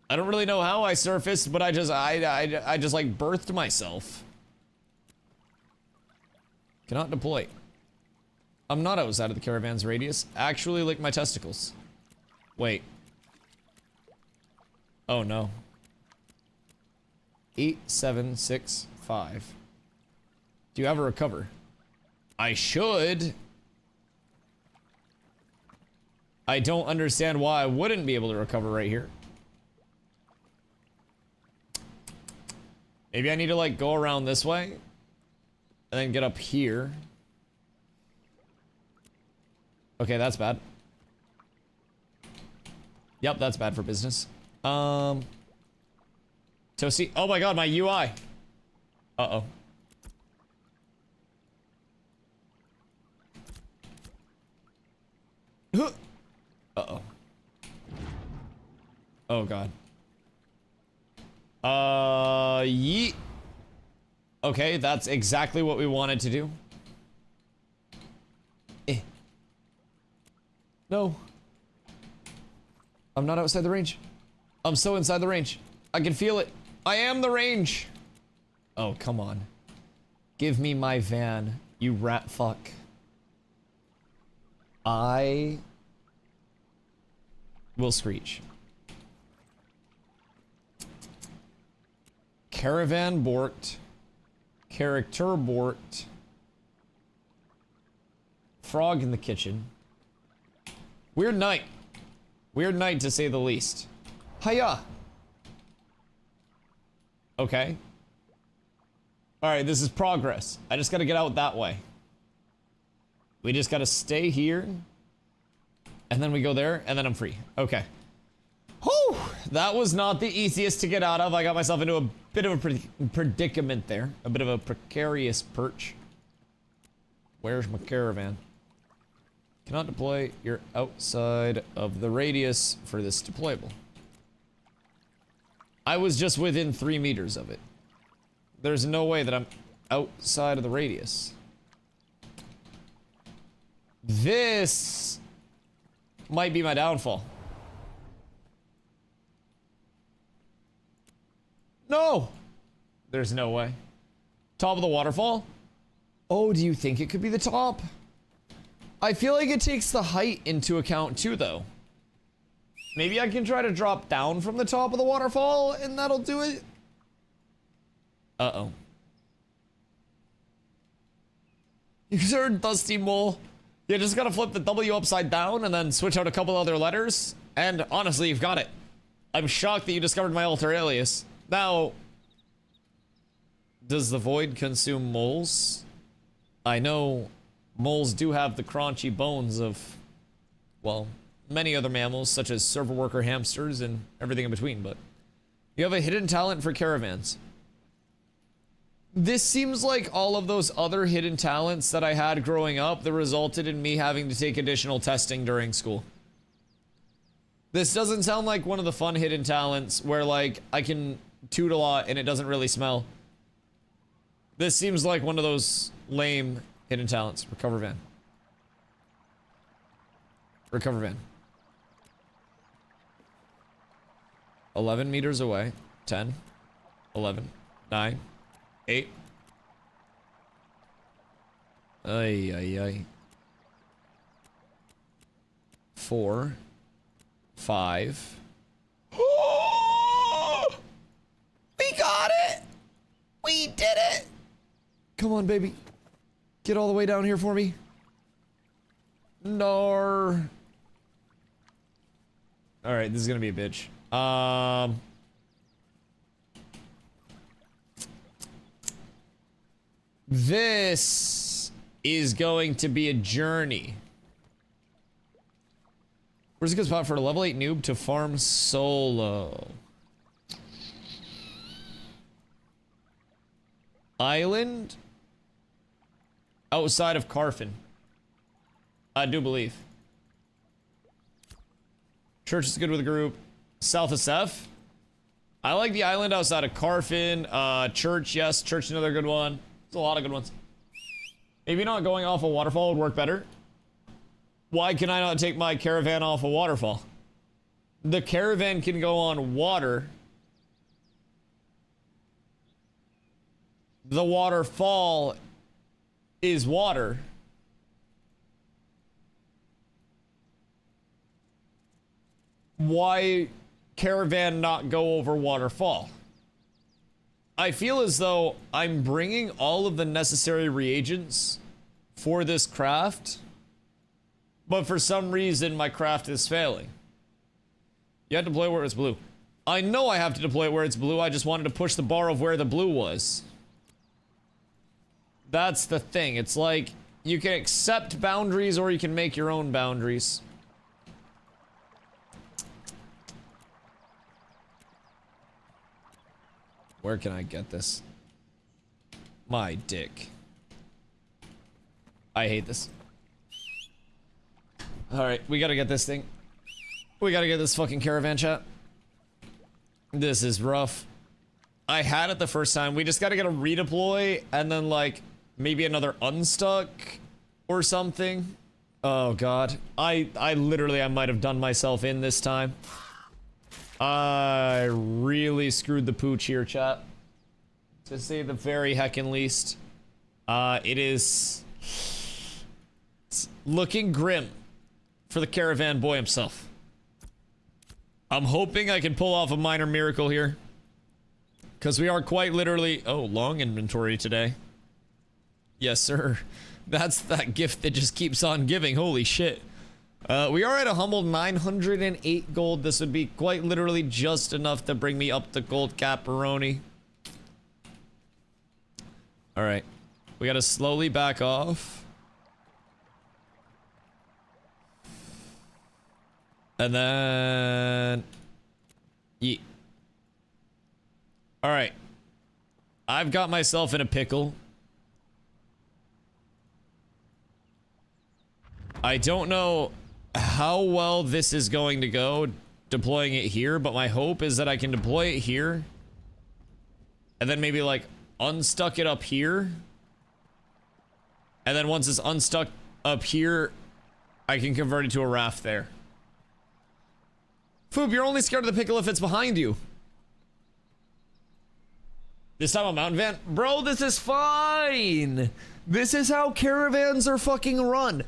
I don't really know how I surfaced, but I just like birthed myself. Cannot deploy. I'm not outside of the caravan's radius. Actually, lick my testicles. Wait. Oh no. 8, 7, 6, 5. Do you have a recover? I should. I don't understand why I wouldn't be able to recover right here. Maybe I need to like go around this way and then get up here. Okay, that's bad. Yep, that's bad for business. Toasty. Oh my god, my UI. Uh-oh. Uh-oh. Oh god. Yeet. Okay, that's exactly what we wanted to do. No. I'm not outside the range. I'm so inside the range. I can feel it. I am the range. Oh, come on. Give me my van, you rat fuck. I will screech. Caravan borked. Character borked. Frog in the kitchen. Weird night. Weird night to say the least. Hiya. Okay. Alright, this is progress. I just gotta get out that way. We just gotta stay here. And then we go there, and then I'm free. Okay. Whew! That was not the easiest to get out of. I got myself into a bit of a predicament there. A bit of a precarious perch. Where's my caravan? Cannot deploy. You're outside of the radius for this deployable. I was just within 3 meters of it. There's no way that I'm outside of the radius. This might be my downfall. No! There's no way. Top of the waterfall? Oh, do you think it could be the top? I feel like it takes the height into account too, though. Maybe I can try to drop down from the top of the waterfall and that'll do it. Uh-oh. You heard Dusty Mole. You just gotta flip the W upside down and then switch out a couple other letters. And honestly, you've got it. I'm shocked that you discovered my alter alias. Now, does the void consume moles? I know moles do have the crunchy bones of, well, many other mammals, such as server worker hamsters and everything in between, but you have a hidden talent for caravans. This seems like all of those other hidden talents that I had growing up that resulted in me having to take additional testing during school. This doesn't sound like one of the fun hidden talents where, like, I can toot a lot and it doesn't really smell. This seems like one of those lame hidden talents. Recover van. Recover van. 11 meters away. 10. 11. 9. 8. Ay, ay, ay. 4. 5. We got it! We did it! Come on, baby. Get all the way down here for me. Nar. Alright, this is gonna be a bitch. This is going to be a journey. Where's a good spot for a level 8 noob to farm solo? Island? Outside of Carfin. I do believe. Church is good with a group. South of Seth. I like the island outside of Carfin. Church, yes. Church, another good one. There's a lot of good ones. Maybe not going off a waterfall would work better. Why can I not take my caravan off a waterfall? The caravan can go on water. The waterfall is water. Why caravan not go over waterfall? I feel as though I'm bringing all of the necessary reagents for this craft, but for some reason my craft is failing. You have to deploy where it's blue. I know I have to deploy it where it's blue. I just wanted to push the bar of where the blue was. That's the thing. It's like you can accept boundaries or you can make your own boundaries. Where can I get this? My dick. I hate this. Alright, we gotta get this thing. We gotta get this fucking caravan, chat. This is rough. I had it the first time. We just gotta get a redeploy and then like maybe another unstuck or something. Oh god. I literally might have done myself in this time. I really screwed the pooch here, chat. To say the very heckin' least. It's looking grim for the caravan boy himself. I'm hoping I can pull off a minor miracle here. Because we are quite literally... Oh, long inventory today. Yes, sir. That's that gift that just keeps on giving. Holy shit. We are at a humble 908 gold. This would be quite literally just enough to bring me up to gold caparoni. Alright. We gotta slowly back off. And then... Yeet. Alright. I've got myself in a pickle. I don't know how well this is going to go deploying it here, but my hope is that I can deploy it here. And then maybe like unstuck it up here. And then once it's unstuck up here, I can convert it to a raft there. Foob, you're only scared of the pickle if it's behind you. This time a mountain van? Bro, this is fine. This is how caravans are fucking run.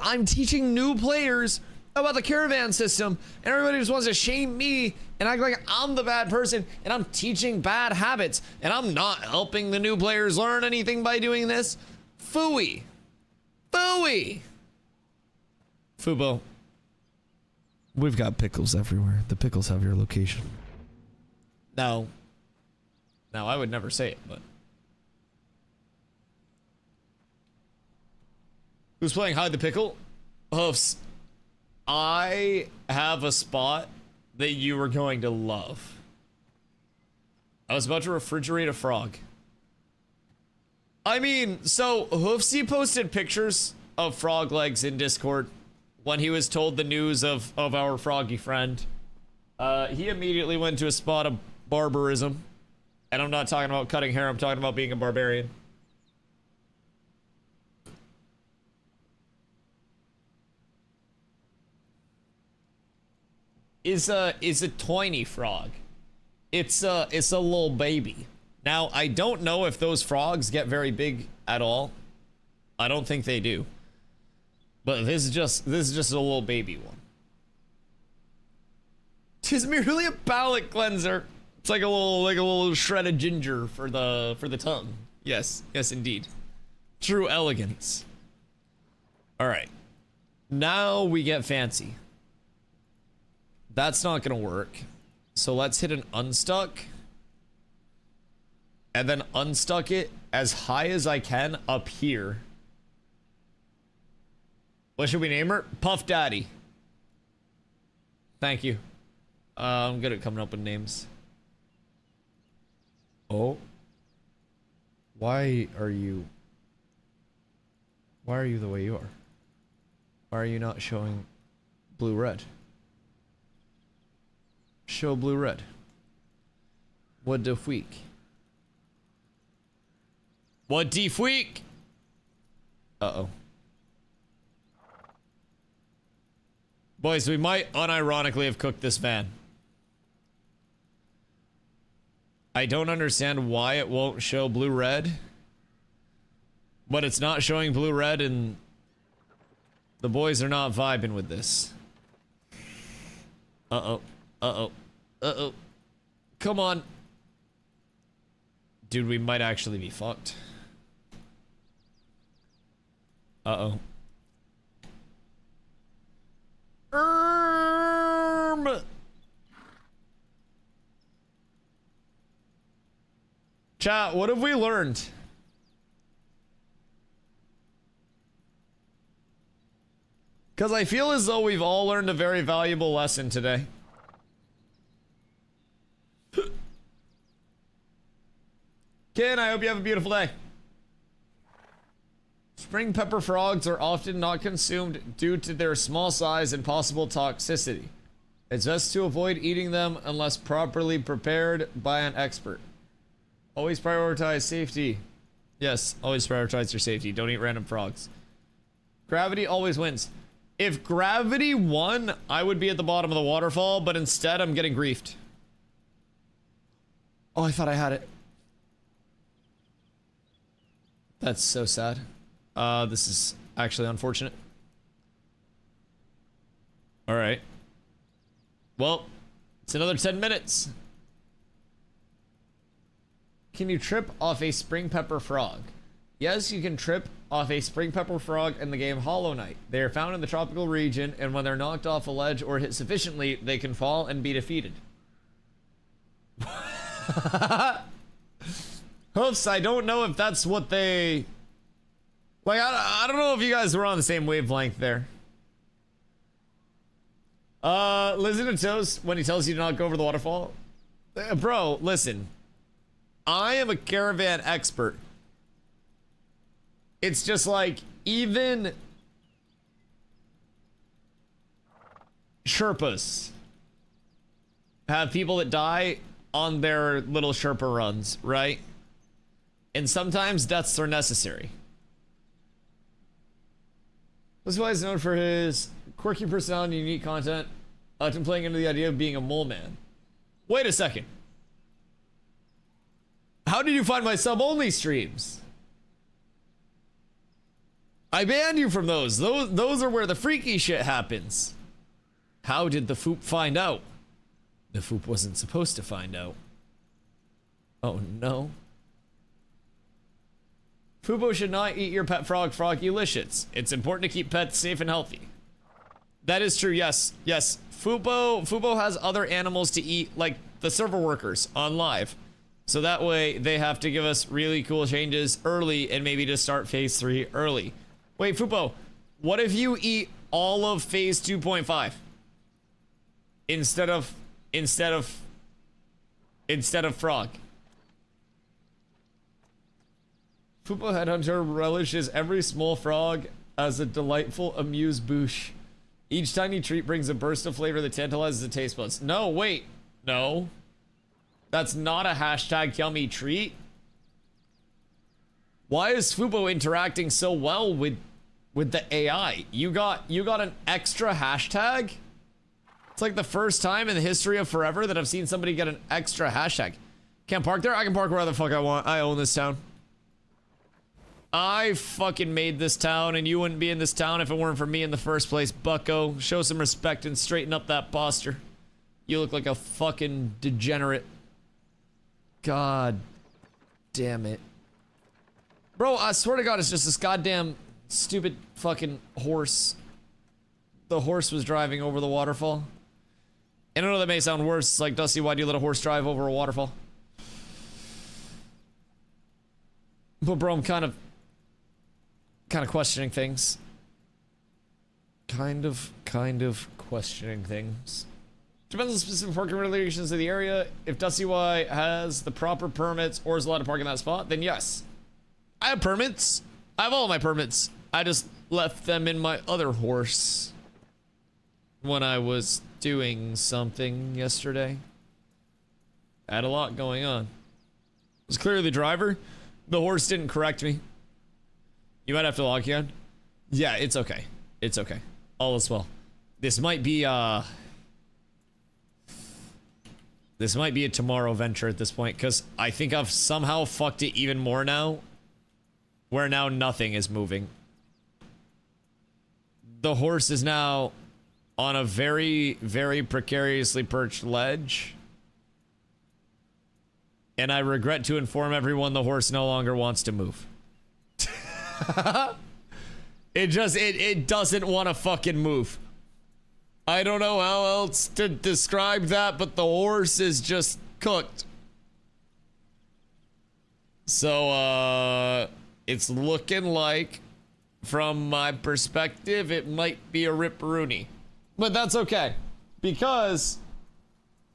I'm teaching new players about the caravan system, and everybody just wants to shame me and act like I'm the bad person, and I'm teaching bad habits, and I'm not helping the new players learn anything by doing this. Phooey. Phooey. Fubo. We've got pickles everywhere. The pickles have your location. No. Now, I would never say it, but... Who's playing Hide the Pickle? Hoofs. I have a spot that you are going to love. I was about to refrigerate a frog. I mean, so Hoofsy posted pictures of frog legs in Discord when he was told the news of our froggy friend. He immediately went to a spot of barbarism. And I'm not talking about cutting hair, I'm talking about being a barbarian. Is a tiny frog. It's a little baby. Now, I don't know if those frogs get very big at all. I don't think they do. But this is just a little baby one. It's merely a palate cleanser. It's like a little shred of ginger for the tongue. Yes, yes indeed. True elegance. All right. Now we get fancy. That's not gonna work. So let's hit an unstuck. And then unstuck it as high as I can up here. What should we name her? Puff Daddy. Thank you. I'm good at coming up with names. Oh. Why are you the way you are? Why are you not showing blue-red? Show blue-red. What the freak? What the freak? Uh-oh. Boys, we might unironically have cooked this van. I don't understand why it won't show blue-red. But it's not showing blue-red and the boys are not vibing with this. Uh-oh. Uh-oh. Uh-oh. Come on. Dude, we might actually be fucked. Uh-oh. Chat, what have we learned? Because I feel as though we've all learned a very valuable lesson today. Ken, I hope you have a beautiful day. Spring pepper frogs are often not consumed due to their small size and possible toxicity. It's best to avoid eating them unless properly prepared by an expert. Always prioritize safety. Yes, always prioritize your safety. Don't eat random frogs. Gravity always wins. If gravity won, I would be at the bottom of the waterfall, but instead I'm getting griefed. Oh, I thought I had it. That's so sad. This is actually unfortunate. All right. Well, it's another 10 minutes. Can you trip off a spring pepper frog? Yes, you can trip off a spring pepper frog in the game Hollow Knight. They are found in the tropical region, and when they're knocked off a ledge or hit sufficiently, they can fall and be defeated. Hoofs, I don't know if that's what they... Like, I don't know if you guys were on the same wavelength there. Listen to Toast when he tells you to not go over the waterfall. Bro, listen. I am a caravan expert. It's just like, even Sherpas have people that die on their little Sherpa runs, right? And sometimes deaths are necessary. DustyWhy is known for his quirky personality and unique content, often playing into the idea of being a mole man. Wait a second. How did you find my sub-only streams? I banned you from those. Those are where the freaky shit happens. How did the Foop find out? The Foop wasn't supposed to find out. Oh no. Fubo should not eat your pet frog, Frogulicious. It's important to keep pets safe and healthy. That is true, yes. Yes, Fubo has other animals to eat, like the server workers on live. So that way, they have to give us really cool changes early and maybe just start phase 3 early. Wait, Fubo, what if you eat all of phase 2.5? Instead of frog. Fupo Headhunter relishes every small frog as a delightful amuse-bouche. Each tiny treat brings a burst of flavor that tantalizes the taste buds. No, wait. No. That's not a hashtag yummy treat. Why is Fupo interacting so well with the AI? You got an extra hashtag? It's like the first time in the history of forever that I've seen somebody get an extra hashtag. Can't park there? I can park wherever the fuck I want. I own this town. I fucking made this town, and you wouldn't be in this town if it weren't for me in the first place, bucko. Show some respect and straighten up that posture. You look like a fucking degenerate. God damn it. Bro, I swear to God, it's just this goddamn stupid fucking horse. The horse was driving over the waterfall. And I know that may sound worse. It's like, Dusty, why do you let a horse drive over a waterfall? But bro, I'm kind of questioning things. Kind of questioning things. Depends on the specific parking regulations of the area. If DustyWhy has the proper permits or is allowed to park in that spot, then yes. I have permits. I have all my permits. I just left them in my other horse when I was doing something yesterday. I had a lot going on. It was clearly the driver. The horse didn't correct me. You might have to log again. Yeah, it's okay. It's okay. All is well. This might be a tomorrow venture at this point, because I think I've somehow fucked it even more now, where now nothing is moving. The horse is now on a very, very precariously perched ledge. And I regret to inform everyone the horse no longer wants to move. It just, it doesn't want to fucking move. I don't know how else to describe that, but the horse is just cooked. So, it's looking like, from my perspective, it might be a ripperoonie. But that's okay, because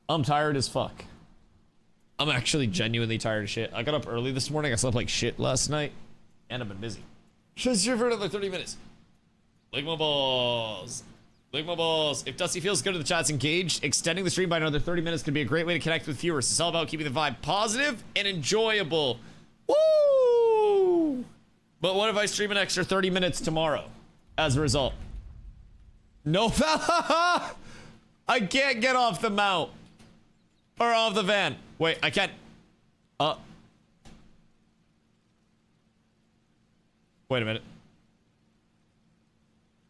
I'm tired as fuck. I'm actually genuinely tired of shit. I got up early this morning. I slept like shit last night, and I've been busy. Just here for another 30 minutes. Lick my balls. Lick my balls. If Dusty feels good and the chat's engaged, extending the stream by another 30 minutes could be a great way to connect with viewers. It's all about keeping the vibe positive and enjoyable. Woo! But what if I stream an extra 30 minutes tomorrow as a result? No, I can't get off the mount. Or off the van. Wait, I can't. Wait a minute.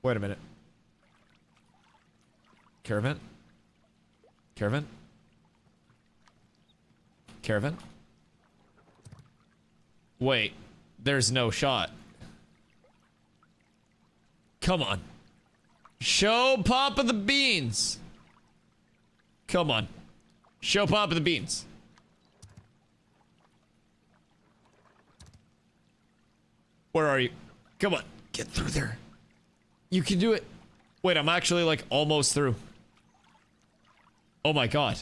Wait a minute. Caravan? Caravan? Caravan? Wait, there's no shot. Come on. Show Papa the beans. Come on. Show Papa the beans. Where are you? Come on. Get through there. You can do it. Wait, I'm actually like almost through. Oh my god.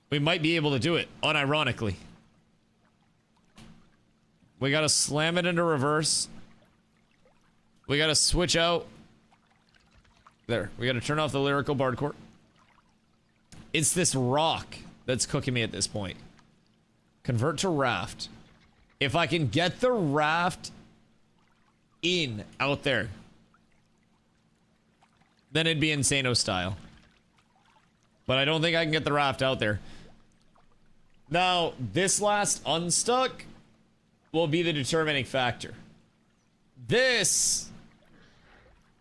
We might be able to do it, unironically. We gotta slam it into reverse. We gotta switch out. There. We gotta turn off the lyrical bardcore. It's this rock that's cooking me at this point. Convert to raft. If I can get the raft in out there, then it'd be Insano style. But I don't think I can get the raft out there. Now, this last unstuck will be the determining factor. This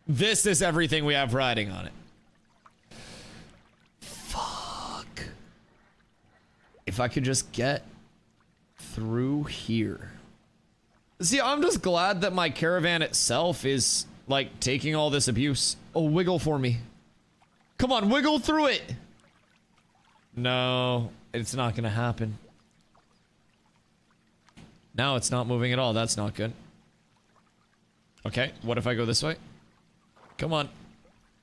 is everything we have riding on it. Fuck. If I could just get through here. See, I'm just glad that my caravan itself is, like, taking all this abuse. Oh, wiggle for me. Come on, wiggle through it! No, it's not gonna happen. Now it's not moving at all. That's not good. Okay, what if I go this way? Come on.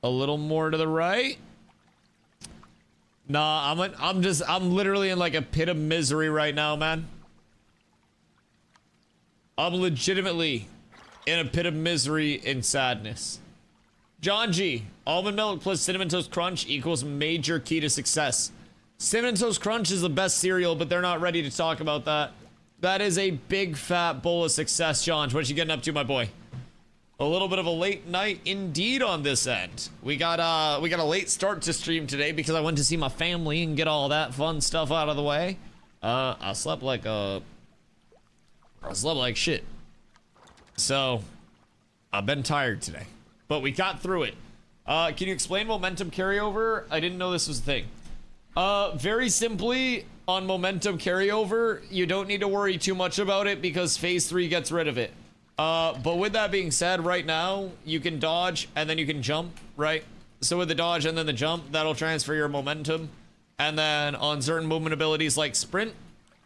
A little more to the right. Nah, I'm literally in like a pit of misery right now, man. I'm legitimately in a pit of misery and sadness. John G, almond milk plus cinnamon toast crunch equals major key to success. Cinnamon toast crunch is the best cereal, but they're not ready to talk about that. That is a big fat bowl of success, John. What you getting up to, my boy? A little bit of a late night indeed on this end. We got a late start to stream today because I went to see my family and get all that fun stuff out of the way. I slept like shit. So, I've been tired today. But we got through it. Can you explain momentum carryover? I didn't know this was a thing. Very simply, on momentum carryover, you don't need to worry too much about it because phase 3 gets rid of it. But with that being said, right now, you can dodge and then you can jump, right? So with the dodge and then the jump, that'll transfer your momentum. And then on certain movement abilities like sprint,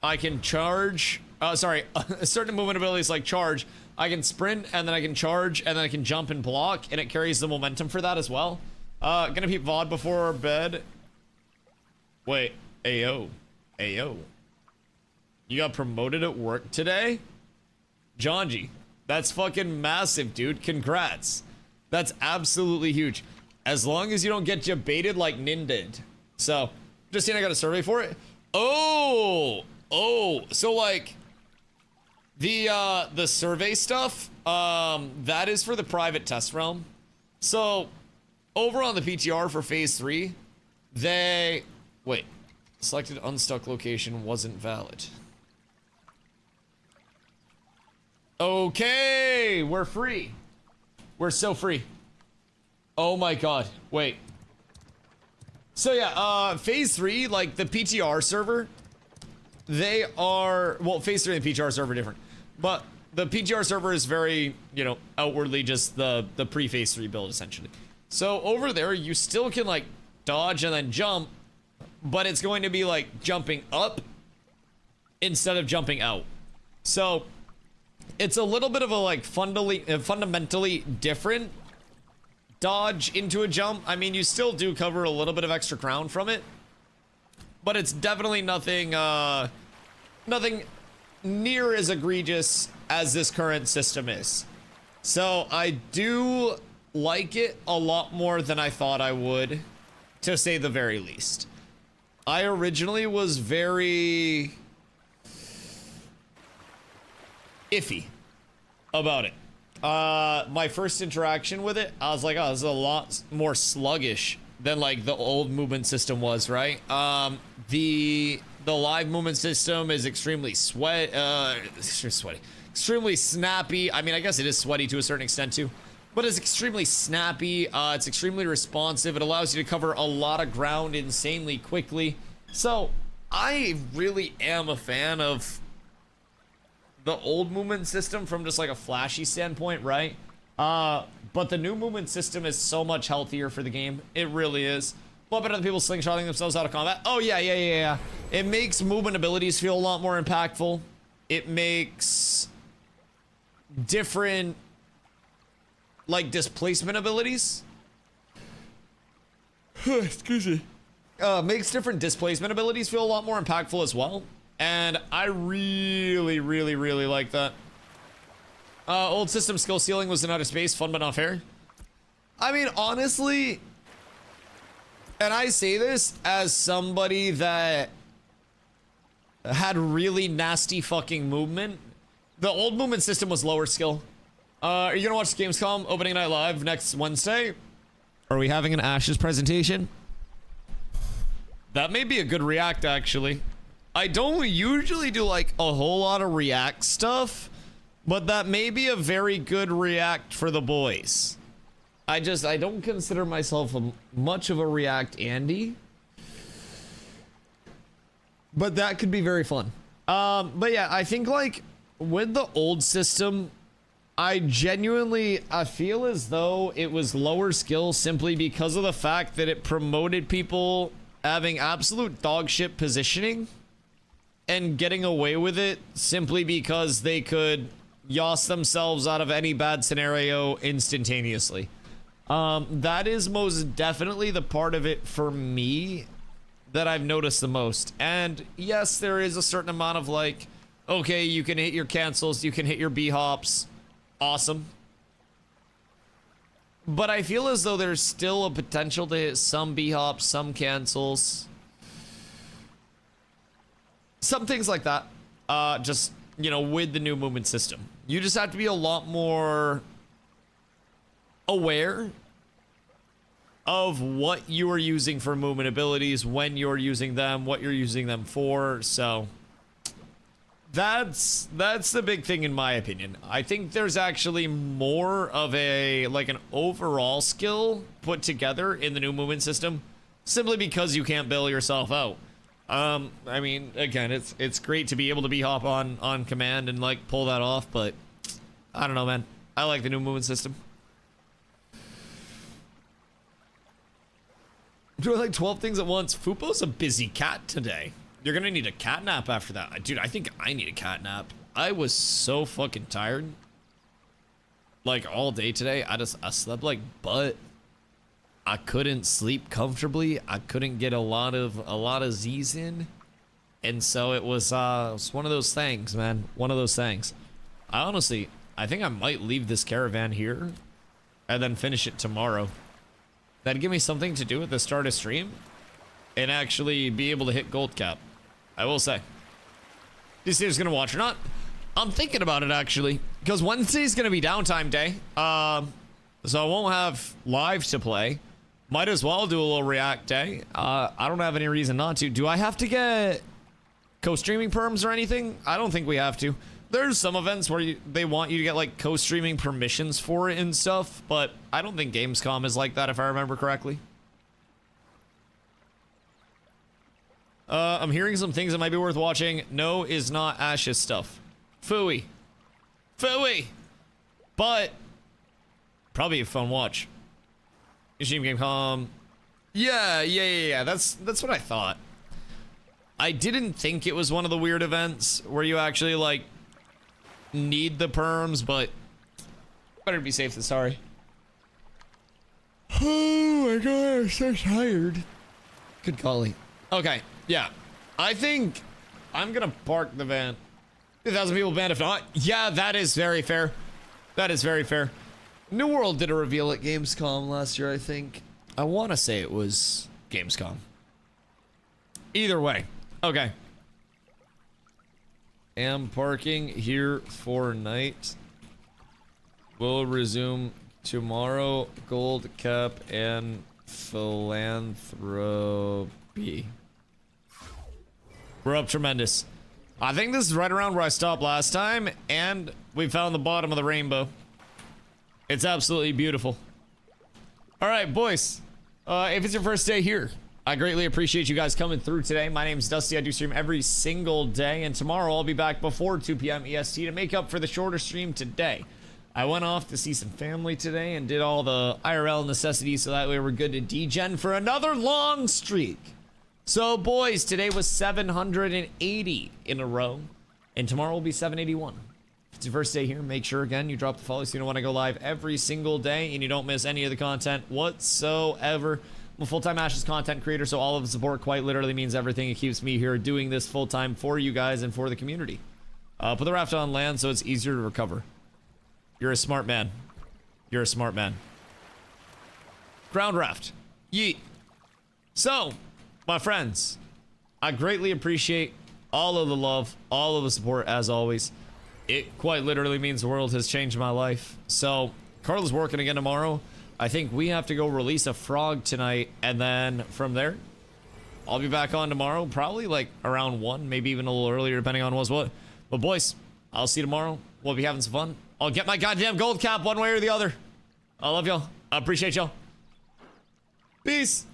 I can charge. Certain movement abilities like charge, I can sprint and then I can charge and then I can jump and block, and it carries the momentum for that as well. Gonna peep VOD before bed. Wait, ayo. Ayo. You got promoted at work today? Johnji, that's fucking massive, dude. Congrats. That's absolutely huge. As long as you don't get baited like Nin did. So, just seeing I got a survey for it. Oh, so like the survey stuff, that is for the private test realm. So, over on the PTR for phase 3, wait, selected unstuck location wasn't valid. Okay, we're free. We're so free. Oh my god, wait. So yeah, phase 3, like the PTR server, they are, well, phase 3 and the PTR server are different. But the PTR server is very, you know, outwardly just the pre-phase 3 build essentially. So over there, you still can like dodge and then jump, but it's going to be like jumping up instead of jumping out. So it's a little bit of a like fundamentally different dodge into a jump. I mean, you still do cover a little bit of extra ground from it, but it's definitely nothing near as egregious as this current system is. So I do like it a lot more than I thought I would, to say the very least. I originally was very iffy about it. My first interaction with it, I was like, oh, this is a lot more sluggish than like the old movement system was, right? The live movement system is extremely extremely snappy. I mean, I guess it is sweaty to a certain extent too, but it's extremely snappy. It's extremely responsive. It allows you to cover a lot of ground insanely quickly. So I really am a fan of the old movement system from just like a flashy standpoint, right? But the new movement system is so much healthier for the game. It really is. A lot better than people slingshotting themselves out of combat. Oh yeah. It makes movement abilities feel a lot more impactful. It makes different like displacement abilities. Excuse me. Makes different displacement abilities feel a lot more impactful as well. And I really like that. Old system skill ceiling was in outer space, fun but not fair. I mean, honestly, and I say this as somebody that had really nasty fucking movement. The old movement system was lower skill. Are you gonna watch Gamescom opening night live next Wednesday? Are we having an Ashes presentation? That may be a good react, actually. I don't usually do like a whole lot of react stuff, but that may be a very good react for the boys. I don't consider myself much of a react Andy, but that could be very fun. But yeah, I think like with the old system, I feel as though it was lower skill simply because of the fact that it promoted people having absolute dog shit positioning and getting away with it simply because they could yoss themselves out of any bad scenario instantaneously. That is most definitely the part of it for me that I've noticed the most. And yes, there is a certain amount of like, okay, you can hit your cancels, you can hit your B-hops. Awesome. But I feel as though there's still a potential to hit some B-hops, some cancels. Some things like that. Just, you know, with the new movement system. You just have to be a lot more aware of what you are using for movement abilities, when you're using them, what you're using them for. So that's the big thing in my opinion. I think there's actually more of a like an overall skill put together in the new movement system simply because you can't bail yourself out. I mean, again, it's great to be able to B-hop on command and like pull that off, but I don't know, man. I like the new movement system. Doing like 12 things at once. Fupo's a busy cat today. You're gonna need a cat nap after that. Dude, I think I need a cat nap. I was so fucking tired. Like all day today. I slept like butt. I couldn't sleep comfortably. I couldn't get a lot of Z's in. And so it was one of those things, man. One of those things. I think I might leave this caravan here and then finish it tomorrow. That'd give me something to do at the start of stream and actually be able to hit gold cap. I will say. This is gonna watch or not? I'm thinking about it actually, because Wednesday's gonna be downtime day. So I won't have live to play. Might as well do a little react day. I don't have any reason not to. Do I have to get co-streaming perms or anything? I don't think we have to. There's some events where they want you to get like co-streaming permissions for it and stuff, but I don't think Gamescom is like that if I remember correctly. I'm hearing some things that might be worth watching. No is not Ashes stuff. Phooey. Phooey. But probably a fun watch. Extreme game calm. Yeah. That's what I thought. I didn't think it was one of the weird events where you actually like need the perms, but better to be safe than sorry. Oh my god, I'm so tired. Good golly. Okay, yeah. I think I'm gonna park the van. 2,000 people banned if not. Yeah, that is very fair. That is very fair. New World did a reveal at Gamescom last year, I think. I want to say it was Gamescom. Either way. Okay. Am parking here for night. Will resume tomorrow. Gold cap and philanthropy. We're up tremendous. I think this is right around where I stopped last time, and we found the bottom of the rainbow. It's absolutely beautiful. All right, boys. If it's your first day here, I greatly appreciate you guys coming through today. My name's Dusty. I do stream every single day, and tomorrow I'll be back before 2 p.m. EST to make up for the shorter stream today. I went off to see some family today and did all the IRL necessities, so that way we're good to degen for another long streak. So, boys, today was 780 in a row, and tomorrow will be 781. If it's your first day here, make sure, again, you drop the follow so you know when I go live every single day, and you don't miss any of the content whatsoever. I'm a full-time Ashes content creator, so all of the support quite literally means everything. It keeps me here doing this full-time for you guys and for the community. Put the raft on land so it's easier to recover. You're a smart man. You're a smart man. Ground raft. Yeet. So, my friends, I greatly appreciate all of the love, all of the support, as always. It quite literally means the world has changed my life. So, Carla's working again tomorrow. I think we have to go release a frog tonight, and then from there, I'll be back on tomorrow, probably like around 1, maybe even a little earlier, depending on what's what. But boys, I'll see you tomorrow. We'll be having some fun. I'll get my goddamn gold cap one way or the other. I love y'all. I appreciate y'all. Peace.